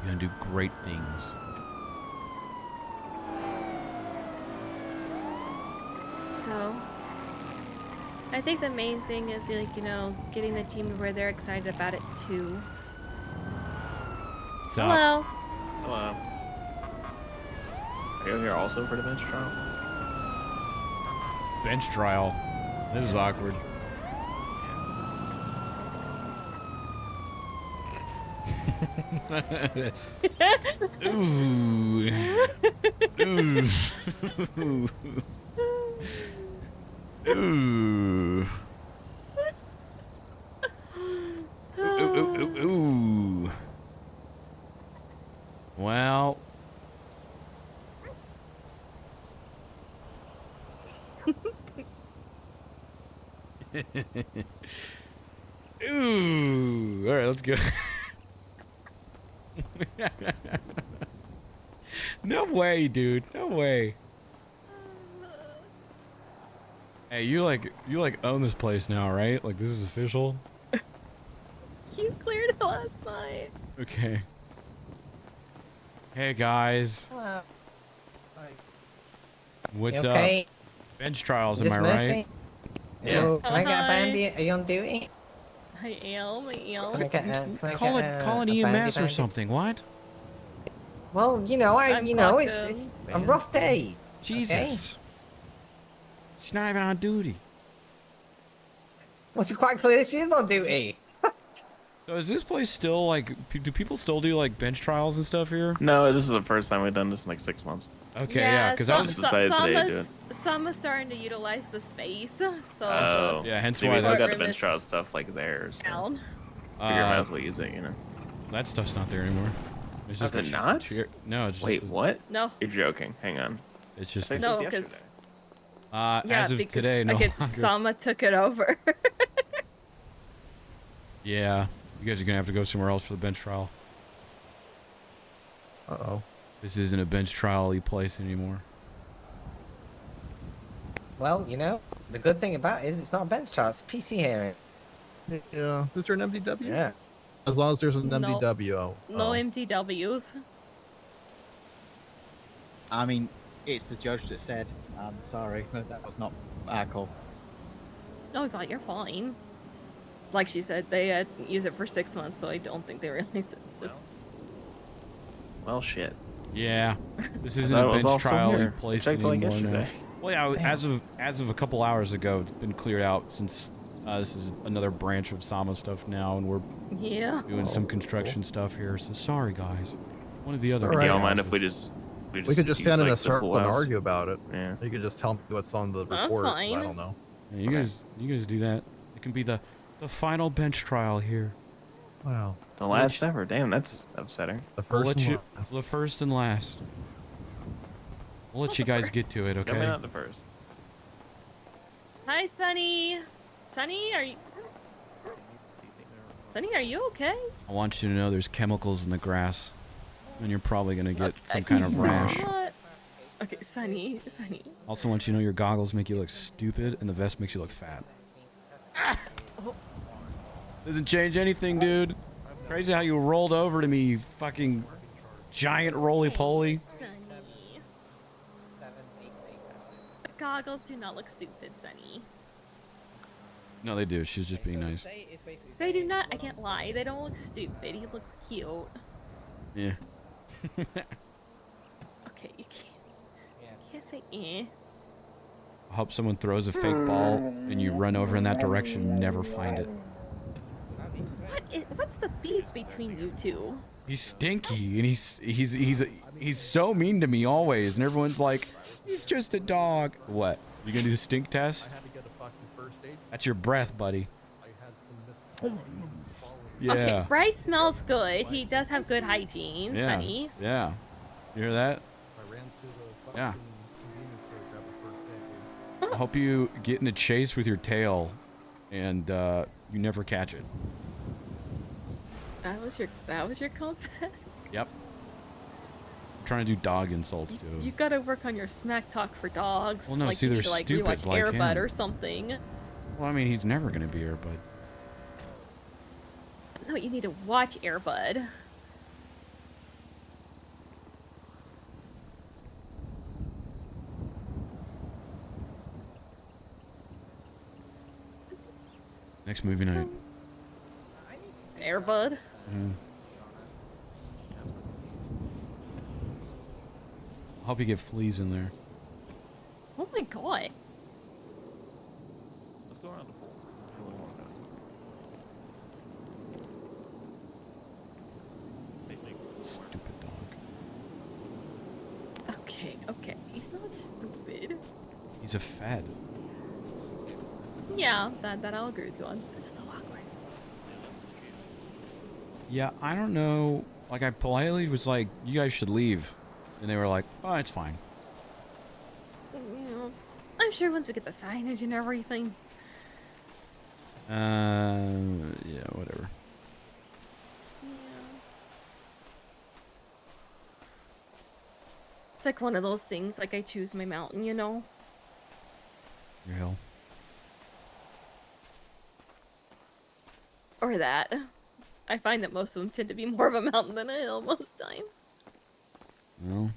You're gonna do great things. So, I think the main thing is, like, you know, getting the team to where they're excited about it too. So, Hello. Hello. Are you here also for the bench trial? bench trial. This is awkward. Ooh. Ooh. Ooh. Ooh. Well. Ooh. All right, let's go. No way, dude. No way. Hey, you like own this place now, right? Like this is official? You cleared it last night. Okay. Hey guys. Hello. What's You okay? up? Bench trials, am Just I Mercy? right? Yeah. Hello, can I get a Hi. bandy? Are you on duty? I am. Can I get a, Call an a EMS or bandy? something. What? Well, you know, I'm it's a Man. rough day. Jesus. She's not even on duty. Well, it's quite clear she is on duty. So is this place still like? Do people still do like bench trials and stuff here? No, this is the first time we've done this in like 6 months. Okay, yeah, because I just decided today to do it. Some are starting to utilize the space, so Oh. yeah, hence See, why we still got that's the bench trial stuff like there, so down. figure might as well use it, you know. that stuff's not there anymore. It's Is it not? No, it's just Wait, what? No. You're joking. Hang on. It's just I think No, it was 'cause- yesterday. Yeah, as of because today, no again, longer. Sama took it over. Yeah, you guys are gonna have to go somewhere else for the bench trial. Uh-oh. This isn't a bench trial-y place anymore. Well, you know, the good thing about it is it's not a bench trial, it's a PC hearing. Yeah. Is there an MDW? Yeah. As long as there's an No. MDW. No MTWs. I mean, it's the judge that said. Sorry, but that was not our call. Oh god, you're fine. Like she said, they use it for 6 months, so I don't think they realize it's just. Well, shit. Yeah, this isn't That a was bench also trial here. in place Checked like anymore now. yesterday. Well, yeah, Damn. as of a couple hours ago, it's been cleared out since this is another branch of Sama stuff now, and we're doing some construction stuff here. So sorry, guys. One of the other. All right. You don't mind if we just We could just use, stand in like, a the circle pool and house? argue about it. Yeah. You could just tell me what's on the That's report. fine. I don't know. Yeah, you guys do that. It can be the final bench trial here. Wow. The last ever. Damn, that's upsetting. The We'll first let and you, last. the first and last. We'll let you guys get to it, okay? Definitely not the first. Hi, Sunny. Sunny, are you? Sunny, are you okay? I want you to know there's chemicals in the grass, and you're probably gonna get some kind of rash. What? Okay, Sunny. Also want you to know your goggles make you look stupid, and the vest makes you look fat. Doesn't change anything, dude. Crazy how you rolled over to me, you fucking giant roly-poly. Sunny. The goggles do not look stupid, Sunny. No, they do. She's just being nice. They do not. I can't lie. They don't look stupid. He looks cute. Yeah. Okay, you can't say eh. I hope someone throws a fake ball and you run over in that direction and never find it. What's the beef between you two? He's stinky, and he's so mean to me always, and everyone's like, he's just a dog. What? You gonna do the stink test? I had to get a fucking first aid. That's your breath, buddy. I had some Yeah. Okay, Bryce smells good. He does have good hygiene, Yeah. Sunny. Yeah. You hear that? I ran to the Yeah. fucking convenience store to grab a first aid. I hope you get in a chase with your tail, and you never catch it. That was your comeback. Yep. I'm trying to do dog insults too. You gotta work on your smack talk for dogs. Well, no, like see, you they're need to, like, stupid rewatch like Air Bud him. or something. Well, I mean, he's never gonna be here, but No, you need to watch Air Bud. next movie night. Air Bud. I hope you get fleas in there. Oh my god. Let's go around the pool. Anyone want to go? Stupid dog. Okay. He's not stupid. He's a fed. Yeah, that I'll agree with you on. This is so awkward. Yeah, I don't know. Like, I politely was like, you guys should leave. And they were like, oh, it's fine. Yeah. I'm sure once we get the signage and everything. Yeah, whatever. Yeah. It's like one of those things, like I choose my mountain, you know? Your hill. Or that. I find that most of them tend to be more of a mountain than a hill most times. Well,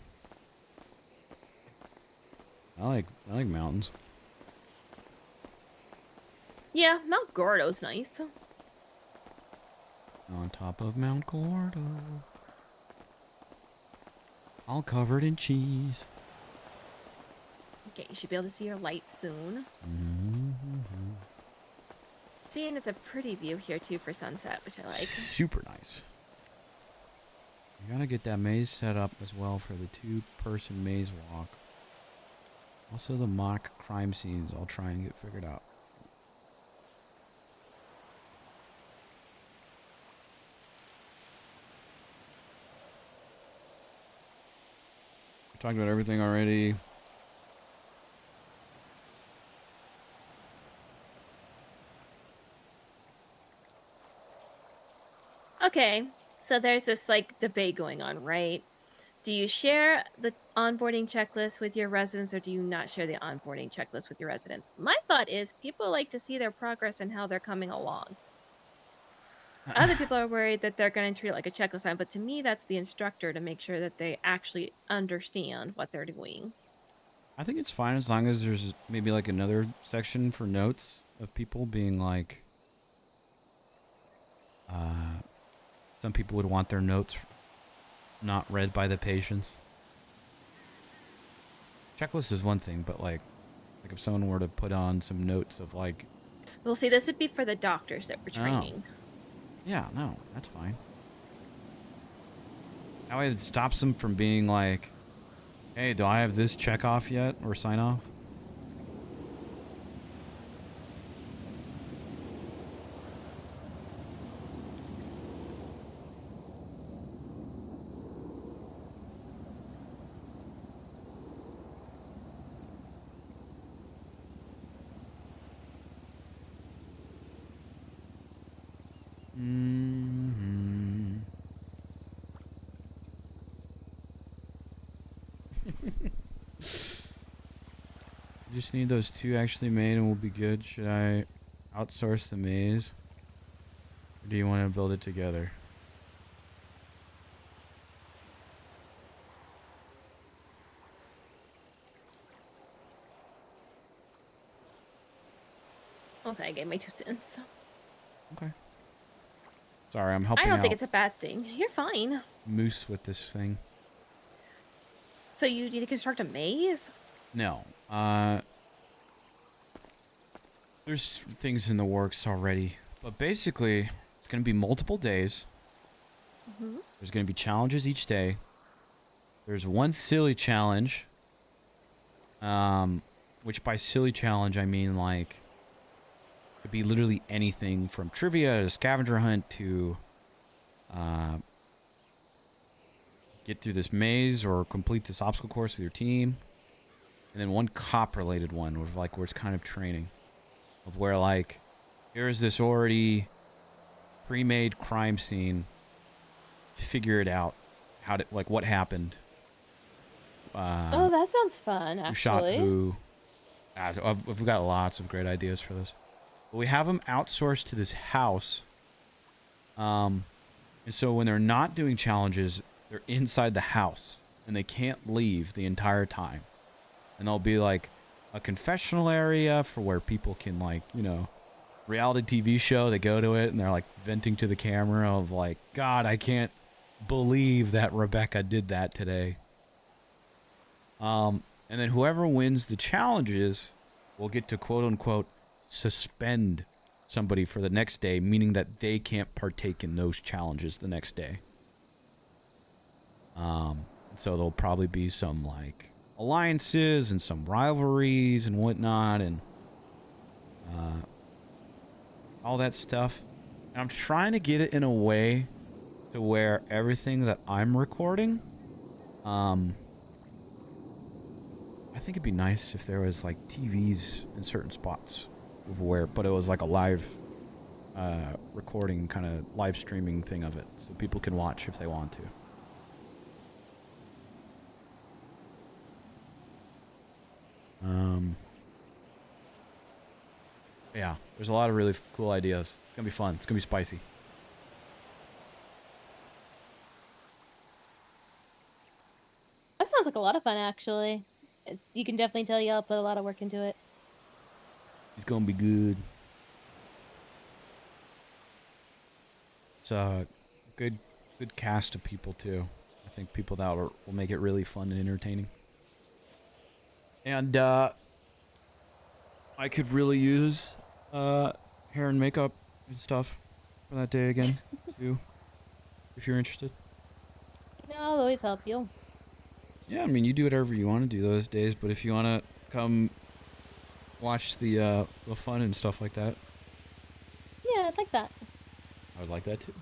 I like mountains. Yeah, Mount Gordo's nice. On top of Mount Gordo. All covered in cheese. Okay, you should be able to see your lights soon. See, and it's a pretty view here too for sunset, which I like. Super nice. You gotta get that maze set up as well for the 2-person maze walk. Also the mock crime scenes I'll try and get figured out. We talked about everything already. Okay, so there's this like debate going on, right? Do you share the onboarding checklist with your residents or do you not share the onboarding checklist with your residents? My thought is people like to see their progress and how they're coming along. Other people are worried that they're going to treat it like a checklist item, but to me, that's the instructor to make sure that they actually understand what they're doing. I think it's fine as long as there's maybe like another section for notes of people being like, some people would want their notes not read by the patients. Checklist is one thing, but like if someone were to put on some notes of like, Well, see, this would be for the doctors that we're training. yeah, no, that's fine. That way it stops them from being like, hey, do I have this check off yet or sign off? Mm-hmm. Just need those 2 actually made and we'll be good. Should I outsource the maze? Or do you want to build it together? Okay, I gave my 2 cents. Okay. Sorry, I'm helping I don't think out it's a bad thing. You're fine. Moose with this thing. So you need to construct a maze? No. There's things in the works already. But basically, it's going to be multiple days. Mm-hmm. There's going to be challenges each day. There's one silly challenge. Which by silly challenge, I mean like, it could be literally anything from trivia to scavenger hunt to get through this maze or complete this obstacle course with your team. And then one cop related one with like where it's kind of training. Of where like, here's this already pre-made crime scene. Figure it out. How to, like, what happened. Oh, that sounds fun, actually. Who shot who. We've got lots of great ideas for this. But we have them outsourced to this house. And so when they're not doing challenges, they're inside the house. And they can't leave the entire time. And there'll be like a confessional area for where people can like, you know, reality TV show, they go to it and they're like venting to the camera of like, God, I can't believe that Rebecca did that today. And then whoever wins the challenges will get to quote unquote suspend somebody for the next day, meaning that they can't partake in those challenges the next day. So there'll probably be some like alliances and some rivalries and whatnot and all that stuff. And I'm trying to get it in a way to where everything that I'm recording, I think it'd be nice if there was like TVs in certain spots of where, but it was like a live recording, kind of live streaming thing of it, so people can watch if they want to. Yeah, there's a lot of really cool ideas. It's gonna be fun. It's gonna be spicy. That sounds like a lot of fun, actually. You can definitely tell y'all put a lot of work into it. It's gonna be good. It's a good cast of people too. I think people that will make it really fun and entertaining. And I could really use hair and makeup and stuff for that day again too, if you're interested. No, I'll always help you. Yeah, I mean, you do whatever you want to do those days, but if you want to come watch the fun and stuff like that, Yeah, I'd like that. I would like that too.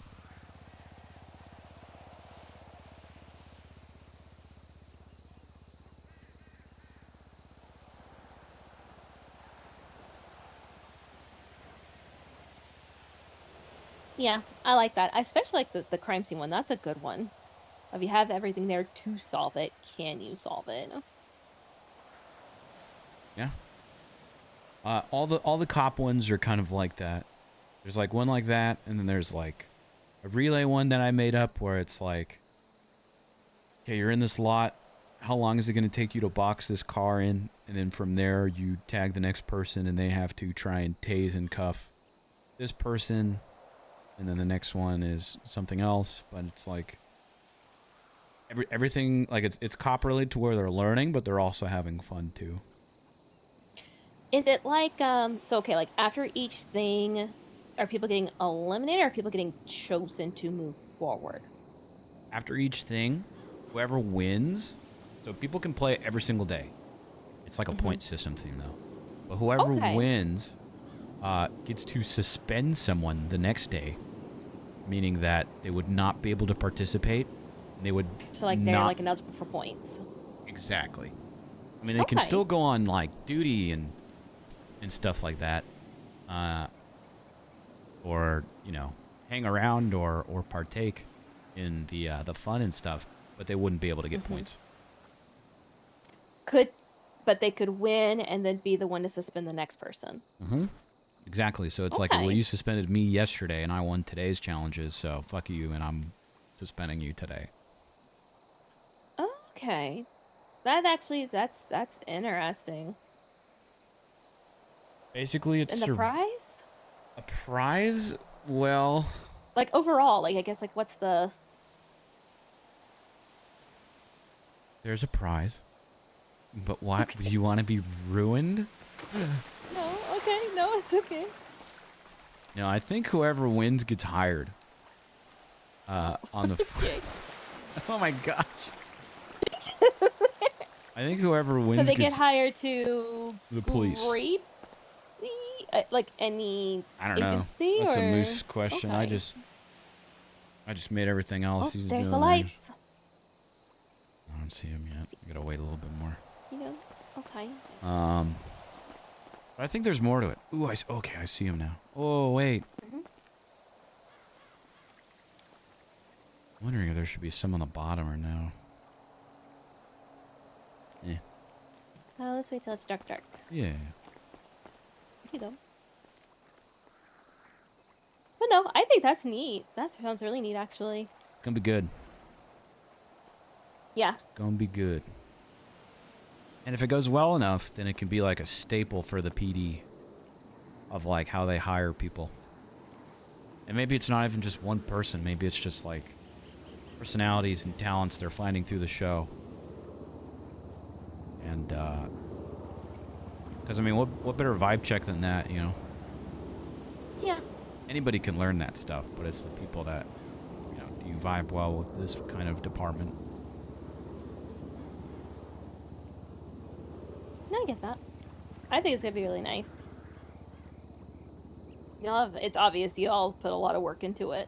Yeah, I like that. I especially like the crime scene one. That's a good one. If you have everything there to solve it, can you solve it? Yeah. All the cop ones are kind of like that. There's like one like that, and then there's like a relay one that I made up where it's like, okay, you're in this lot. How long is it going to take you to box this car in? And then from there, you tag the next person, and they have to try and tase and cuff this person. And then the next one is something else. But it's like everything, like it's cop related to where they're learning, but they're also having fun too. Is it like so okay, like after each thing, are people getting eliminated or are people getting chosen to move forward? After each thing, whoever wins, so people can play it every single day. It's like a point system thing though. But whoever wins gets to suspend someone the next day, meaning that they would not be able to participate. They would so like they're like ineligible for points. Exactly. I mean, they can still go on like duty and stuff like that, or you know, hang around or partake in the fun and stuff, but they wouldn't be able to get points. But they could win and then be the one to suspend the next person. Exactly. So it's like, well, you suspended me yesterday and I won today's challenges, so fuck you, and I'm suspending you today. Okay, that actually is that's interesting. Basically, it's and the prize. A prize? Well, like overall, like I guess, like what's the? There's a prize, but what? Do you want to be ruined? No. Okay. No, it's okay. No, I think whoever wins gets hired. On the. Oh my gosh. I think whoever wins. So they gets get hired to the police. Like any I don't agency know. That's or? a moose question. I just made everything else. He's There's doing the lights. I don't see him yet. I gotta wait a little bit more. You know. Okay. But I think there's more to it. Ooh, okay, I see him now. Oh wait. I'm wondering if there should be some on the bottom or no. Yeah. Oh, let's wait till it's dark. Yeah. You know. But no, I think that's neat. That sounds really neat, actually. It's gonna be good. Yeah. It's gonna be good. And if it goes well enough, then it can be like a staple for the PD of like how they hire people. And maybe it's not even just one person. Maybe it's just like personalities and talents they're finding through the show. And, because I mean, what better vibe check than that, you know? Yeah. Anybody can learn that stuff, but it's the people that, you know, do you vibe well with this kind of department? No, I get that. I think it's gonna be really nice. It's obvious you all put a lot of work into it.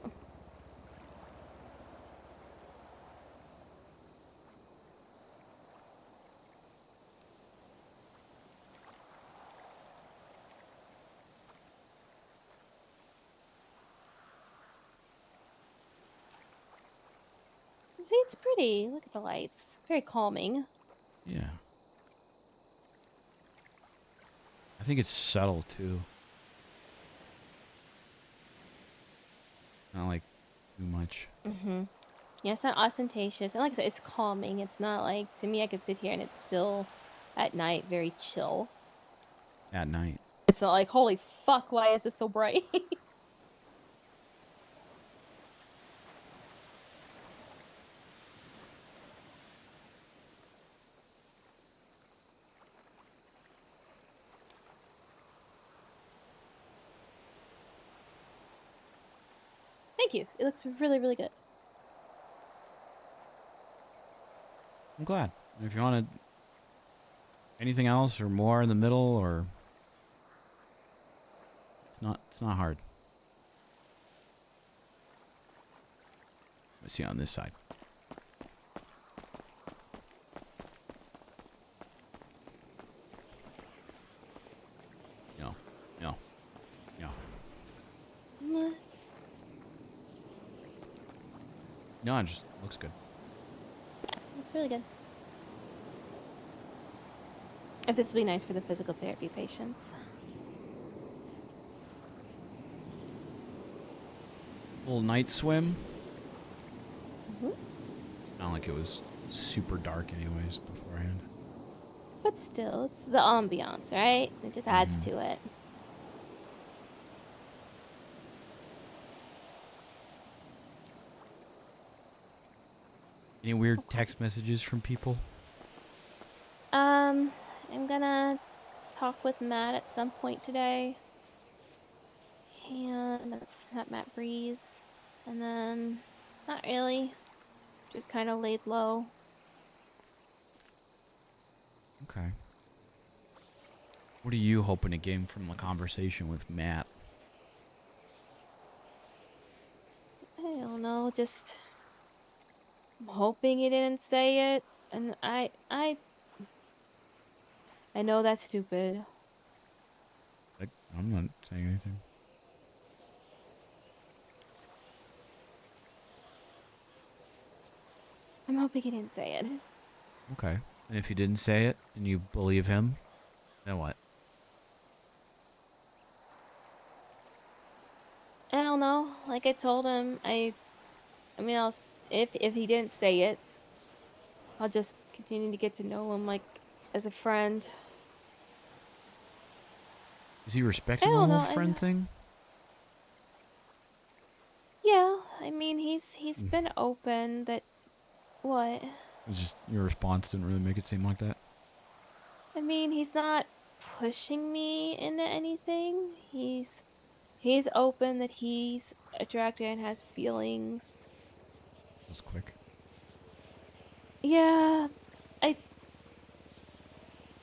See, it's pretty. Look at the lights. Very calming. Yeah. I think it's subtle, too. Not, like, too much. Yeah, it's not ostentatious. And like I said, it's calming. It's not like, to me, I could sit here and it's still, at night, very chill. At night. It's not like, holy fuck, why is this so bright? Thank you. It looks really, really good. I'm glad. If you wanted anything else or more in the middle, or it's not hard. Let's see on this side. No, it just looks good. Yeah, looks really good. If this will be nice for the physical therapy patients. Little night swim. Mhm. Not like it was super dark, anyways, beforehand. But still, it's the ambiance, right? It just adds to it. Any weird text messages from people? I'm gonna talk with Matt at some point today. And that's not Matt Breeze. And then, not really. Just kind of laid low. Okay. What are you hoping to gain from the conversation with Matt? I don't know, just I'm hoping he didn't say it. And I know that's stupid. I'm not saying anything. I'm hoping he didn't say it. Okay. And if he didn't say it and you believe him, then what? I don't know. Like I told him, I mean, if he didn't say it, I'll just continue to get to know him like as a friend. Is he I respecting the don't whole know. friend thing? Yeah, I mean, he's been open that what? It's just your response didn't really make it seem like that. I mean, he's not pushing me into anything. He's open that he's attracted and has feelings. That was quick. Yeah,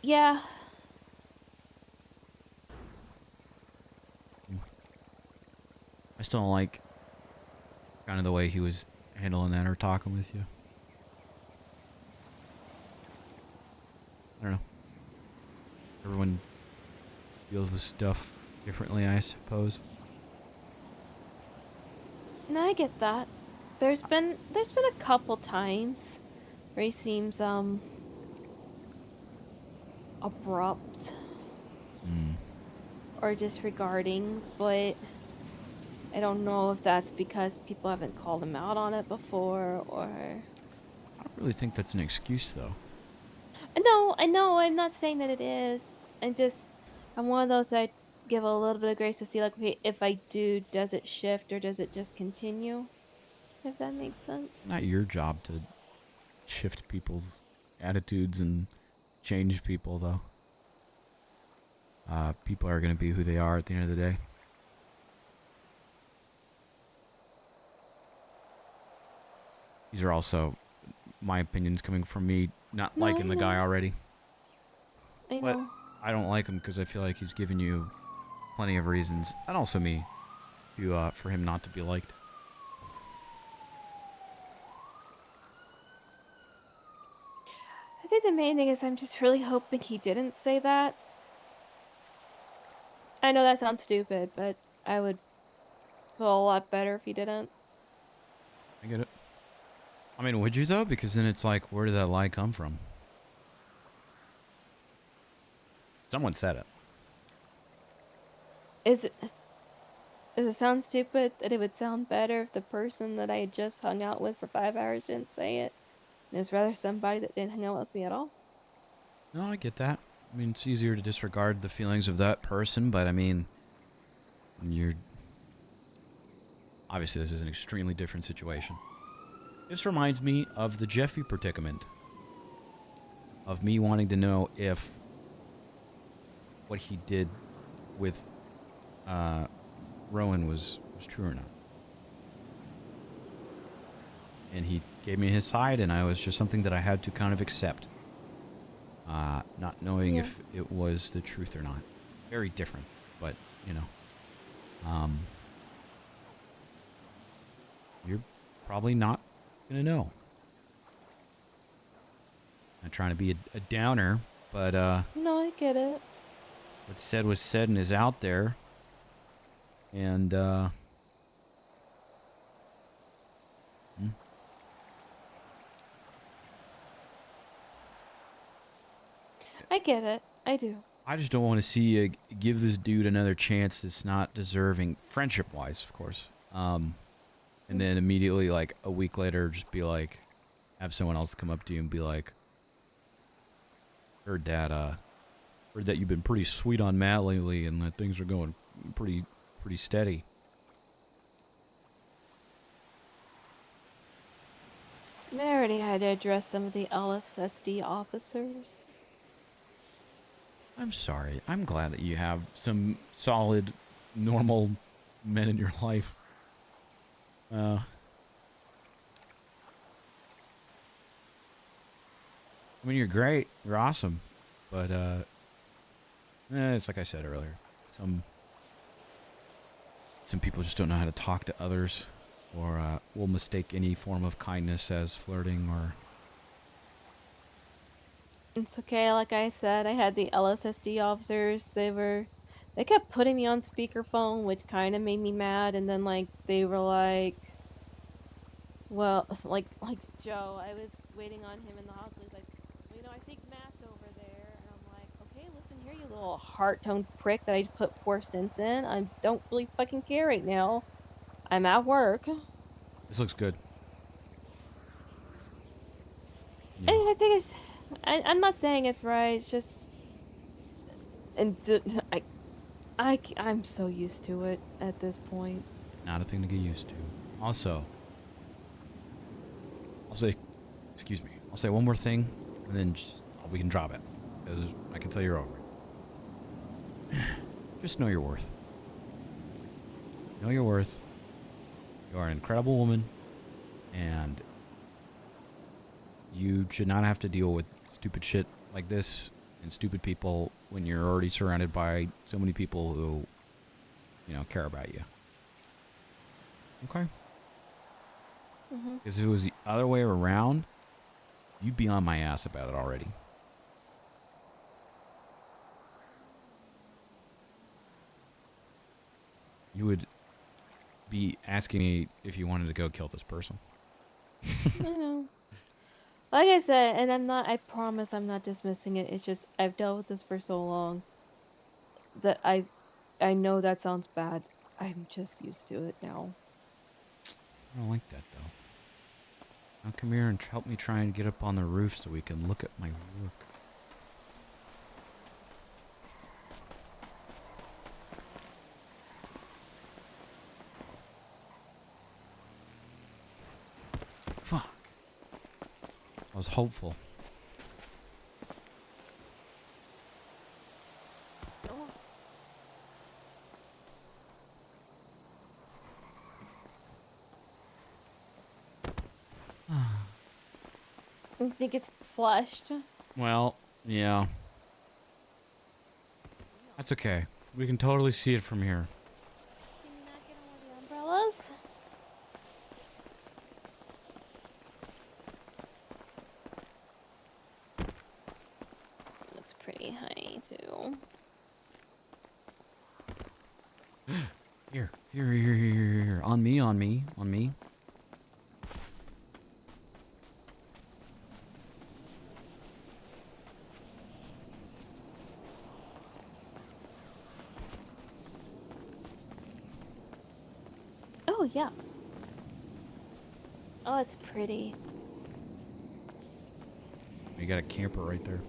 yeah. I still don't like kind of the way he was handling that or talking with you. I don't know. Everyone deals with stuff differently, I suppose. No, I get that. There's been a couple times where he seems abrupt or disregarding, but I don't know if that's because people haven't called him out on it before or I don't really think that's an excuse, though. No, I know, I'm not saying that it is. I'm one of those that give a little bit of grace to see like, okay, if I do, does it shift or does it just continue? If that makes sense. Not your job to shift people's attitudes and change people, though. People are going to be who they are at the end of the day. These are also my opinions coming from me not liking the guy already. I But know. I don't like him because I feel like he's given you plenty of reasons, and also me, to for him not to be liked. I think the main thing is I'm just really hoping he didn't say that. I know that sounds stupid, but I would feel a lot better if he didn't. I get it. I mean, would you, though? Because then it's like, where did that lie come from? Someone said it. Does it sound stupid that it would sound better if the person that I had just hung out with for 5 hours didn't say it? And it's rather somebody that didn't hang out with me at all? No, I get that. I mean, it's easier to disregard the feelings of that person, but I mean, obviously this is an extremely different situation. This reminds me of the Jeffy predicament. Of me wanting to know if what he did with Rowan was true or not. And he gave me his side, and I was just something that I had to kind of accept. Not knowing if it was the truth or not. Very different, but, you know. You're probably not going to know. Not trying to be a downer, but No, I get it. what's said was said and is out there. And I get it. I do. I just don't want to see you give this dude another chance that's not deserving, friendship-wise, of course. and then immediately, like a week later, just be like, have someone else come up to you and be like, heard that you've been pretty sweet on Matt lately, and that things are going pretty steady. I already had to address some of the LSSD officers. I'm sorry. I'm glad that you have some solid, normal men in your life. I mean, you're great. You're awesome. But, it's like I said earlier. Some people just don't know how to talk to others, or will mistake any form of kindness as flirting or... It's okay, like I said, I had the LSSD officers, they kept putting me on speakerphone, which kind of made me mad, and then, like, they were like, well, like Joe, I was waiting on him in the hospital, he's like, well, I think Matt's over there, and I'm like, okay, listen here, you little heart-toned prick that I just put 4 cents in, I don't really fucking care right now, I'm at work. This looks good. Yeah. I think it's, I'm not saying it's right, it's just, and I'm so used to it at this point. Not a thing to get used to. Also, I'll say one more thing, and then we can drop it, because I can tell you're over it. Just know your worth. Know your worth. You are an incredible woman, and you should not have to deal with stupid shit like this and stupid people when you're already surrounded by so many people who, care about you. Okay? Because if it was the other way around, you'd be on my ass about it already. You would be asking me if you wanted to go kill this person. I know. Like I said, and I promise I'm not dismissing it, it's just, I've dealt with this for so long that I know that sounds bad. I'm just used to it now. I don't like that, though. Now come here and help me try and get up on the roof so we can look at my work. Fuck. I was hopeful. I think it's flushed. Well, yeah. That's okay. We can totally see it from here. Can you not get all the umbrellas? Looks pretty high, too. Here. On me. Oh, yeah. Oh, it's pretty. You got a camper right there.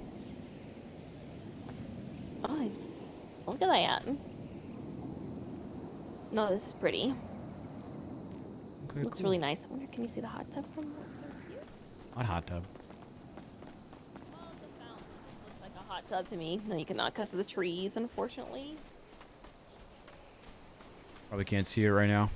Oh, look at that. No, this is pretty. Okay, Looks cool. really nice. I wonder, can you see the hot tub from here? What hot tub? Well, the fountain looks like a hot tub to me. No, you cannot because of the trees, unfortunately. Probably can't see it right now.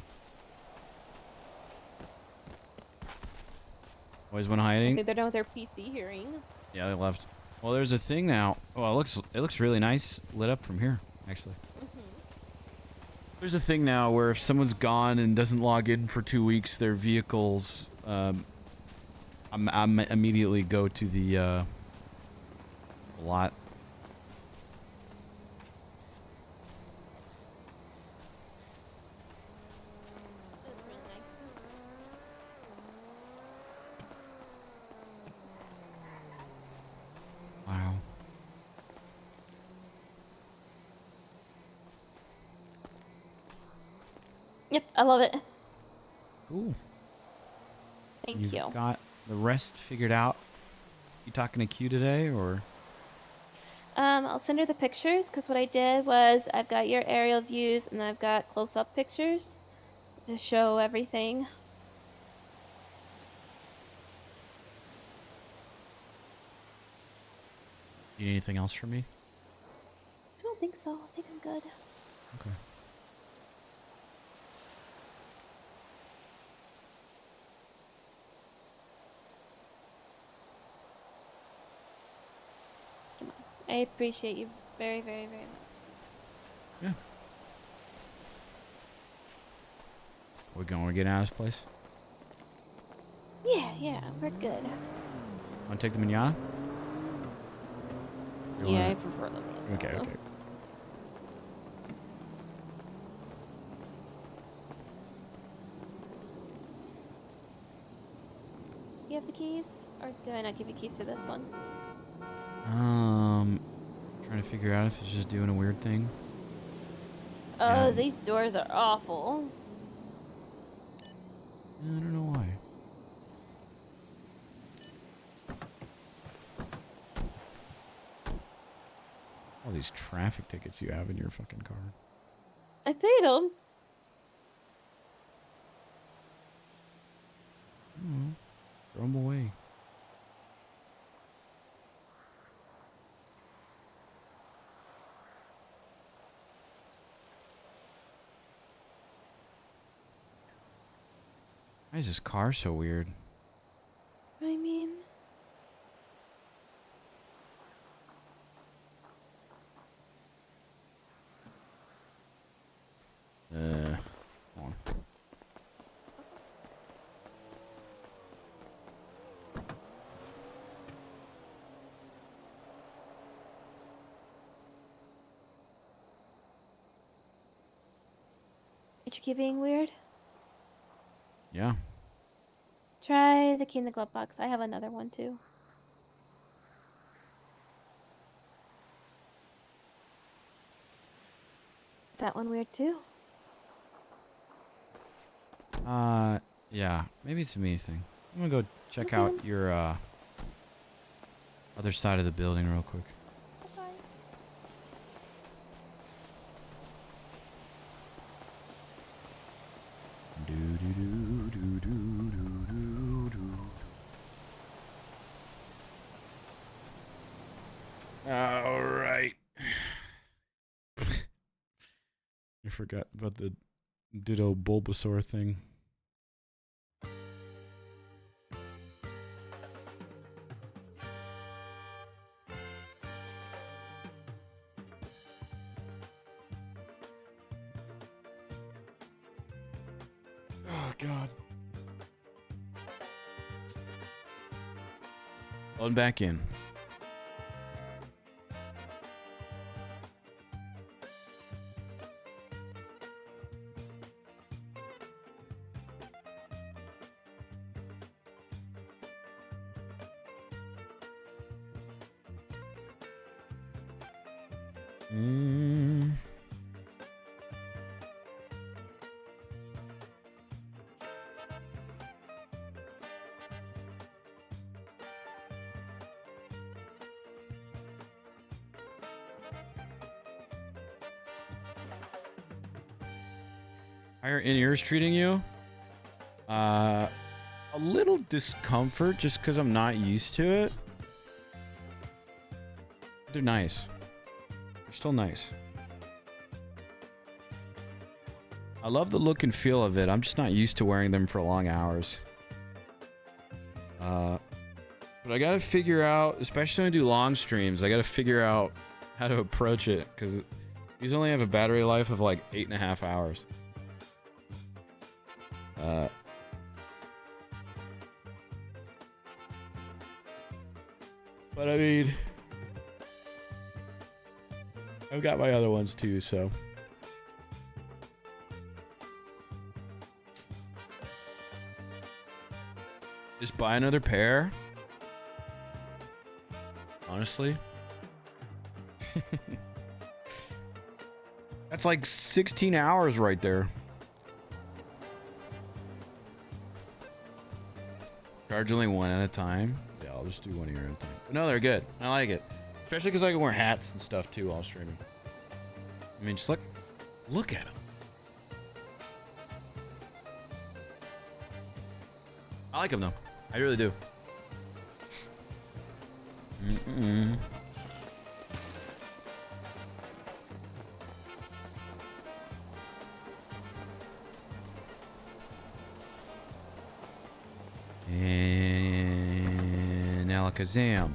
Always one I hiding. think they're done with their PC hearing. Yeah, they left. Well, there's a thing now. Oh, it looks really nice lit up from here, actually. There's a thing now where if someone's gone and doesn't log in for 2 weeks, their vehicles, I'm immediately go to the lot. That's really nice. Wow. Yep, I love it. Cool. Thank You've you. got the rest figured out. You talking to Q today, or? I'll send her the pictures because what I did was I've got your aerial views and I've got close-up pictures to show everything. You need anything else from me? I don't think so. I think I'm good. Okay. I appreciate you very, very, very much. Yeah. We going to get out of this place? Yeah, we're good. Want to take the manana? Yeah, I prefer them. Okay. You have the keys? Or did I not give you keys to this one? Trying to figure out if it's just doing a weird thing. Oh, Yeah. these doors are awful. I don't know why. All these traffic tickets you have in your fucking car. I paid them. Throw them away. Why is this car so weird? I mean... Hold on. Did you keep being weird? Yeah. Try the key in the glove box. I have another one too. That one weird too? Yeah. Maybe it's a me thing. I'm gonna go check out your, other side of the building real quick. Okay. All right. I forgot about the Ditto Bulbasaur thing. Oh, God. Load back in. How are in-ears treating you? A little discomfort just because I'm not used to it. They're nice. They're still nice. I love the look and feel of it. I'm just not used to wearing them for long hours. But I gotta figure out, especially when I do long streams, I gotta figure out how to approach it because these only have a battery life of like 8.5 hours. But I mean, I've got my other ones too, so. Just buy another pair. Honestly. That's like 16 hours right there. Charge only one at a time. Yeah, I'll just do one here at a time. But no, they're good. I like it. Especially because I can wear hats and stuff too while streaming. I mean, just look at them. I like them though. I really do. And Alakazam.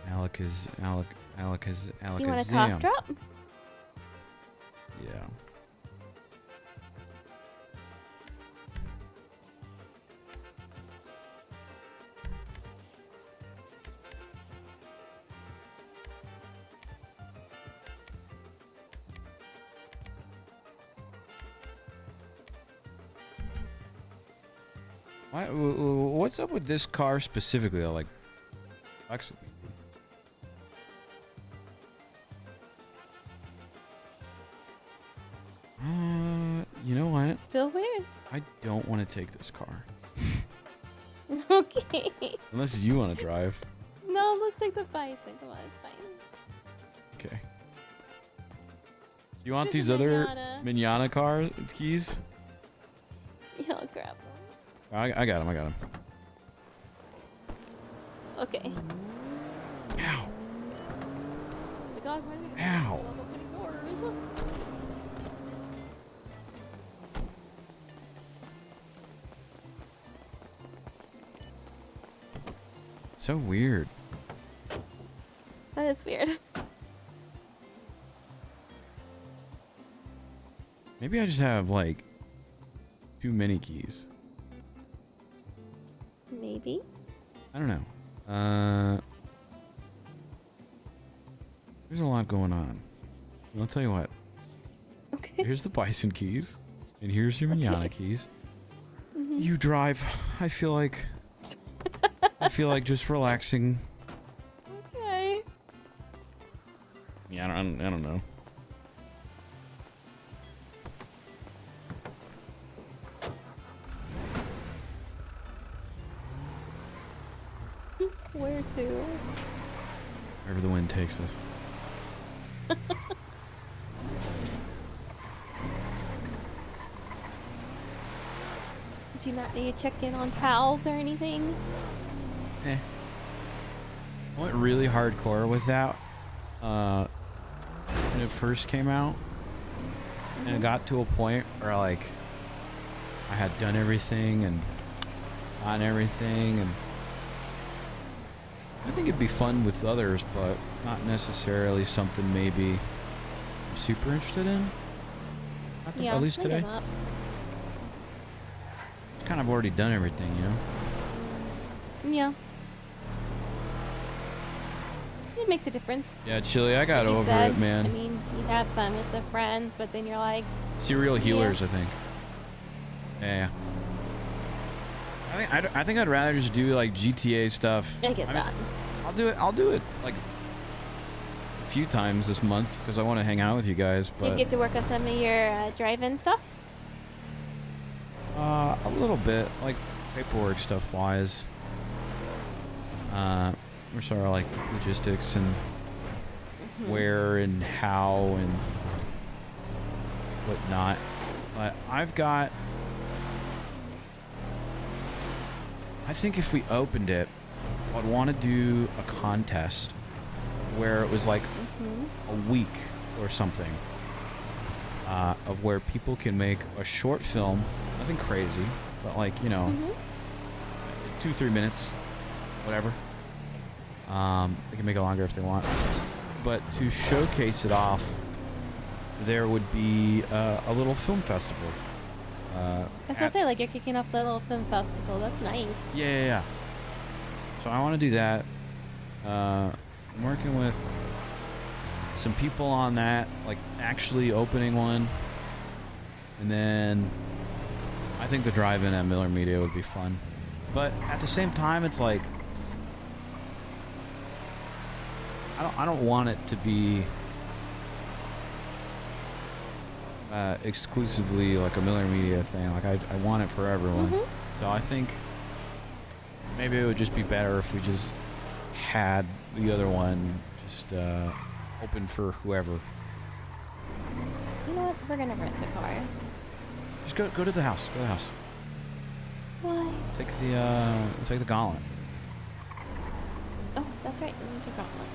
Alakazam. You want a cough drop? Yeah. What's up with this car specifically? Like, actually, you know what? Still weird. I don't want to take this car. Okay. Unless you want to drive. No, let's take the bison. Come on, it's fine. Okay. You want There's these a other Mignana. Mignana keys? Yeah, I'll grab them. I got them. Okay. Ow. Oh my God, why did I Ow. love opening doors? So weird. That is weird. Maybe I just have like too many keys. Maybe. I don't know. There's a lot going on. I'll tell you what. Okay. Here's the bison keys, and here's your Mignana keys. Mhm. You drive. I feel like just relaxing. Okay. Yeah, I don't know. Where to? Wherever the wind takes us. Did you not need to check in on pals or anything? I went really hardcore with that when it first came out, and it got to a point where like I had done everything and gotten everything, and I think it'd be fun with others, but not necessarily something maybe I'm super interested in. Yeah, At least I today. get that. Kind of already done everything, you know. Yeah. It makes a difference. Yeah, Chili, I got Like you over said, it, man. I mean, you have fun with the friends, but then you're like, Serial healers, I think. Yeah. I think I'd rather just do like GTA stuff. I get that. I'll do it like a few times this month because I want to hang out with you guys. So you But get to work on some of your drive-in stuff? a little bit, like paperwork stuff wise. We're sort of like logistics and where and how and whatnot. But I think if we opened it, I'd want to do a contest where it was like a week or something of where people can make a short film, nothing crazy, but like, you know, 2-3 minutes, whatever. They can make it longer if they want. But to showcase it off, there would be a little film festival. I was gonna say, like, you're kicking off the little film festival. That's nice. Yeah. So I want to do that. I'm working with some people on that, like actually opening one. And then I think the drive-in at Miller Media would be fun. But at the same time, it's like I don't want it to be exclusively like a Miller Media thing. Like I want it for everyone. So I think maybe it would just be better if we just had the other one just open for whoever. You know what? We're gonna rent a car. Just go to the house. Go to the house. Why? Take the gauntlet. Oh, that's right. We need to gauntlet.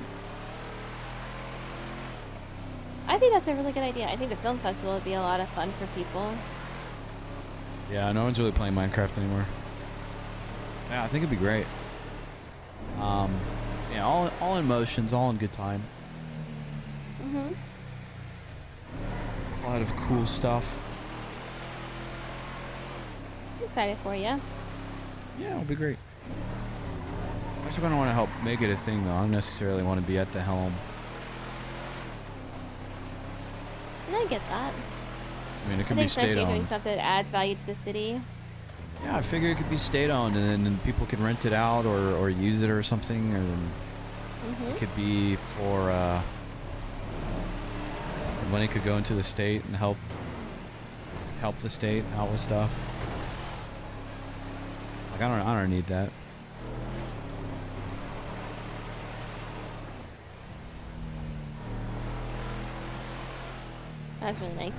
I think that's a really good idea. I think the film festival would be a lot of fun for people. Yeah, no one's really playing Minecraft anymore. Yeah, I think it'd be great. Yeah, all in motions, all in good time. A lot of cool stuff. I'm excited for you. Yeah, it'll be great. I just kind of want to help make it a thing, though. I don't necessarily want to be at the helm. And I get that. I mean, it could I be think since you're doing state-owned. something that adds value to the city. Yeah, I figure it could be state-owned, and then people can rent it out or use it or something, or it could be for money could go into the state and help the state out with stuff. Like I don't need that. That's really nice.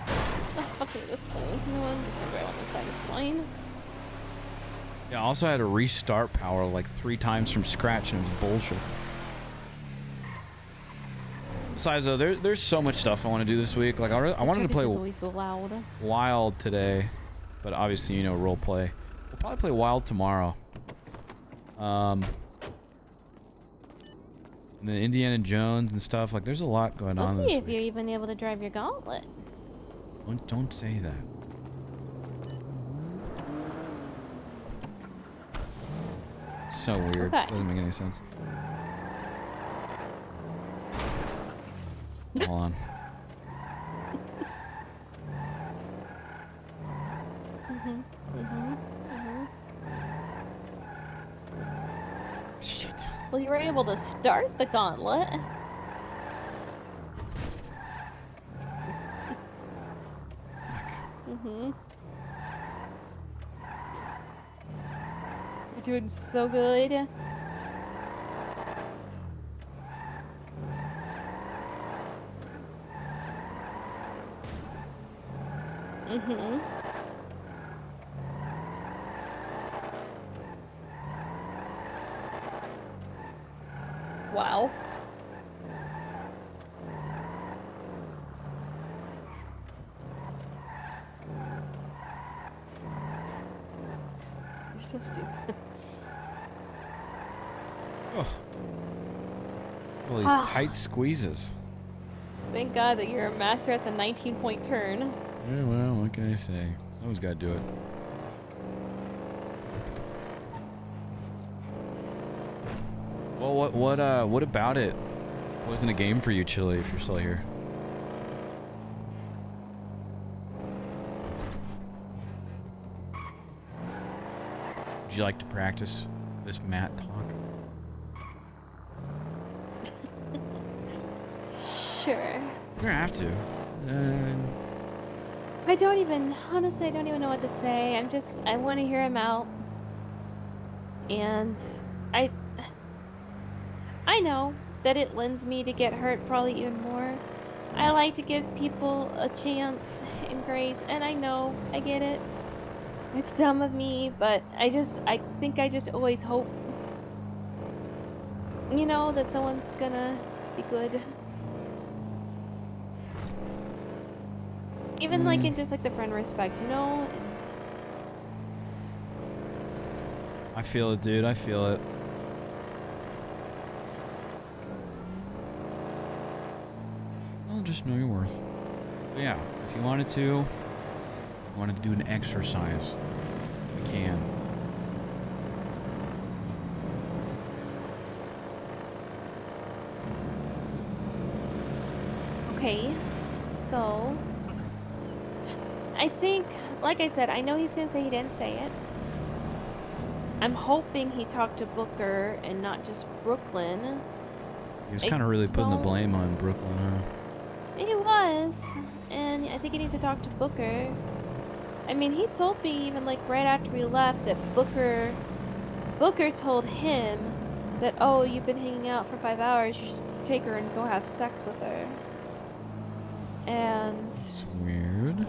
Oh, fuck me, this way. You know what? I'm just gonna go on this side. It's fine. Yeah, I also had to restart power like 3 times from scratch, and it was bullshit. Besides, though, there's so much stuff I want to do this week. Like I wanted to play always so loud. Wild today, but obviously, you know, role play. We'll probably play Wild tomorrow. And then Indiana Jones and stuff. Like, there's a lot going on We'll see this if week. you're even able to drive your gauntlet. Don't say that. So weird. Okay. Doesn't make any sense. Hold on. Shit. Well, you were able to start the gauntlet. You're doing so good. Wow. You're so stupid. Oh. All these Ah. tight squeezes. Thank God that you're a master at the 19-point turn. Yeah, well, what can I say? Someone's got to do it. Well, what about it wasn't a game for you, Chili, if you're still here? Would you like to practice this mat talk? Sure. You don't have to. Honestly, I don't even know what to say. I want to hear him out. And I know that it lends me to get hurt probably even more. I like to give people a chance and grace, and I know, I get it. It's dumb of me, but I think I just always hope, you know, that someone's gonna be good. Even like in just like the friend respect, you know? I feel it, dude. I feel it. Well, just know your worth. But yeah, if you wanted to do an exercise, we can. Okay, so I think, like I said, I know he's gonna say he didn't say it. I'm hoping he talked to Booker and not just Brooklyn. He was kind of really putting the don't- blame on Brooklyn, huh? He was, and I think he needs to talk to Booker. I mean, he told me even like right after we left that Booker told him that, oh, you've been hanging out for 5 hours, you should take her and go have sex with her. And It's weird.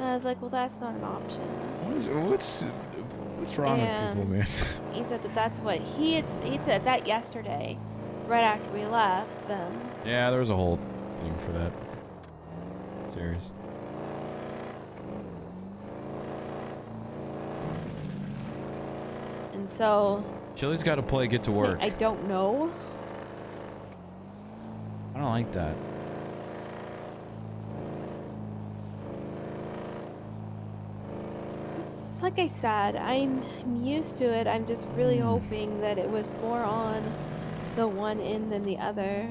I was like, well, that's not an option. What's wrong with people, man? He said that that's what he said that yesterday, right after we left. Then Yeah, there was a whole thing for that. Serious. and so Chili's got to play Get to Work. I don't know. I don't like that. It's like I said, I'm used to it. I'm just really hoping that it was more on the one end than the other.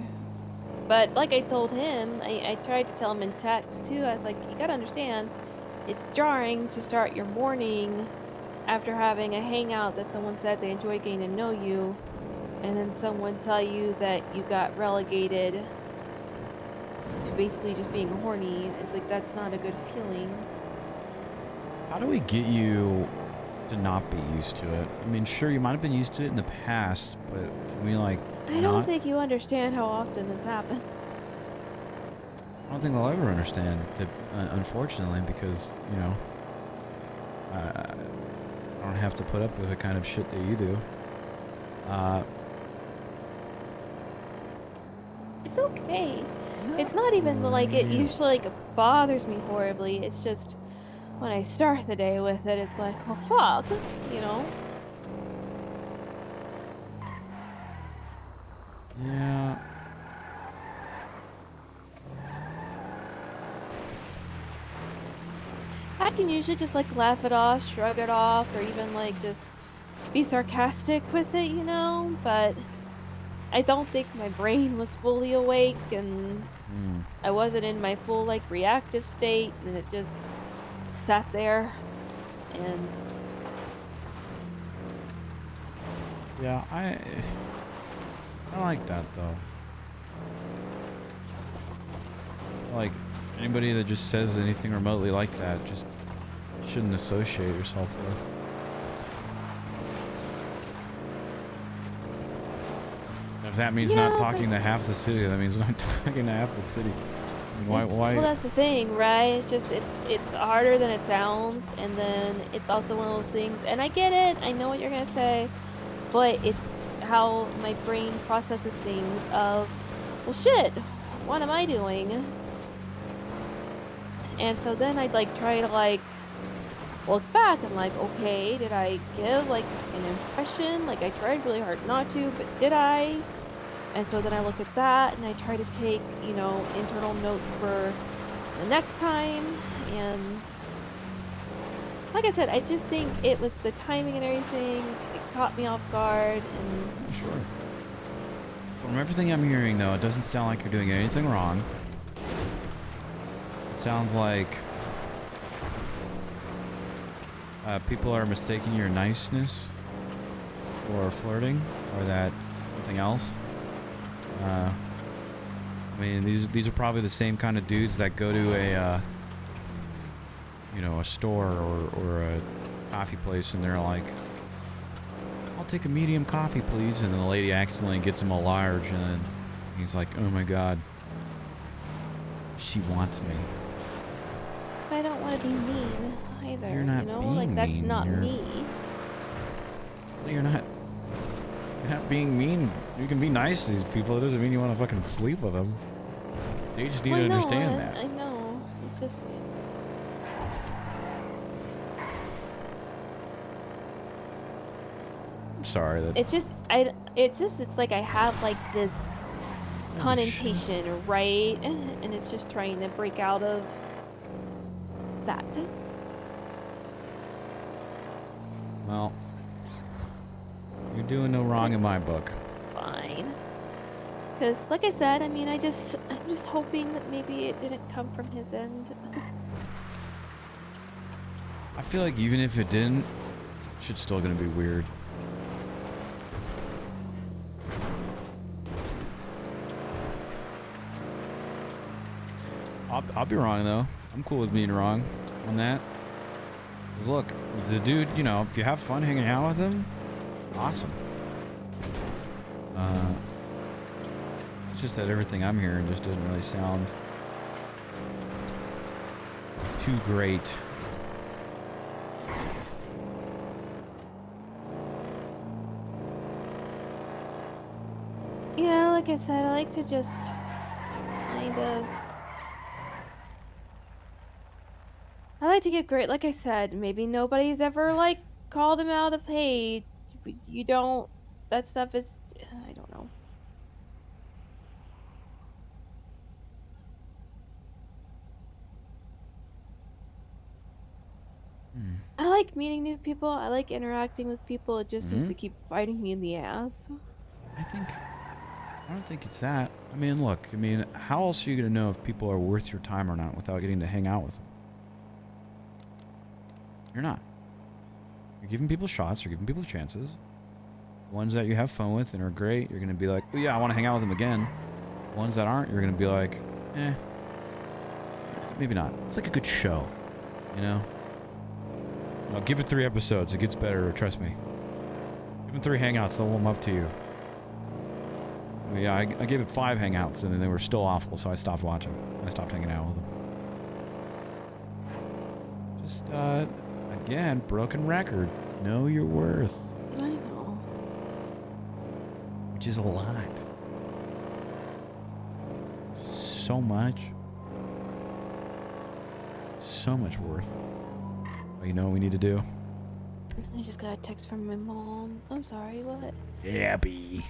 But like I told him, I tried to tell him in text too. I was like, you gotta understand, it's jarring to start your morning after having a hangout that someone said they enjoyed getting to know you, and then someone tell you that you got relegated to basically just being horny. It's like, that's not a good feeling. How do we get you to not be used to it? I mean, sure, you might have been used to it in the past, but can we, like, I don't think you understand how often this happens. I don't think I'll ever understand, unfortunately, because, you know, I don't have to put up with the kind of shit that you do. It's okay. It's not even like it usually like bothers me horribly. It's just when I start the day with it, it's like, well, fuck, you know? Yeah. I can usually just like laugh it off, shrug it off, or even like just be sarcastic with it, you know? But I don't think my brain was fully awake and I wasn't in my full like reactive state, and it just sat there and Yeah, I like that, though. Like, anybody that just says anything remotely like that just shouldn't associate yourself with. If that means not talking to half the city, that means not talking to half the city. I mean, why? Well, that's the thing, right? It's just it's harder than it sounds, and then it's also one of those things. And I get it. I know what you're gonna say, but it's how my brain processes things. Of, well, shit, what am I doing? And so then I'd like try to like look back and like, okay, did I give like an impression? Like I tried really hard not to, but did I? And so then I look at that and I try to take, you know, internal notes for the next time. And like I said, I just think it was the timing and everything. It caught me off guard. And Sure. From everything I'm hearing, though, it doesn't sound like you're doing anything wrong. It sounds like people are mistaking your niceness for flirting, or that something else. I mean, these are probably the same kind of dudes that go to a, you know, a store or a coffee place, and they're like, "I'll take a medium coffee, please," and then the lady accidentally gets him a large, and then he's like, "Oh my god, she wants me." But I don't want to be mean either. You're not you know, being like that's mean, not you're- me. You're not. You're not being mean. You can be nice to these people. It doesn't mean you want to fucking sleep with them. You just need Well, to I know, understand that. I know. It's just. I'm sorry that. It's like I have like this connotation, right? And it's just trying to break out of that. Well, you're doing no wrong in my book. Fine. Because, like I said, I mean, I'm just hoping that maybe it didn't come from his end. I feel like even if it didn't, shit's still gonna be weird. I'll be wrong though. I'm cool with being wrong on that. Cause look, the dude, you know, if you have fun hanging out with him, awesome. It's just that everything I'm hearing just doesn't really sound too great. Yeah, like I said, I like to just kind of. I like to get great. Like I said, maybe nobody's ever like called him out of, hey, you don't. That stuff is. I don't know. I like meeting new people. I like interacting with people. It just seems to keep biting me in the ass. I don't think it's that. I mean, look, I mean, how else are you going to know if people are worth your time or not without getting to hang out with them? You're not. You're giving people shots. You're giving people chances. Ones that you have fun with and are great, you're going to be like, oh yeah, I want to hang out with them again. Ones that aren't, you're going to be like, maybe not. It's like a good show, you know? Now, give it 3 episodes. It gets better, trust me. Give them 3 hangouts. They'll warm up to you. I mean, yeah, I gave it 5 hangouts, and then they were still awful, so I stopped watching. I stopped hanging out with them. Just, again, broken record. Know your worth. I know. Which is a lot. So much. So much worth. Well, you know what we need to do? I just got a text from my mom. I'm sorry, what? Yeah, B.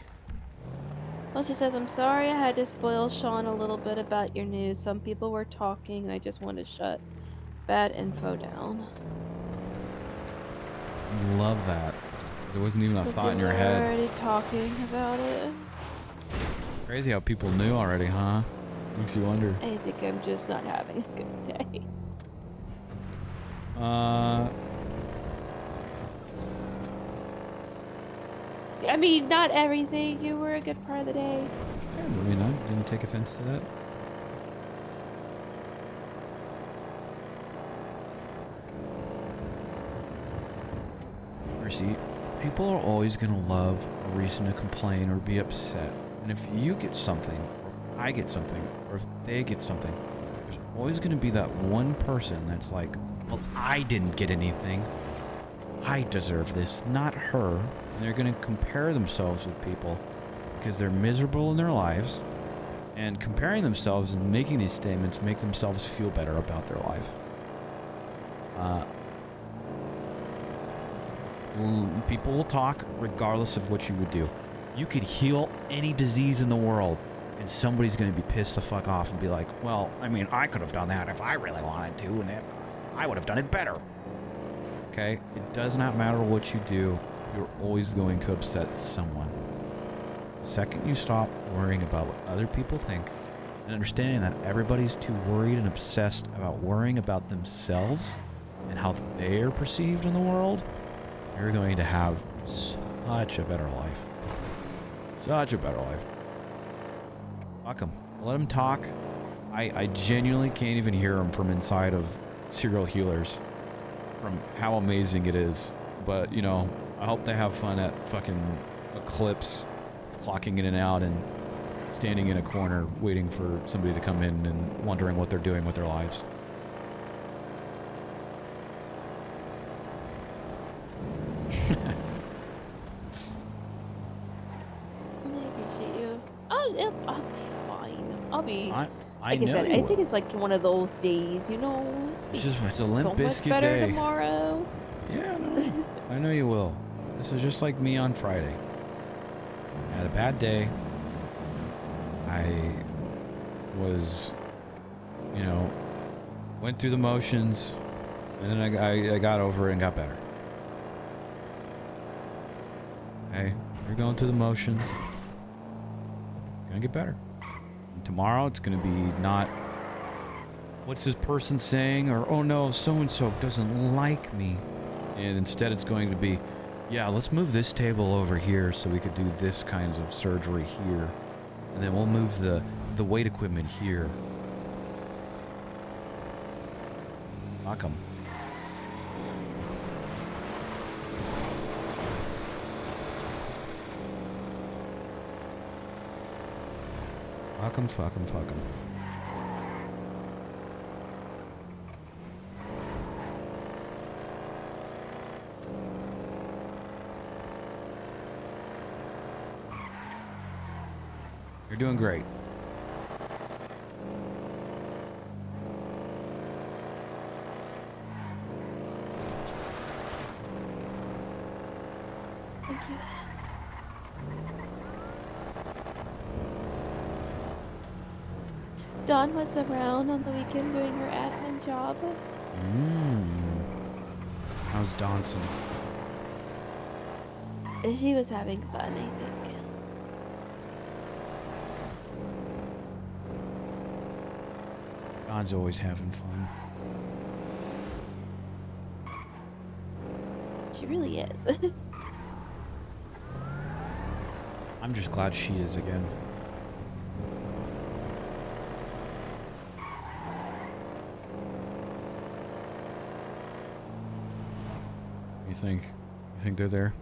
Well, she says, I'm sorry I had to spoil Sean a little bit about your news. Some people were talking, and I just wanted to shut bad info down. Love that. Because it wasn't even a So thought in your people are head. already talking about it. Crazy how people knew already, huh? Makes you wonder. I think I'm just not having a good day. I mean, not everything. You were a good part of the day. Yeah, I mean, I didn't take offense to that. See, people are always going to love a reason to complain or be upset. And if you get something, or I get something, or if they get something, there's always going to be that one person that's like, well, I didn't get anything. I deserve this, not her. And they're going to compare themselves with people because they're miserable in their lives. And comparing themselves and making these statements make themselves feel better about their life. People will talk regardless of what you would do. You could heal any disease in the world, and somebody's going to be pissed the fuck off and be like, well, I mean, I could have done that if I really wanted to, and I would have done it better. Okay? It does not matter what you do. You're always going to upset someone. The second you stop worrying about what other people think and understanding that everybody's too worried and obsessed about worrying about themselves and how they are perceived in the world, you're going to have such a better life. Such a better life. Fuck them. Let them talk. I genuinely can't even hear them from inside of serial healers from how amazing it is. But, you know, I hope they have fun at fucking Eclipse, clocking in and out and standing in a corner waiting for somebody to come in and wondering what they're doing with their lives. I appreciate you. I'll be fine. I'll be. I Like I know said, you I will. think it's like one of those days, you know. It's just it's a so Limp much Bizkit better day. tomorrow. Yeah, no, I know you will. This is just like me on Friday. I had a bad day. I was, you know, went through the motions, and then I got over it and got better. Hey, you're going through the motions. Gonna get better. And tomorrow it's gonna be not, what's this person saying? Or, oh no, so-and-so doesn't like me. And instead it's going to be, yeah, let's move this table over here so we could do this kinds of surgery here. And then we'll move the weight equipment here. Fuck 'em. Fuck 'em, fuck 'em, fuck 'em. You're doing great. Thank you. Dawn was around on the weekend doing her admin job. How's Donson? She was having fun, I think. Don's always having fun. She really is. I'm just glad she is again. You think? You think they're there?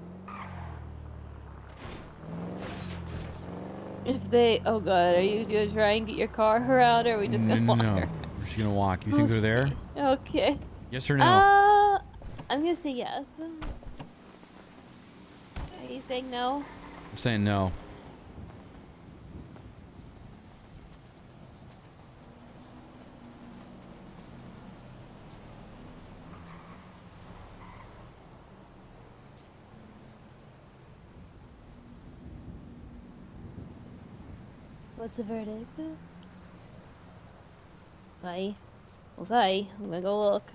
If they, oh god, are you gonna try and get your car around, or are we just gonna walk? No, we're just gonna walk. You think they're there? Okay. Yes or no? I'm gonna say yes. Are you saying no? I'm saying no. What's the verdict? Bye. Okay, I'm gonna go look.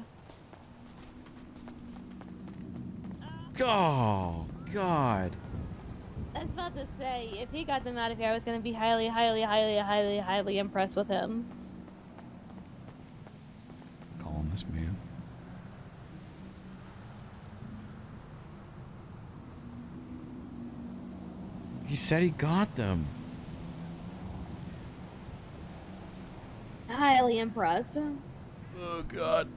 Oh, God. I was about to say, if he got them out of here, I was gonna be highly impressed with him. Calling this man. He said he got them. Highly impressed. Oh, God.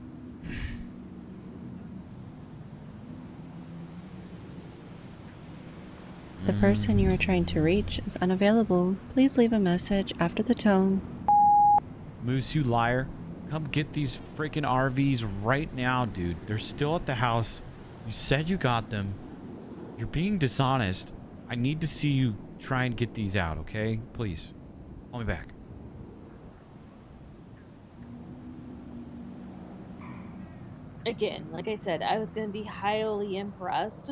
The person you are trying to reach is unavailable. Please leave a message after the tone. Moose, you liar. Come get these freaking RVs right now, dude. They're still at the house. You said you got them. You're being dishonest. I need to see you try and get these out, okay? Please. Call me back. Again, like I said, I was gonna be highly impressed.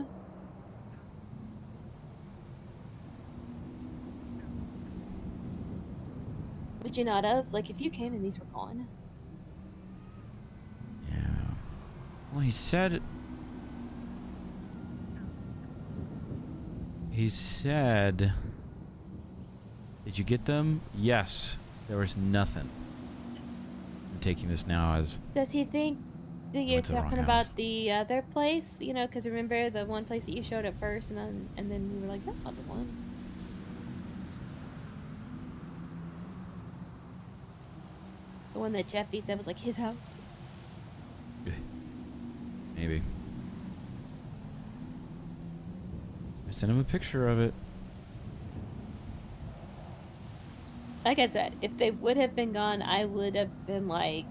Would you not have? Like, if you came and these were gone. Yeah. Well, he said... He said... Did you get them? Yes. There was nothing. I'm taking this now as... Does he think that you're went to the wrong talking house. about the other place? You know, because remember the one place that you showed at first, and then you were like, that's not the one. The one that Jeffy said was like his house. Maybe. I sent him a picture of it. Like I said, if they would have been gone, I would have been like,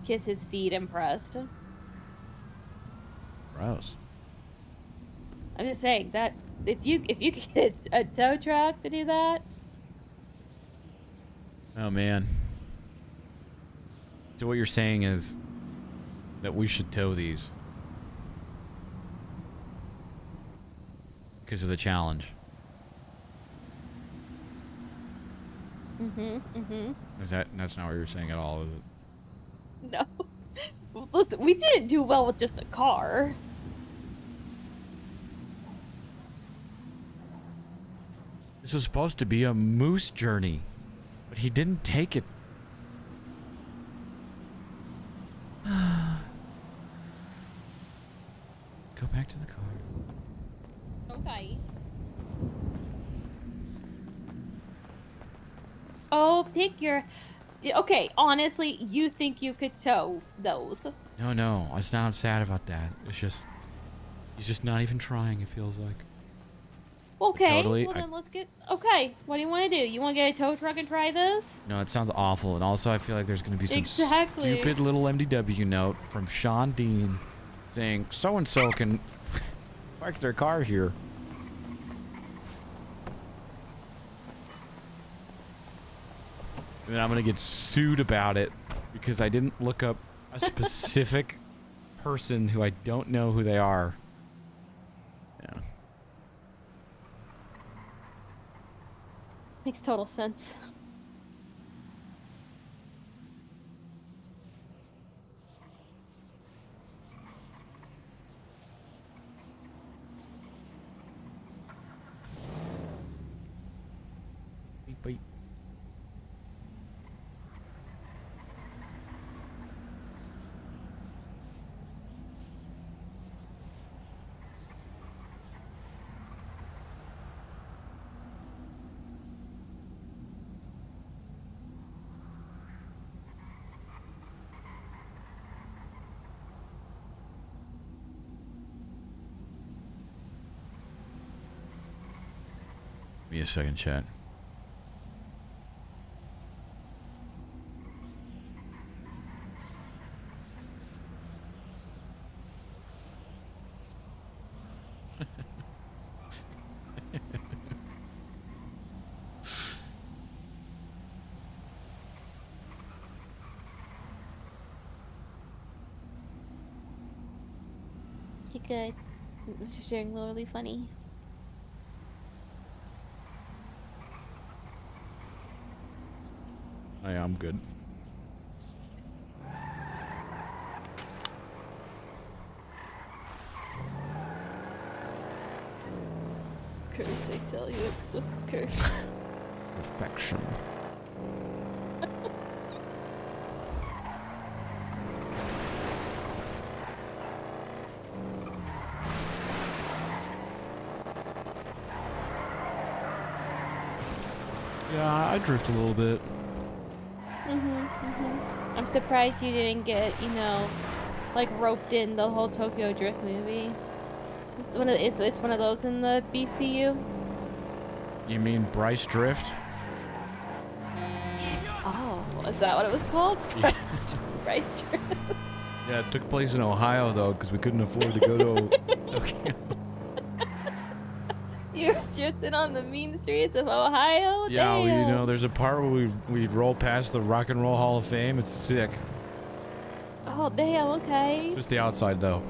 kiss his feet, impressed. Gross. I'm just saying that if you could get a tow truck to do that, Oh, man. So what you're saying is that we should tow these. Because of the challenge. That's not what you're saying at all, is it? No. Listen, we didn't do well with just a car. This was supposed to be a moose journey, but he didn't take it. Go back to the car. Okay. Oh, pick your... Okay, honestly, you think you could tow those? No, it's not sad about that. It's just he's just not even trying. It feels like. Okay, totally, well then let's get. Okay, what do you want to do? You want to get a tow truck and try this? No, it sounds awful, and also I feel like there's going to be some Exactly. stupid little MDW note from Sean Dean saying so and so can park their car here. And then I'm going to get sued about it because I didn't look up a specific person who I don't know who they are. Yeah. Makes total sense. Beep, beep. Give me a second, chat. You good? Mr. Steering Wheel really funny. Oh, yeah, I'm good. Curse, I tell you, it's just curse. Perfection. Yeah, I drift a little bit. I'm surprised you didn't get, you know, like roped in the whole Tokyo Drift movie. It's one of those in the BCU. You mean Bryce Drift? Oh, is that what it was called? Yeah. Bryce Drift. Yeah, it took place in Ohio though, because we couldn't afford to go to Tokyo. You're drifting on the mean streets of Ohio? Yeah, well, you Damn. know, there's a part where we roll past the Rock and Roll Hall of Fame. It's sick. Oh, damn, okay. Just the outside though.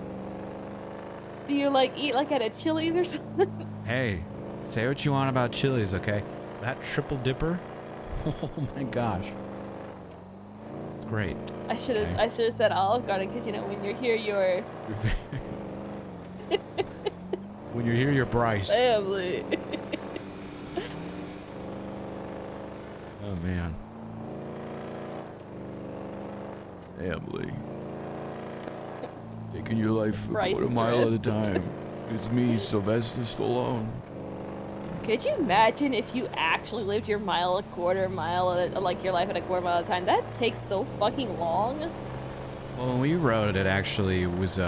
Do you like eat like at a Chili's or something? Hey, say what you want about Chili's, okay? That triple dipper? Oh my gosh. It's great. I should have said Olive Garden because you know when you're here you're When you're here, you're Bryce. family. Oh man. Family. Taking your life a Bryce quarter mile at a Drift. time. It's me, Sylvester Stallone. Could you imagine if you actually lived your mile a quarter mile like your life at a quarter mile at a time? That takes so fucking long. Well, when we rode it, actually, it was,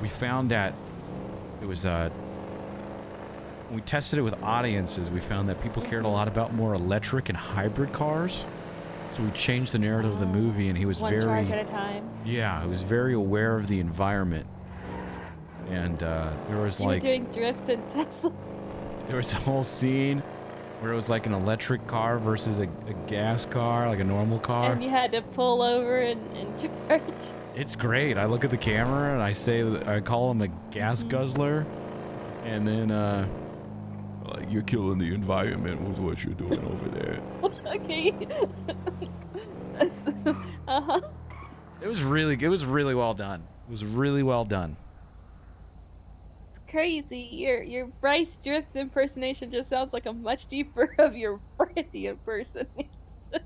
we found that it was, when we tested it with audiences, we found that people cared a lot about more electric and hybrid cars. So we changed the narrative of the movie, and he was One very... charge at a time. Yeah, he was very aware of the environment. And, there was You like... were doing drifts in Teslas. There was a whole scene where it was like an electric car versus a gas car, like a normal car. And you had to pull over and charge. It's great. I look at the camera and I call him a gas guzzler. And then, like, you're killing the environment with what you're doing over there. Okay. Uh-huh. It was really well done. It was really well done. Crazy. Your Bryce Drift impersonation just sounds like a much deeper of your Brandy impersonation.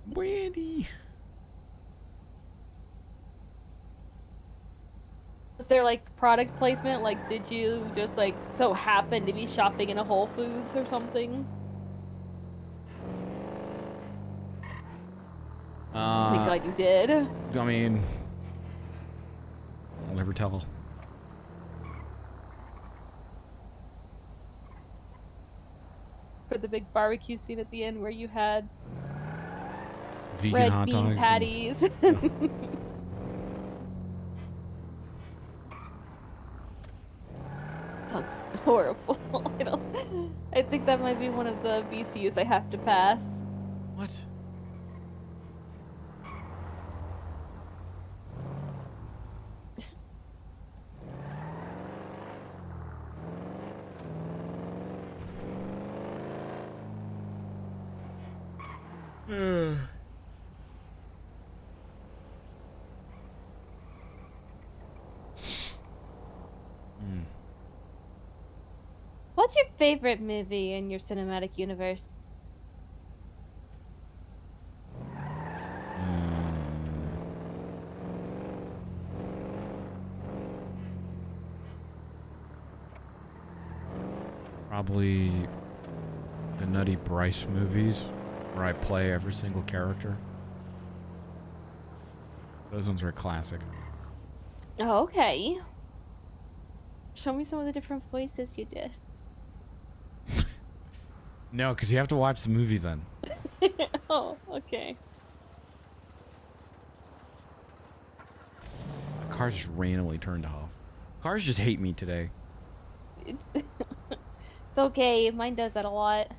Brandy. Was there like product placement? Like, did you just like so happen to be shopping in a Whole Foods or something? Thank God you did. I mean, I'll never tell. For the big barbecue scene at the end where you had Vegan red hot bean dogs. patties. Sounds horrible. I think that might be one of the BCUs I have to pass. What? What's your favorite movie in your cinematic universe? Probably the Nutty Bryce movies, where I play every single character. Those ones are a classic. Oh, okay. Show me some of the different voices you did. No, because you have to watch the movie then. Oh, okay. The car just randomly turned off. Cars just hate me today. It's okay. Mine does that a lot.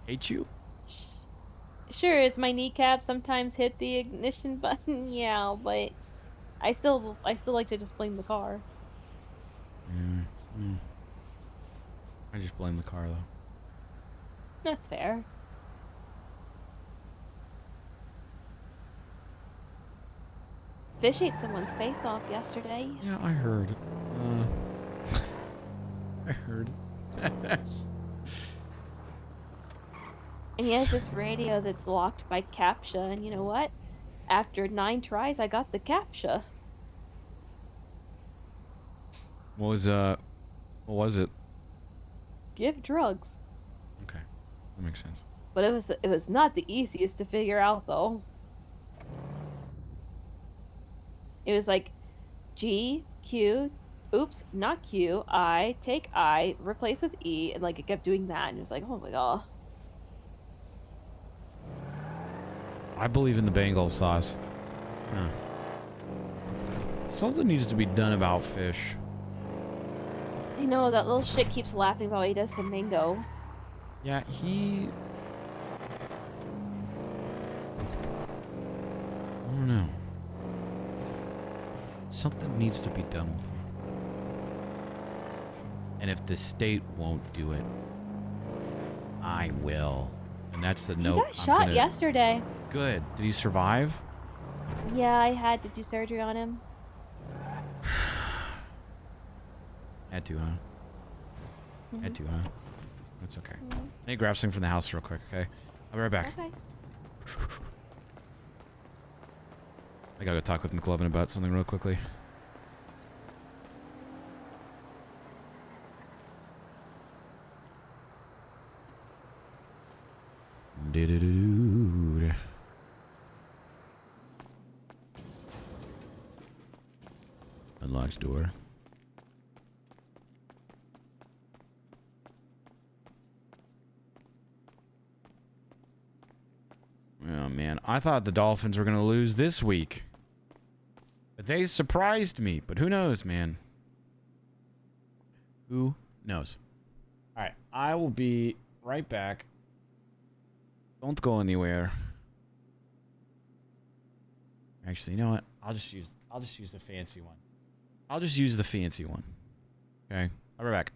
Hate you? Sure, is my kneecap sometimes hit the ignition button? Yeah, but I still like to just blame the car. I just blame the car though. That's fair. Fish ate someone's face off yesterday. Yeah, I heard. I heard. And he has this radio that's locked by CAPTCHA, and you know what? After 9 tries, I got the CAPTCHA. What was it? Give drugs. Okay, that makes sense. But it was not the easiest to figure out though. It was like G, Q, oops, not Q, I, take I, replace with E, and like it kept doing that, and it was like, oh my god. I believe in the Bengal sauce. Huh. Something needs to be done about fish. I know, that little shit keeps laughing about what he does to Mango. Yeah, he... I don't know. Something needs to be done with him. And if the state won't do it, I will. And that's the note. He got shot yesterday. Good. Did he survive? Yeah, I had to do surgery on him. Had to, huh? Had to, huh? That's okay. Mhm. I need to grab something from the house real quick, okay? I'll be right back. Okay. I gotta go talk with McLovin about something real quickly. Do-do-do-do. Unlocks door. Oh man, I thought the Dolphins were gonna lose this week. But they surprised me. But who knows, man? Who knows? Alright, I will be right back. Don't go anywhere. Actually, you know what? I'll just use the fancy one. I'll just use the fancy one. Okay? I'll be right back.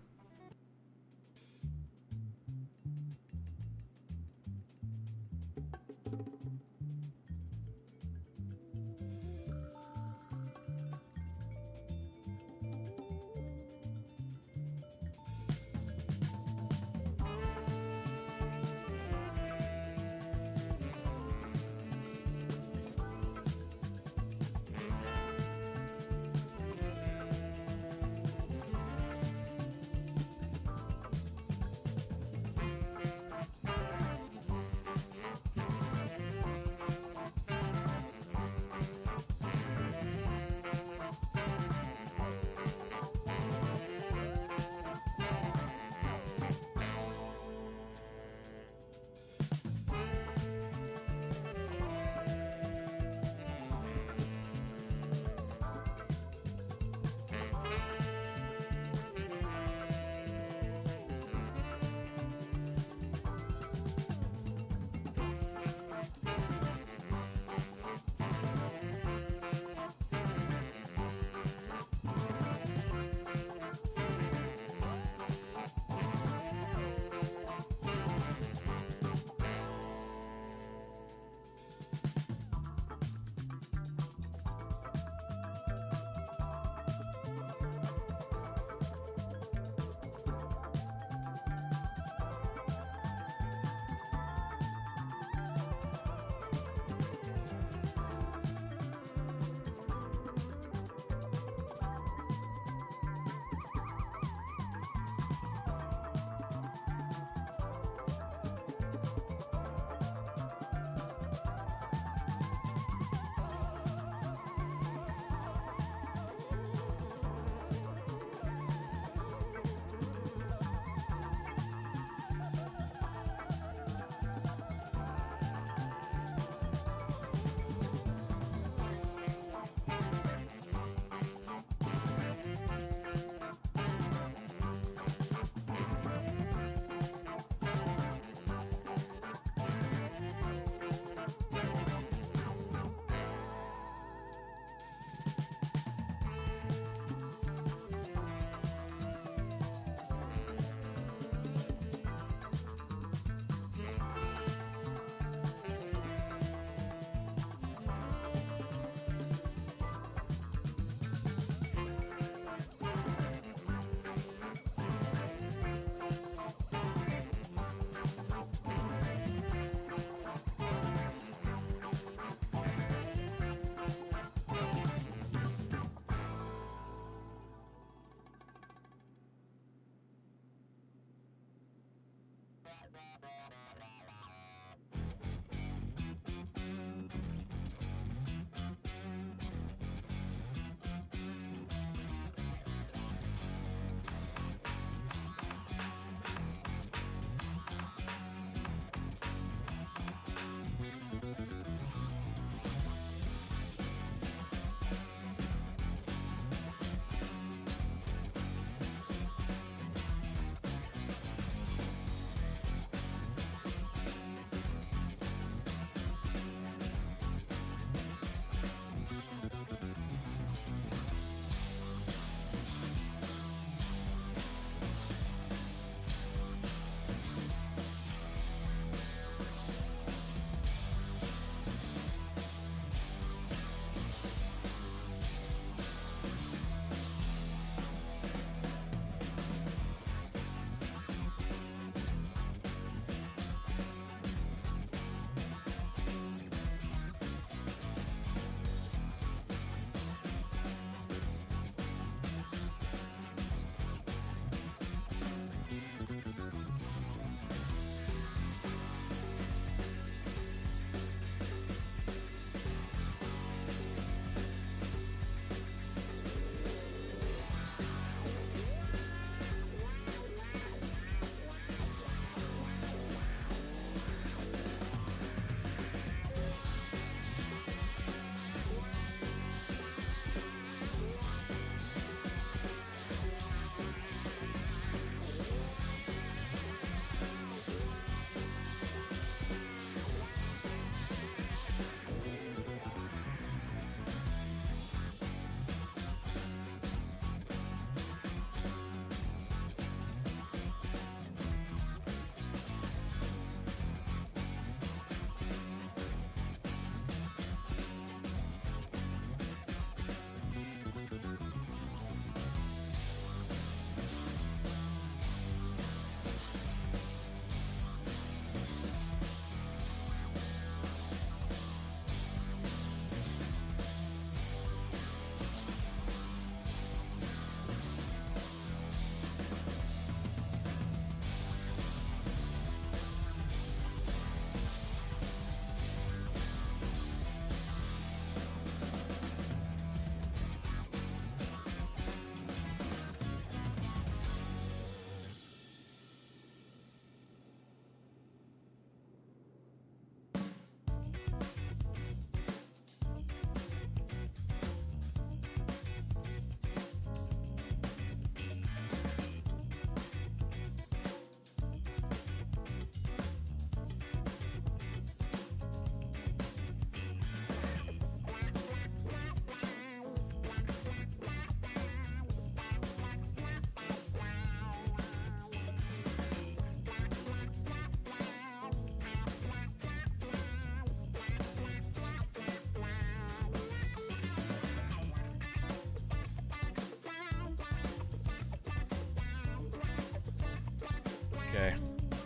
Okay,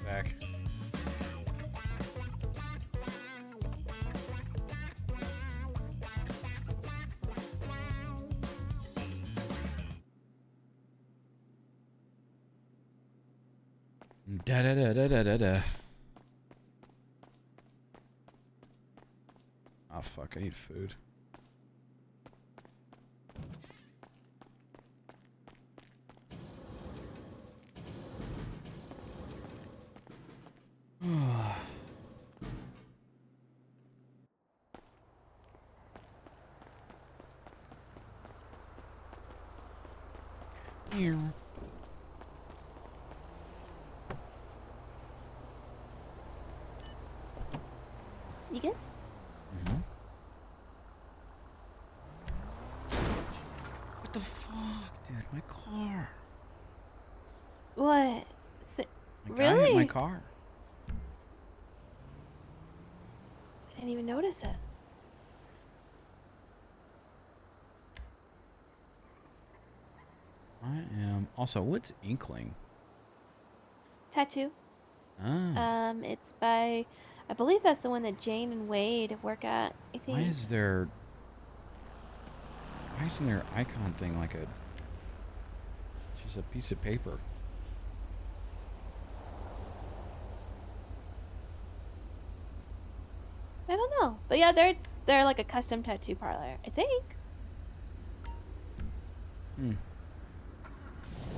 back. Da da da da da da da. Oh fuck! I need food. Here. You good? Mm-hmm. What the fuck, dude? My car. What? My guy hit my Really? car. I didn't even notice it. I am also. What's Inkling? Tattoo. Ah. It's by, I believe that's the one that Jane and Wade work at. I think. Why isn't their icon thing like a just a piece of paper? I don't know, but yeah, they're like a custom tattoo parlor, I think. Hmm.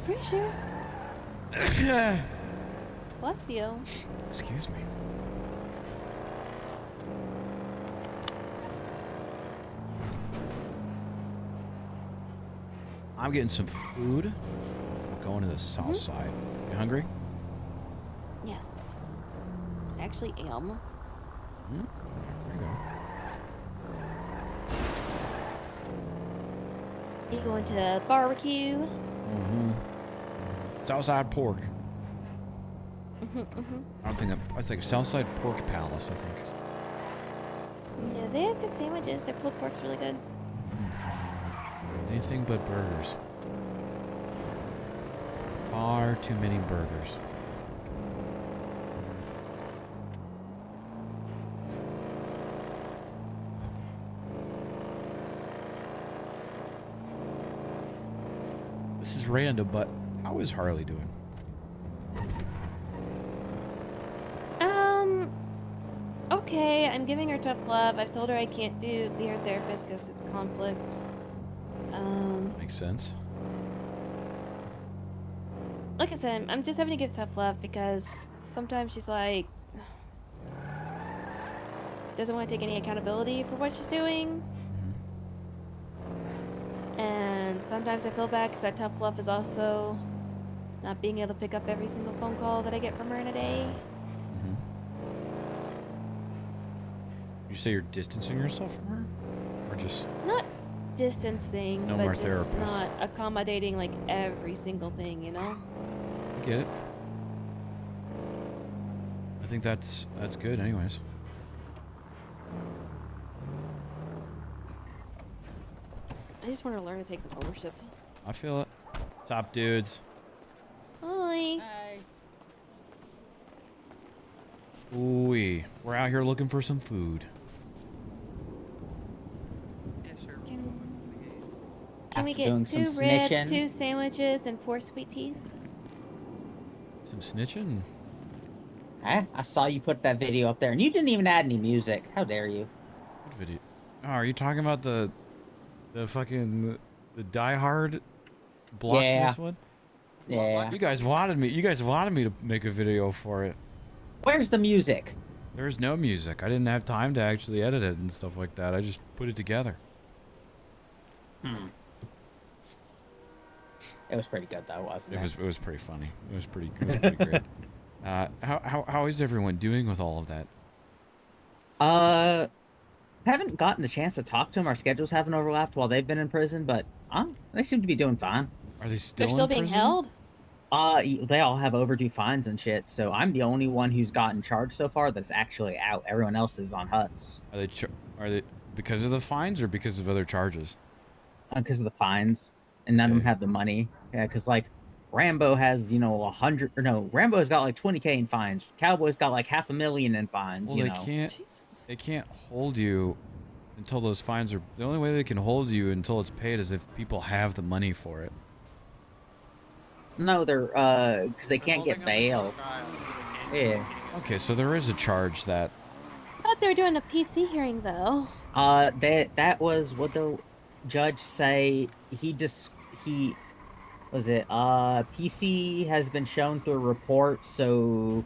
Pretty sure. Bless you. Excuse me. I'm getting some food. I'm going to the south side. You hungry? Yes. I actually am. Hmm? There you go. You going to barbecue? Mm-hmm. Southside pork. I don't think I think Southside Pork Palace, I think. Yeah, they have good sandwiches. Their pulled pork's really good. Anything but burgers. Far too many burgers. This is random, but how is Harley doing? Okay, I'm giving her tough love. I've told her I can't be her therapist because it's conflict. Makes sense. Like I said, I'm just having to give tough love because sometimes she's like doesn't want to take any accountability for what she's doing. And sometimes I feel bad because that tough love is also not being able to pick up every single phone call that I get from her in a day. You say you're distancing yourself from her? Or just... Not distancing, No but more just therapists. not accommodating like every single thing, you know? I get it. I think that's good anyways. I just want to learn to take some ownership. I feel it. Top dudes. Hi. Ooh-wee. We're out here looking for some food. Can we After doing get some 2 ribs, snitching. 2 sandwiches, and 4 sweet teas? Some snitching? I saw you put that video up there, and you didn't even add any music. How dare you? What video? Oh, are you talking about the fucking the Die Hard block Yeah. this one? Yeah. You guys wanted me to make a video for it. Where's the music? There's no music. I didn't have time to actually edit it and stuff like that. I just put it together. It was pretty good though, wasn't it? It was pretty funny. It was pretty great. How is everyone doing with all of that? Haven't gotten the chance to talk to them. Our schedules haven't overlapped while they've been in prison, but they seem to be doing fine. Are they still? They're still being held? They all have overdue fines and shit. So I'm the only one who's gotten charged so far that's actually out. Everyone else is on huts. Are they because of the fines or because of other charges? Because of the fines, and none of them have the money. Yeah, because like Rambo has, you know, 100 or no, Rambo's got like 20K in fines. Cowboy's got like $500,000 in fines, Well, you they know. can't hold you until those fines are. The only way they can hold you until it's paid is if people have the money for it. No, they're because they can't get bail. Yeah. Okay, so there is a charge that. I thought they were doing a PC hearing though. That was what the judge say. He was it PC has been shown through a report, so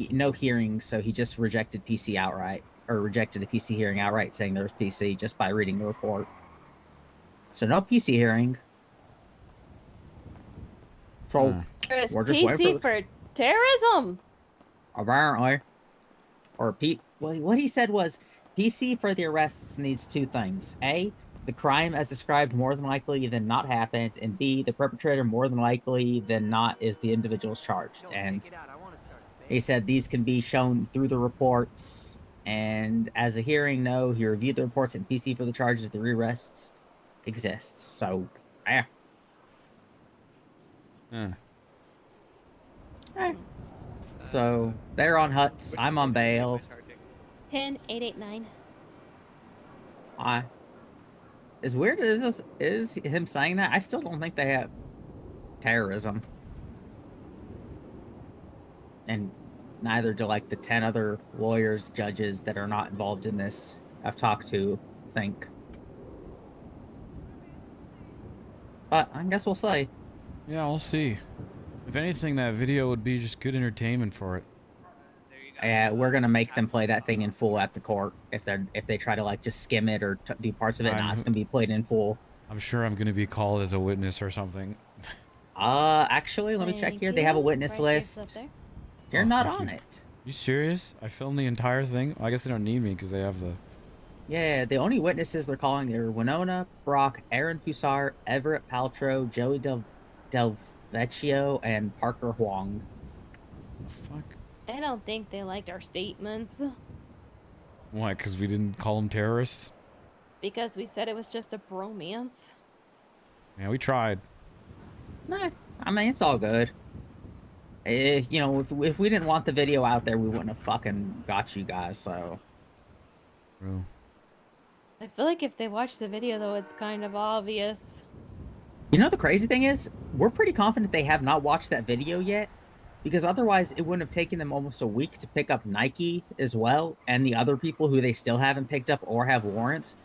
no hearing, so he just rejected PC outright, or rejected a PC hearing outright, saying there was PC just by reading the report. So no PC hearing. So There was we're just waiting PC for terrorism. apparently, or well, what he said was PC for the arrests needs two things: A, the crime as described more than likely than not happened, and B, the perpetrator more than likely than not is the individuals charged. And he said these can be shown through the reports. And as a hearing, no, he reviewed the reports and PC for the charges. The re-arrests exists. So, yeah. So they're on huts. I'm on bail. 10889. As weird as this is, him saying that, I still don't think they have terrorism. And neither do like the 10 other lawyers, judges that are not involved in this I've talked to think. But I guess we'll see. Yeah, we'll see. If anything, that video would be just good entertainment for it. Yeah, we're gonna make them play that thing in full at the court if they try to like just skim it or do parts of it. Nah, it's gonna be played in full. I'm sure I'm gonna be called as a witness or something. Actually, let me check here. They have a witness list. You're not on it. You serious? I filmed the entire thing. Well, I guess they don't need me because they have the. Yeah, the only witnesses they're calling are Winona, Brock, Aaron Fusar, Everett Paltrow, Joey Del Vecchio, and Parker Huang. Fuck. I don't think they liked our statements. Why? Because we didn't call them terrorists? Because we said it was just a bromance. Yeah, we tried. Nah, I mean, it's all good. You know, if we didn't want the video out there, we wouldn't have fucking got you guys, so. True. I feel like if they watch the video, though, it's kind of obvious. You know, the crazy thing is, we're pretty confident they have not watched that video yet, because otherwise it wouldn't have taken them almost a week to pick up Nike as well, and the other people who they still haven't picked up or have warrants.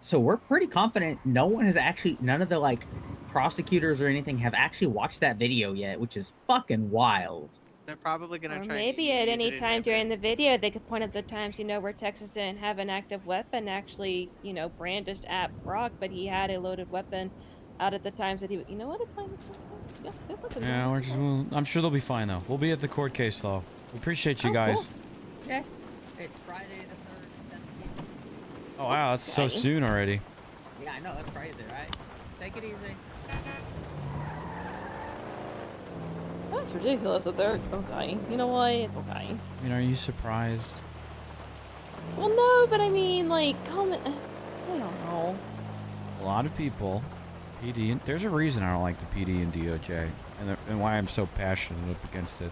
So we're pretty confident none of the, like, prosecutors or anything have actually watched that video yet, which is fucking wild. They're probably gonna Or try. maybe at any time during the video, they could point at the times, you know, where Texas didn't have an active weapon actually, you know, brandished at Brock, but he had a loaded weapon out at the times that he would. You know what? It's fine. It's fine. Yeah, we're just. I'm sure they'll be fine though. We'll be at the court case though. We appreciate you guys. Cool. Yeah, it's Friday the 3rd, 17th. Oh wow, that's so soon already. Yeah, I know, that's crazy, right? Take it easy. That's ridiculous that they're okay. You know what? It's okay. I mean, are you surprised? Well, no, but I mean, like, comment. I don't know. A lot of people, PD, and there's a reason I don't like the PD and DOJ, and why I'm so passionate against it.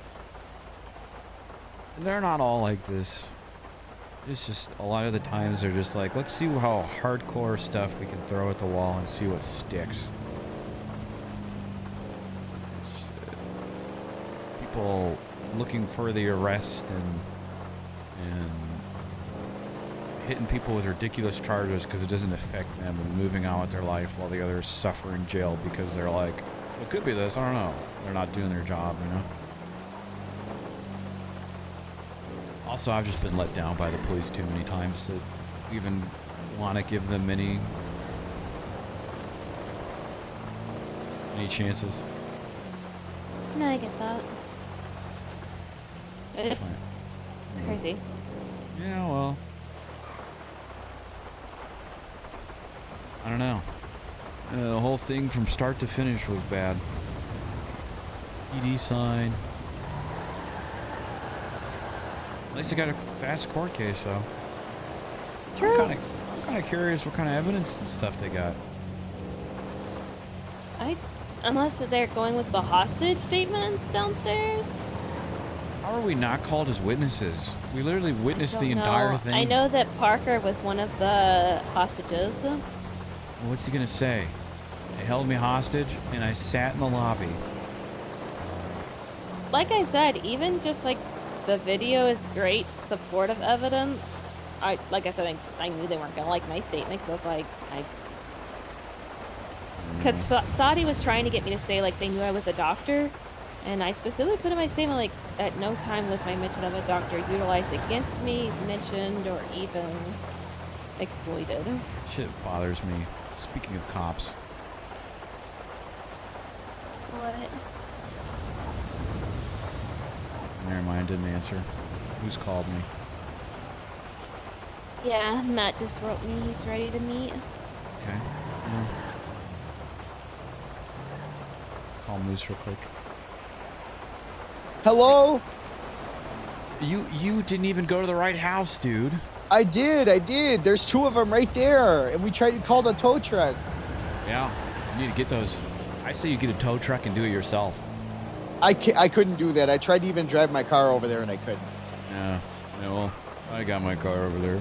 And they're not all like this. It's just a lot of the times they're just like, let's see how hardcore stuff we can throw at the wall and see what sticks. People looking for the arrest and hitting people with ridiculous charges because it doesn't affect them and moving on with their life while the others suffer in jail because they're like, it could be this, I don't know. They're not doing their job, you know? Also, I've just been let down by the police too many times to even want to give them any chances. No, I get that. It's crazy. Yeah, well, I don't know. The whole thing from start to finish was bad. PD sign. At least I got a fast court case, though. True. I'm kind of curious what kind of evidence and stuff they got. Unless they're going with the hostage statements downstairs. How are we not called as witnesses? We literally witnessed the Don't entire know. thing. I know that Parker was one of the hostages. Well, what's he gonna say? They held me hostage, and I sat in the lobby. Like I said, even just like the video is great supportive evidence. Like I said, I knew they weren't gonna like my statement because I was like, because Saudi was trying to get me to say like they knew I was a doctor, and I specifically put in my statement like at no time was my mention of a doctor utilized against me, mentioned, or even exploited. Shit bothers me. Speaking of cops. What? Never mind, didn't answer. Who's called me? Yeah, Matt just wrote me. He's ready to meet. Okay. Yeah. Call Moose real quick. Hello? You didn't even go to the right house, dude. I did. There's 2 of them right there, and we tried to call the tow truck. Yeah, you need to get those. I say you get a tow truck and do it yourself. I couldn't do that. I tried to even drive my car over there, and I couldn't. Yeah, well, I got my car over there.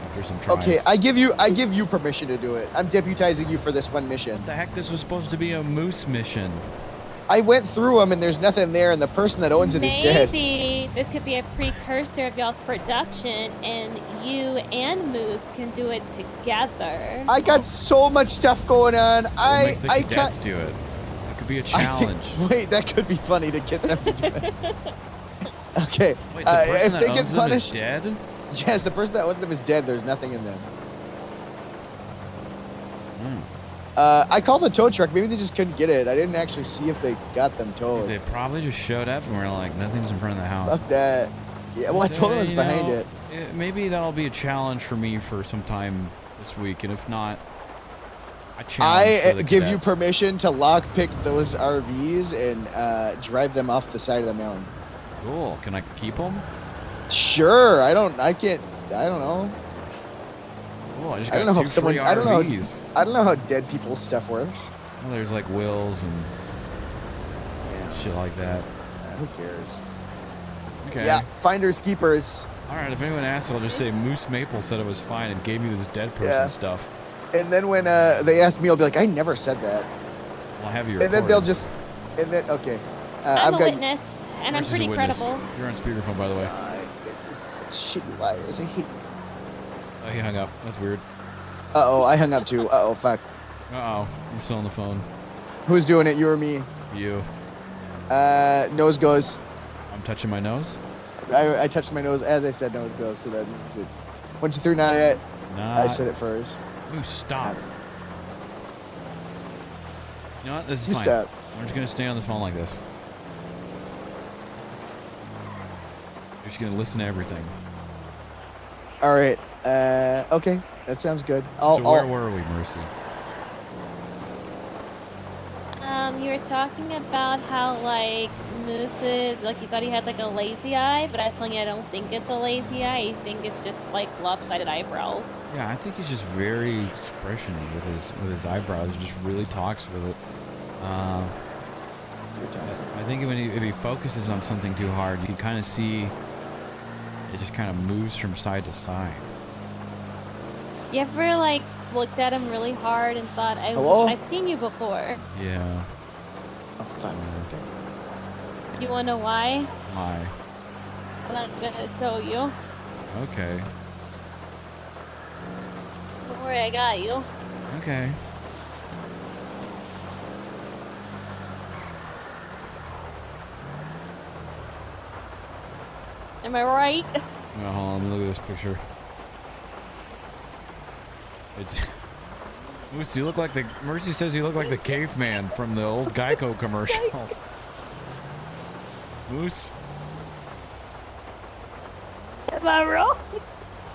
After some tries. Okay, I give you permission to do it. I'm deputizing you for this one mission. What the heck? This was supposed to be a Moose mission. I went through them, and there's nothing there, and the person that owns it is dead. Maybe this could be a precursor of y'all's production, and you and Moose can do it together. I got so much stuff going on. We'll make the cadets do it. It could be a challenge. Wait, that could be funny to get them to do it. Okay, Wait, the person if that they owns get them punished, is dead? yes, the person that owns them is dead. There's nothing in them. I called the tow truck. Maybe they just couldn't get it. I didn't actually see if they got them towed. They probably just showed up and were like, nothing's in front of the house. Fuck that. Yeah, well, I told them it was You behind know, it. Maybe that'll be a challenge for me for some time this week, and if not, a challenge for the give you cadets. permission to lockpick those RVs and drive them off the side of the mountain. Cool. Can I keep them? Sure. I don't know. Cool. I just I got don't know two if someone. free I don't know. RVs. I don't know how dead people's stuff works. Well, there's like wills and shit like that. Who cares? Okay. Yeah. Finders keepers. All right. If anyone asks, I'll just say Moose Maple said it was fine and gave me this dead person Yeah. stuff. And then when they ask me, I'll be like, I never said that. Well, I have you. And then they'll just. And then okay. I'm a got. witness, and I'm Versus pretty a witness. credible. You're on speakerphone, by the way. It's such shitty liars. I hate. Oh, he hung up. That's weird. Uh-oh, I hung up too. Uh-oh, fuck. Uh-oh. I'm still on the phone. Who's doing it, you or me? You. Nose goes. I'm touching my nose? I touched my nose as I said nose goes, so that means it. 1, 2, 3, not yet. I said it first. Ooh, stop. You know what? This is You fine. stop. I'm just going to stay on the phone like this. You're just going to listen to everything. All right. Okay. That sounds good. So where were we, Mercy? You were talking about how like Moose's, like you thought he had like a lazy eye, but I was telling you I don't think it's a lazy eye. I think it's just like lopsided eyebrows. Yeah, I think he's just very expressional with his eyebrows. He just really talks with it. I think if he focuses on something too hard, you can kind of see it just kind of moves from side to side. You ever like looked at him really hard and thought, Hello? I've seen you before. Yeah. Oh fuck. Okay. You wanna know why? Why? I'm gonna show you. Okay. Don't worry, I got you. Okay. Am I right? Well, hold on, let me look at this picture. It's Moose, you look like the Mercy says you look like the caveman from the old Geico commercials. Moose, Am I wrong?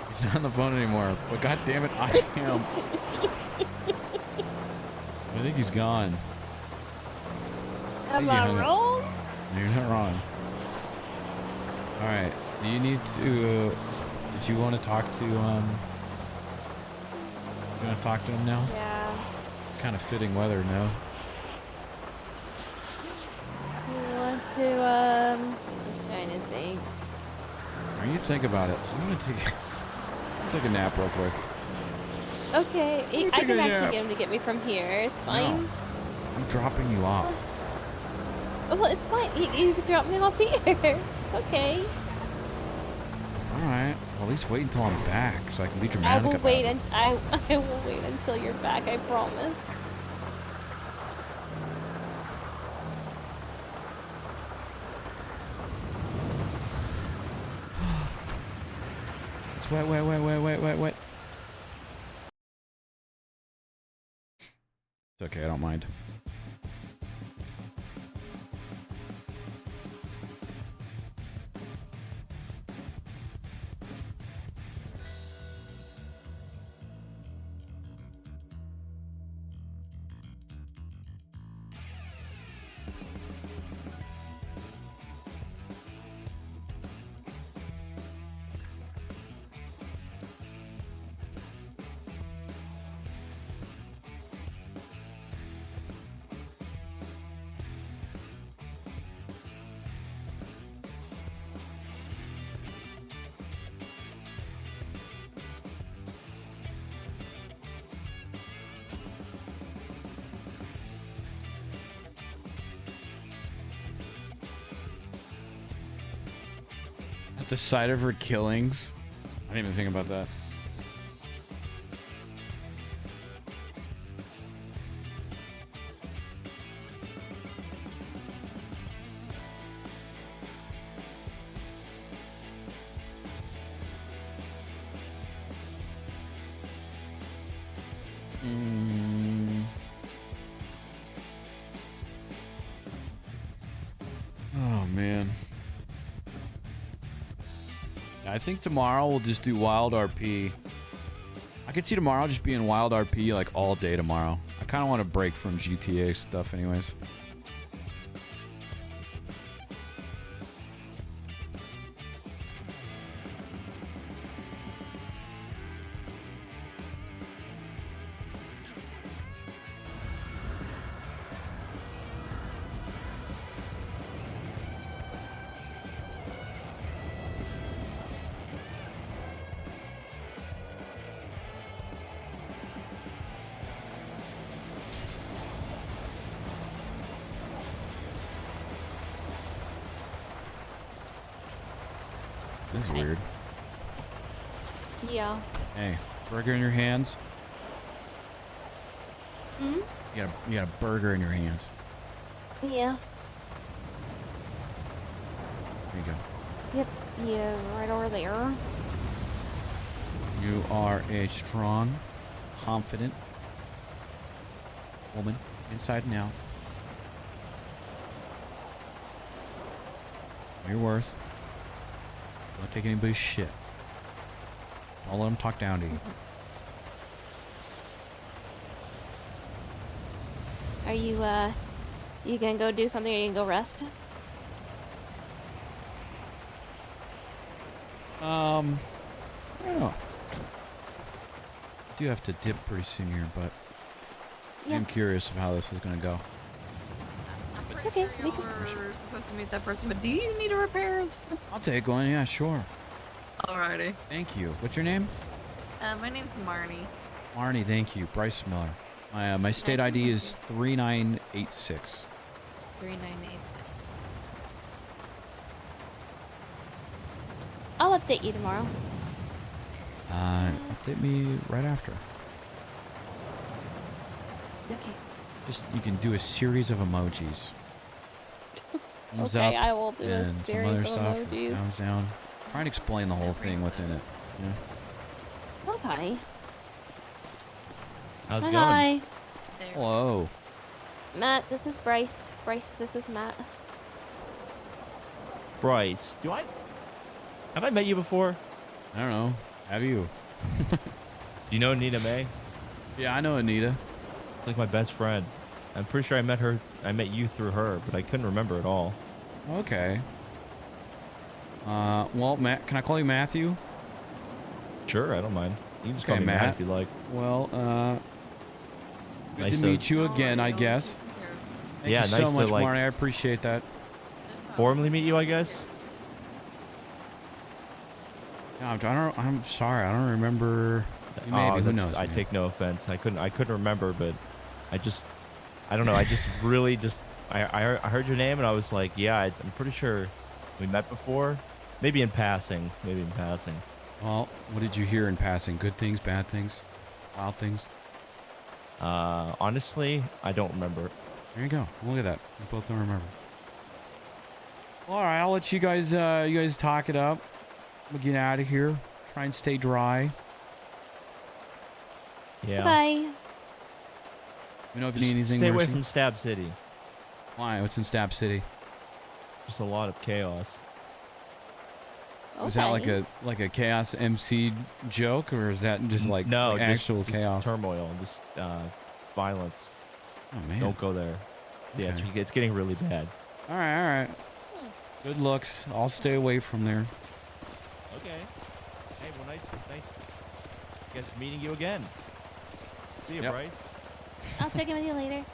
he's not on the phone anymore. But god damn it, I am. I think he's gone. Am He I hung up. wrong? You're not wrong. All right. Do you need to? Did you want to talk to You want to talk to him now? Yeah. Kind of fitting weather, no? to I'm trying to think. When you think about it, I'm gonna take a nap real quick. Okay, I take can a actually nap. get him to get me from here. It's fine. No, I'm dropping you off. Well, it's fine. You can drop me off here. It's okay. All right. Well, at least wait until I'm back so I can be I dramatic will about wait it. I will wait until you're back. I promise. It's wet, wet, wet, wet, wet, wet, wet. It's okay. I don't mind. At the sight of her killings, I didn't even think about that. Oh man. I think tomorrow we'll just do wild RP. I could see tomorrow just being wild RP like all day tomorrow. I kind of want to break from GTA stuff anyways. This is weird. Yeah. Hey, burger in your hands. Hmm? You got a burger in your hands. Yeah. There you go. Yep. Yeah, right over there. You are a strong, confident woman, inside and out. Know your worth. Don't take anybody's shit. Don't let them talk down to you. Are you gonna go do something or you gonna go rest? I don't know. I do have to dip pretty soon here, but Yeah. I'm curious of how this is gonna go. It's okay. We can... We're supposed to meet that person, but do you need a repair as well? I'll take one, yeah, sure. Alrighty. Thank you. What's your name? My name's Marnie. Marnie, thank you. Bryce Miller. My state Nice to ID meet is 3986. 3986. I'll update you tomorrow. Update me right after. Okay. Just, you can do a series of emojis. Thumbs Okay, up I will do a and some series other of stuff. emojis. Thumbs down. Try and explain the whole thing within it. You know? Okay. How's it going? Hi. Hello. Matt, this is Bryce. Bryce, this is Matt. Bryce, have I met you before? I don't know. Have you? Do you know Anita May? Yeah, I know Anita. She's like my best friend. I'm pretty sure I met you through her, but I couldn't remember at all. Okay. Well, Matt, can I call you Matthew? Sure, I don't mind. You can just Okay, call me Matt Matt. if you like. Well, good Nice to to- meet you again, I guess. Thank Yeah, you nice so to, much, like- Marnie. I appreciate that. formally meet you, I guess. No, I'm sorry. I don't remember. Maybe who knows? I man. take no offense. I couldn't remember, but I don't know. I just really I heard your name and I was like, yeah, I'm pretty sure we met before. Maybe in passing. Well, what did you hear in passing? Good things, bad things, wild things? Honestly, I don't remember. There you go. Look at that. We both don't remember. All right, I'll let you guys talk it up. We'll get out of here. Try and stay dry. Yeah. Bye. We know if you need anything. Stay away Mercy? from Stab City. Why? What's in Stab City? Just a lot of chaos. Was that like a chaos MC joke, or is that just like no, like actual just chaos? turmoil, just violence. Oh man! Don't go there. Yeah, Okay. it's getting really bad. All right. Good looks. I'll stay away from there. Okay. Hey, well, nice. Guess meeting you again. See you, Yep. Bryce. I'll check in with you later.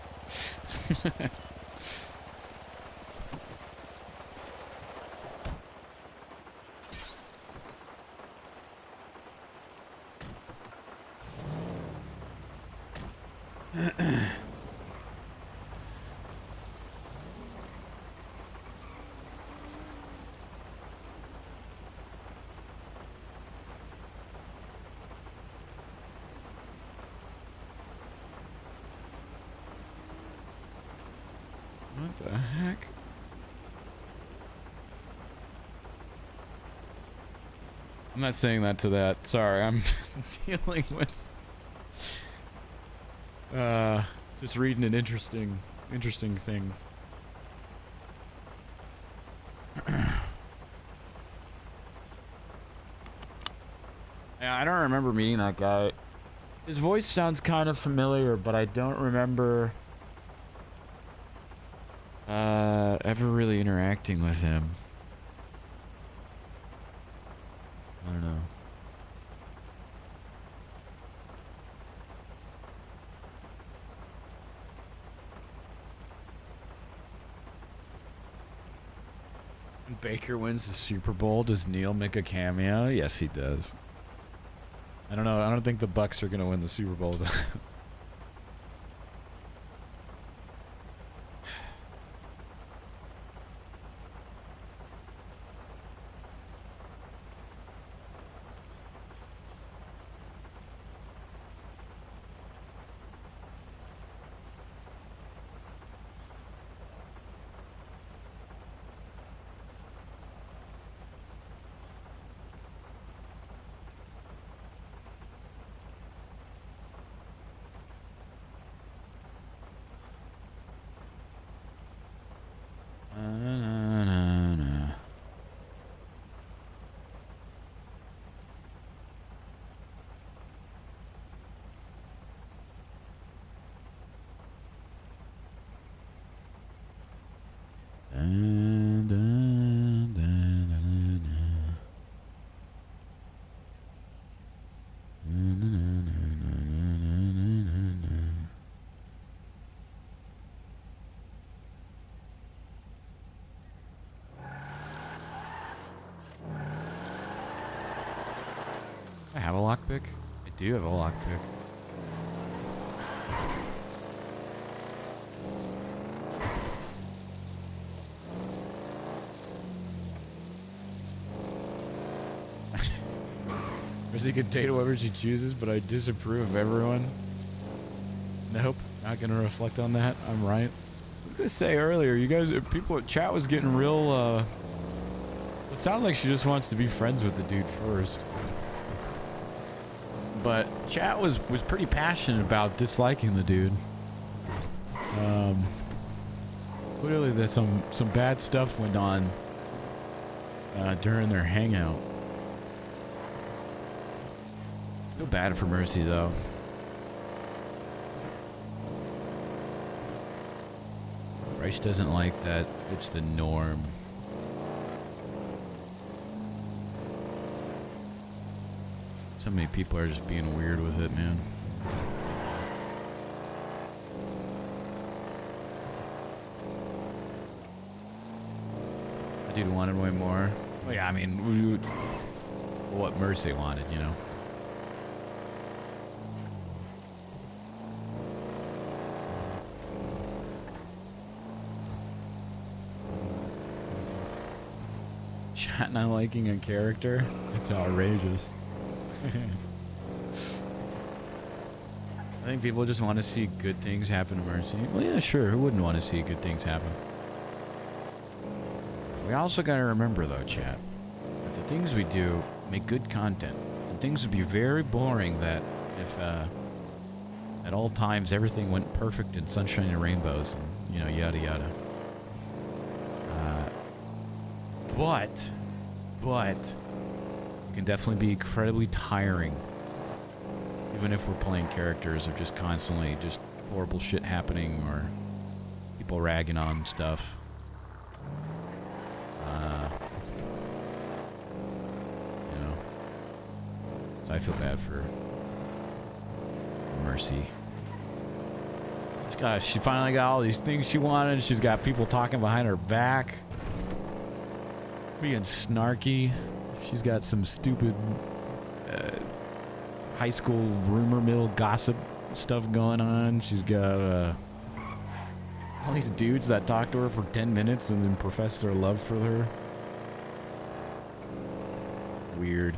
What the heck? I'm not saying that to that. Sorry, I'm dealing with just reading an interesting thing. Yeah, I don't remember meeting that guy. His voice sounds kind of familiar, but I don't remember ever really interacting with him. I don't know. When Baker wins the Super Bowl, does Neil make a cameo? Yes, he does. I don't know. I don't think the Bucks are going to win the Super Bowl, though. I have a lockpick? I do have a lockpick. Mercy can date whoever she chooses, but I disapprove of everyone. Nope, not gonna reflect on that. I'm right. I was gonna say earlier, you guys, people at chat was getting real, it sounds like she just wants to be friends with the dude first. But chat was pretty passionate about disliking the dude. Clearly there's some bad stuff went on during their hangout. Feel bad for Mercy though. Bryce doesn't like that it's the norm. So many people are just being weird with it, man. dude wanted way more. Well, yeah, I mean, what Mercy wanted, you know. Chat not liking a character? It's outrageous. I think people just want to see good things happen to Mercy. Well, yeah, sure. Who wouldn't want to see good things happen? We also got to remember, though, chat, that the things we do make good content. And things would be very boring that if, at all times, everything went perfect and sunshine and rainbows and, you know, yada yada. But it can definitely be incredibly tiring. Even if we're playing characters of just constantly just horrible shit happening or people ragging on stuff. You know. So I feel bad for Mercy. She finally got all these things she wanted. She's got people talking behind her back. Being snarky. She's got some stupid high school rumor mill gossip stuff going on. She's got all these dudes that talk to her for 10 minutes and then profess their love for her. Weird.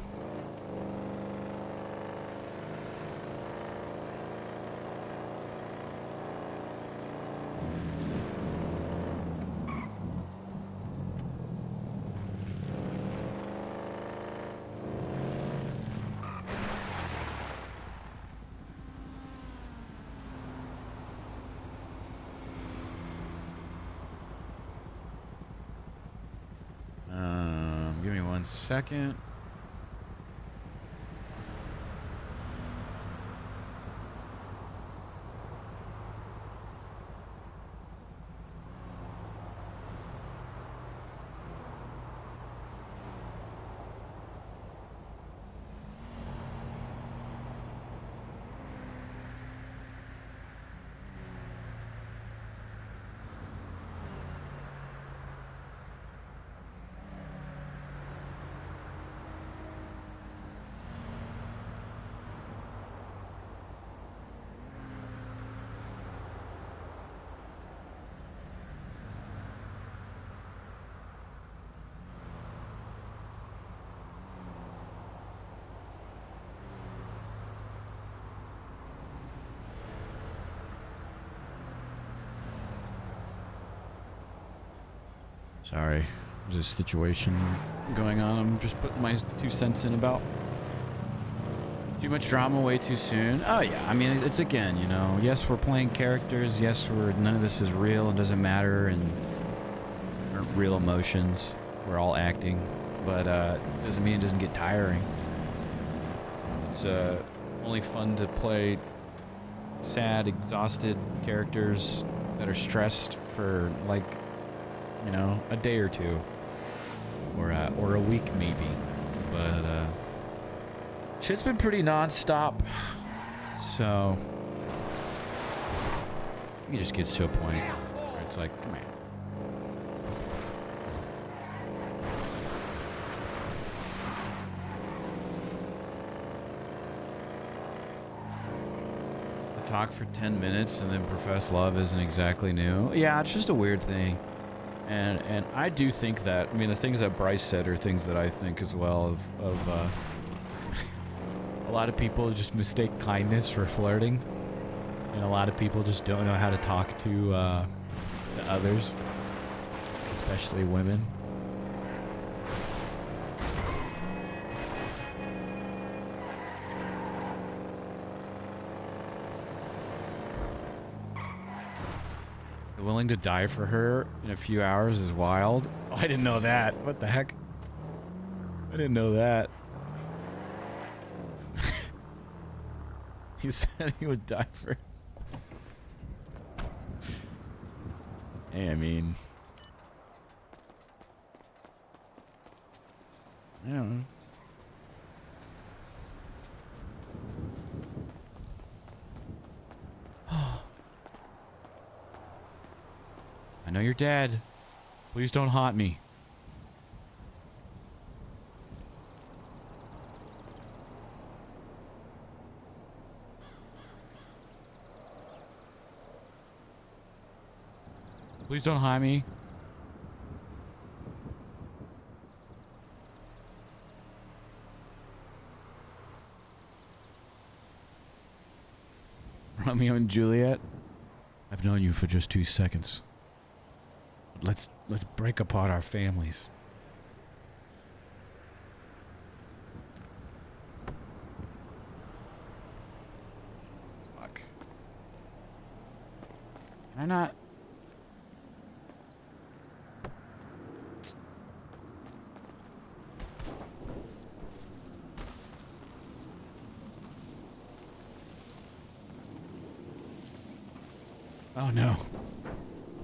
Give me 1 second. Sorry, there's a situation going on. I'm just putting my 2 cents in about too much drama way too soon. Oh yeah, I mean, it's again, you know, yes, we're playing characters. Yes, none of this is real. It doesn't matter, and aren't real emotions. We're all acting, but doesn't mean it doesn't get tiring. It's only fun to play sad, exhausted characters that are stressed for like, you know, a day or two, or a week maybe, but shit's been pretty non-stop, so it just gets to a point where it's like, come on. To talk for 10 minutes and then profess love isn't exactly new. Yeah, it's just a weird thing. And I do think that, I mean, the things that Bryce said are things that I think as well of a lot of people just mistake kindness for flirting. And a lot of people just don't know how to talk to others, especially women. Willing to die for her in a few hours is wild. Oh, I didn't know that. What the heck? I didn't know that. He said he would die for... Hey, I mean... I don't know. I know you're dead. Please don't haunt me. Please don't hide me. Romeo and Juliet. I've known you for just 2 seconds. Let's break apart our families. Fuck. Can I not? Oh no.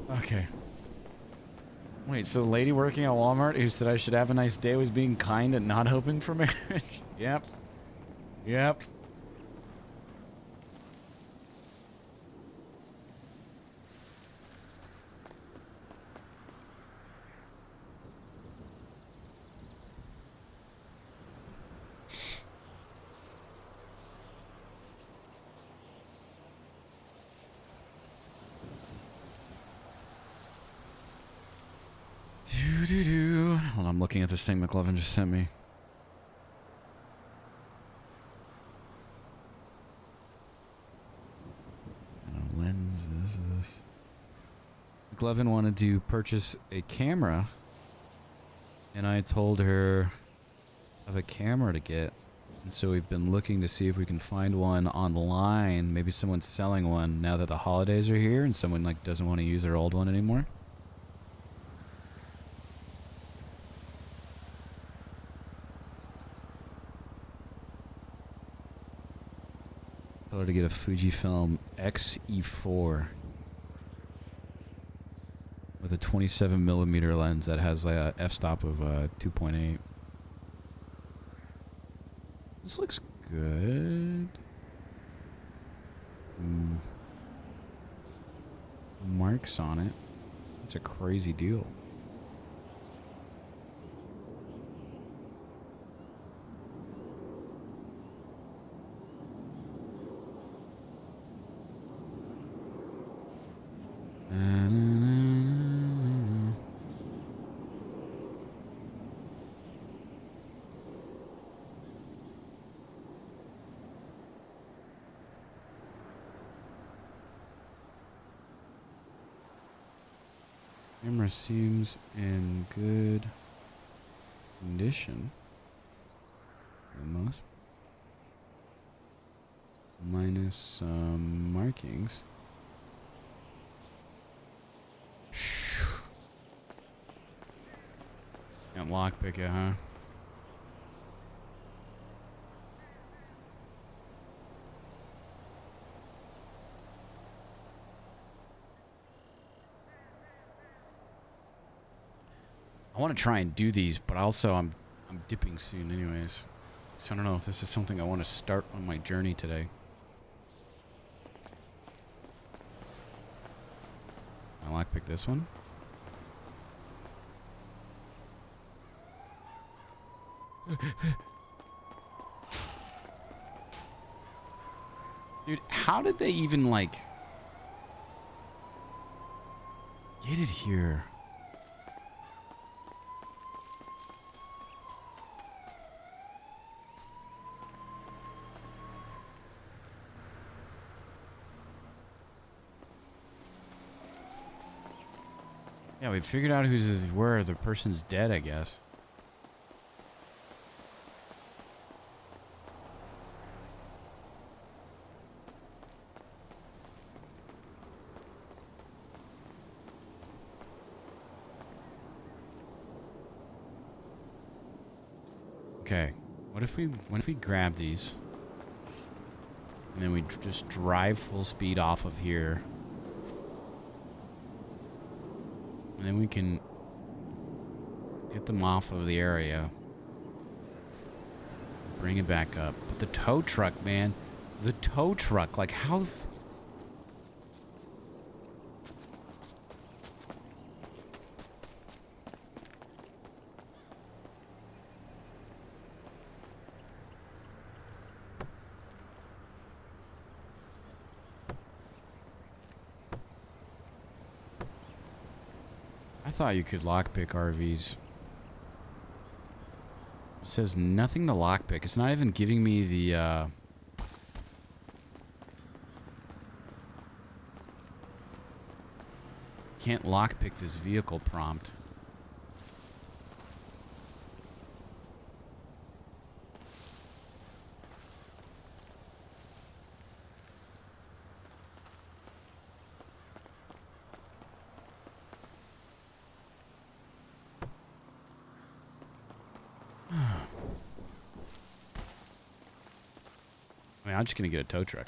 Okay. Wait, so the lady working at Walmart who said I should have a nice day was being kind and not hoping for marriage? Yep. Yep. Hold on, I'm looking at this thing McLovin just sent me. Lenses. McLovin wanted to purchase a camera, and I told her of a camera to get, and so we've been looking to see if we can find one online. Maybe someone's selling one now that the holidays are here, and someone like doesn't want to use their old one anymore. Told her to get a Fujifilm X-E4 with a 27mm lens that has a f-stop of 2.8. This looks good. Marks on it. It's a crazy deal. Camera seems in good condition. Almost. Minus some markings. Can't lockpick it, huh? I want to try and do these, but also I'm dipping soon anyways. So I don't know if this is something I want to start on my journey today. I lockpick this one. Dude, how did they even like get it here? Yeah, we figured out where the person's dead, I guess. Okay, what if we grab these and then we just drive full speed off of here? And then we can get them off of the area. Bring it back up. But the tow truck, man. The tow truck, like how... thought you could lockpick RVs. It says nothing to lockpick. It's not even giving me the, can't lockpick this vehicle prompt. I mean, I'm just gonna get a tow truck.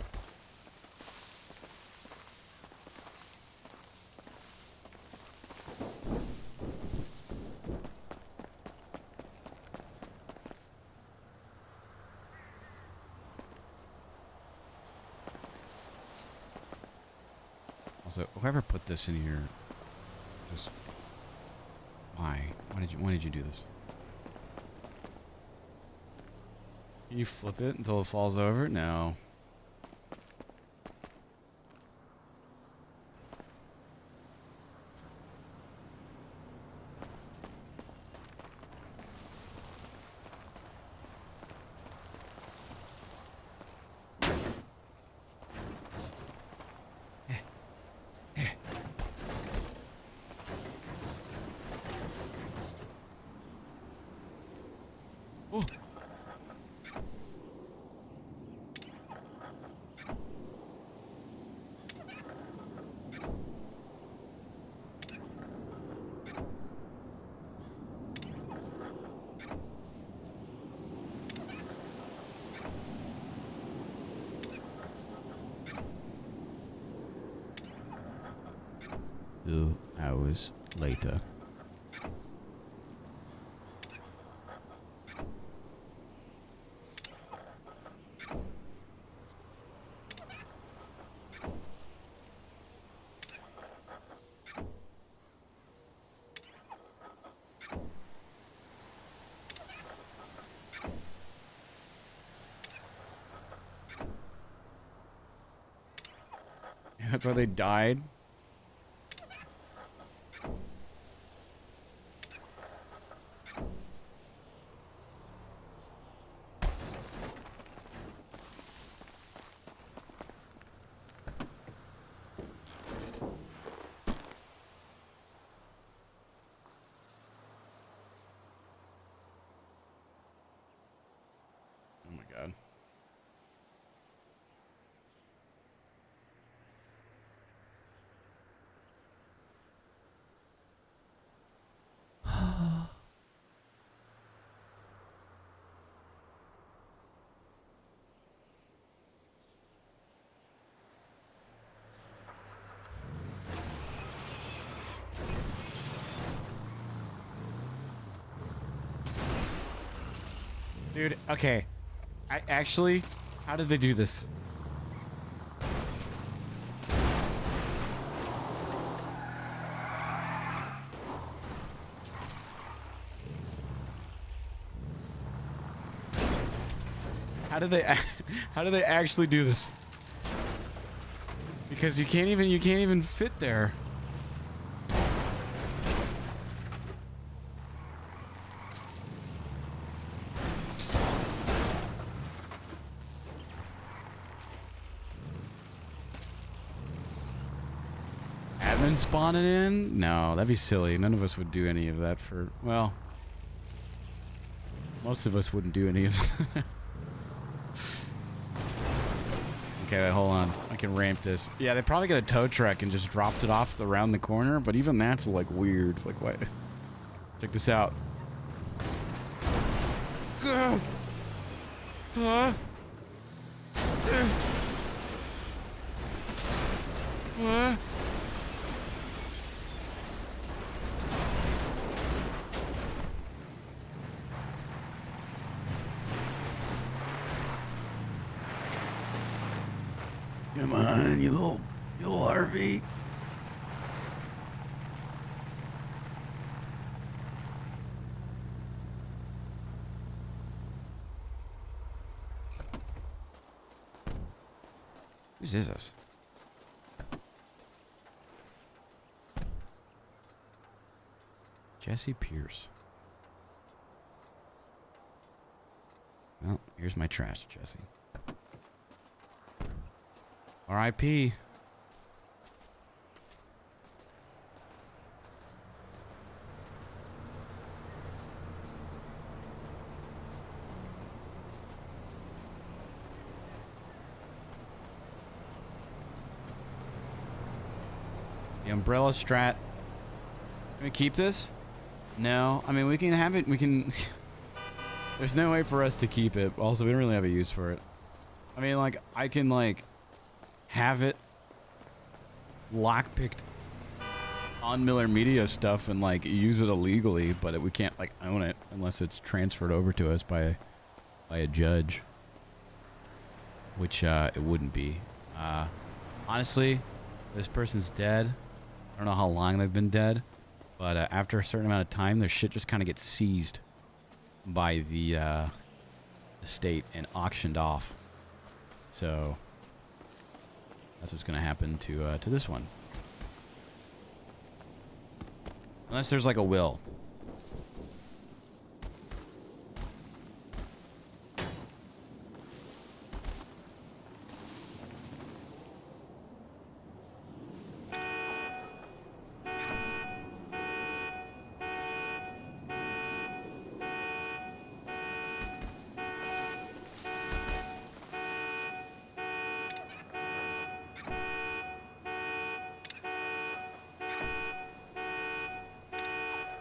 Also, whoever put this in here, just why? Why did you do this? Can you flip it until it falls over? No. Oh. Two hours later. That's why they died. Oh my god. Dude, okay. I actually, how did they do this? How do they how do they actually do this? Because you can't even fit there. Admin spawning in? No, that'd be silly. None of us would do any of that for, well, most of us wouldn't do any of that. Okay, wait, hold on. I can ramp this. Yeah, they probably got a tow truck and just dropped it off around the corner, but even that's like weird. Like, what? Check this out. Come on, you little RV. Whose is this? Jesse Pierce. Well, here's my trash, Jesse. R.I.P. The umbrella strat. Can we keep this? No. I mean, we can have it. We can... There's no way for us to keep it. Also, we don't really have a use for it. I mean, like, I can, like, have it lockpicked on Miller Media stuff and, like, use it illegally, but we can't, like, own it unless it's transferred over to us by a judge. Which, it wouldn't be. Honestly, this person's dead. I don't know how long they've been dead, but after a certain amount of time, their shit just kind of gets seized by the state and auctioned off. So that's what's going to happen to this one, unless there's like a will.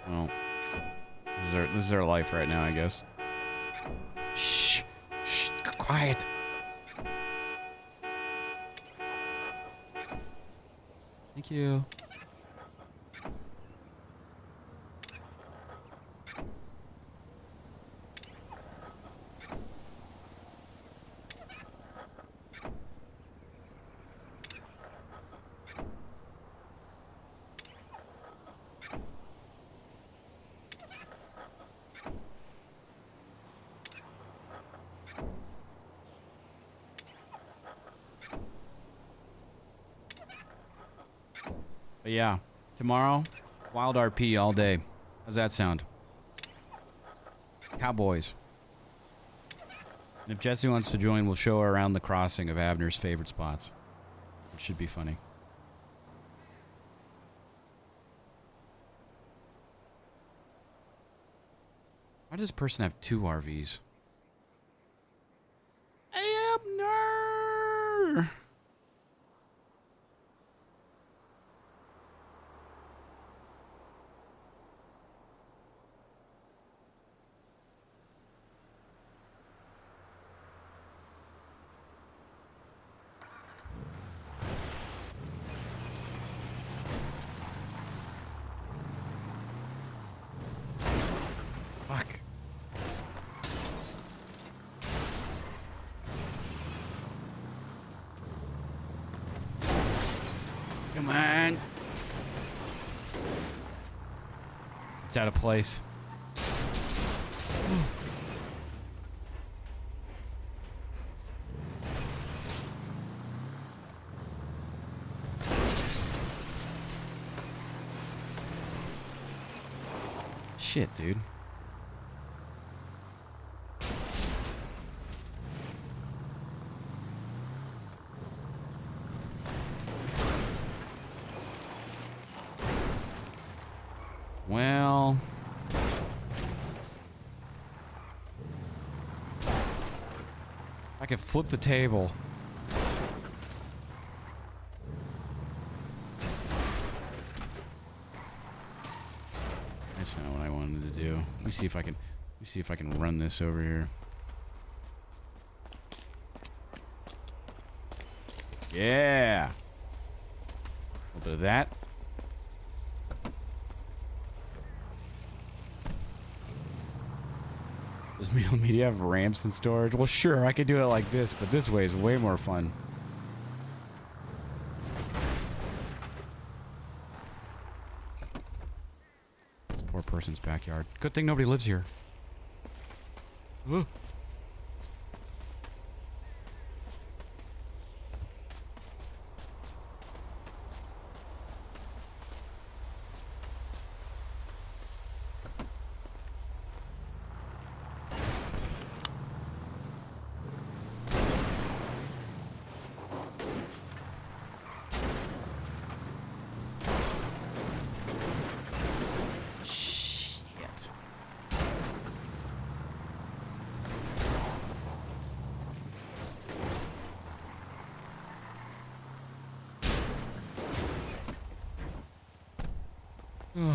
Well, this is our life right now, I guess. Shh. Shh. Quiet. Thank you. But yeah, tomorrow, Wild RP all day. How's that sound? Cowboys. And if Jesse wants to join, we'll show her around the crossing of Abner's favorite spots. It should be funny. Why does this person have 2 RVs? Abner! Fuck. Come on. It's out of place. Shit, dude. Well, I could flip the table. That's not what I wanted to do. Let me see if I can run this over here. Yeah. A little bit of that. Does Meal Media have ramps and storage? Well, sure, I could do it like this, but this way is way more fun. This poor person's backyard. Good thing nobody lives here. Ugh. Next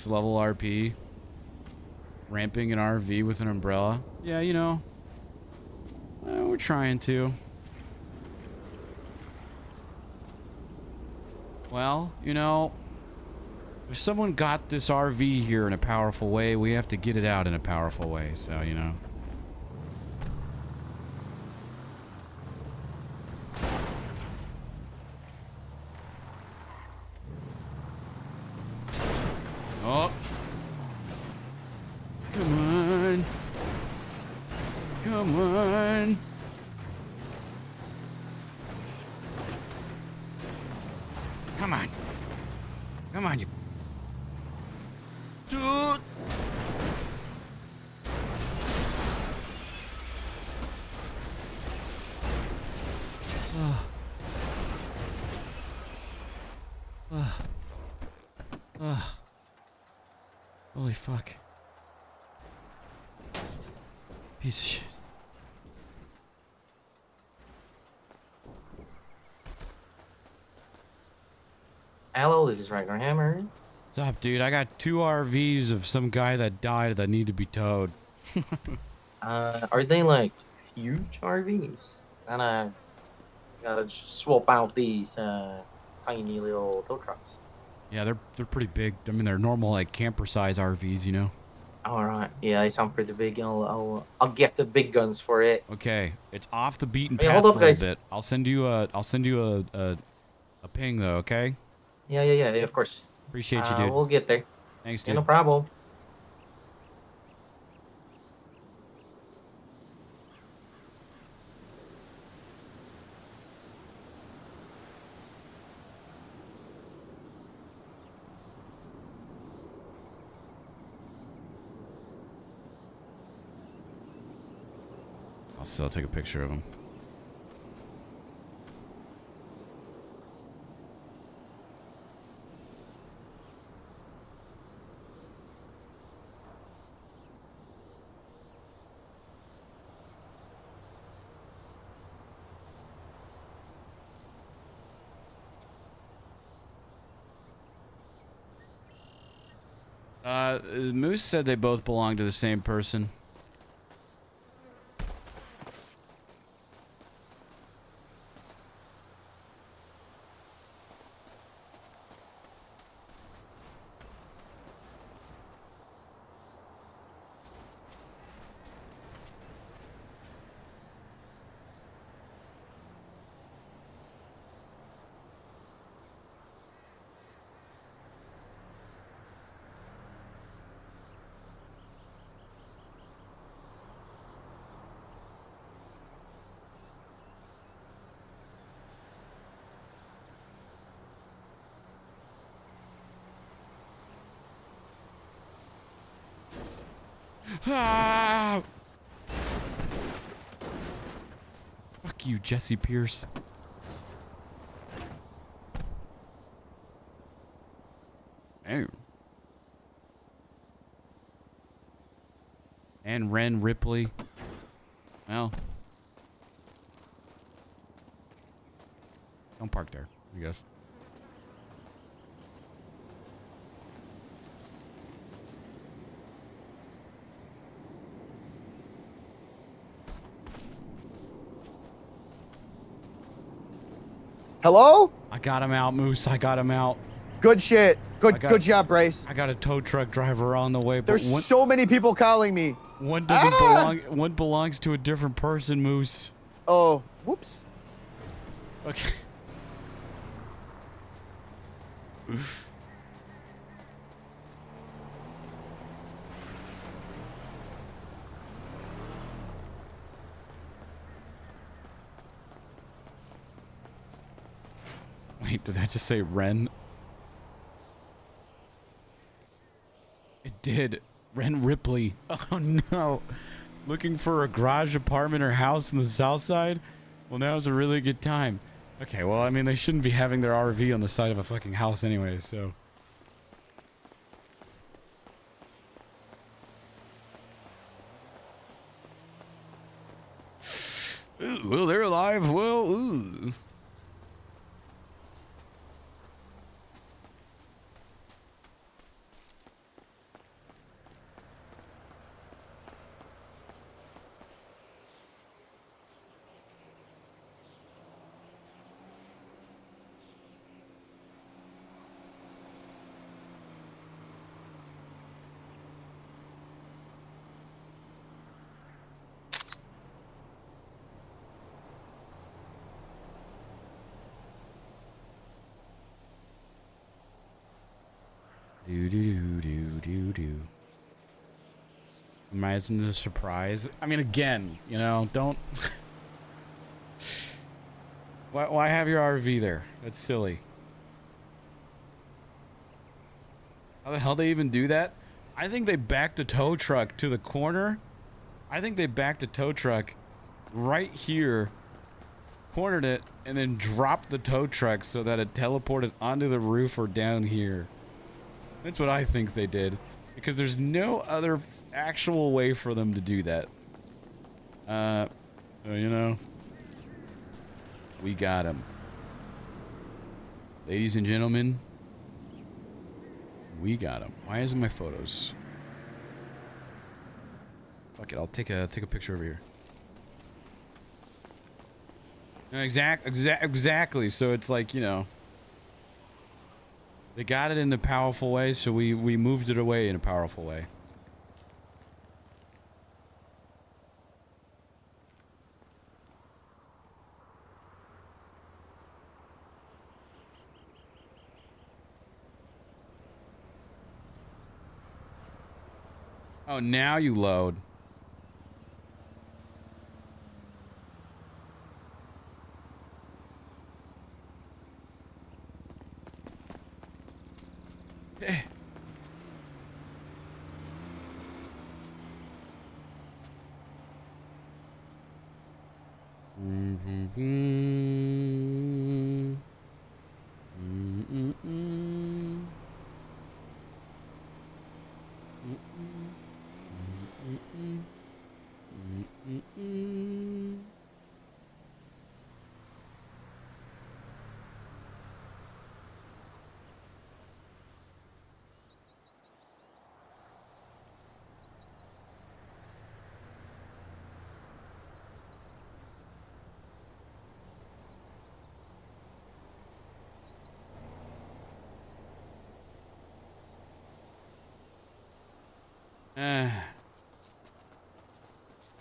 level RP. Ramping an RV with an umbrella. Yeah, you know. We're trying to. Well, you know, if someone got this RV here in a powerful way, we have to get it out in a powerful way, so, you know. Oh. Come on. Come on. Come on. Come on, you. Dude. Holy fuck. Piece of shit. Hello, this is Ragnar Hammer. What's up, dude? I got 2 RVs of some guy that died that need to be towed. Are they like huge RVs? And gotta swap out these tiny little tow trucks. Yeah, they're pretty big. I mean, they're normal like camper size RVs, you know. All right, yeah, they sound pretty big. I'll get the big guns for it. Okay, it's off the beaten Hey, path hold a up, little guys. bit. I'll send you a ping though. Okay. Yeah, of course. Appreciate you, dude. We'll get there. Thanks, Yeah, dude. no problem. I'll still take a picture of him. Moose said they both belong to the same person. Ah! Fuck you, Jesse Pierce. Oh. And Ren Ripley. Well. Don't park there, I guess. Hello? I got him out, Moose. I got him out. Good shit. Good job, Bryce. I got a tow truck driver on the way, but There's one, so many people calling me. one doesn't belong. One belongs to a different person, Moose. Oh, whoops. Okay. Wait, did that just say Ren? It did. Ren Ripley. Oh no. Looking for a garage apartment or house in the south side? Well, now's a really good time. Okay, well, I mean, they shouldn't be having their RV on the side of a fucking house anyway, so. Ooh, well, they're alive. Well, ooh. Do do do do do. Imagine the surprise. I mean, again, you know, don't. Why have your RV there? That's silly. How the hell they even do that? I think they backed a tow truck to the corner. I think they backed a tow truck right here, cornered it, and then dropped the tow truck so that it teleported onto the roof or down here. That's what I think they did, because there's no other actual way for them to do that. So, you know, we got him. Ladies and gentlemen, we got him. Why isn't my photos? Fuck it, I'll take a picture over here. No, exactly. So it's like, you know, they got it in a powerful way, so we moved it away in a powerful way. Oh, now you load. Eh.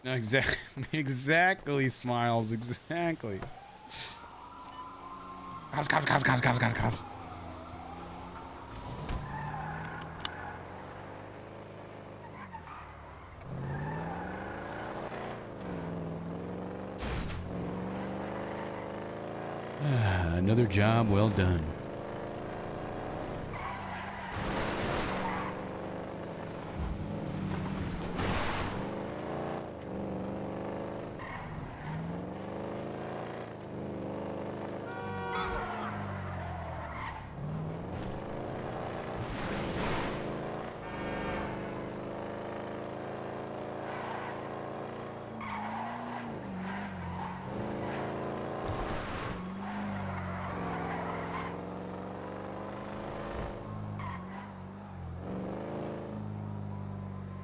No, exactly, Smiles, exactly. Cops. Another job well done.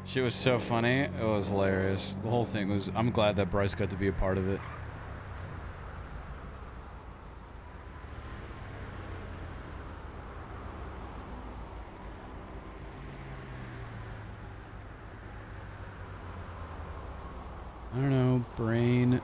Shit was so funny. It was hilarious. The whole thing was... I'm glad that Bryce got to be a part of it. I don't know. Brain...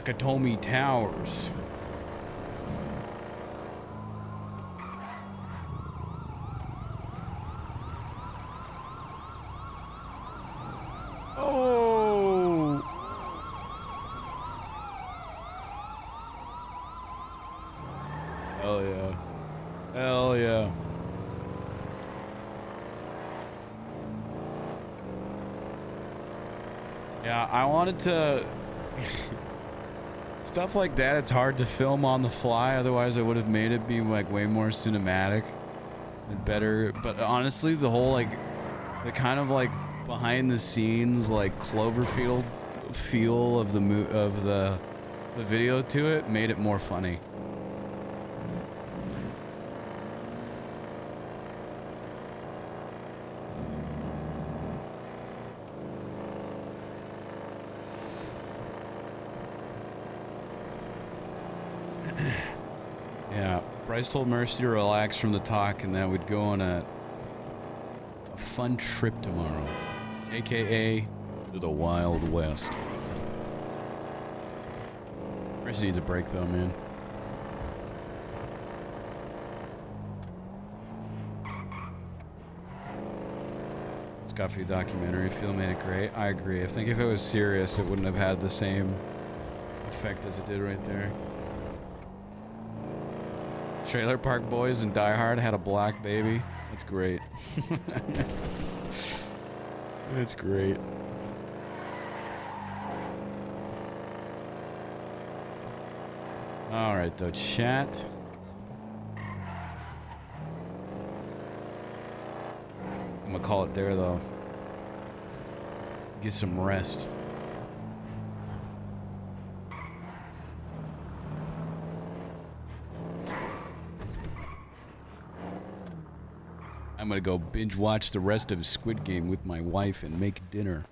Nakatomi Towers. Hell yeah. Hell yeah. Yeah, I wanted to... Stuff like that, it's hard to film on the fly. Otherwise, I would have made it be like way more cinematic and better. But honestly, the whole like, the kind of like behind the scenes like Cloverfield feel of the video to it made it more funny. Yeah, Bryce told Mercy to relax from the talk and that we'd go on a fun trip tomorrow, aka to the Wild West. Mercy needs a break though, man. Scuffy documentary feel made it great. I agree. I think if it was serious, it wouldn't have had the same effect as it did right there. Trailer Park Boys and Die Hard had a black baby. That's great. That's great. All right, though, chat. I'm gonna call it there, though. Get some rest. I'm gonna go binge watch the rest of Squid Game with my wife and make dinner.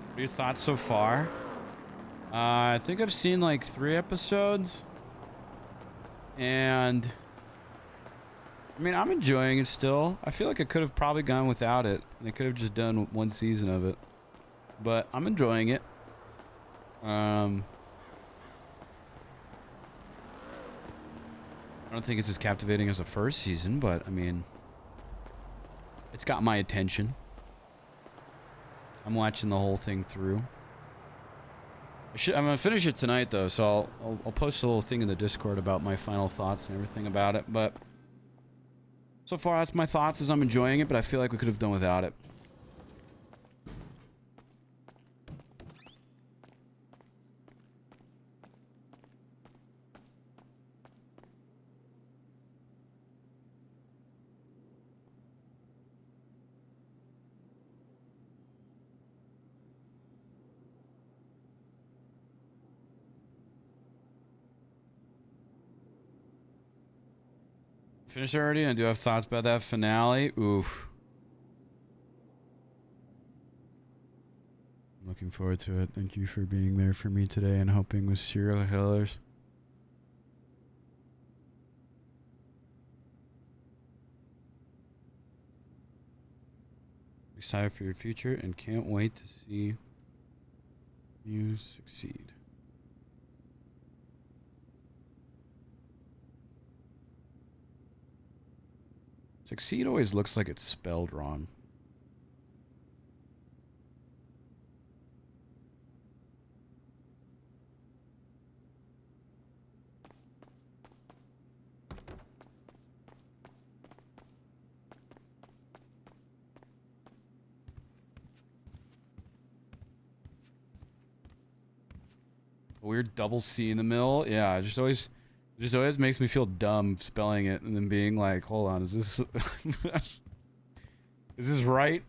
What are your thoughts so far? I think I've seen like 3 episodes, and I mean, I'm enjoying it still. I feel like I could have probably gone without it, and they could have just done 1 season of it, but I'm enjoying it. I don't think it's as captivating as the first season, but I mean, it's got my attention. I'm watching the whole thing through. I'm gonna finish it tonight though, so I'll post a little thing in the Discord about my final thoughts and everything about it. But so far, that's my thoughts. As I'm enjoying it, but I feel like we could have done without it. Finished already? I do have thoughts about that finale. Oof. I'm looking forward to it. Thank you for being there for me today and helping with serial killers. Excited for your future and can't wait to see you succeed. Succeed always looks like it's spelled wrong. A weird double C in the middle. Yeah, it just always makes me feel dumb spelling it and then being like, hold on, is this is this right?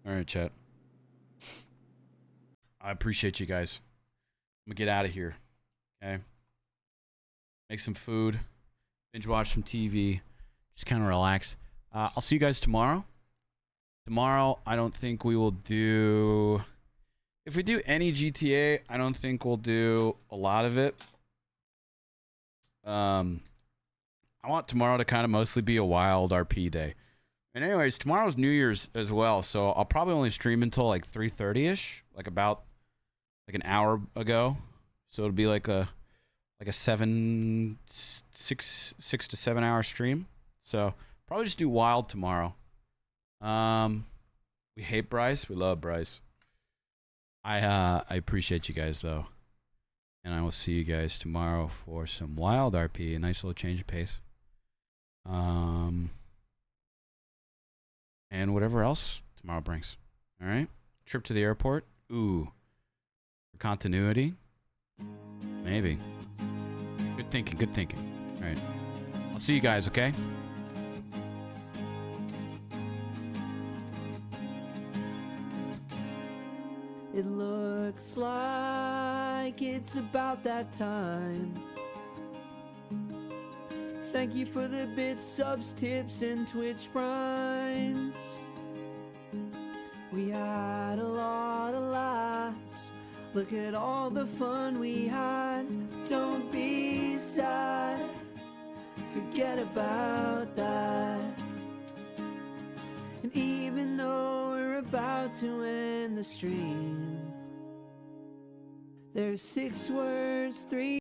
All right, chat. I appreciate you guys. I'm gonna get out of here. Okay. Make some food. Binge watch some TV. Just kind of relax. I'll see you guys tomorrow. Tomorrow, I don't think we will do... If we do any GTA, I don't think we'll do a lot of it. I want tomorrow to kind of mostly be a wild RP day. And anyways, tomorrow's New Year's as well, so I'll probably only stream until like 3:30ish, like about like an hour ago. So it'll be like a 6 to 7 hour stream. So probably just do wild tomorrow. We hate Bryce, we love Bryce. I appreciate you guys though. And I will see you guys tomorrow for some wild RP, a nice little change of pace. And whatever else tomorrow brings. All right? Trip to the airport. Ooh. For continuity. Maybe. Good thinking, good thinking. All right. I'll see you guys, okay? It looks like it's about that time. Thank you for the bits, subs, tips, and Twitch primes. We had a lot of laughs. Look at all the fun we had. Don't be sad. Forget about that. And even though we're about to end the stream, there's 6 words, 3